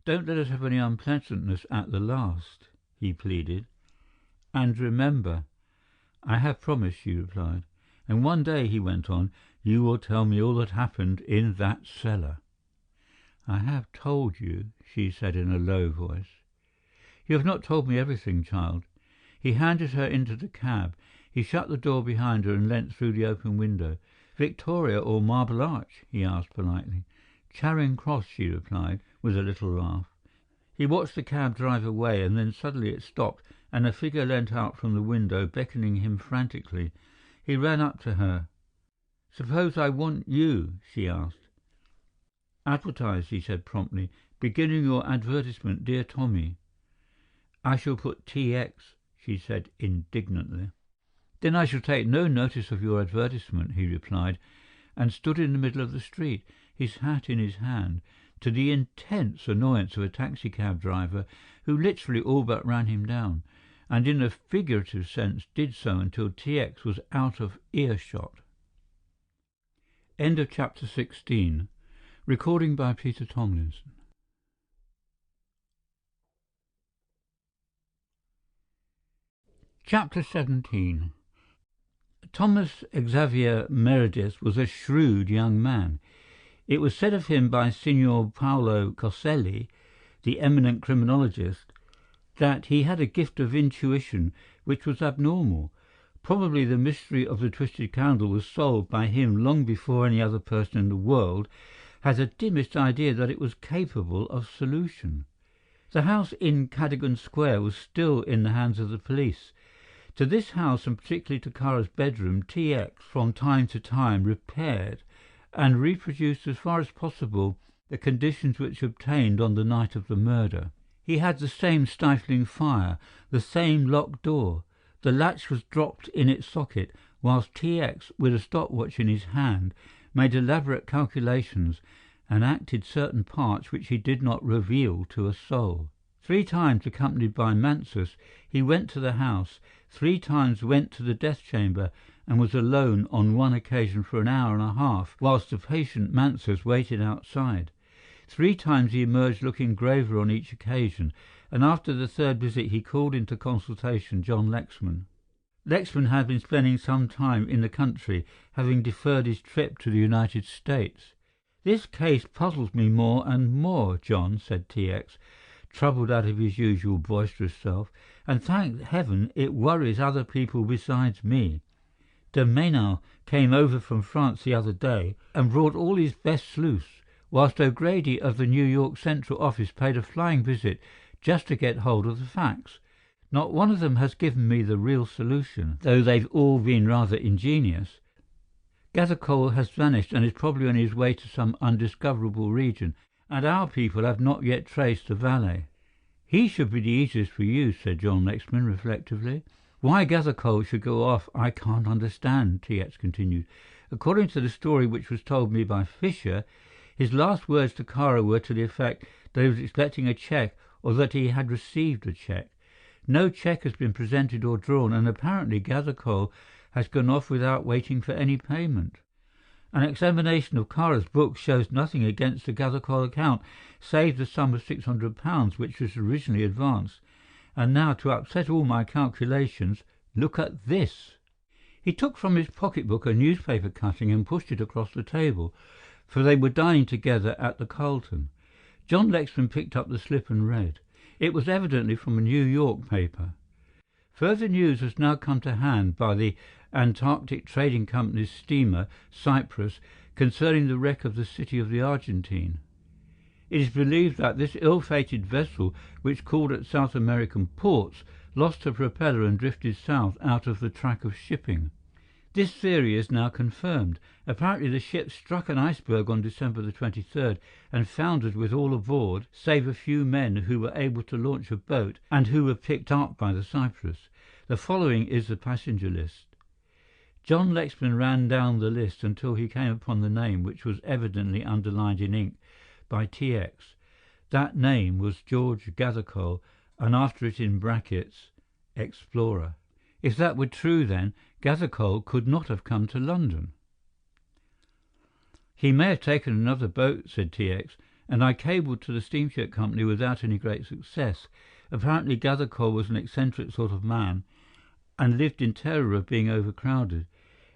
"Don't let us have any unpleasantness at the last," he pleaded. "And remember, I have promised," she replied. "And one day," he went on, "you will tell me all that happened in that cellar." "I have told you," she said in a low voice. "You have not told me everything, child." He handed her into the cab. He shut the door behind her and leant through the open window. "Victoria or Marble Arch?" he asked politely. "Charing Cross," she replied, with a little laugh. He watched the cab drive away, and then suddenly it stopped, and a figure leant out from the window, beckoning him frantically. He ran up to her. "Suppose I want you?" she asked. "Advertise," he said promptly. "Beginning your advertisement, dear Tommy." "I shall put TX," she said indignantly. "Then I shall take no notice of your advertisement," he replied, and stood in the middle of the street, his hat in his hand, to the intense annoyance of a taxicab driver who literally all but ran him down, and in a figurative sense did so until T.X. was out of earshot. End of chapter 16. Recording by Peter Thomlinson. Chapter 17. Thomas Xavier Meredith was a shrewd young man. It was said of him by Signor Paolo Coselli, the eminent criminologist, that he had a gift of intuition which was abnormal. Probably the mystery of the twisted candle was solved by him long before any other person in the world had the dimmest idea that it was capable of solution. The house in Cadogan Square was still in the hands of the police. To this house, and particularly to Kara's bedroom, T.X. from time to time repaired and reproduced as far as possible the conditions which obtained on the night of the murder. He had the same stifling fire, the same locked door. The latch was dropped in its socket, whilst T.X., with a stopwatch in his hand, made elaborate calculations and acted certain parts which he did not reveal to a soul. 3 times, accompanied by Mansus, he went to the house, 3 times went to the death chamber, and was alone on one occasion for an hour and a half, whilst the patient Mansus waited outside. 3 times he emerged looking graver on each occasion, and after the 3rd visit he called into consultation John Lexman. Lexman had been spending some time in the country, having deferred his trip to the United States. "This case puzzles me more and more, John," said T.X., troubled out of his usual boisterous self, "and thank heaven it worries other people besides me. De Menal came over from France the other day and brought all his best sleuths, whilst O'Grady of the New York Central Office paid a flying visit just to get hold of the facts. Not one of them has given me the real solution, though they've all been rather ingenious. Gathercole has vanished and is probably on his way to some undiscoverable region, and our people have not yet traced the valet." "He should be the easiest for you," said John Lexman reflectively. "Why Gathercole should go off I can't understand," T.X. continued. "According to the story which was told me by Fisher, his last words to Kara were to the effect that he was expecting a cheque or that he had received a cheque. No cheque has been presented or drawn, and apparently Gathercole has gone off without waiting for any payment. An examination of Kara's books shows nothing against the Gathercole account, save the sum of £600 which was originally advanced. And now, to upset all my calculations, look at this." He took from his pocketbook a newspaper cutting and pushed it across the table, for they were dining together at the Carlton. John Lexman picked up the slip and read. It was evidently from a New York paper. "Further news has now come to hand by the Antarctic Trading Company's steamer, Cyprus, concerning the wreck of the City of the Argentine. It is believed that this ill-fated vessel, which called at South American ports, lost her propeller and drifted south out of the track of shipping. This theory is now confirmed. Apparently the ship struck an iceberg on December the 23rd and foundered with all aboard, save a few men who were able to launch a boat and who were picked up by the Cyprus. The following is the passenger list." John Lexman ran down the list until he came upon the name, which was evidently underlined in ink by T.X. That name was George Gathercole, and after it in brackets, Explorer. If that were true, then, Gathercole could not have come to London. "He may have taken another boat," said T.X., "and I cabled to the steamship company without any great success. Apparently Gathercole was an eccentric sort of man, and lived in terror of being overcrowded.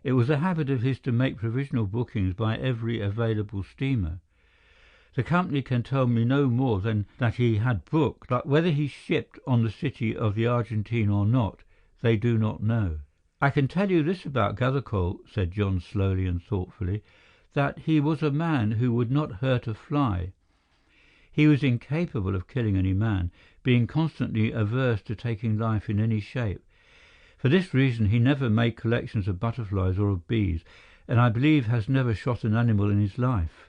It was a habit of his to make provisional bookings by every available steamer. The company can tell me no more than that he had booked, but whether he shipped on the City of the Argentine or not, they do not know. I can tell you this about Gathercole," said John slowly and thoughtfully, "that he was a man who would not hurt a fly. He was incapable of killing any man, being constantly averse to taking life in any shape. For this reason he never made collections of butterflies or of bees, and I believe has never shot an animal in his life.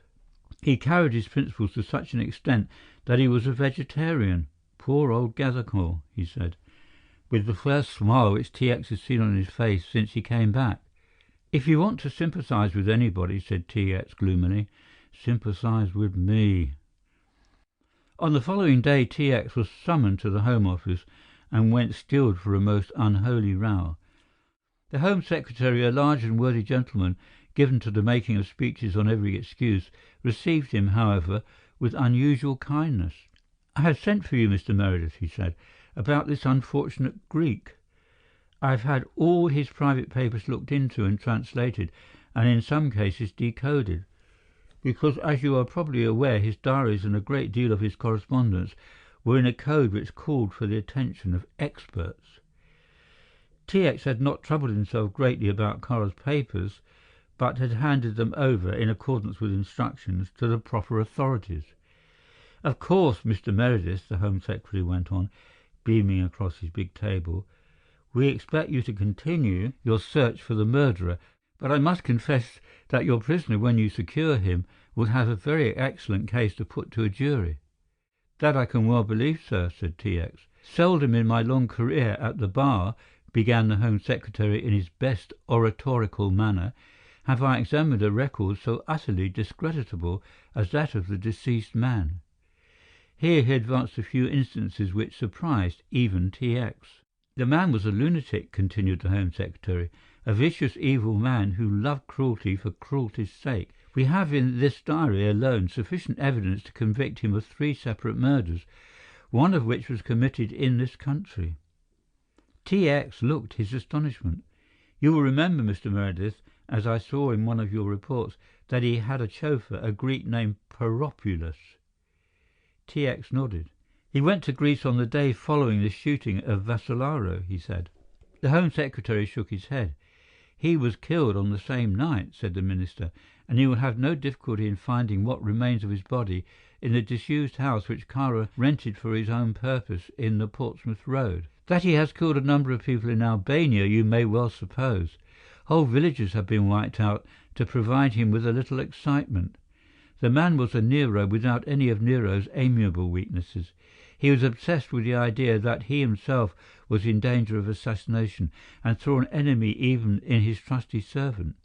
He carried his principles to such an extent that he was a vegetarian. Poor old Gathercole," he said. with the first smile which T.X. had seen on his face since he came back. "If you want to sympathize with anybody," said T.X. gloomily, "sympathize with me." On the following day T.X. was summoned to the Home Office and went stilled for a most unholy row. The Home Secretary, a large and worthy gentleman, given to the making of speeches on every excuse, received him, however, with unusual kindness. "I have sent for you, Mr. Meredith," he said, "about this unfortunate Greek. I have had all his private papers looked into and translated, and in some cases decoded, because, as you are probably aware, his diaries and a great deal of his correspondence were in a code which called for the attention of experts." T.X. had not troubled himself greatly about Kara's papers, but had handed them over, in accordance with instructions, to the proper authorities. "Of course, Mr. Meredith," the Home Secretary went on, beaming across his big table, "we expect you to continue your search for the murderer, but I must confess that your prisoner, when you secure him, will have a very excellent case to put to a jury." "That I can well believe, sir," said T.X. "Seldom in my long career at the bar," began the Home Secretary in his best oratorical manner, "have I examined a record so utterly discreditable as that of the deceased man." Here he advanced a few instances which surprised even T.X. "The man was a lunatic," continued the Home Secretary, "a vicious, evil man who loved cruelty for cruelty's sake. We have in this diary alone sufficient evidence to convict him of 3 separate murders, one of which was committed in this country." T.X. looked his astonishment. "You will remember, Mr. Meredith, as I saw in one of your reports, that he had a chauffeur, a Greek named Peropulus." T.X. nodded. "He went to Greece on the day following the shooting of Vassalaro," he said. The Home Secretary shook his head. "He was killed on the same night," said the Minister, "and you will have no difficulty in finding what remains of his body in the disused house which Kara rented for his own purpose in the Portsmouth Road. That he has killed a number of people in Albania you may well suppose. Whole villages have been wiped out to provide him with a little excitement. The man was a Nero without any of Nero's amiable weaknesses. He was obsessed with the idea that he himself was in danger of assassination and saw an enemy even in his trusty servant.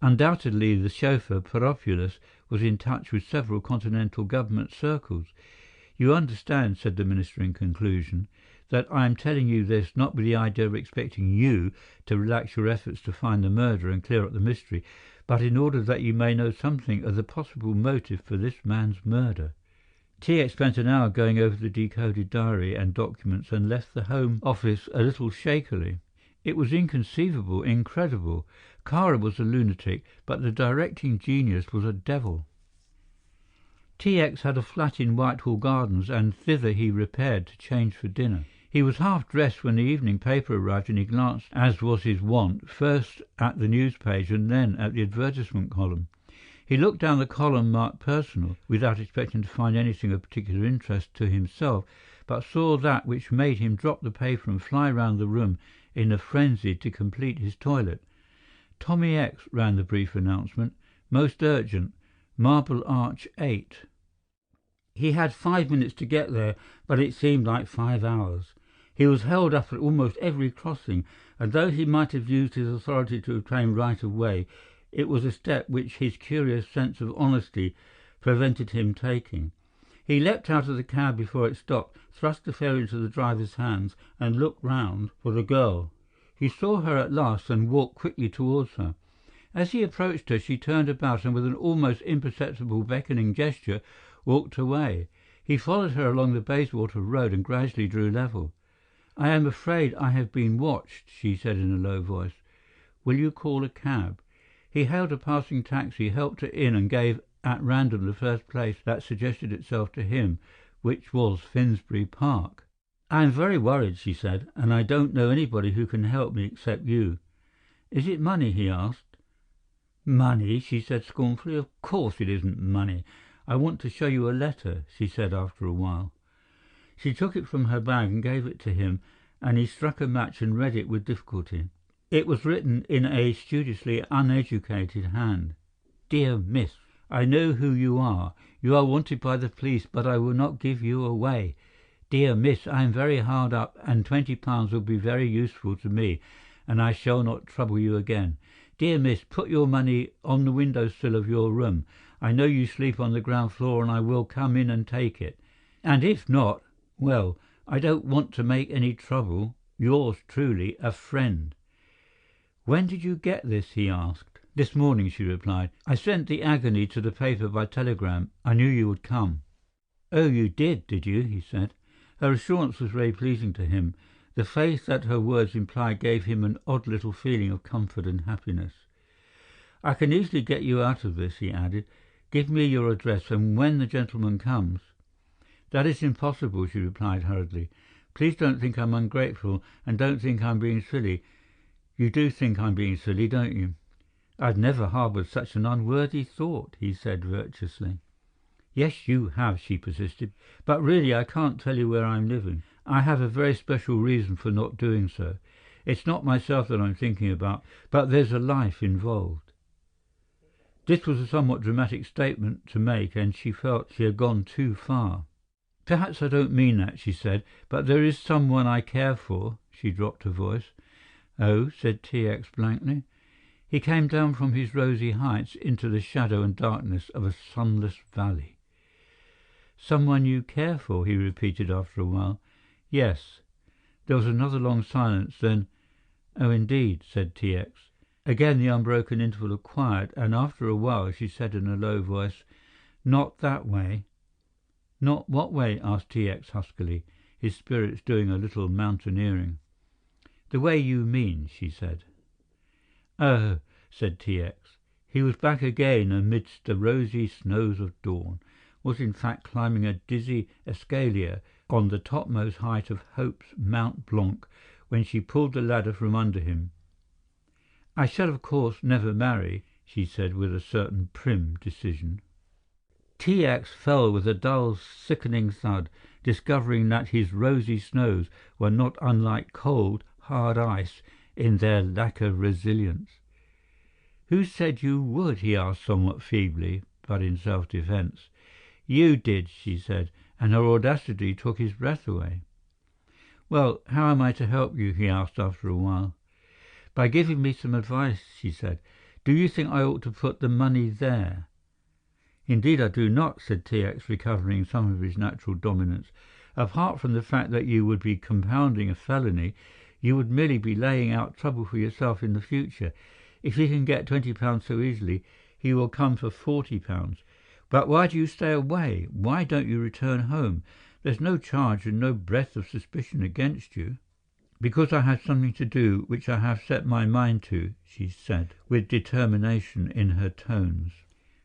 Undoubtedly the chauffeur, Peropulus, was in touch with several continental government circles. You understand," said the Minister in conclusion, "that I am telling you this not with the idea of expecting you to relax your efforts to find the murderer and clear up the mystery, but in order that you may know something of the possible motive for this man's murder." T.X. spent an hour going over the decoded diary and documents and left the Home Office a little shakily. It was inconceivable, incredible. Kara was a lunatic, but the directing genius was a devil. T.X. had a flat in Whitehall Gardens, and thither he repaired to change for dinner. He was half dressed when the evening paper arrived, and he glanced, as was his wont, first at the news page and then at the advertisement column. He looked down the column marked "Personal," without expecting to find anything of particular interest to himself, but saw that which made him drop the paper and fly round the room in a frenzy to complete his toilet. "Tommy X," ran the brief announcement. "Most urgent. Marble Arch 8. He had 5 minutes to get there, but it seemed like 5 hours. He was held up at almost every crossing, and though he might have used his authority to obtain right of way, it was a step which his curious sense of honesty prevented him taking. He leapt out of the cab before it stopped, thrust the fare into the driver's hands, and looked round for the girl. He saw her at last and walked quickly towards her. As he approached her, she turned about and with an almost imperceptible beckoning gesture walked away. He followed her along the Bayswater Road and gradually drew level. "I am afraid I have been watched," she said in a low voice. "Will you call a cab?" He hailed a passing taxi, helped her in and gave at random the first place that suggested itself to him, which was Finsbury Park. "I am very worried," she said, "and I don't know anybody who can help me except you." "Is it money?" he asked. "Money?" she said scornfully. "Of course it isn't money. I want to show you a letter," she said after a while. She took it from her bag and gave it to him, and he struck a match and read it with difficulty. It was written in a studiously uneducated hand. "Dear Miss, I know who you are. You are wanted by the police, but I will not give you away. "Dear miss, I am very hard up, and £20 will be very useful to me, and I shall not trouble you again. Dear miss, put your money on the window-sill of your room. I know you sleep on the ground floor, and I will come in and take it. And if not, well, I don't want to make any trouble. Yours truly, a friend." "When did you get this?" he asked. "This morning," she replied. "I sent the agony to the paper by telegram. I knew you would come." "Oh, you did you?" he said. Her assurance was very pleasing to him. The faith that her words implied gave him an odd little feeling of comfort and happiness. "I can easily get you out of this," he added. "Give me your address, and when the gentleman comes—" "That is impossible," she replied hurriedly. "Please don't think I'm ungrateful, and don't think I'm being silly. You do think I'm being silly, don't you?" "I've never harboured such an unworthy thought," he said virtuously. "Yes, you have," she persisted. "But really I can't tell you where I'm living. I have a very special reason for not doing so. It's not myself that I'm thinking about, but there's a life involved." This was a somewhat dramatic statement to make, and she felt she had gone too far. "Perhaps I don't mean that," she said, "but there is someone I care for." She dropped her voice. "Oh," said T.X. blankly. He came down from his rosy heights into the shadow and darkness of a sunless valley. "Someone you care for," he repeated after a while. "Yes." There was another long silence, then, "Oh, indeed," said T.X. Again the unbroken interval of quiet, and after a while she said in a low voice, "Not that way." "Not what way?" asked T.X. huskily, his spirits doing a little mountaineering. "The way you mean," she said. "Oh," said T.X. He was back again amidst the rosy snows of dawn, was in fact climbing a dizzy escalier on the topmost height of Hope's Mont Blanc when she pulled the ladder from under him. "I shall of course never marry," she said with a certain prim decision. T.X. fell with a dull, sickening thud, discovering that his rosy snows were not unlike cold, hard ice in their lack of resilience. "Who said you would?" he asked somewhat feebly, but in self-defense. "You did," she said, and her audacity took his breath away. "Well, how am I to help you?" he asked after a while. "By giving me some advice," she said. "Do you think I ought to put the money there?" "Indeed I do not," said T.X., recovering some of his natural dominance. "Apart from the fact that you would be compounding a felony, you would merely be laying out trouble for yourself in the future. If he can get £20 so easily, he will come for £40. But why do you stay away? Why don't you return home? There's no charge and no breath of suspicion against you." "Because I have something to do which I have set my mind to," she said, with determination in her tones.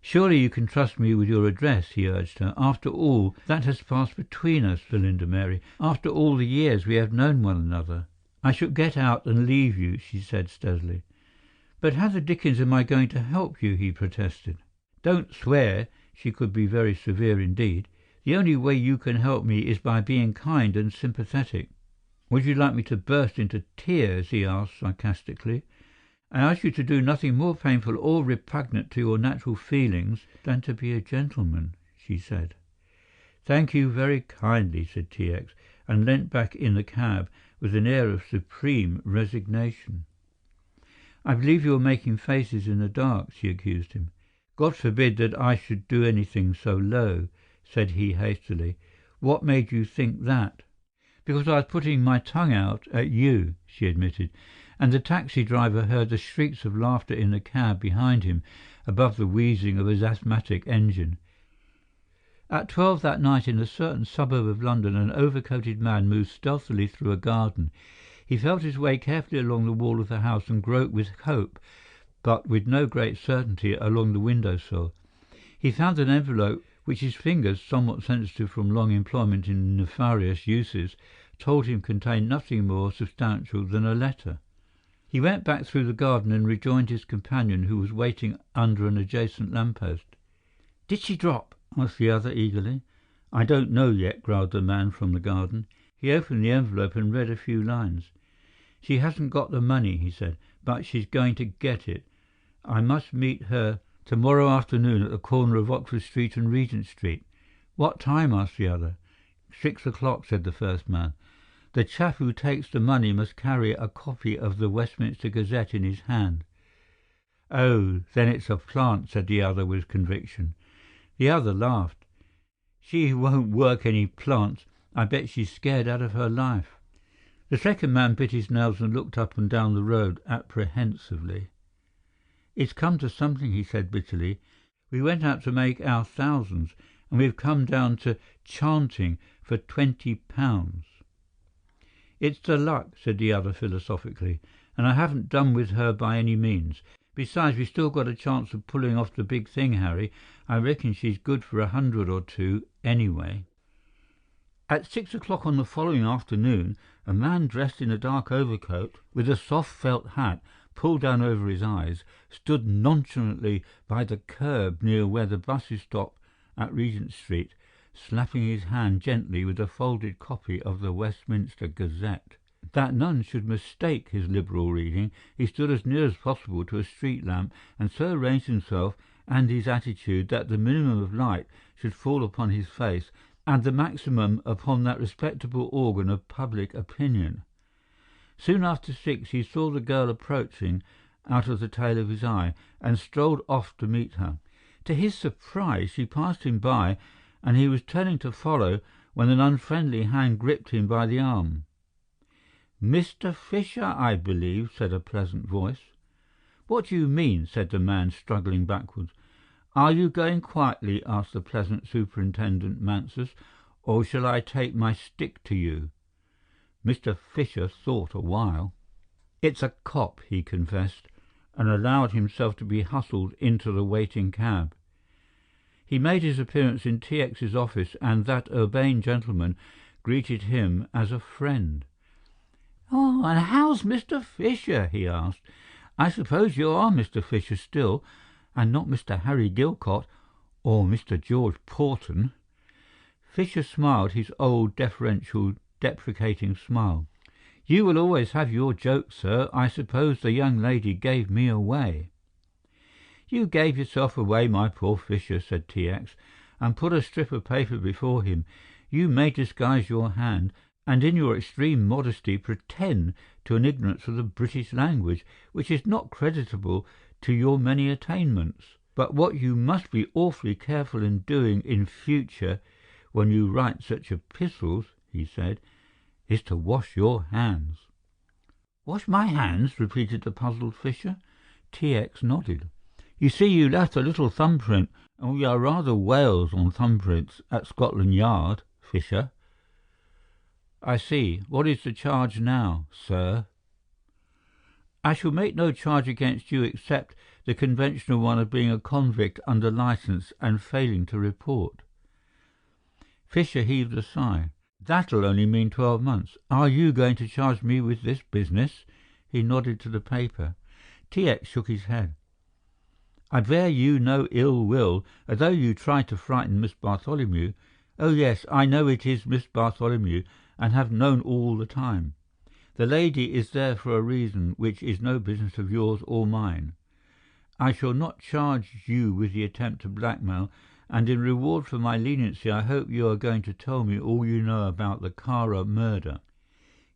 "Surely you can trust me with your address," he urged her. "After all that has passed between us, Belinda Mary, after all the years we have known one another." "I shall get out and leave you," she said steadily. "But how the dickens am I going to help you?" he protested. "Don't swear." She could be very severe indeed. "The only way you can help me is by being kind and sympathetic." "Would you like me to burst into tears?" he asked sarcastically. "I ask you to do nothing more painful or repugnant to your natural feelings than to be a gentleman," she said. "Thank you very kindly," said T.X., and leant back in the cab with an air of supreme resignation. "I believe you are making faces in the dark," she accused him. "God forbid that I should do anything so low," said he hastily. "What made you think that?" "Because I was putting my tongue out at you," she admitted, and the taxi driver heard the shrieks of laughter in the cab behind him above the wheezing of his asthmatic engine. At 12 that night in a certain suburb of London an overcoated man moved stealthily through a garden. He felt his way carefully along the wall of the house and groped with hope, but with no great certainty, along the window-sill. He found an envelope which his fingers, somewhat sensitive from long employment in nefarious uses, told him contained nothing more substantial than a letter. He went back through the garden and rejoined his companion, who was waiting under an adjacent lamp-post. "Did she drop?" asked the other eagerly. "I don't know yet," growled the man from the garden. He opened the envelope and read a few lines. "She hasn't got the money," he said, "but she's going to get it. I must meet her tomorrow afternoon at the corner of Oxford Street and Regent Street." "What time?" asked the other. "6 o'clock," said the first man. "The chap who takes the money must carry a copy of the Westminster Gazette in his hand." "Oh, then it's a plant," said the other with conviction. The other laughed. "She won't work any plants. I bet she's scared out of her life." The second man bit his nails and looked up and down the road apprehensively. "It's come to something," he said bitterly. "We went out to make our thousands, and we've come down to chanting for £20. "It's the luck," said the other philosophically, "and I haven't done with her by any means. Besides, we've still got a chance of pulling off the big thing, Harry. I reckon she's good for 100 or two anyway." At 6 o'clock on the following afternoon, a man dressed in a dark overcoat, with a soft felt hat pulled down over his eyes, stood nonchalantly by the curb near where the buses stop at Regent Street, slapping his hand gently with a folded copy of the Westminster Gazette. That none should mistake his liberal reading, he stood as near as possible to a street lamp and so arranged himself and his attitude that the minimum of light should fall upon his face and the maximum upon that respectable organ of public opinion. Soon after 6 he saw the girl approaching out of the tail of his eye and strolled off to meet her. To his surprise she passed him by and he was turning to follow when an unfriendly hand gripped him by the arm. "Mr. Fisher, I believe," said a pleasant voice. "What do you mean?" said the man, struggling backwards. "Are you going quietly?" asked the pleasant Superintendent Mansus, "or shall I take my stick to you?" Mr. Fisher thought a while. "It's a cop," he confessed, and allowed himself to be hustled into the waiting cab. He made his appearance in T.X.'s office, and that urbane gentleman greeted him as a friend. "Oh, and how's Mr. Fisher?" he asked. "I suppose you are Mr. Fisher still, and not Mr. Harry Gilcott or Mr. George Porton?" Fisher smiled his old deferential, deprecating smile. "You will always have your jokes, sir. I suppose the young lady gave me away." "You gave yourself away, my poor Fisher," said T.X., and put a strip of paper before him. "You may disguise your hand, and in your extreme modesty pretend to an ignorance of the British language, which is not creditable to your many attainments. But what you must be awfully careful in doing in future when you write such epistles," he said, "is to wash your hands." "Wash my hands?" repeated the puzzled Fisher. T.X. nodded. "You see, you left a little thumbprint, and we are rather whales on thumbprints at Scotland Yard, Fisher." "I see. What is the charge now, sir?" "I shall make no charge against you except the conventional one of being a convict under licence and failing to report." Fisher heaved a sigh. "That'll only mean 12 months. Are you going to charge me with this business?" He nodded to the paper. T.X. shook his head. "I bear you no ill will, although you tried to frighten Miss Bartholomew. Oh yes, I know it is Miss Bartholomew, and have known all the time. The lady is there for a reason which is no business of yours or mine. I shall not charge you with the attempt to blackmail, and in reward for my leniency I hope you are going to tell me all you know about the Kara murder.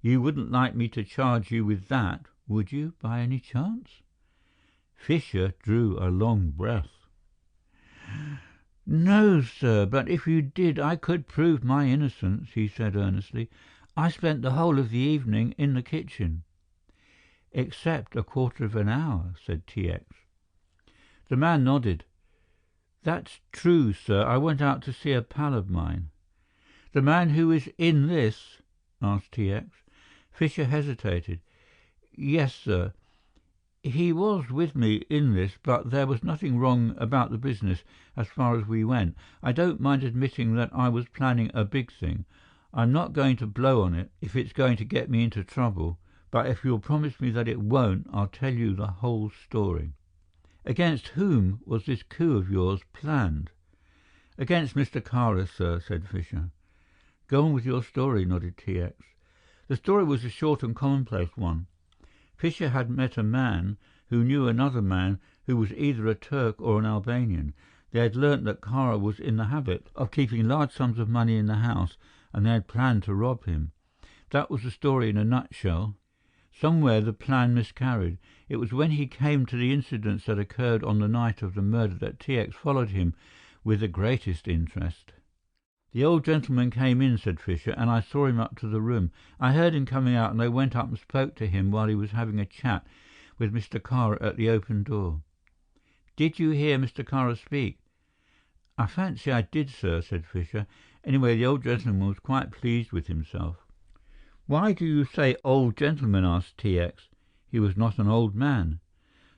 You wouldn't like me to charge you with that, would you, by any chance?" Fisher drew a long breath. "No, sir, but if you did I could prove my innocence," he said earnestly. "I spent the whole of the evening in the kitchen." "Except a quarter of an hour," said T.X. The man nodded. "That's true, sir. I went out to see a pal of mine." "The man who is in this?" asked T.X. Fisher hesitated. "Yes, sir. He was with me in this, but there was nothing wrong about the business as far as we went. I don't mind admitting that I was planning a big thing. I'm not going to blow on it if it's going to get me into trouble, but if you'll promise me that it won't, I'll tell you the whole story." "Against whom was this coup of yours planned?" "Against Mr. Kara, sir," said Fisher. "Go on with your story," nodded T.X. The story was a short and commonplace one. Fisher had met a man who knew another man who was either a Turk or an Albanian. They had learnt that Kara was in the habit of keeping large sums of money in the house and they had planned to rob him. That was the story in a nutshell. Somewhere the plan miscarried. It was when he came to the incidents that occurred on the night of the murder that T.X. followed him with the greatest interest. "The old gentleman came in," said Fisher, "and I saw him up to the room. I heard him coming out, and I went up and spoke to him while he was having a chat with Mr. Carr at the open door." "Did you hear Mr. Carr speak?" "I fancy I did, sir," said Fisher. "Anyway, the old gentleman was quite pleased with himself." "Why do you say old gentleman?" asked T.X. "He was not an old man."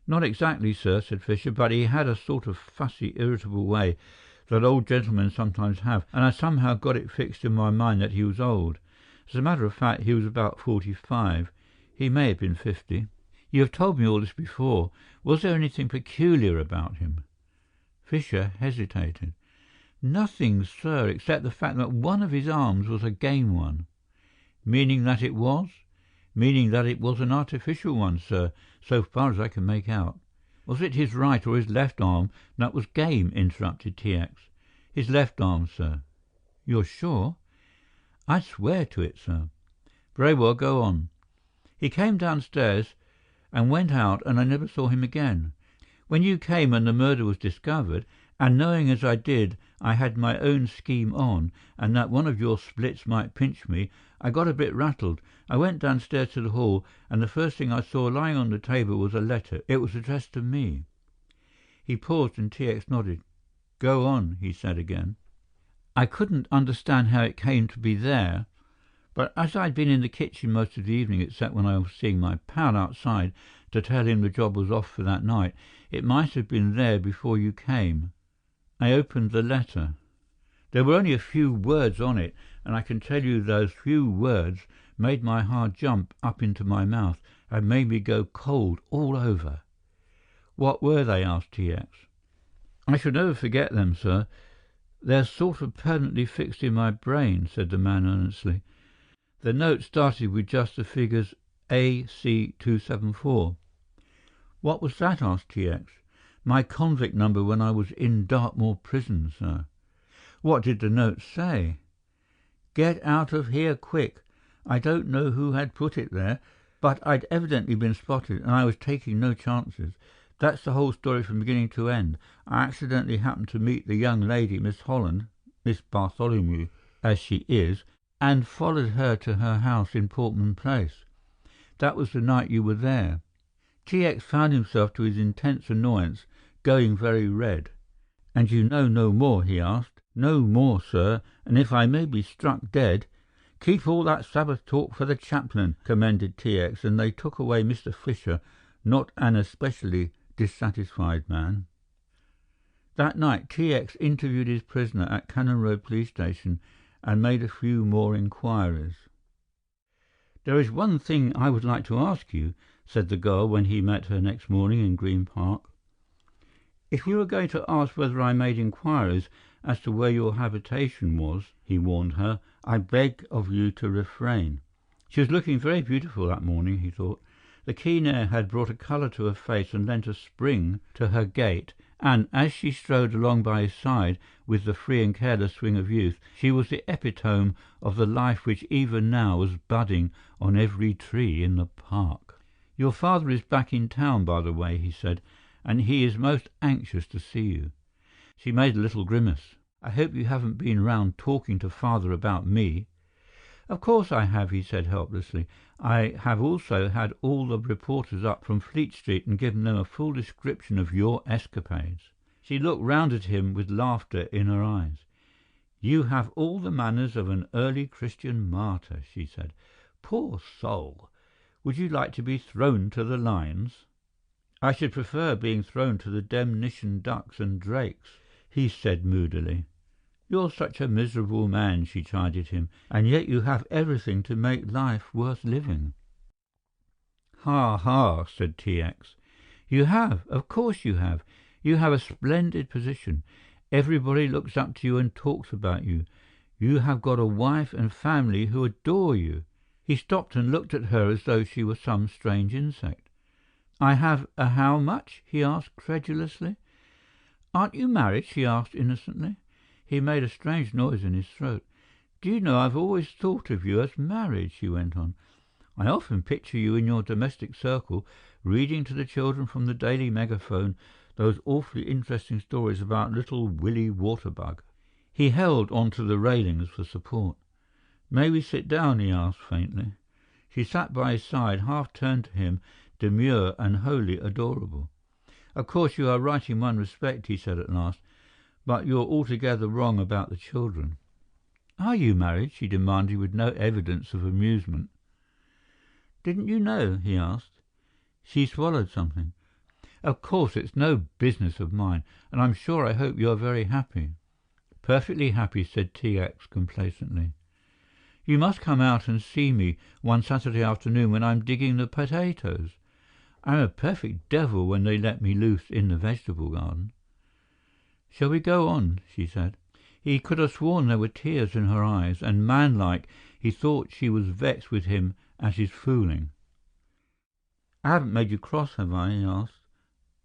"Not exactly, sir," said Fisher, "but he had a sort of fussy, irritable way that old gentlemen sometimes have, and I somehow got it fixed in my mind that he was old. As a matter of fact, he was about 45. He may have been 50. You have told me all this before. Was there anything peculiar about him?" Fisher hesitated. "Nothing, sir, except the fact that one of his arms was a game one." "Meaning that it was?" "Meaning that it was an artificial one, sir, so far as I can make out." "Was it his right or his left arm that was game?" interrupted T.X. "His left arm, sir." "You're sure?" "I'd swear to it, sir." "Very well, go on." "He came downstairs and went out, and I never saw him again. When you came and the murder was discovered, and knowing as I did I had my own scheme on, and that one of your splits might pinch me, I got a bit rattled. I went downstairs to the hall, and the first thing I saw lying on the table was a letter. It was addressed to me." He paused, and T.X. nodded. "Go on," he said again. "I couldn't understand how it came to be there, but as I'd been in the kitchen most of the evening, except when I was seeing my pal outside to tell him the job was off for that night, it might have been there before you came. I opened the letter. There were only a few words on it, and I can tell you those few words made my heart jump up into my mouth and made me go cold all over." "What were they?" asked T.X. "I shall never forget them, sir. They're sort of permanently fixed in my brain," said the man earnestly. "The note started with just the figures AC274. "What was that?" asked T.X. "My convict number when I was in Dartmoor prison, sir." "What did the note say?" "Get out of here quick." I don't know who had put it there, but I'd evidently been spotted, and I was taking no chances. That's the whole story from beginning to end. I accidentally happened to meet the young lady, Miss Holland, Miss Bartholomew, as she is, and followed her to her house in Portman Place. That was the night you were there." T.X. found himself, to his intense annoyance, going very red. "And you know no more?" he asked. "No more, sir, and if I may be struck dead—" "Keep all that Sabbath talk for the chaplain," commended T.X., and they took away Mr. Fisher, not an especially dissatisfied man. That night T.X. interviewed his prisoner at Cannon Road Police Station and made a few more inquiries. "There is one thing I would like to ask you," said the girl when he met her next morning in Green Park. "If you are going to ask whether I made inquiries as to where your habitation was," he warned her, "I beg of you to refrain." She was looking very beautiful that morning, he thought. The keen air had brought a colour to her face and lent a spring to her gait, and, as she strode along by his side with the free and careless swing of youth, she was the epitome of the life which even now was budding on every tree in the park. "Your father is back in town, by the way," he said, "and he is most anxious to see you." She made a little grimace. "I hope you haven't been round talking to father about me." "Of course I have," he said helplessly. "I have also had all the reporters up from Fleet Street and given them a full description of your escapades." She looked round at him with laughter in her eyes. "You have all the manners of an early Christian martyr," she said. "Poor soul! Would you like to be thrown to the lions?" "I should prefer being thrown to the demnition ducks and drakes," he said moodily. "You're such a miserable man," she chided him, "and yet you have everything to make life worth living." "Ha, ha," said T.X. "You have, of course you have. You have a splendid position. Everybody looks up to you and talks about you. You have got a wife and family who adore you." He stopped and looked at her as though she were some strange insect. "I have a how much?" he asked credulously. "Aren't you married?" she asked innocently. He made a strange noise in his throat. Do you know, I've always thought of you as married, she went on. I often picture you in your domestic circle, reading to the children from the Daily Megaphone those awfully interesting stories about little Willie Waterbug. He held onto the railings for support. "May we sit down?" he asked faintly. She sat by his side, half turned to him, demure and wholly adorable. "Of course you are right in one respect," he said at last, "but you're altogether wrong about the children." "Are you married?" she demanded with no evidence of amusement. "Didn't you know?" he asked. She swallowed something. "Of course it's no business of mine, and I'm sure I hope you're very happy." "Perfectly happy," said T.X. complacently. "You must come out and see me one Saturday afternoon when I'm digging the potatoes. I'm a perfect devil when they let me loose in the vegetable garden." "Shall we go on?" she said. He could have sworn there were tears in her eyes, and manlike, he thought she was vexed with him at his fooling. "I haven't made you cross, have I?" he asked.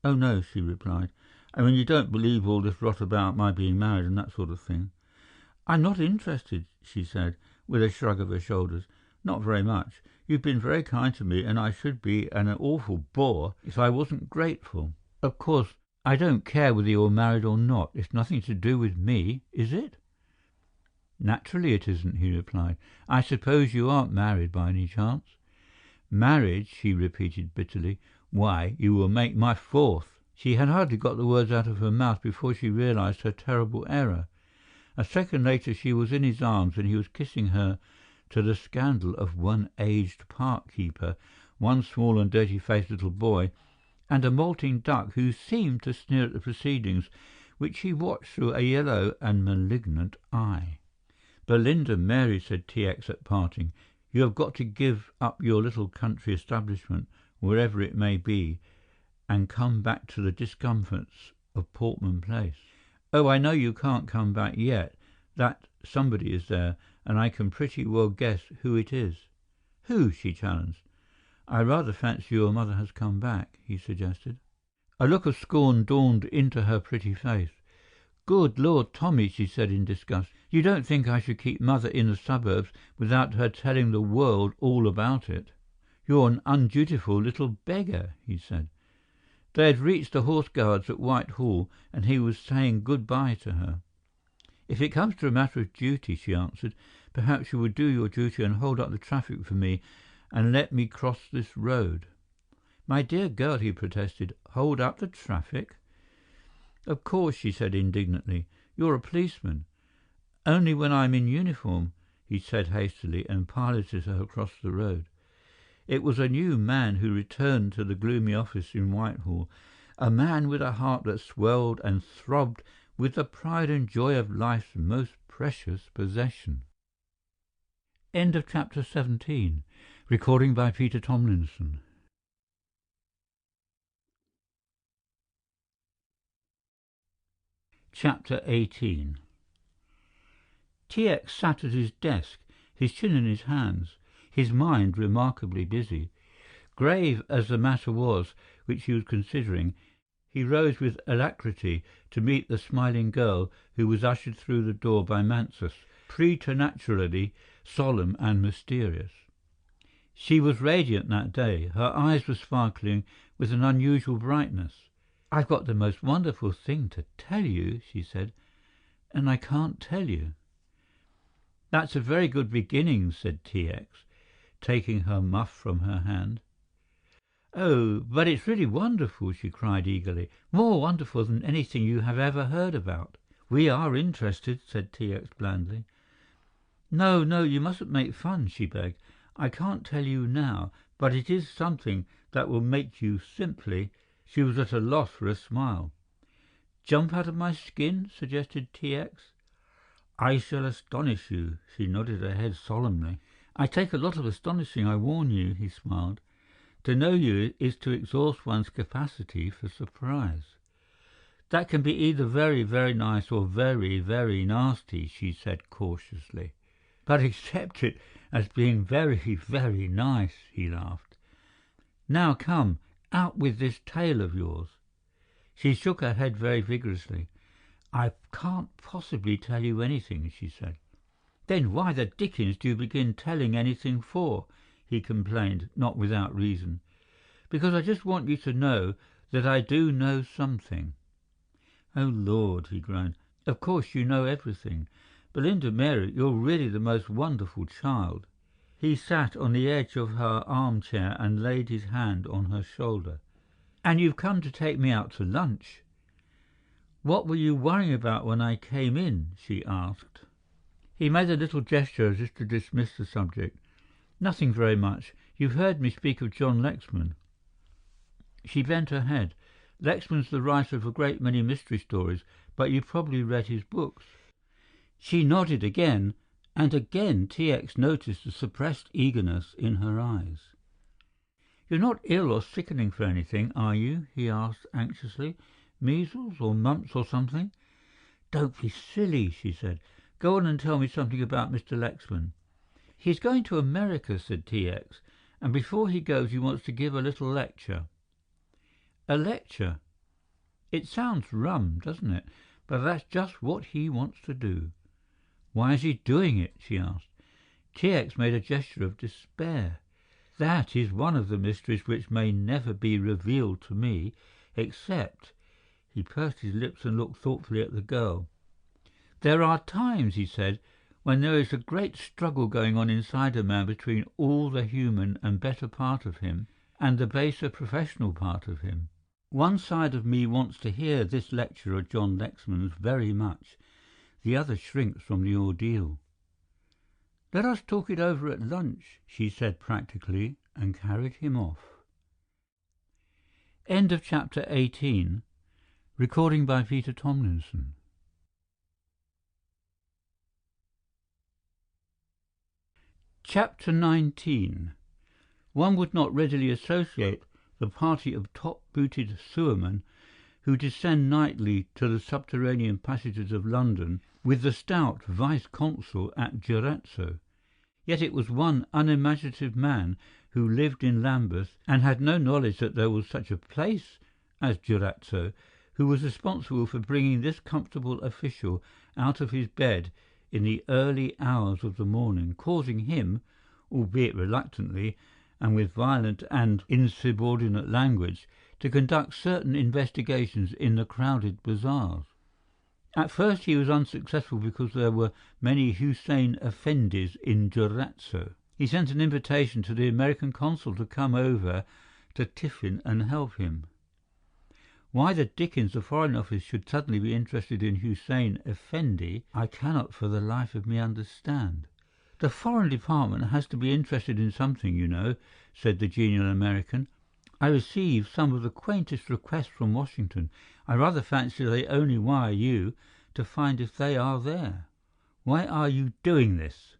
"Oh, no," she replied. "I mean, you don't believe all this rot about my being married and that sort of thing?" "I'm not interested," she said, with a shrug of her shoulders. "Not very much. You've been very kind to me, and I should be an awful bore if I wasn't grateful. Of course, I don't care whether you're married or not. It's nothing to do with me, is it?" "Naturally it isn't," he replied. "I suppose you aren't married by any chance?" "Married," she repeated bitterly. "Why, you will make my fourth." She had hardly got the words out of her mouth before she realized her terrible error. A second later she was in his arms and he was kissing her, to the scandal of one aged park keeper, one small and dirty-faced little boy, and a molting duck who seemed to sneer at the proceedings, which he watched through a yellow and malignant eye. "Belinda Mary," said T.X. at parting, "you have got to give up your little country establishment, wherever it may be, and come back to the discomforts of Portman Place." "Oh, I know you can't come back yet. That somebody is there, and I can pretty well guess who it is." "Who?" she challenged. "I rather fancy your mother has come back," he suggested. A look of scorn dawned into her pretty face. "Good Lord, Tommy," she said in disgust, "you don't think I should keep mother in the suburbs without her telling the world all about it?" "You're an undutiful little beggar," he said. They had reached the Horse Guards at Whitehall, and he was saying good-bye to her. "If it comes to a matter of duty," she answered, "perhaps you will do your duty and hold up the traffic for me and let me cross this road." "My dear girl," he protested, "hold up the traffic?" "Of course," she said indignantly. "You're a policeman." "Only when I'm in uniform," he said hastily, and piloted her across the road. It was a new man who returned to the gloomy office in Whitehall, a man with a heart that swelled and throbbed with the pride and joy of life's most precious possession. End of chapter 17. Recording by Peter Thomlinson. Chapter 18. T.X. sat at his desk, his chin in his hands, his mind remarkably busy. Grave as the matter was which he was considering, he rose with alacrity to meet the smiling girl who was ushered through the door by Mansus, preternaturally solemn and mysterious. She was radiant that day. Her eyes were sparkling with an unusual brightness. "I've got the most wonderful thing to tell you," she said, "and I can't tell you." "That's a very good beginning," said T.X., taking her muff from her hand. "Oh, but it's really wonderful," she cried eagerly. "More wonderful than anything you have ever heard about." "We are interested," said T.X. blandly. "No, no, you mustn't make fun," she begged. "I can't tell you now, but it is something that will make you simply—" She was at a loss for a smile. "Jump out of my skin?" suggested T.X. "I shall astonish you." She nodded her head solemnly. "I take a lot of astonishing, I warn you," he smiled. "To know you is to exhaust one's capacity for surprise." "That can be either very, very nice or very, very nasty," she said cautiously. "But accept it as being very, very nice," he laughed. "Now come, out with this tale of yours." She shook her head very vigorously. "I can't possibly tell you anything," she said. "Then why the dickens do you begin telling anything for?" he complained, not without reason. "Because I just want you to know that I do know something." "Oh, Lord," he groaned. "Of course you know everything. Belinda Mary, you're really the most wonderful child." He sat on the edge of her armchair and laid his hand on her shoulder. "And you've come to take me out to lunch?" "What were you worrying about when I came in?" she asked. He made a little gesture as if to dismiss the subject. "Nothing very much. You've heard me speak of John Lexman." She bent her head. "Lexman's the writer of a great many mystery stories, but you've probably read his books." She nodded again, and again T.X. noticed the suppressed eagerness in her eyes. "You're not ill or sickening for anything, are you?" he asked anxiously. "Measles or mumps or something?" "Don't be silly," she said. "Go on and tell me something about Mr. Lexman." "He's going to America," said T.X., "and before he goes he wants to give a little lecture." "A lecture? It sounds rum, doesn't it? But that's just what he wants to do." "Why is he doing it?" she asked. T.X. made a gesture of despair. "That is one of the mysteries which may never be revealed to me, except—" He pursed his lips and looked thoughtfully at the girl. "There are times," he said, "when there is a great struggle going on inside a man between all the human and better part of him and the baser professional part of him. One side of me wants to hear this lecture of John Lexman's very much. The other shrinks from the ordeal." "Let us talk it over at lunch," she said practically, and carried him off. End of chapter 18. Recording by Peter Thomlinson. Chapter 19. One would not readily associate the party of top-booted sewermen who descend nightly to the subterranean passages of London with the stout vice-consul at Durazzo. Yet it was one unimaginative man who lived in Lambeth and had no knowledge that there was such a place as Durazzo who was responsible for bringing this comfortable official out of his bed in the early hours of the morning, causing him, albeit reluctantly and with violent and insubordinate language, to conduct certain investigations in the crowded bazaars. At first he was unsuccessful because there were many Hussein Effendis in Durazzo. He sent an invitation to the American consul to come over to Tiffin and help him. Why the dickens the Foreign Office should suddenly be interested in Hussein Effendi, I cannot for the life of me understand. "The Foreign Department has to be interested in something, you know," said the genial American. "I receive some of the quaintest requests from Washington. I rather fancy they only wire you to find if they are there." "Why are you doing this?"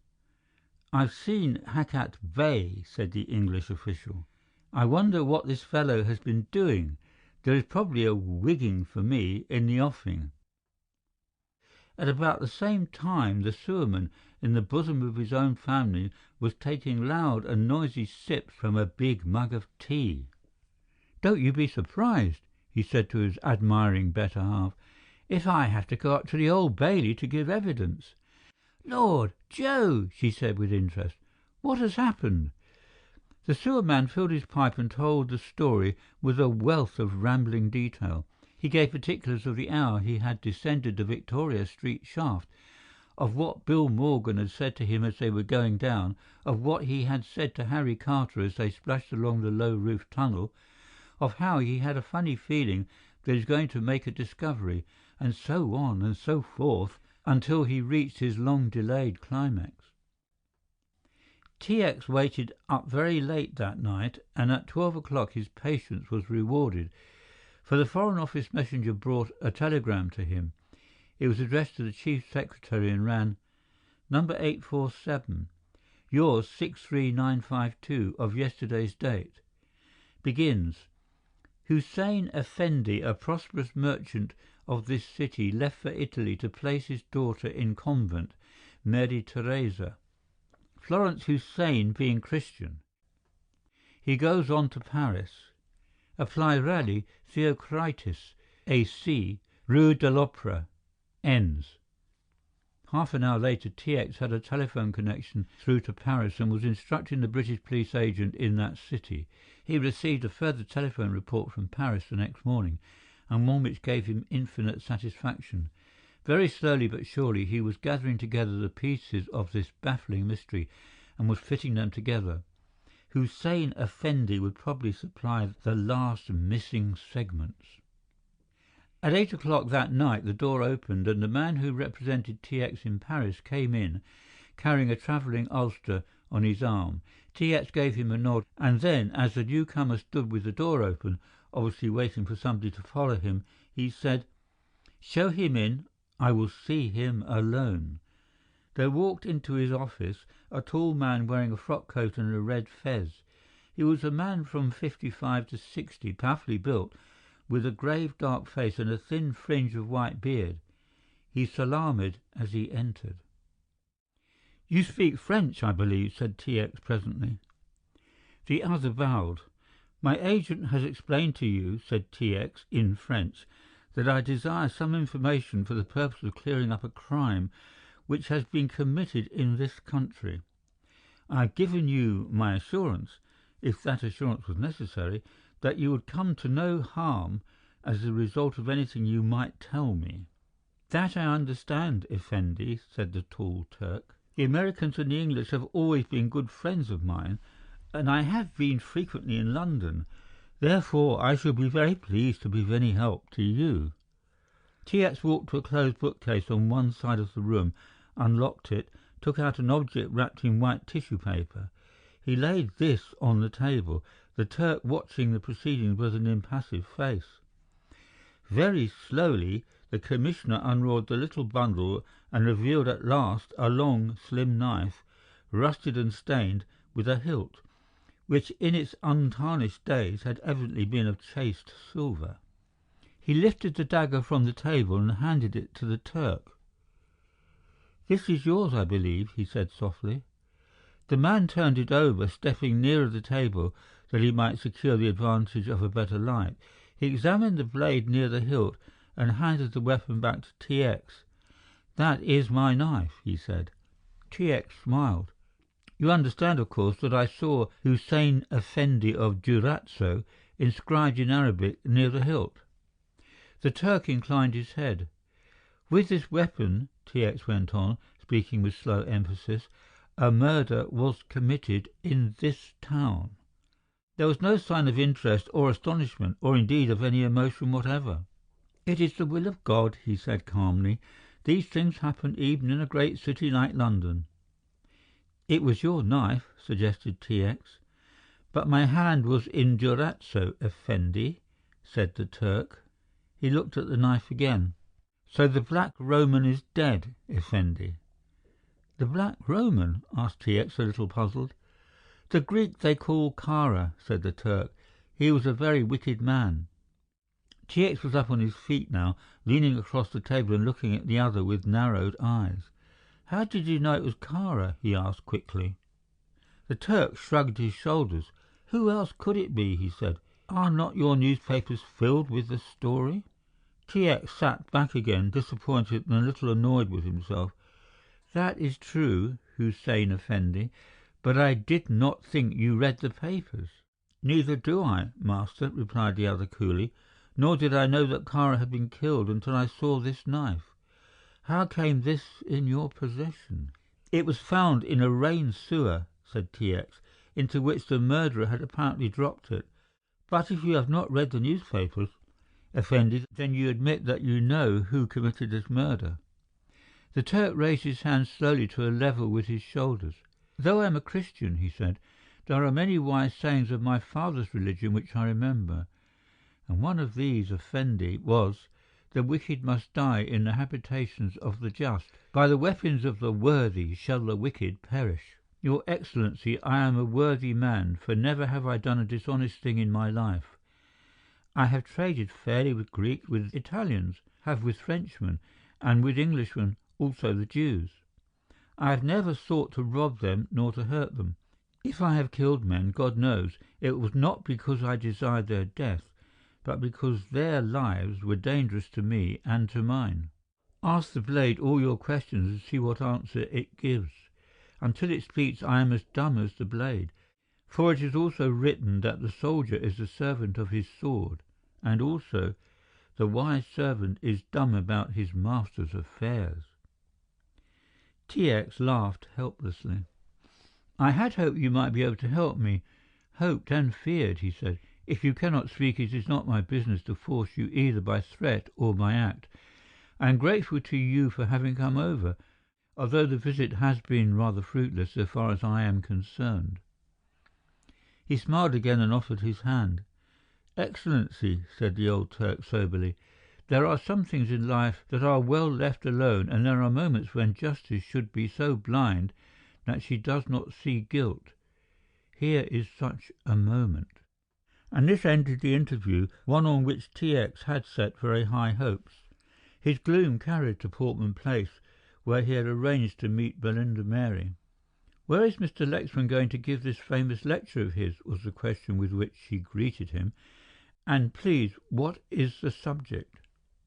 "I've seen Hakat Bey," said the English official. "I wonder what this fellow has been doing. There is probably a wigging for me in the offing." At about the same time the sewerman in the bosom of his own family was taking loud and noisy sips from a big mug of tea. "Don't you be surprised," he said to his admiring better half, "if I have to go up to the Old Bailey to give evidence." "Lord, Joe!" she said with interest. "What has happened?" The sewerman filled his pipe and told the story with a wealth of rambling detail. He gave particulars of the hour he had descended the Victoria Street shaft, of what Bill Morgan had said to him as they were going down, of what he had said to Harry Carter as they splashed along the low-roofed tunnel, of how he had a funny feeling that he was going to make a discovery, and so on and so forth, until he reached his long-delayed climax. T.X. waited up very late that night, and at 12 o'clock his patience was rewarded, for the Foreign Office messenger brought a telegram to him. It was addressed to the Chief Secretary and ran, "Number 847, yours 63952 of yesterday's date. Begins, Hussein Effendi, a prosperous merchant of this city, left for Italy to place his daughter in convent, Mary Teresa. Florence Hussein being Christian. He goes on to Paris. Apply Rally, Theocritus, AC, Rue de l'Opera. Ends." Half an hour later, TX had a telephone connection through to Paris and was instructing the British police agent in that city. He received a further telephone report from Paris the next morning, and one which gave him infinite satisfaction. Very slowly but surely he was gathering together the pieces of this baffling mystery and was fitting them together. Hussein Effendi would probably supply the last missing segments. At 8 o'clock that night the door opened and the man who represented TX in Paris came in, carrying a travelling ulster on his arm. TX gave him a nod, and then, as the newcomer stood with the door open, obviously waiting for somebody to follow him, he said, "Show him in. I will see him alone." There walked into his office a tall man wearing a frock coat and a red fez. He was a man from 55 to 60, powerfully built, with a grave dark face and a thin fringe of white beard. He salaamed as he entered. "You speak French, I believe," said TX presently. The other bowed. "My agent has explained to you," said TX in French, "that I desire some information for the purpose of clearing up a crime which has been committed in this country. I have given you my assurance, if that assurance was necessary, that you would come to no harm as the result of anything you might tell me." "That I understand, Effendi," said the tall Turk. "The Americans and the English have always been good friends of mine, and I have been frequently in London. Therefore I shall be very pleased to be of any help to you." TX walked to a closed bookcase on one side of the room, unlocked it, took out an object wrapped in white tissue paper. He laid this on the table, the Turk watching the proceedings with an impassive face. Very slowly the Commissioner unrolled the little bundle and revealed at last a long, slim knife, rusted and stained, with a hilt, which in its untarnished days had evidently been of chased silver. He lifted the dagger from the table and handed it to the Turk. "This is yours, I believe," he said softly. The man turned it over, stepping nearer the table that he might secure the advantage of a better light. He examined the blade near the hilt and handed the weapon back to TX. "That is my knife," he said. TX smiled. "You understand, of course, that I saw Hussein Effendi of Durazzo inscribed in Arabic near the hilt?" The Turk inclined his head. "With this weapon," TX went on, speaking with slow emphasis, "a murder was committed in this town." There was no sign of interest or astonishment, or indeed of any emotion whatever. "It is the will of God," he said calmly. "These things happen even in a great city like London." "It was your knife," suggested TX. "But my hand was in Durazzo, Effendi," said the Turk. He looked at the knife again. "So the Black Roman is dead, Effendi?" "The Black Roman?" asked TX, a little puzzled. "The Greek they call Kara," said the Turk. "He was a very wicked man." TX was up on his feet now, leaning across the table and looking at the other with narrowed eyes. "How did you know it was Kara?" he asked quickly. The Turk shrugged his shoulders. "Who else could it be?" he said. "Are not your newspapers filled with the story?" TX sat back again, disappointed and a little annoyed with himself. "That is true, Hussein Effendi, but I did not think you read the papers." "Neither do I, master," replied the other coolly. "Nor did I know that Kara had been killed until I saw this knife. How came this in your possession?" "It was found in a rain sewer," said TX, "into which the murderer had apparently dropped it. But if you have not read the newspapers, Effendi, then you admit that you know who committed this murder." The Turk raised his hands slowly to a level with his shoulders. "Though I am a Christian," he said, "there are many wise sayings of my father's religion which I remember. And one of these, Effendi, was, 'The wicked must die in the habitations of the just. By the weapons of the worthy shall the wicked perish.' Your Excellency, I am a worthy man, for never have I done a dishonest thing in my life. I have traded fairly with Greeks, with Italians, have with Frenchmen, and with Englishmen, also the Jews. I have never sought to rob them nor to hurt them. If I have killed men, God knows, it was not because I desired their death, but because their lives were dangerous to me and to mine." Ask the blade all your questions and see what answer it gives. Until it speaks, I am as dumb as the blade. For it is also written that the soldier is the servant of his sword, and also the wise servant is dumb about his master's affairs." T.X. laughed helplessly. "I had hoped you might be able to help me, hoped and feared," he said. "If you cannot speak, it is not my business to force you either by threat or by act. I am grateful to you for having come over, although the visit has been rather fruitless so far as I am concerned." He smiled again and offered his hand. "Excellency," said the old Turk soberly, "there are some things in life that are well left alone, and there are moments when justice should be so blind that she does not see guilt. Here is such a moment." And this ended the interview, one on which T.X. had set very high hopes. His gloom carried to Portman Place, where he had arranged to meet Belinda Mary. "Where is Mr. Lexman going to give this famous lecture of his?" was the question with which she greeted him. "And please, what is the subject?"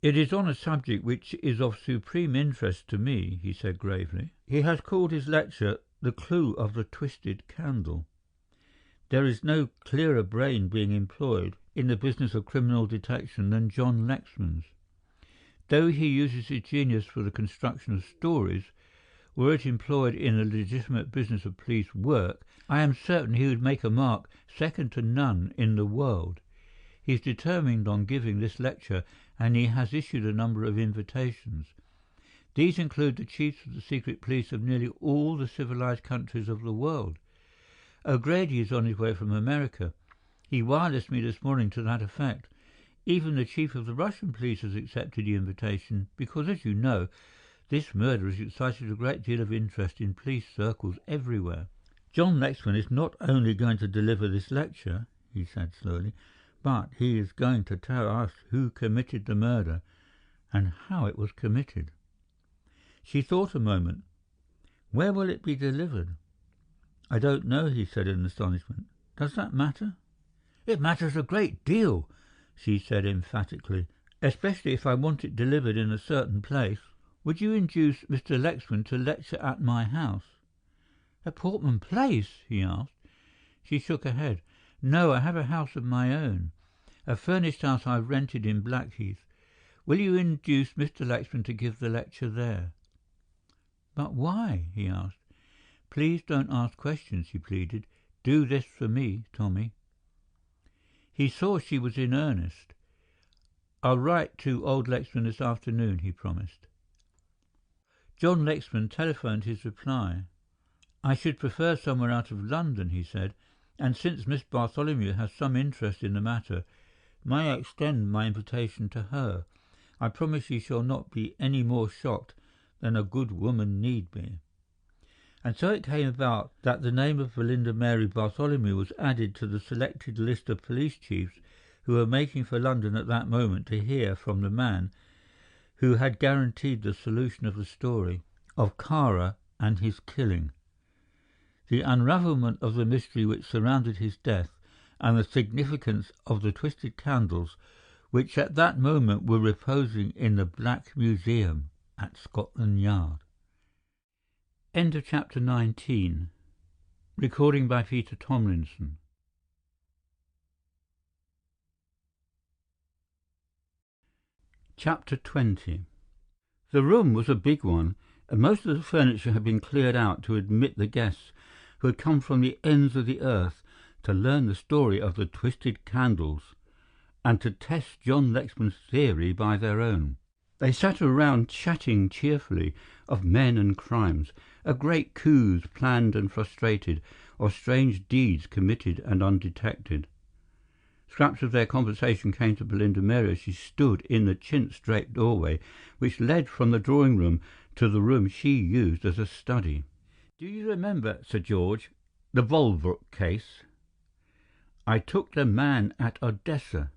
"It is on a subject which is of supreme interest to me," he said gravely. He has called his lecture "The Clue of the Twisted Candle." There is no clearer brain being employed in the business of criminal detection than John Lexman's. Though he uses his genius for the construction of stories, were it employed in the legitimate business of police work, I am certain he would make a mark second to none in the world. He is determined on giving this lecture, and he has issued a number of invitations. These include the chiefs of the secret police of nearly all the civilized countries of the world. O'Grady is on his way from America. He wirelessed me this morning to that effect. Even the chief of the Russian police has accepted the invitation because, as you know, this murder has excited a great deal of interest in police circles everywhere. John Lexman is not only going to deliver this lecture," he said slowly, "but he is going to tell us who committed the murder and how it was committed." She thought a moment. "Where will it be delivered?" "I don't know," he said in astonishment. "Does that matter?" "It matters a great deal," she said emphatically, "especially if I want it delivered in a certain place. Would you induce Mr. Lexman to lecture at my house?" "At Portman Place?" he asked. She shook her head. "No, I have a house of my own, a furnished house I've rented in Blackheath. Will you induce Mr. Lexman to give the lecture there?" "But why?" he asked. "Please don't ask questions," she pleaded. "Do this for me, Tommy." He saw she was in earnest. "I'll write to old Lexman this afternoon," he promised. John Lexman telephoned his reply. "I should prefer somewhere out of London," he said, "and since Miss Bartholomew has some interest in the matter, may I extend my invitation to her? I promise she shall not be any more shocked than a good woman need be." And so it came about that the name of Belinda Mary Bartholomew was added to the selected list of police chiefs who were making for London at that moment to hear from the man who had guaranteed the solution of the story of Kara and his killing, the unravelment of the mystery which surrounded his death, and the significance of the twisted candles which at that moment were reposing in the Black Museum at Scotland Yard. End of chapter 19. Recording by Peter Thomlinson. Chapter 20. The room was a big one, and most of the furniture had been cleared out to admit the guests who had come from the ends of the earth to learn the story of the twisted candles and to test John Lexman's theory by their own. They sat around chatting cheerfully of men and crimes, of great coups planned and frustrated, of strange deeds committed and undetected. Scraps of their conversation came to Belinda Mary as she stood in the chintz-draped doorway which led from the drawing-room to the room she used as a study. "Do you remember, Sir George, the Volbrook case? I took the man at Odessa.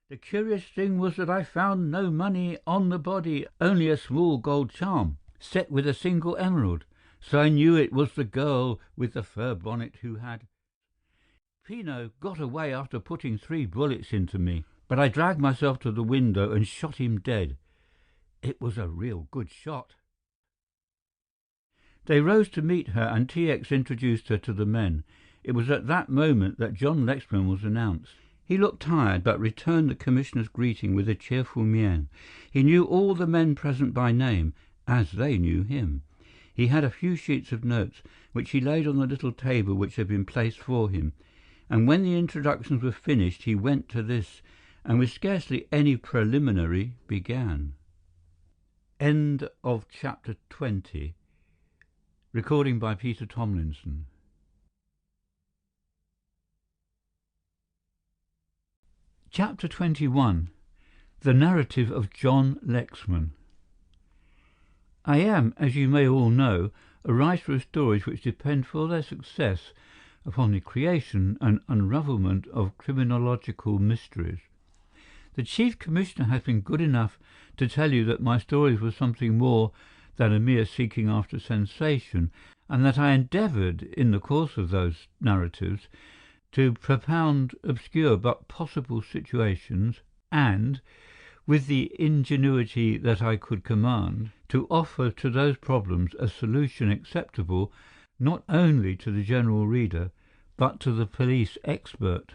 The curious thing was that I found no money on the body, only a small gold charm, set with a single emerald, so I knew it was the girl with the fur bonnet who had. Pino got away after putting 3 bullets into me, but I dragged myself to the window and shot him dead. It was a real good shot. They rose to meet her, and T.X. introduced her to the men. It was at that moment that John Lexman was announced. He looked tired, but returned the Commissioner's greeting with a cheerful mien. He knew all the men present by name, as they knew him. He had a few sheets of notes, which he laid on the little table which had been placed for him, and when the introductions were finished he went to this, and with scarcely any preliminary began. End of chapter 20. Recording by Peter Thomlinson. Chapter 21. The Narrative of John Lexman. I am, as you may all know, a writer of stories which depend for their success upon the creation and unravelment of criminological mysteries. The Chief Commissioner has been good enough to tell you that my stories were something more than a mere seeking after sensation, and that I endeavoured, in the course of those narratives, to propound obscure but possible situations, and, with the ingenuity that I could command, to offer to those problems a solution acceptable not only to the general reader, but to the police expert.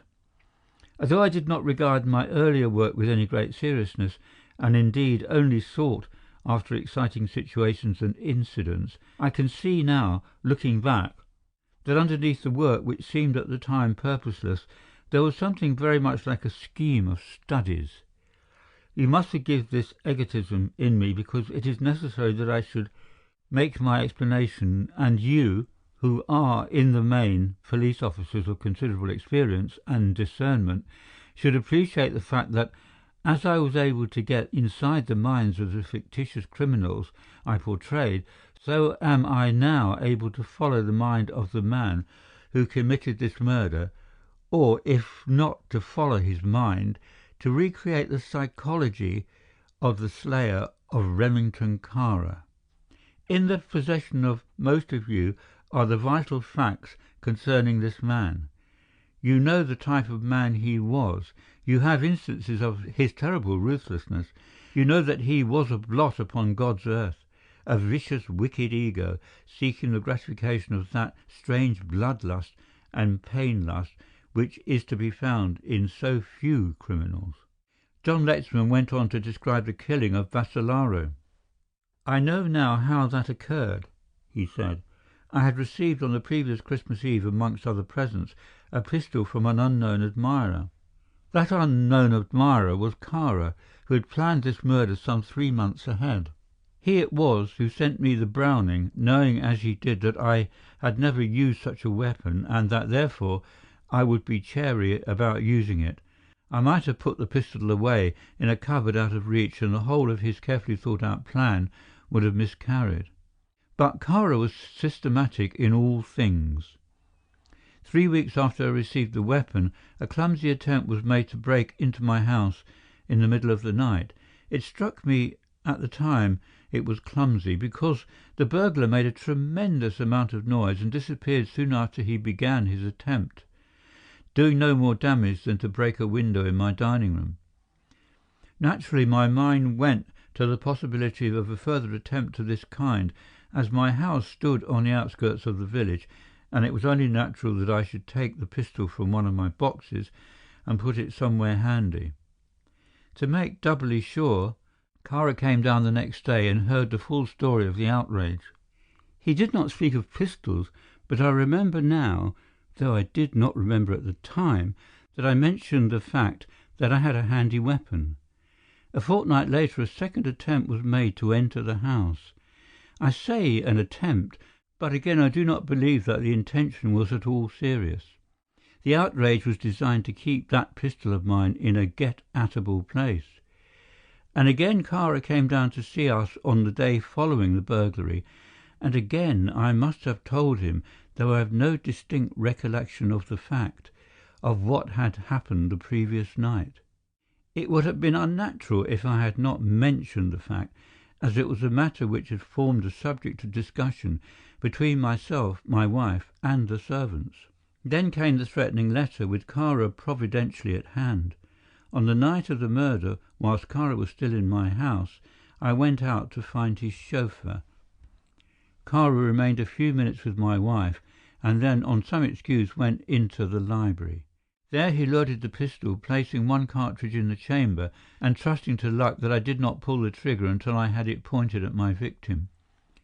Although I did not regard my earlier work with any great seriousness, and indeed only sought after exciting situations and incidents, I can see now, looking back, that underneath the work, which seemed at the time purposeless, there was something very much like a scheme of studies. You must forgive this egotism in me, because it is necessary that I should make my explanation, and you, who are in the main police officers of considerable experience and discernment, should appreciate the fact that, as I was able to get inside the minds of the fictitious criminals I portrayed, so am I now able to follow the mind of the man who committed this murder, or, if not to follow his mind, to recreate the psychology of the slayer of Remington Kara. In the possession of most of you are the vital facts concerning this man. You know the type of man he was. You have instances of his terrible ruthlessness. You know that he was a blot upon God's earth, a vicious, wicked ego, seeking the gratification of that strange bloodlust and pain-lust which is to be found in so few criminals. John Lexman went on to describe the killing of Vassalaro. "I know now how that occurred," he said. "I had received on the previous Christmas Eve, amongst other presents, a pistol from an unknown admirer. That unknown admirer was Kara, who had planned this murder some 3 months ahead. He it was who sent me the Browning, knowing as he did that I had never used such a weapon, and that therefore I would be chary about using it. I might have put the pistol away in a cupboard out of reach, and the whole of his carefully thought-out plan would have miscarried. But Kara was systematic in all things. 3 weeks after I received the weapon, a clumsy attempt was made to break into my house in the middle of the night. It struck me at the time it was clumsy, because the burglar made a tremendous amount of noise and disappeared soon after he began his attempt, doing no more damage than to break a window in my dining room. Naturally, my mind went to the possibility of a further attempt of this kind, as my house stood on the outskirts of the village, and it was only natural that I should take the pistol from one of my boxes and put it somewhere handy. To make doubly sure, Kara came down the next day and heard the full story of the outrage. He did not speak of pistols, but I remember now, though I did not remember at the time, that I mentioned the fact that I had a handy weapon. A fortnight later a second attempt was made to enter the house. I say an attempt, but again I do not believe that the intention was at all serious. The outrage was designed to keep that pistol of mine in a get-at-able place. And again Kara came down to see us on the day following the burglary, and again I must have told him, though I have no distinct recollection of the fact, of what had happened the previous night. It would have been unnatural if I had not mentioned the fact, as it was a matter which had formed a subject of discussion between myself, my wife, and the servants. Then came the threatening letter, with Kara providentially at hand. On the night of the murder, whilst Kara was still in my house, I went out to find his chauffeur. Kara remained a few minutes with my wife, and then, on some excuse, went into the library. There he loaded the pistol, placing one cartridge in the chamber, and trusting to luck that I did not pull the trigger until I had it pointed at my victim.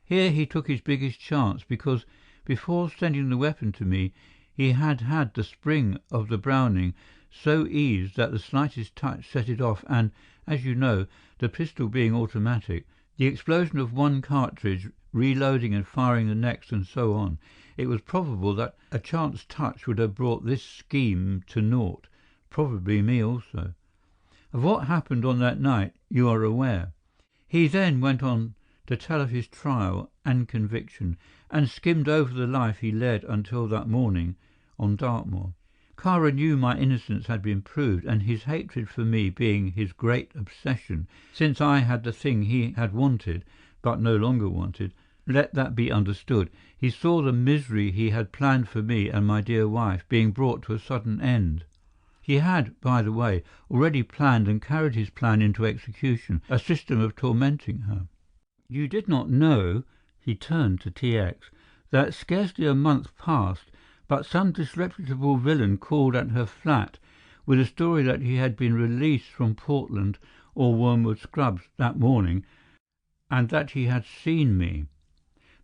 Here he took his biggest chance, because before sending the weapon to me, he had had the spring of the Browning so eased that the slightest touch set it off, and, as you know, the pistol being automatic, the explosion of one cartridge, reloading and firing the next, and so on, it was probable that a chance touch would have brought this scheme to naught, probably me also. Of what happened on that night you are aware. He then went on to tell of his trial and conviction, and skimmed over the life he led until that morning on Dartmoor. Kara knew my innocence had been proved, and his hatred for me being his great obsession, since I had the thing he had wanted, but no longer wanted, let that be understood. He saw the misery he had planned for me and my dear wife being brought to a sudden end. He had, by the way, already planned and carried his plan into execution, a system of tormenting her. You did not know, he turned to T.X., that scarcely a month passed, but some disreputable villain called at her flat with a story that he had been released from Portland or Wormwood Scrubs that morning, and that he had seen me.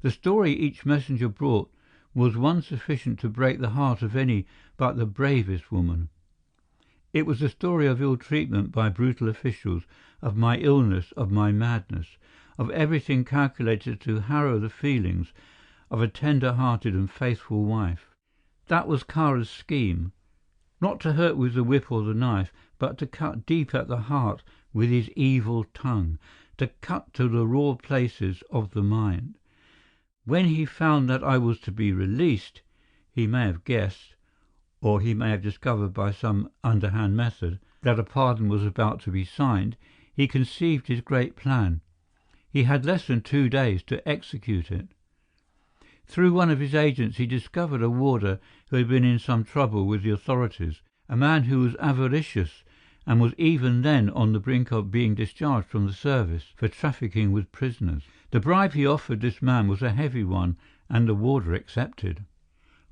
The story each messenger brought was one sufficient to break the heart of any but the bravest woman. It was a story of ill treatment by brutal officials, of my illness, of my madness, of everything calculated to harrow the feelings of a tender-hearted and faithful wife. That was Kara's scheme, not to hurt with the whip or the knife, but to cut deep at the heart with his evil tongue, to cut to the raw places of the mind. When he found that I was to be released, he may have guessed, or he may have discovered by some underhand method, that a pardon was about to be signed. He conceived his great plan. He had less than 2 days to execute it. Through one of his agents he discovered a warder who had been in some trouble with the authorities, a man who was avaricious and was even then on the brink of being discharged from the service for trafficking with prisoners. The bribe he offered this man was a heavy one, and the warder accepted.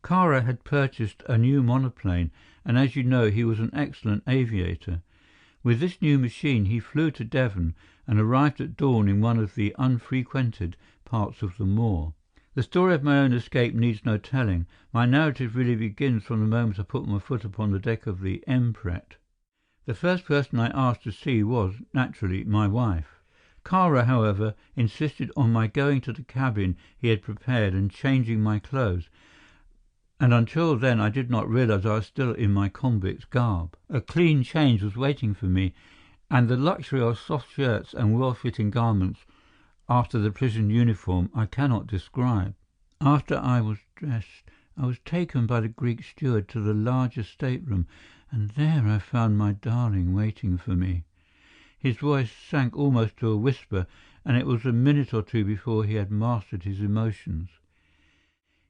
Kara had purchased a new monoplane, and as you know, he was an excellent aviator. With this new machine he flew to Devon and arrived at dawn in one of the unfrequented parts of the moor. The story of my own escape needs no telling. My narrative really begins from the moment I put my foot upon the deck of the Empret. The first person I asked to see was, naturally, my wife. Kara, however, insisted on my going to the cabin he had prepared and changing my clothes, and until then I did not realize I was still in my convict's garb. A clean change was waiting for me, and the luxury of soft shirts and well-fitting garments after the prison uniform I cannot describe. After I was dressed, I was taken by the Greek steward to the larger stateroom, and there I found my darling waiting for me. His voice sank almost to a whisper, and it was a minute or two before he had mastered his emotions.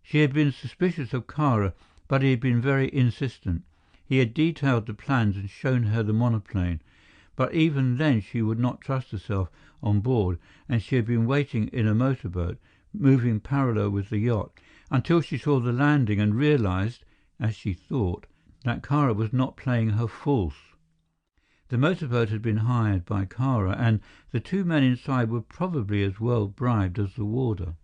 She had been suspicious of Kara, but he had been very insistent. He had detailed the plans and shown her the monoplane, but even then she would not trust herself on board, and she had been waiting in a motorboat, moving parallel with the yacht, until she saw the landing and realized, as she thought, that Kara was not playing her false. The motorboat had been hired by Kara, and the 2 men inside were probably as well bribed as the warder.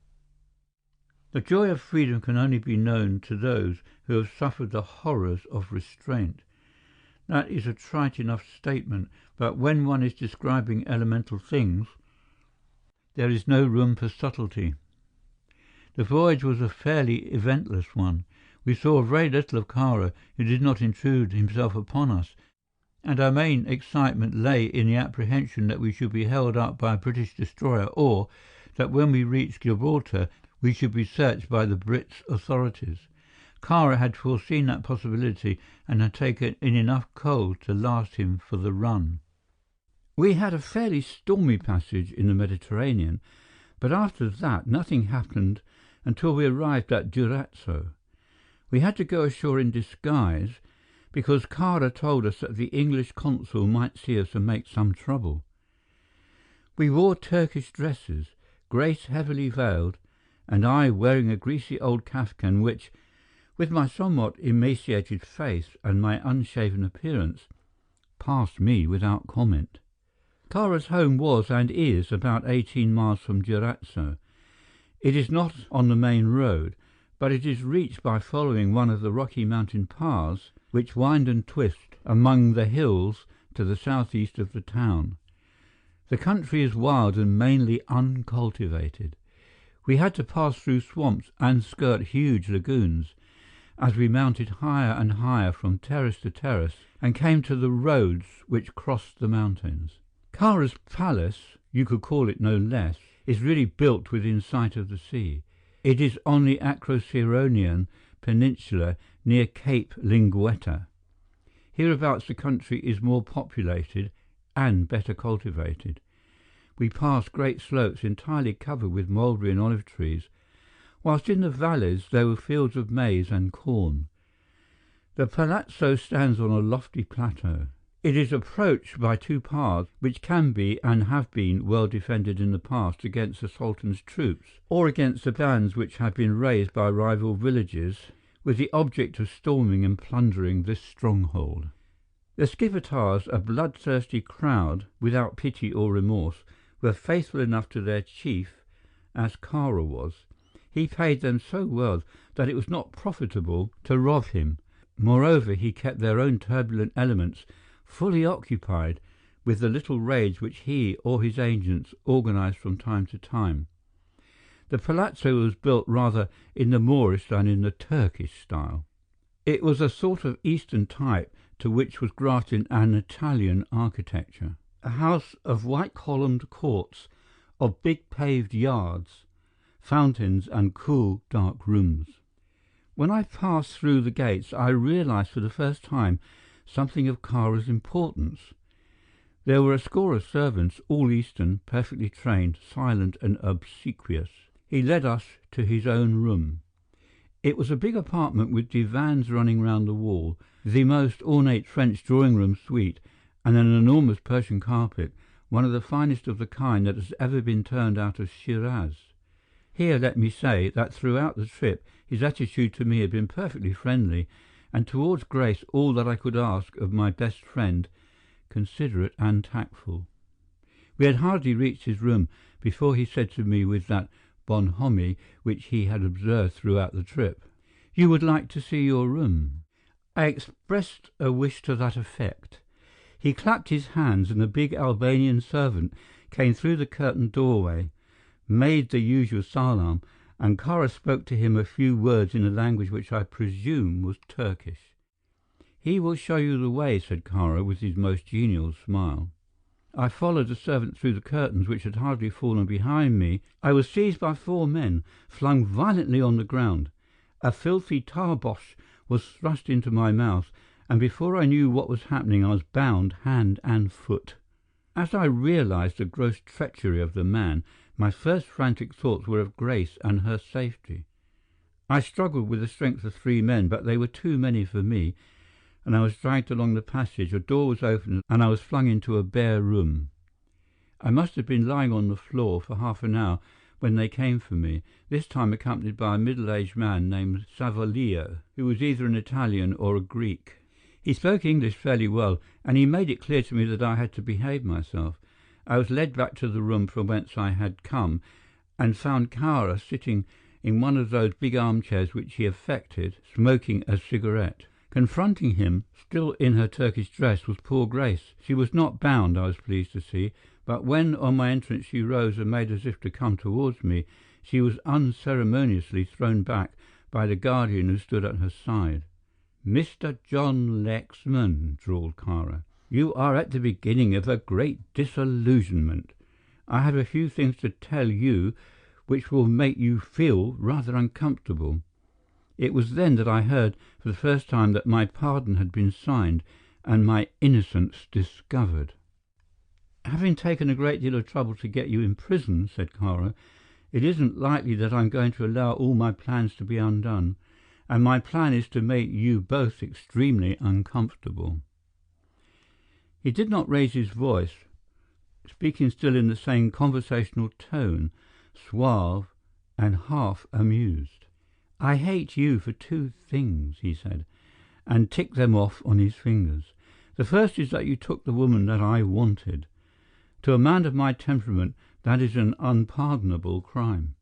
The joy of freedom can only be known to those who have suffered the horrors of restraint. That is a trite enough statement, but when one is describing elemental things, there is no room for subtlety. The voyage was a fairly eventless one. We saw very little of Kara, who did not intrude himself upon us, and our main excitement lay in the apprehension that we should be held up by a British destroyer, or that when we reached Gibraltar we should be searched by the Brits' authorities. Kara had foreseen that possibility and had taken in enough coal to last him for the run. We had a fairly stormy passage in the Mediterranean, but after that nothing happened until we arrived at Durazzo. We had to go ashore in disguise because Kara told us that the English consul might see us and make some trouble. We wore Turkish dresses, Grace heavily veiled, and I wearing a greasy old kaftan which, with my somewhat emaciated face and my unshaven appearance, passed me without comment. Kara's home was and is about 18 miles from Durazzo. It is not on the main road, but it is reached by following one of the rocky mountain paths which wind and twist among the hills to the southeast of the town. The country is wild and mainly uncultivated. We had to pass through swamps and skirt huge lagoons as we mounted higher and higher from terrace to terrace and came to the roads which crossed the mountains. Kara's palace, you could call it no less, is really built within sight of the sea. It is on the Acroceraunian Peninsula near Cape Linguetta. Hereabouts the country is more populated and better cultivated. We passed great slopes entirely covered with mulberry and olive trees, whilst in the valleys there were fields of maize and corn. The palazzo stands on a lofty plateau. It is approached by two paths which can be and have been well defended in the past against the Sultan's troops, or against the bands which have been raised by rival villages with the object of storming and plundering this stronghold. The Skipetars, a bloodthirsty crowd without pity or remorse, were faithful enough to their chief, as Kara was. He paid them so well that it was not profitable to rob him. Moreover, he kept their own turbulent elements fully occupied with the little raids which he or his agents organized from time to time. The palazzo was built rather in the Moorish than in the Turkish style. It was a sort of Eastern type to which was grafted an Italian architecture. A house of white-columned courts, of big paved yards, fountains and cool, dark rooms. When I passed through the gates, I realized for the first time something of Kara's importance. There were a score of servants, all Eastern, perfectly trained, silent and obsequious. He led us to his own room. It was a big apartment with divans running round the wall, the most ornate French drawing-room suite, and an enormous Persian carpet, one of the finest of the kind that has ever been turned out of Shiraz. Here let me say that throughout the trip his attitude to me had been perfectly friendly, and towards Grace all that I could ask of my best friend, considerate and tactful. We had hardly reached his room before he said to me with that bonhomie which he had observed throughout the trip, "You would like to see your room?" I expressed a wish to that effect. He clapped his hands, and a big Albanian servant came through the curtained doorway, made the usual salam, and Kara spoke to him a few words in a language which I presume was Turkish. "He will show you the way," said Kara with his most genial smile. I followed the servant through the curtains, which had hardly fallen behind me. I was seized by 4 men, flung violently on the ground. A filthy tarbosh was thrust into my mouth, and before I knew what was happening I was bound hand and foot. As I realized the gross treachery of the man, my first frantic thoughts were of Grace and her safety. I struggled with the strength of 3 men, but they were too many for me, and I was dragged along the passage. A door was opened, and I was flung into a bare room. I must have been lying on the floor for half an hour when they came for me, this time accompanied by a middle-aged man named Savolio, who was either an Italian or a Greek. He spoke English fairly well, and he made it clear to me that I had to behave myself. I was led back to the room from whence I had come, and found Kara sitting in one of those big armchairs which he affected, smoking a cigarette. Confronting him, still in her Turkish dress, was poor Grace. She was not bound, I was pleased to see, but when on my entrance she rose and made as if to come towards me, she was unceremoniously thrown back by the guardian who stood at her side. "Mr. John Lexman," drawled Kara, "you are at the beginning of a great disillusionment. I have a few things to tell you which will make you feel rather uncomfortable." It was then that I heard for the first time that my pardon had been signed and my innocence discovered. "Having taken a great deal of trouble to get you in prison," said Kara, "it isn't likely that I'm going to allow all my plans to be undone, and my plan is to make you both extremely uncomfortable." He did not raise his voice, speaking still in the same conversational tone, suave and half amused. "I hate you for two things," he said, and ticked them off on his fingers. "The first is that you took the woman that I wanted. To a man of my temperament, that is an unpardonable crime.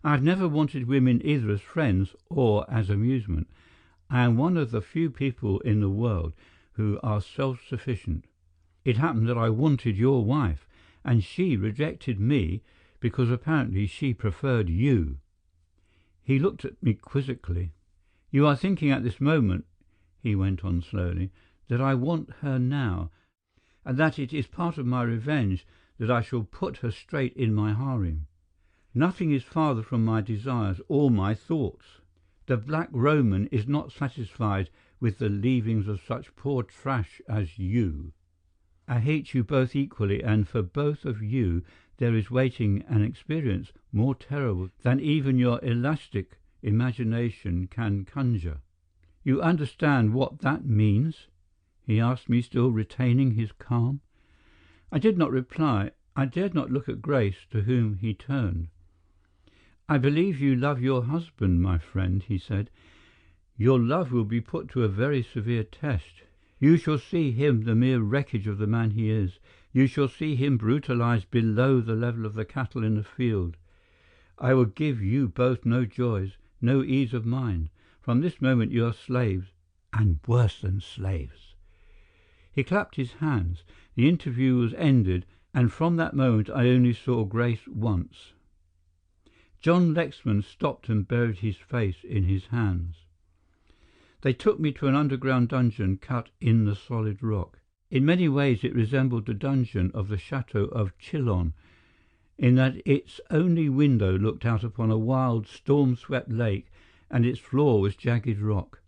I have never wanted women either as friends or as amusement. I am one of the few people in the world who are self-sufficient. It happened that I wanted your wife, and she rejected me because apparently she preferred you." He looked at me quizzically. "You are thinking at this moment," he went on slowly, "that I want her now, and that it is part of my revenge that I shall put her straight in my harem. Nothing is farther from my desires or my thoughts. The Black Roman is not satisfied with the leavings of such poor trash as you. I hate you both equally, and for both of you there is waiting an experience more terrible than even your elastic imagination can conjure. You understand what that means?" he asked me, still retaining his calm. I did not reply. I dared not look at Grace, to whom he turned. "I believe you love your husband, my friend," he said. "Your love will be put to a very severe test. You shall see him the mere wreckage of the man he is. You shall see him brutalized below the level of the cattle in the field. I will give you both no joys, no ease of mind. From this moment you are slaves, and worse than slaves." He clapped his hands. The interview was ended, and from that moment I only saw Grace once. John Lexman stopped and buried his face in his hands. They took me to an underground dungeon cut in the solid rock. In many ways it resembled the dungeon of the chateau of Chillon, in that its only window looked out upon a wild, storm-swept lake, and its floor was jagged rock.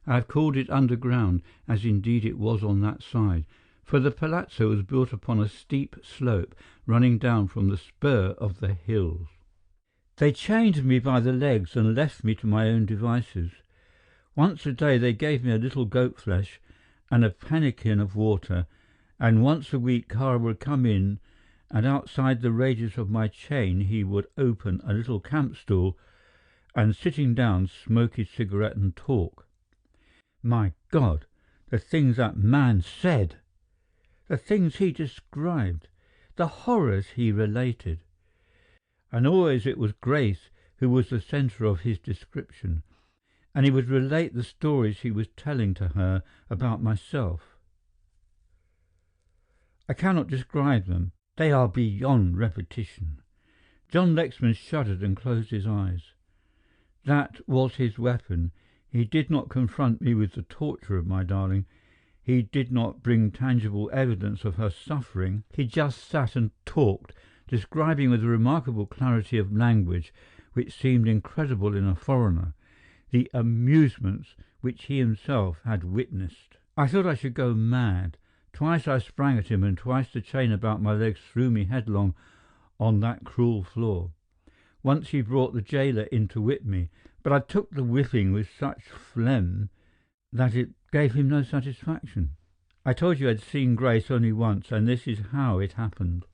I have called it underground, as indeed it was on that side, for the palazzo was built upon a steep slope running down from the spur of the hills. They chained me by the legs and left me to my own devices. Once a day they gave me a little goat flesh and a pannikin of water, and once a week Kara would come in, and outside the radius of my chain he would open a little camp stool and, sitting down, smoke his cigarette and talk. My God, the things that man said! The things he described! The horrors he related! And always it was Grace who was the centre of his description, and he would relate the stories he was telling to her about myself. I cannot describe them. They are beyond repetition. John Lexman shuddered and closed his eyes. That was his weapon. He did not confront me with the torture of my darling. He did not bring tangible evidence of her suffering. He just sat and talked, describing with a remarkable clarity of language, which seemed incredible in a foreigner, the amusements which he himself had witnessed. I thought I should go mad. Twice I sprang at him, and twice the chain about my legs threw me headlong on that cruel floor. Once he brought the jailer in to whip me, but I took the whipping with such phlegm that it gave him no satisfaction. I told you I had seen Grace only once, and this is how it happened.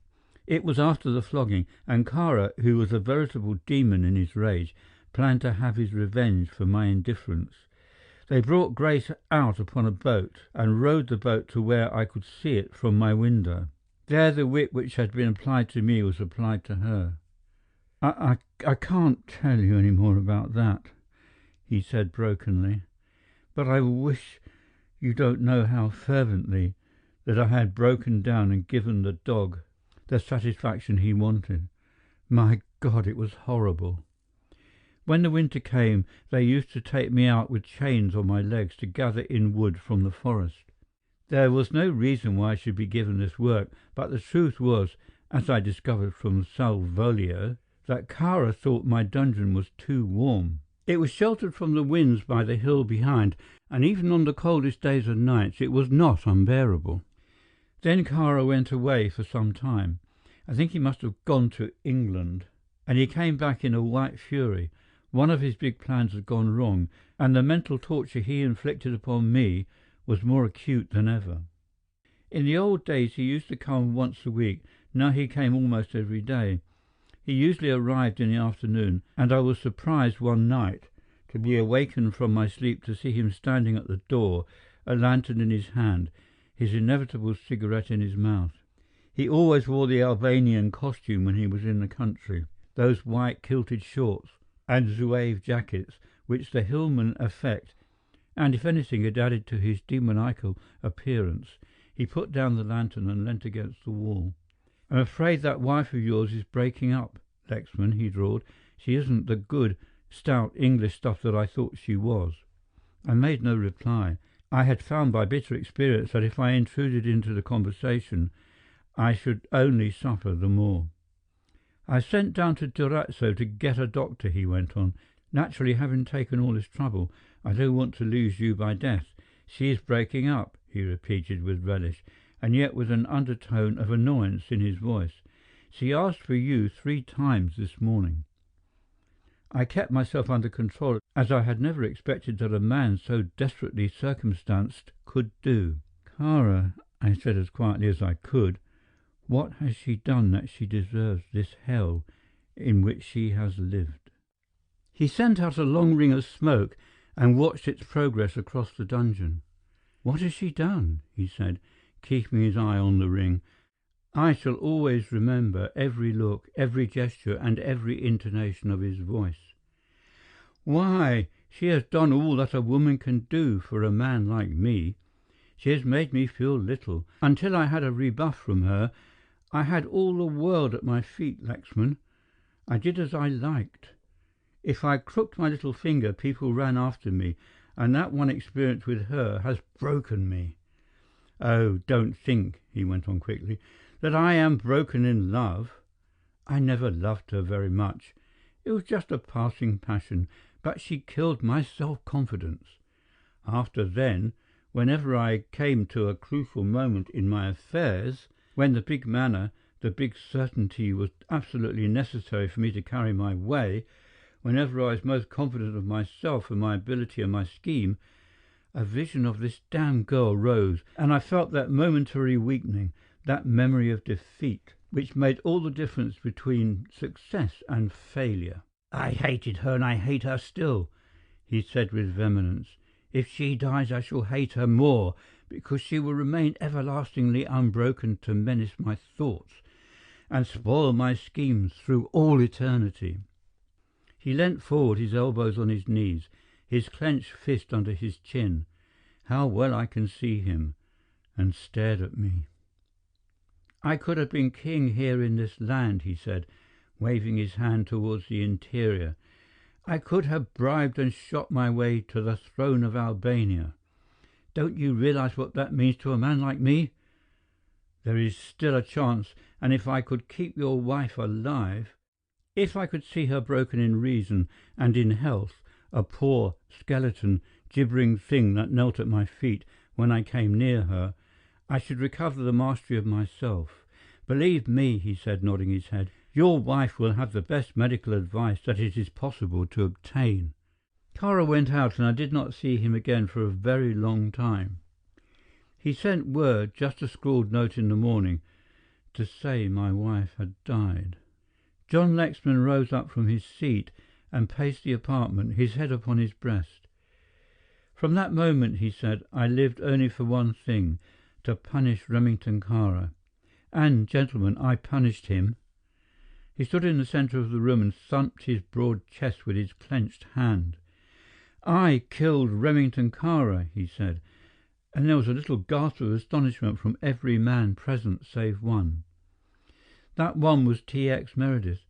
It was after the flogging, and Kara, who was a veritable demon in his rage, planned to have his revenge for my indifference. They brought Grace out upon a boat, and rowed the boat to where I could see it from my window. There the whip which had been applied to me was applied to her. I can't tell you any more about that," he said brokenly, "but I wish you don't know how fervently that I had broken down and given the dog the satisfaction he wanted. My God, it was horrible. When the winter came, they used to take me out with chains on my legs to gather in wood from the forest. There was no reason why I should be given this work, but the truth was, as I discovered from Salvolio, that Kara thought my dungeon was too warm. It was sheltered from the winds by the hill behind, and even on the coldest days and nights it was not unbearable. Then Kara went away for some time. I think he must have gone to England, and he came back in a white fury. One of his big plans had gone wrong, and the mental torture he inflicted upon me was more acute than ever. In the old days he used to come once a week. Now he came almost every day. He usually arrived in the afternoon, and I was surprised one night to be awakened from my sleep to see him standing at the door, a lantern in his hand, his inevitable cigarette in his mouth. He always wore the Albanian costume when he was in the country, those white kilted shorts and zouave jackets which the hillmen affect, and if anything had added to his demoniacal appearance. He put down the lantern and leant against the wall. "I'm afraid that wife of yours is breaking up, Lexman," he drawled. "She isn't the good, stout English stuff that I thought she was." I made no reply. I had found by bitter experience that if I intruded into the conversation, I should only suffer the more. "I sent down to Durazzo to get a doctor," he went on. "Naturally, having taken all this trouble, I don't want to lose you by death. She is breaking up," he repeated with relish, and yet with an undertone of annoyance in his voice. "She asked for you 3 times this morning." I kept myself under control, as I had never expected that a man so desperately circumstanced could do. "Kara," I said as quietly as I could, "what has she done that she deserves this hell in which she has lived?" He sent out a long ring of smoke and watched its progress across the dungeon. "What has she done?" he said, keeping his eye on the ring. I shall always remember every look, every gesture, and every intonation of his voice. "Why, she has done all that a woman can do for a man like me. She has made me feel little. Until I had a rebuff from her, I had all the world at my feet, Lexman. I did as I liked. If I crooked my little finger, people ran after me, and that one experience with her has broken me. Oh, don't think," he went on quickly, "that I am broken in love. I never loved her very much. It was just a passing passion, but she killed my self-confidence. After then, whenever I came to a crucial moment in my affairs, when the big manner, the big certainty was absolutely necessary for me to carry my way, whenever I was most confident of myself and my ability and my scheme, a vision of this damned girl rose, and I felt that momentary weakening, that memory of defeat, which made all the difference between success and failure. I hated her, and I hate her still," he said with vehemence. "If she dies, I shall hate her more, because she will remain everlastingly unbroken to menace my thoughts and spoil my schemes through all eternity." He leant forward, his elbows on his knees, his clenched fist under his chin. How well I can see him, and stared at me. "I could have been king here in this land," he said, waving his hand towards the interior. "I could have bribed and shot my way to the throne of Albania. Don't you realize what that means to a man like me? There is still a chance, and if I could keep your wife alive, if I could see her broken in reason and in health, a poor, skeleton, gibbering thing that knelt at my feet when I came near her, I should recover the mastery of myself. Believe me," he said, nodding his head, "your wife will have the best medical advice that it is possible to obtain." Kara went out, and I did not see him again for a very long time. He sent word, just a scrawled note in the morning, to say my wife had died. John Lexman rose up from his seat and paced the apartment, his head upon his breast. "From that moment," he said, "I lived only for one thing, to punish Remington Kara. And, gentlemen, I punished him." He stood in the centre of the room and thumped his broad chest with his clenched hand. "I killed Remington Kara," he said, and there was a little gasp of astonishment from every man present save one. That one was T.X. Meredith,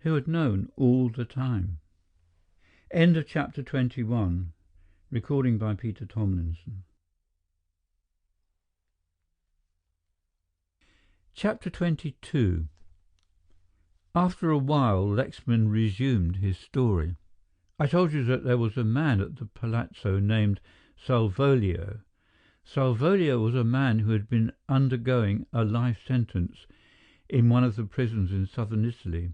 who had known all the time. End of chapter 21. Recording by Peter Thomlinson. Chapter 22. After a while, Lexman resumed his story. "I told you that there was a man at the palazzo named Salvolio. Salvolio was a man who had been undergoing a life sentence in one of the prisons in southern Italy.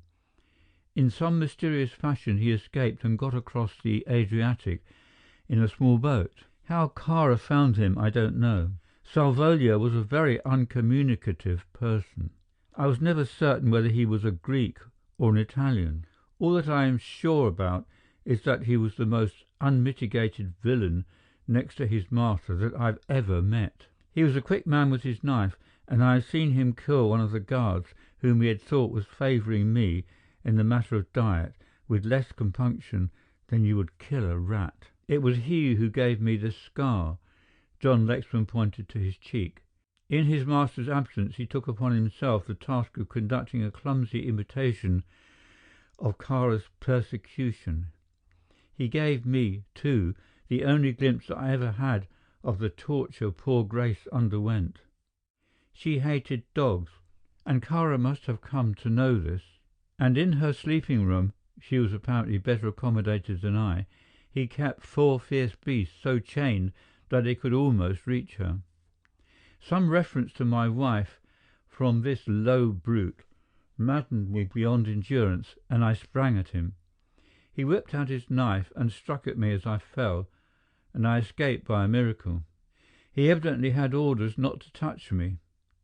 In some mysterious fashion he escaped and got across the Adriatic in a small boat. How Kara found him, I don't know. Salvolio was a very uncommunicative person. I was never certain whether he was a Greek or an Italian. All that I am sure about is that he was the most unmitigated villain next to his master that I've ever met. He was a quick man with his knife, and I have seen him kill one of the guards whom he had thought was favouring me in the matter of diet with less compunction than you would kill a rat. It was he who gave me this scar. John Lexman pointed to his cheek. In his master's absence he took upon himself the task of conducting a clumsy imitation of Kara's persecution. He gave me, too, the only glimpse I ever had of the torture poor Grace underwent. She hated dogs, and Kara must have come to know this, and in her sleeping room, she was apparently better accommodated than I, he kept 4 fierce beasts so chained that they could almost reach her. Some reference to my wife from this low brute maddened me beyond endurance, and I sprang at him. He whipped out his knife and struck at me as I fell, and I escaped by a miracle. He evidently had orders not to touch me,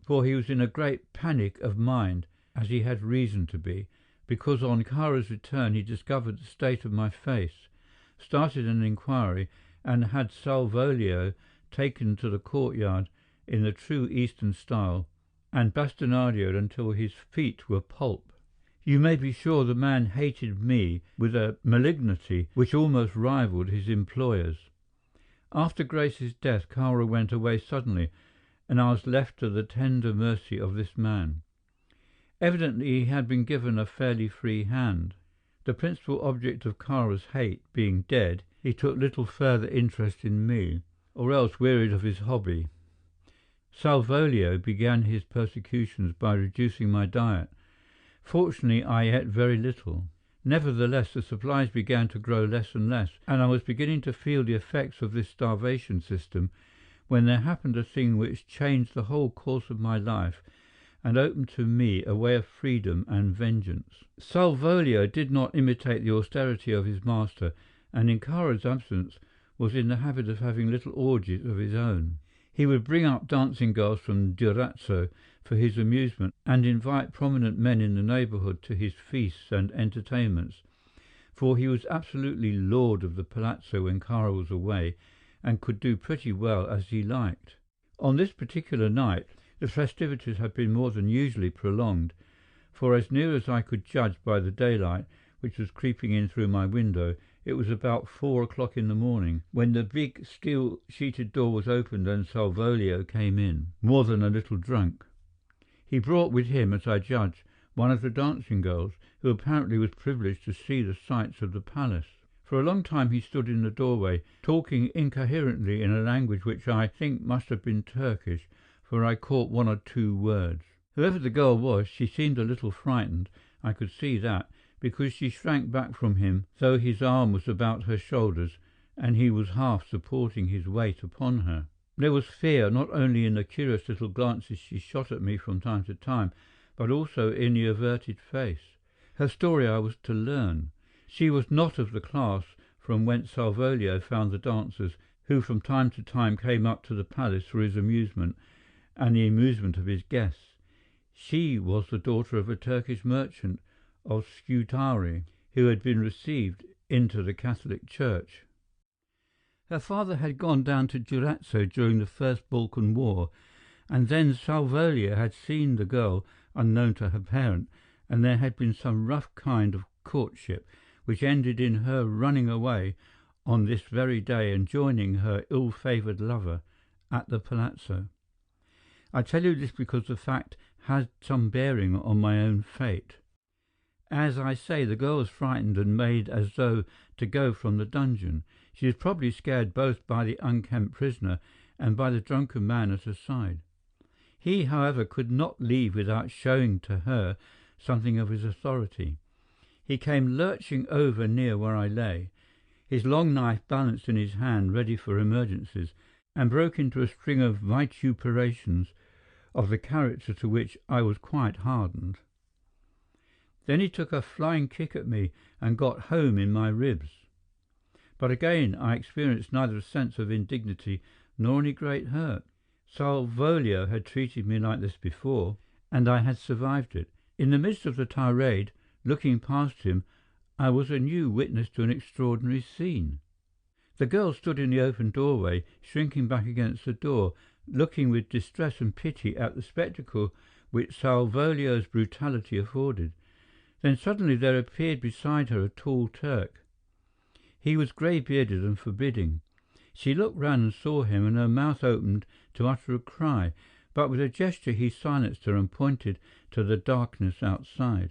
for he was in a great panic of mind, as he had reason to be, because on Kara's return he discovered the state of my face, started an inquiry, and had Salvolio taken to the courtyard in the true Eastern style, and bastinadoed until his feet were pulp. You may be sure the man hated me with a malignity which almost rivaled his employer's. After Grace's death, Kara went away suddenly, and I was left to the tender mercy of this man. Evidently he had been given a fairly free hand. The principal object of Kara's hate being dead, he took little further interest in me, or else wearied of his hobby. Salvolio began his persecutions by reducing my diet. Fortunately, I ate very little. Nevertheless, the supplies began to grow less and less, and I was beginning to feel the effects of this starvation system when there happened a thing which changed the whole course of my life and opened to me a way of freedom and vengeance. Salvolio did not imitate the austerity of his master, and in Kara's absence was in the habit of having little orgies of his own. He would bring up dancing girls from Durazzo for his amusement and invite prominent men in the neighbourhood to his feasts and entertainments, for he was absolutely lord of the palazzo when Kara was away and could do pretty well as he liked. On this particular night the festivities had been more than usually prolonged, for as near as I could judge by the daylight which was creeping in through my window, it was about 4 o'clock in the morning when the big steel-sheeted door was opened and Salvolio came in, more than a little drunk. He brought with him, as I judge, one of the dancing girls, who apparently was privileged to see the sights of the palace. For a long time he stood in the doorway, talking incoherently in a language which I think must have been Turkish, for I caught 1 or 2 words. Whoever the girl was, she seemed a little frightened, I could see that, because she shrank back from him, though his arm was about her shoulders, and he was half supporting his weight upon her. There was fear not only in the curious little glances she shot at me from time to time, but also in the averted face. Her story I was to learn. She was not of the class from whence Salvolio found the dancers, who from time to time came up to the palace for his amusement and the amusement of his guests. She was the daughter of a Turkish merchant of Scutari, who had been received into the Catholic Church. Her father had gone down to Durazzo during the First Balkan War, and then Salvolio had seen the girl unknown to her parent, and there had been some rough kind of courtship, which ended in her running away on this very day and joining her ill-favoured lover at the palazzo. I tell you this because the fact had some bearing on my own fate. As I say, the girl was frightened and made as though to go from the dungeon. She was probably scared both by the unkempt prisoner and by the drunken man at her side. He, however, could not leave without showing to her something of his authority. He came lurching over near where I lay, his long knife balanced in his hand ready for emergencies, and broke into a string of vituperations of the character to which I was quite hardened. Then he took a flying kick at me and got home in my ribs. But again I experienced neither a sense of indignity nor any great hurt. Salvolio had treated me like this before, and I had survived it. In the midst of the tirade, looking past him, I was a new witness to an extraordinary scene. The girl stood in the open doorway, shrinking back against the door, looking with distress and pity at the spectacle which Salvolio's brutality afforded. Then suddenly there appeared beside her a tall Turk. He was grey-bearded and forbidding. She looked round and saw him, and her mouth opened to utter a cry, but with a gesture he silenced her and pointed to the darkness outside.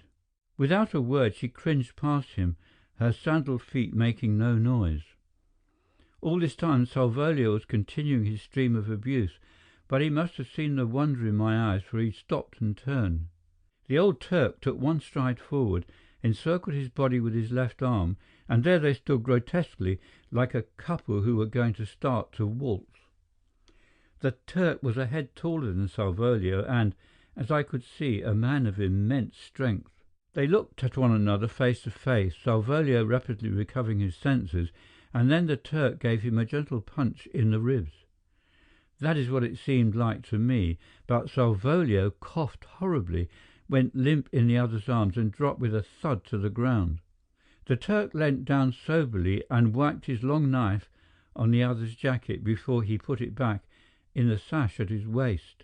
Without a word she cringed past him, her sandalled feet making no noise. All this time Salvolio was continuing his stream of abuse, but he must have seen the wonder in my eyes, for he stopped and turned. The old Turk took one stride forward, encircled his body with his left arm, and there they stood grotesquely like a couple who were going to start to waltz. The Turk was a head taller than Salvolio and, as I could see, a man of immense strength. They looked at one another face to face, Salvolio rapidly recovering his senses, and then the Turk gave him a gentle punch in the ribs. That is what it seemed like to me, but Salvolio coughed horribly, went limp in the other's arms, and dropped with a thud to the ground. The Turk leant down soberly and wiped his long knife on the other's jacket before he put it back in the sash at his waist.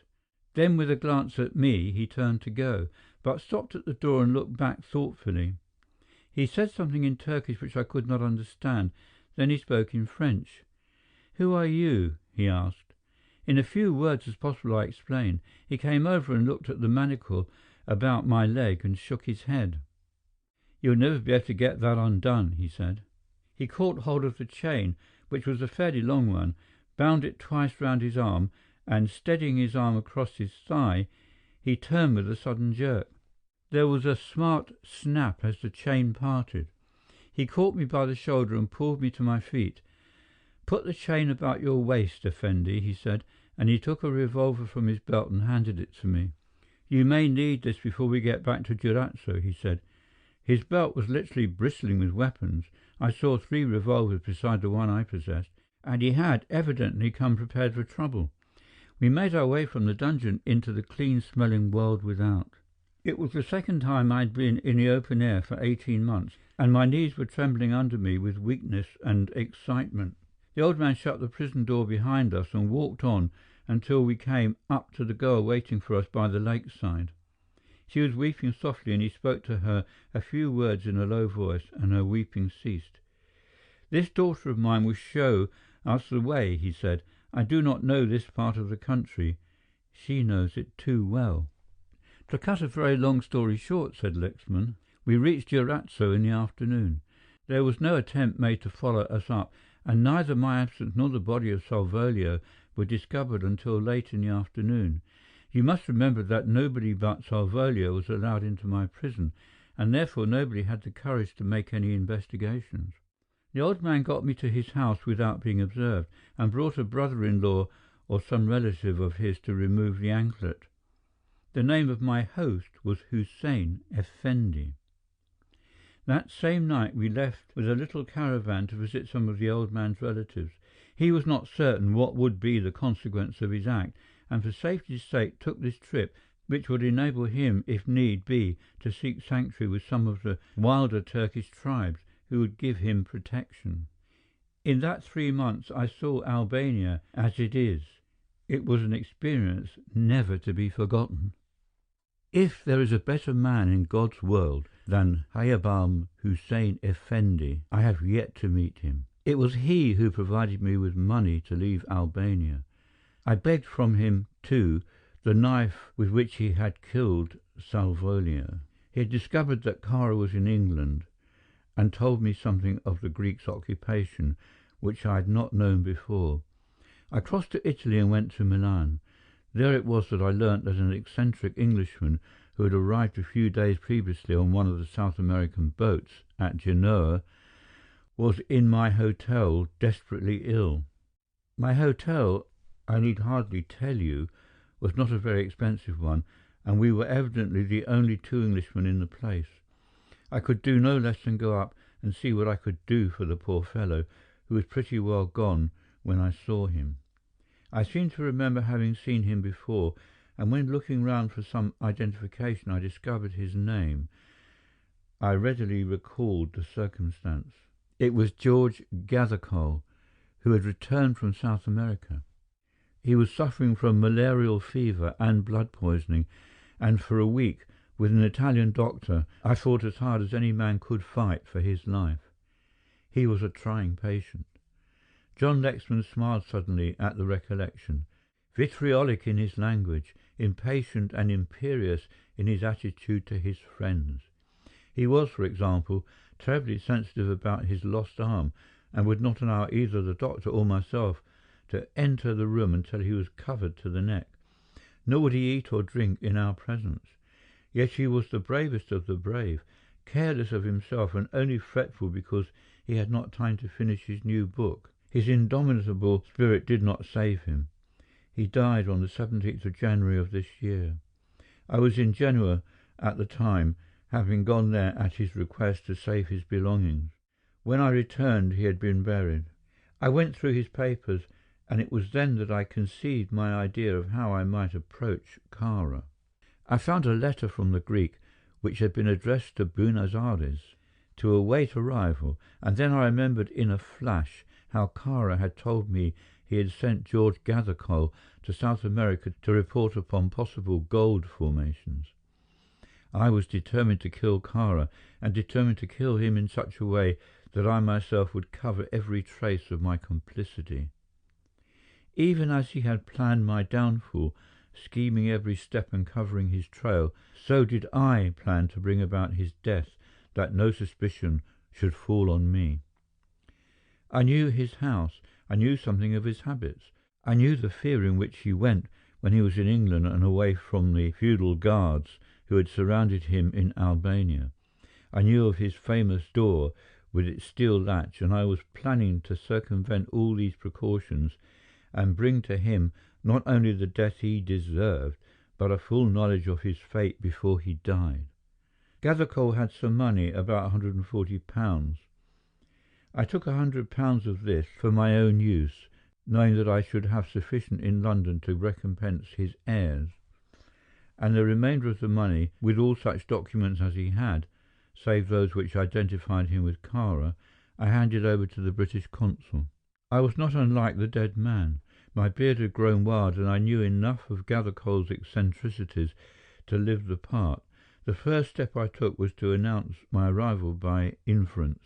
Then, with a glance at me, he turned to go, but stopped at the door and looked back thoughtfully. He said something in Turkish which I could not understand. Then he spoke in French. "Who are you?" he asked. In as few words as possible I explained. He came over and looked at the manacle about my leg and shook his head. "You'll never be able to get that undone," he said. He caught hold of the chain, which was a fairly long one, bound it twice round his arm, and steadying his arm across his thigh, he turned with a sudden jerk. There was a smart snap as the chain parted. He caught me by the shoulder and pulled me to my feet. "Put the chain about your waist, Effendi," he said, and he took a revolver from his belt and handed it to me. "You may need this before we get back to Durazzo," he said. His belt was literally bristling with weapons. I saw 3 revolvers beside the one I possessed, and he had evidently come prepared for trouble. We made our way from the dungeon into the clean-smelling world without. It was the second time I had been in the open air for 18 months, and my knees were trembling under me with weakness and excitement. The old man shut the prison door behind us and walked on until we came up to the girl waiting for us by the lakeside. She was weeping softly, and he spoke to her a few words in a low voice, and her weeping ceased. "This daughter of mine will show us the way," he said. "I do not know this part of the country. She knows it too well." "To cut a very long story short," said Lexman, "we reached Durazzo in the afternoon. There was no attempt made to follow us up, and neither my absence nor the body of Salvolio were discovered until late in the afternoon. You must remember that nobody but Salvolio was allowed into my prison, and therefore nobody had the courage to make any investigations. The old man got me to his house without being observed, and brought a brother-in-law or some relative of his to remove the anklet. The name of my host was Hussein Effendi. That same night we left with a little caravan to visit some of the old man's relatives. He was not certain what would be the consequence of his act, and for safety's sake took this trip, which would enable him, if need be, to seek sanctuary with some of the wilder Turkish tribes who would give him protection. In that 3 months I saw Albania as it is. It was an experience never to be forgotten. If there is a better man in God's world than Hayabam Hussein Effendi, I have yet to meet him. It was he who provided me with money to leave Albania. I begged from him, too, the knife with which he had killed Salvolio. He had discovered that Kara was in England, and told me something of the Greek's occupation, which I had not known before. I crossed to Italy and went to Milan. There it was that I learnt that an eccentric Englishman who had arrived a few days previously on one of the South American boats at Genoa was in my hotel desperately ill. My hotel, I need hardly tell you, was not a very expensive one, and we were evidently the only 2 Englishmen in the place. I could do no less than go up and see what I could do for the poor fellow, who was pretty well gone when I saw him. I seem to remember having seen him before, and when looking round for some identification I discovered his name. I readily recalled the circumstance. It was George Gathercole, who had returned from South America. He was suffering from malarial fever and blood poisoning, and for a week, with an Italian doctor, I fought as hard as any man could fight for his life. He was a trying patient. John Lexman smiled suddenly at the recollection, vitriolic in his language, impatient and imperious in his attitude to his friends. He was, for example, terribly sensitive about his lost arm, and would not allow either the doctor or myself to enter the room until he was covered to the neck, nor would he eat or drink in our presence. Yet he was the bravest of the brave, careless of himself and only fretful because he had not time to finish his new book. His indomitable spirit did not save him. He died on the 17th of January of this year. I was in Genoa at the time, having gone there at his request to save his belongings. When I returned he had been buried. I went through his papers, and it was then that I conceived my idea of how I might approach Cara. I found a letter from the Greek which had been addressed to Buenos Aires to await arrival, and then I remembered in a flash how Cara had told me he had sent George Gathercole to South America to report upon possible gold formations. I was determined to kill Cara, and determined to kill him in such a way that I myself would cover every trace of my complicity. Even as he had planned my downfall, scheming every step and covering his trail, so did I plan to bring about his death, that no suspicion should fall on me. I knew his house, I knew something of his habits, I knew the fear in which he went when he was in England and away from the feudal guards who had surrounded him in Albania. I knew of his famous door with its steel latch, and I was planning to circumvent all these precautions and bring to him not only the death he deserved, but a full knowledge of his fate before he died. Gathercole had some money, about £140. I took £100 of this for my own use, knowing that I should have sufficient in London to recompense his heirs, and the remainder of the money, with all such documents as he had, save those which identified him with Cara, I handed over to the British consul. I was not unlike the dead man. My beard had grown wild, and I knew enough of Gathercole's eccentricities to live the part. The first step I took was to announce my arrival by inference.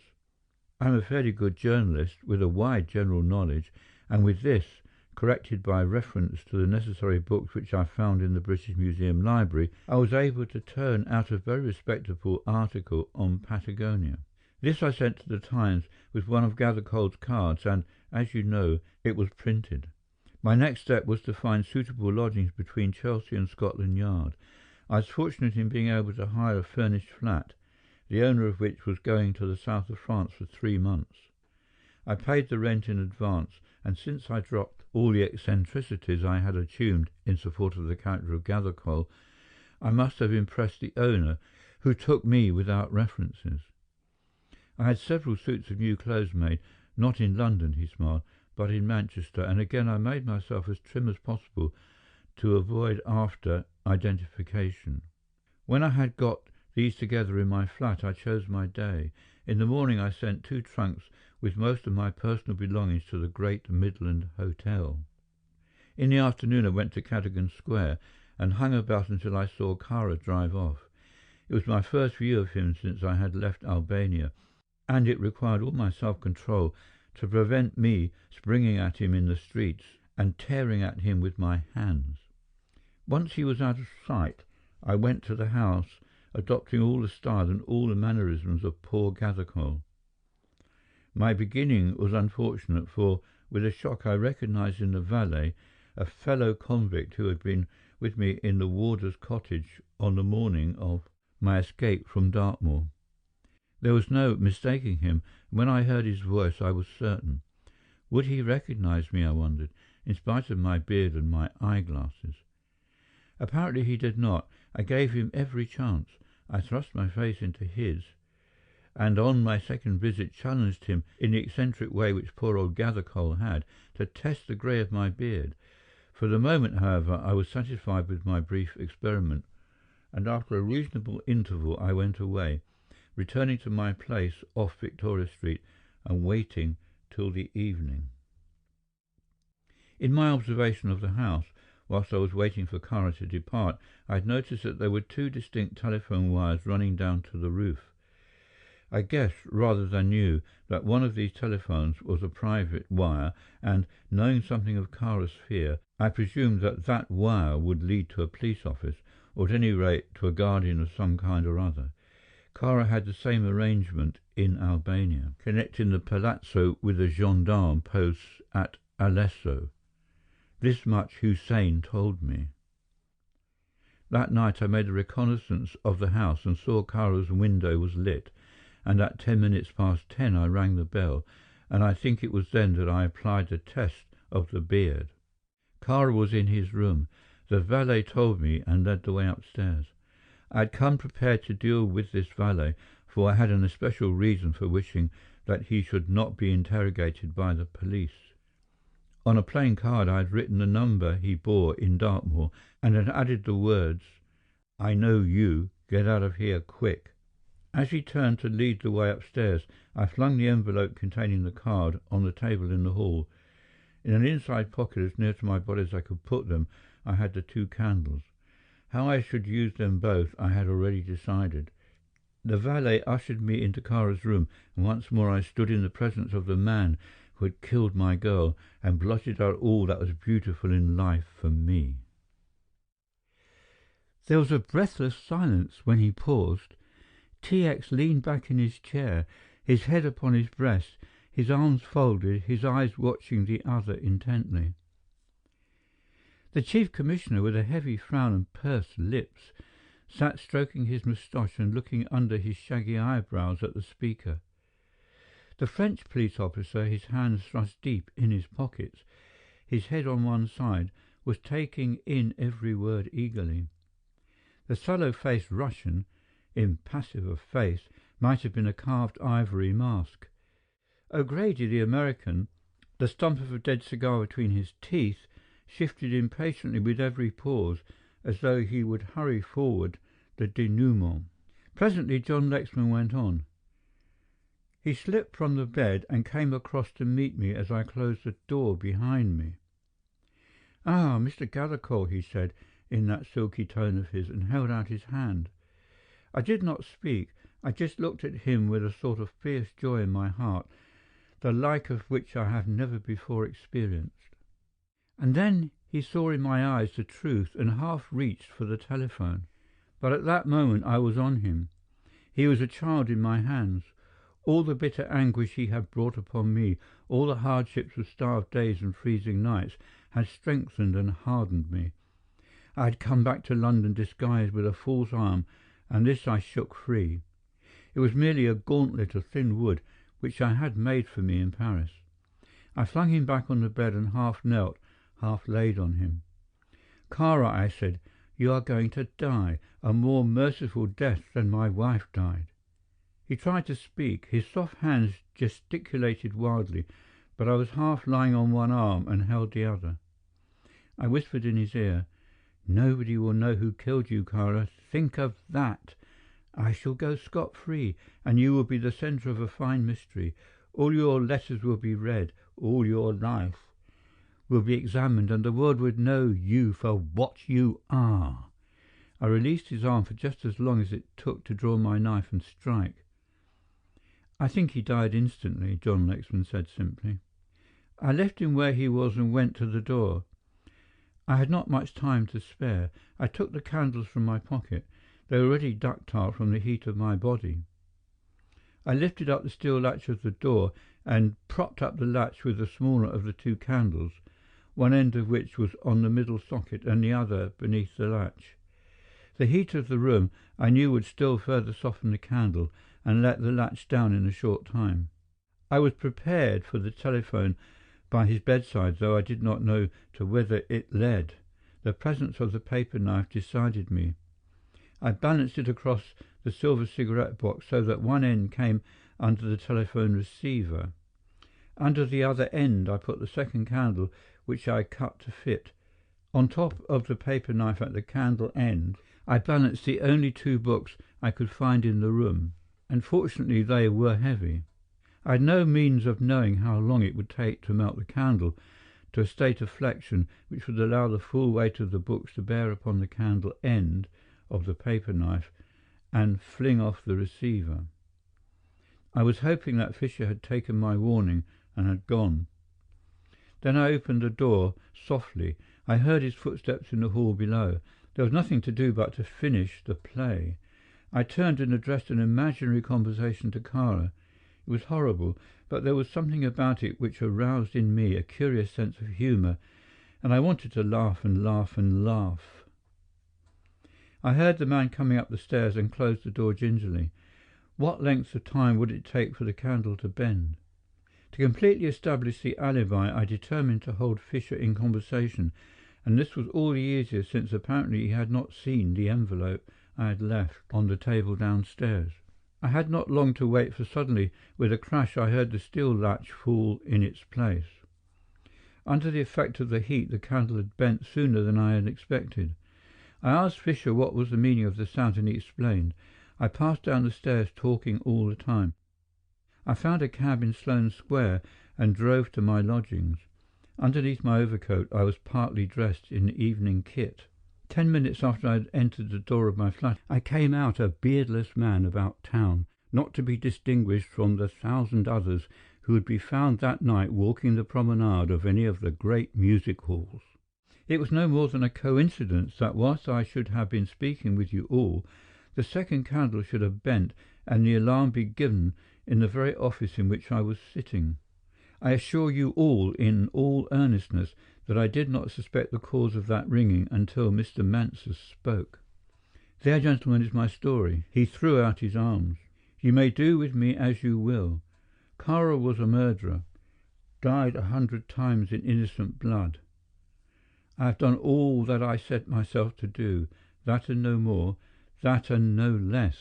I am a fairly good journalist, with a wide general knowledge, and with this, corrected by reference to the necessary books which I found in the British Museum Library, I was able to turn out a very respectable article on Patagonia. This I sent to the Times with one of Gathercole's cards, and, as you know, it was printed. My next step was to find suitable lodgings between Chelsea and Scotland Yard. I was fortunate in being able to hire a furnished flat, the owner of which was going to the south of France for 3 months. I paid the rent in advance, and since I dropped all the eccentricities I had assumed in support of the character of Gathercole, I must have impressed the owner, who took me without references. I had several suits of new clothes made, not in London, he smiled, but in Manchester, and again I made myself as trim as possible to avoid after identification. When I had got these together in my flat, I chose my day. In the morning I sent 2 trunks with most of my personal belongings to the Great Midland Hotel. In the afternoon I went to Cadogan Square and hung about until I saw Cara drive off. It was my first view of him since I had left Albania, and it required all my self-control to prevent me springing at him in the streets and tearing at him with my hands. Once he was out of sight, I went to the house, adopting all the style and all the mannerisms of poor Gathercole. My beginning was unfortunate, for with a shock I recognized in the valet a fellow convict who had been with me in the warder's cottage on the morning of my escape from Dartmoor. There was no mistaking him, and when I heard his voice I was certain. Would he recognize me, I wondered, in spite of my beard and my eyeglasses? Apparently he did not. I gave him every chance. I thrust my face into his, and on my second visit challenged him, in the eccentric way which poor old Gathercole had, to test the grey of my beard. For the moment, however, I was satisfied with my brief experiment, and after a reasonable interval I went away, returning to my place off Victoria Street and waiting till the evening. In my observation of the house, whilst I was waiting for Cara to depart, I had noticed that there were two distinct telephone wires running down to the roof. I guessed, rather than knew, that one of these telephones was a private wire, and, knowing something of Cara's fear, I presumed that that wire would lead to a police office, or at any rate to a guardian of some kind or other. Cara had the same arrangement in Albania, connecting the palazzo with the gendarme posts at Alesso. This much Hussein told me. That night I made a reconnaissance of the house and saw Cara's window was lit, and at 10 minutes past 10 I rang the bell, and I think it was then that I applied the test of the beard. Cara was in his room. The valet told me and led the way upstairs. I had come prepared to deal with this valet, for I had an especial reason for wishing that he should not be interrogated by the police. On a plain card I had written the number he bore in Dartmoor, and had added the words, "I know you, get out of here quick." As he turned to lead the way upstairs, I flung the envelope containing the card on the table in the hall. In an inside pocket as near to my body as I could put them, I had the two candles. How I should use them both I had already decided. The valet ushered me into Cara's room, and once more I stood in the presence of the man who had killed my girl and blotted out all that was beautiful in life for me. There was a breathless silence when he paused. T.X. leaned back in his chair, his head upon his breast, his arms folded, his eyes watching the other intently. The Chief Commissioner, with a heavy frown and pursed lips, sat stroking his moustache and looking under his shaggy eyebrows at the speaker. The French police officer, his hands thrust deep in his pockets, his head on one side, was taking in every word eagerly. The sallow-faced Russian, impassive of face, might have been a carved ivory mask. O'Grady, the American, the stump of a dead cigar between his teeth, shifted impatiently with every pause, as though he would hurry forward the denouement. Presently John Lexman went on. He slipped from the bed and came across to meet me as I closed the door behind me. "Ah, Mr. Gathercole," he said, in that silky tone of his, and held out his hand. I did not speak. I just looked at him with a sort of fierce joy in my heart, the like of which I have never before experienced. And then he saw in my eyes the truth and half reached for the telephone. But at that moment I was on him. He was a child in my hands. All the bitter anguish he had brought upon me, all the hardships of starved days and freezing nights, had strengthened and hardened me. I had come back to London disguised with a fool's arm, and this I shook free. It was merely a gauntlet of thin wood which I had made for me in Paris. I flung him back on the bed and half knelt, half laid on him. "Cara," I said, "you are going to die, a more merciful death than my wife died." He tried to speak. His soft hands gesticulated wildly, but I was half lying on one arm and held the other. I whispered in his ear, "Nobody will know who killed you, Cara. Think of that. I shall go scot-free, and you will be the centre of a fine mystery. All your letters will be read, all your life will be examined, and the world would know you for what you are." I released his arm for just as long as it took to draw my knife and strike. "I think he died instantly," John Lexman said simply. I left him where he was and went to the door. I had not much time to spare. I took the candles from my pocket. They were already ductile from the heat of my body. I lifted up the steel latch of the door and propped up the latch with the smaller of the two candles, one end of which was on the middle socket and the other beneath the latch. The heat of the room I knew would still further soften the candle and let the latch down in a short time. I was prepared for the telephone by his bedside, though I did not know to whither it led. The presence of the paper knife decided me. I balanced it across the silver cigarette box so that one end came under the telephone receiver. Under the other end I put the second candle, which I cut to fit. On top of the paper knife at the candle end, I balanced the only two books I could find in the room, and fortunately they were heavy. I had no means of knowing how long it would take to melt the candle to a state of flexion which would allow the full weight of the books to bear upon the candle end of the paper knife and fling off the receiver. I was hoping that Fisher had taken my warning and had gone. Then I opened the door softly. I heard his footsteps in the hall below. There was nothing to do but to finish the play. I turned and addressed an imaginary conversation to Kara. It was horrible, but there was something about it which aroused in me a curious sense of humour, and I wanted to laugh and laugh and laugh. I heard the man coming up the stairs and closed the door gingerly. What length of time would it take for the candle to bend? To completely establish the alibi, I determined to hold Fisher in conversation, and this was all the easier since apparently he had not seen the envelope I had left on the table downstairs. I had not long to wait, for suddenly, with a crash, I heard the steel latch fall in its place. Under the effect of the heat, the candle had bent sooner than I had expected. I asked Fisher what was the meaning of the sound, and he explained. I passed down the stairs, talking all the time. I found a cab in Sloane Square and drove to my lodgings. Underneath my overcoat, I was partly dressed in evening kit. 10 minutes after I had entered the door of my flat, I came out a beardless man about town, not to be distinguished from the 1,000 others who would be found that night walking the promenade of any of the great music halls. It was no more than a coincidence that whilst I should have been speaking with you all, the second candle should have bent and the alarm be given in the very office in which I was sitting. I assure you all in all earnestness that I did not suspect the cause of that ringing until Mr. Mansus spoke. There, gentlemen, is my story. He threw out his arms. You may do with me as you will. Kara was a murderer, died 100 times in innocent blood. I have done all that I set myself to do, that and no more, that and no less.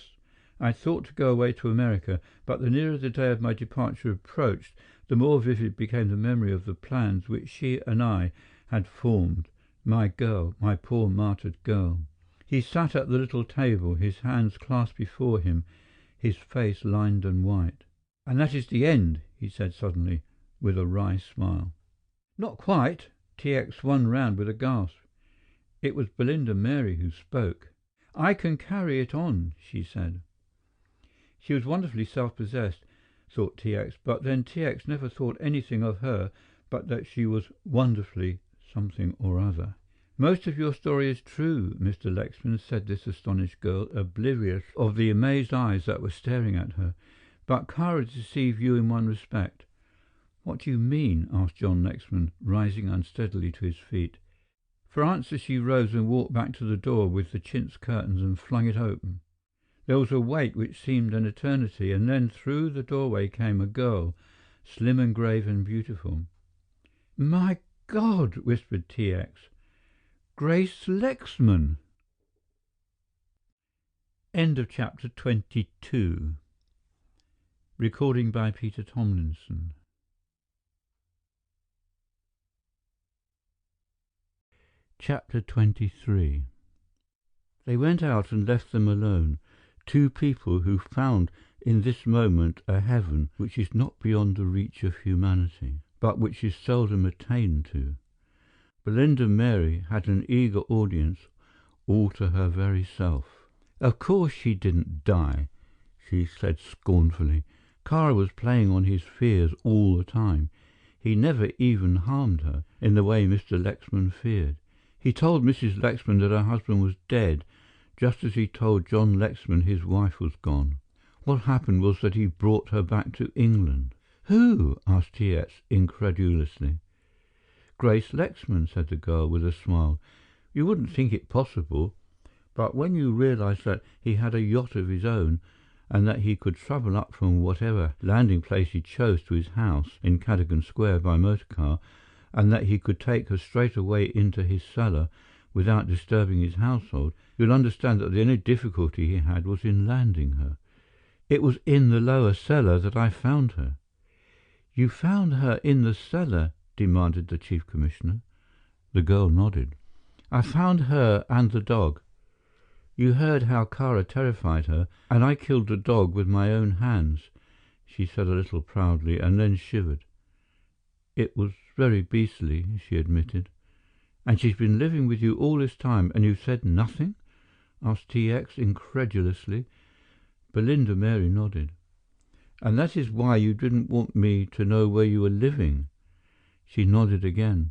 I had thought to go away to America, but the nearer the day of my departure approached, the more vivid became the memory of the plans which she and I had formed. My girl, my poor martyred girl. He sat at the little table, his hands clasped before him, his face lined and white. "And that is the end," he said suddenly, with a wry smile. "Not quite." T.X. swung round with a gasp. It was Belinda Mary who spoke. "I can carry it on," she said. She was wonderfully self-possessed, thought T.X., but then T.X. never thought anything of her but that she was wonderfully something or other. "Most of your story is true, Mr. Lexman," said this astonished girl, oblivious of the amazed eyes that were staring at her. "But Kara deceived you in one respect." "What do you mean?" asked John Lexman, rising unsteadily to his feet. For answer she rose and walked back to the door with the chintz curtains and flung it open. There was a wait which seemed an eternity, and then through the doorway came a girl, slim and grave and beautiful. "My God!" whispered T.X. "Grace Lexman!" End of chapter 22. Recording by Peter Thomlinson. Chapter 23. They went out and left them alone, two people who found in this moment a heaven which is not beyond the reach of humanity, but which is seldom attained to. Belinda Mary had an eager audience all to her very self. "Of course she didn't die," she said scornfully. "Kara was playing on his fears all the time. He never even harmed her, in the way Mr. Lexman feared. He told Mrs. Lexman that her husband was dead, just as he told John Lexman his wife was gone. What happened was that he brought her back to England." "Who?" asked T.S. incredulously. "Grace Lexman," said the girl with a smile. "You wouldn't think it possible, but when you realize that he had a yacht of his own, and that he could travel up from whatever landing place he chose to his house in Cadogan Square by motor car, and that he could take her straight away into his cellar without disturbing his household, you'll understand that the only difficulty he had was in landing her. It was in the lower cellar that I found her." "You found her in the cellar?" demanded the Chief Commissioner. The girl nodded. I found her and the dog. You heard how Kara terrified her, and I killed the dog with my own hands," she said a little proudly, and then shivered. "It was very beastly," she admitted. "And she's been living with you all this time, and you said nothing?" asked T.X. incredulously. Belinda Mary nodded. "And that is why you didn't want me to know where you were living?" She nodded again.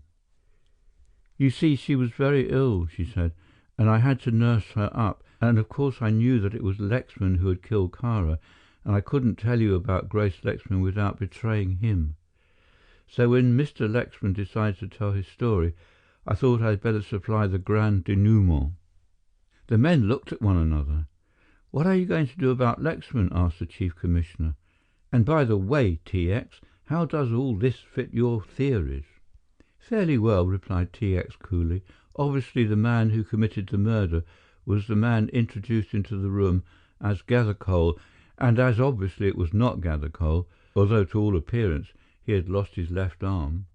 "You see, she was very ill," she said, "and I had to nurse her up, and of course I knew that it was Lexman who had killed Kara, and I couldn't tell you about Grace Lexman without betraying him. So when Mr. Lexman decided to tell his story, I thought I'd better supply the grand denouement." The men looked at one another. "What are you going to do about Lexman?" asked the Chief Commissioner. "And by the way, T.X., how does all this fit your theories?" "Fairly well," replied T.X. coolly. "Obviously the man who committed the murder was the man introduced into the room as Gathercole, and as obviously it was not Gathercole, although to all appearance he had lost his left arm."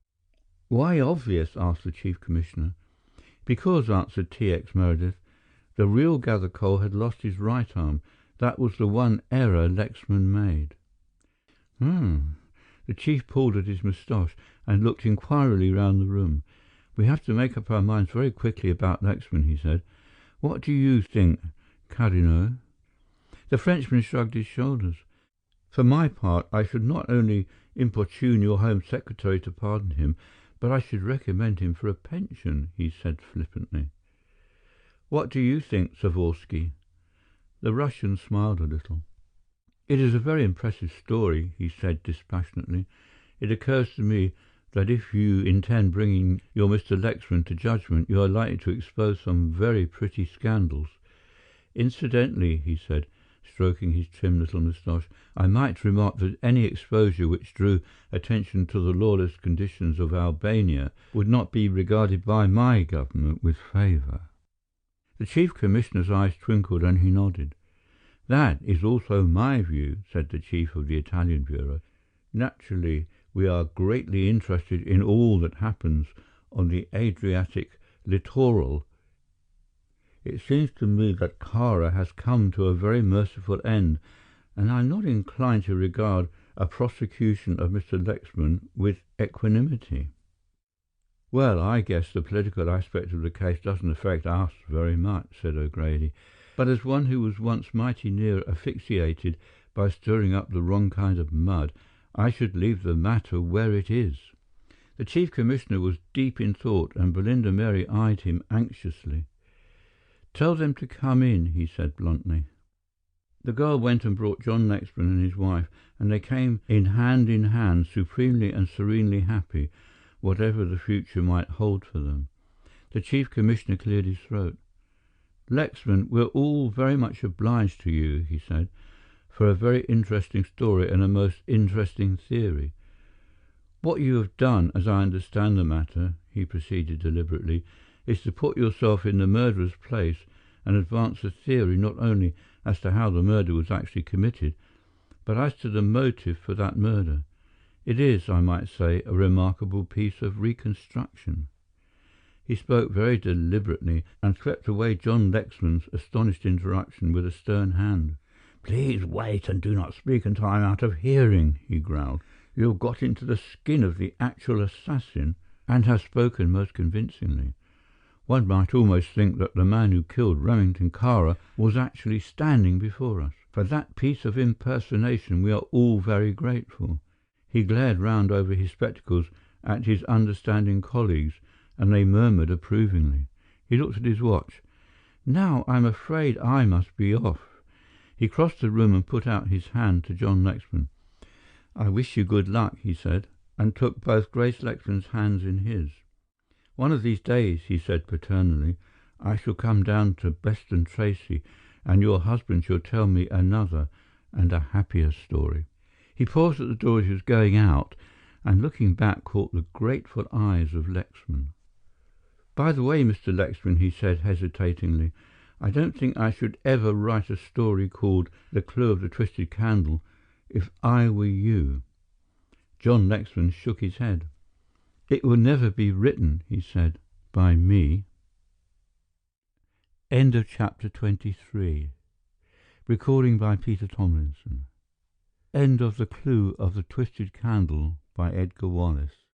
"Why obvious?" asked the Chief Commissioner. "Because," answered T.X. Meredith, "the real Gathercole had lost his right arm. That was the one error Lexman made." The chief pulled at his moustache and looked inquiringly round the room. "We have to make up our minds very quickly about Lexman," he said. "What do you think, Carino?" The Frenchman shrugged his shoulders. "For my part, I should not only importune your Home Secretary to pardon him, but I should recommend him for a pension," he said flippantly. "What do you think, Zavorsky?" The Russian smiled a little. "It is a very impressive story," he said dispassionately. "It occurs to me that if you intend bringing your Mr. Lexman to judgment, you are likely to expose some very pretty scandals. Incidentally," he said, stroking his trim little moustache, "I might remark that any exposure which drew attention to the lawless conditions of Albania would not be regarded by my government with favour." The Chief Commissioner's eyes twinkled and he nodded. "That is also my view," said the Chief of the Italian Bureau. "Naturally, we are greatly interested in all that happens on the Adriatic littoral. It seems to me that Kara has come to a very merciful end, and I am not inclined to regard a prosecution of Mr. Lexman with equanimity." "Well, I guess the political aspect of the case doesn't affect us very much," said O'Grady. "But as one who was once mighty near asphyxiated by stirring up the wrong kind of mud, I should leave the matter where it is." The Chief Commissioner was deep in thought, and Belinda Mary eyed him anxiously. "Tell them to come in," he said bluntly. The girl went and brought John Lexman and his wife, and they came in hand, supremely and serenely happy, whatever the future might hold for them. The Chief Commissioner cleared his throat. "Lexman, we're all very much obliged to you," he said, "for a very interesting story and a most interesting theory. What you have done, as I understand the matter," he proceeded deliberately, "is to put yourself in the murderer's place and advance a theory not only as to how the murder was actually committed, but as to the motive for that murder. It is, I might say, a remarkable piece of reconstruction." He spoke very deliberately and swept away John Lexman's astonished interruption with a stern hand. "Please wait and do not speak until I am out of hearing," he growled. "You have got into the skin of the actual assassin and have spoken most convincingly. One might almost think that the man who killed Remington Kara was actually standing before us. For that piece of impersonation we are all very grateful." He glared round over his spectacles at his understanding colleagues, and they murmured approvingly. He looked at his watch. "Now I'm afraid I must be off." He crossed the room and put out his hand to John Lexman. "I wish you good luck," he said, and took both Grace Lexman's hands in his. "One of these days," he said paternally, "I shall come down to Beston Tracy, and your husband shall tell me another and a happier story." He paused at the door as he was going out, and looking back caught the grateful eyes of Lexman. "By the way, Mr. Lexman," he said hesitatingly, "I don't think I should ever write a story called The Clue of the Twisted Candle if I were you." John Lexman shook his head. "It will never be written," he said, "by me." End of chapter 23. Recording by Peter Thomlinson. End of The Clue of the Twisted Candle by Edgar Wallace.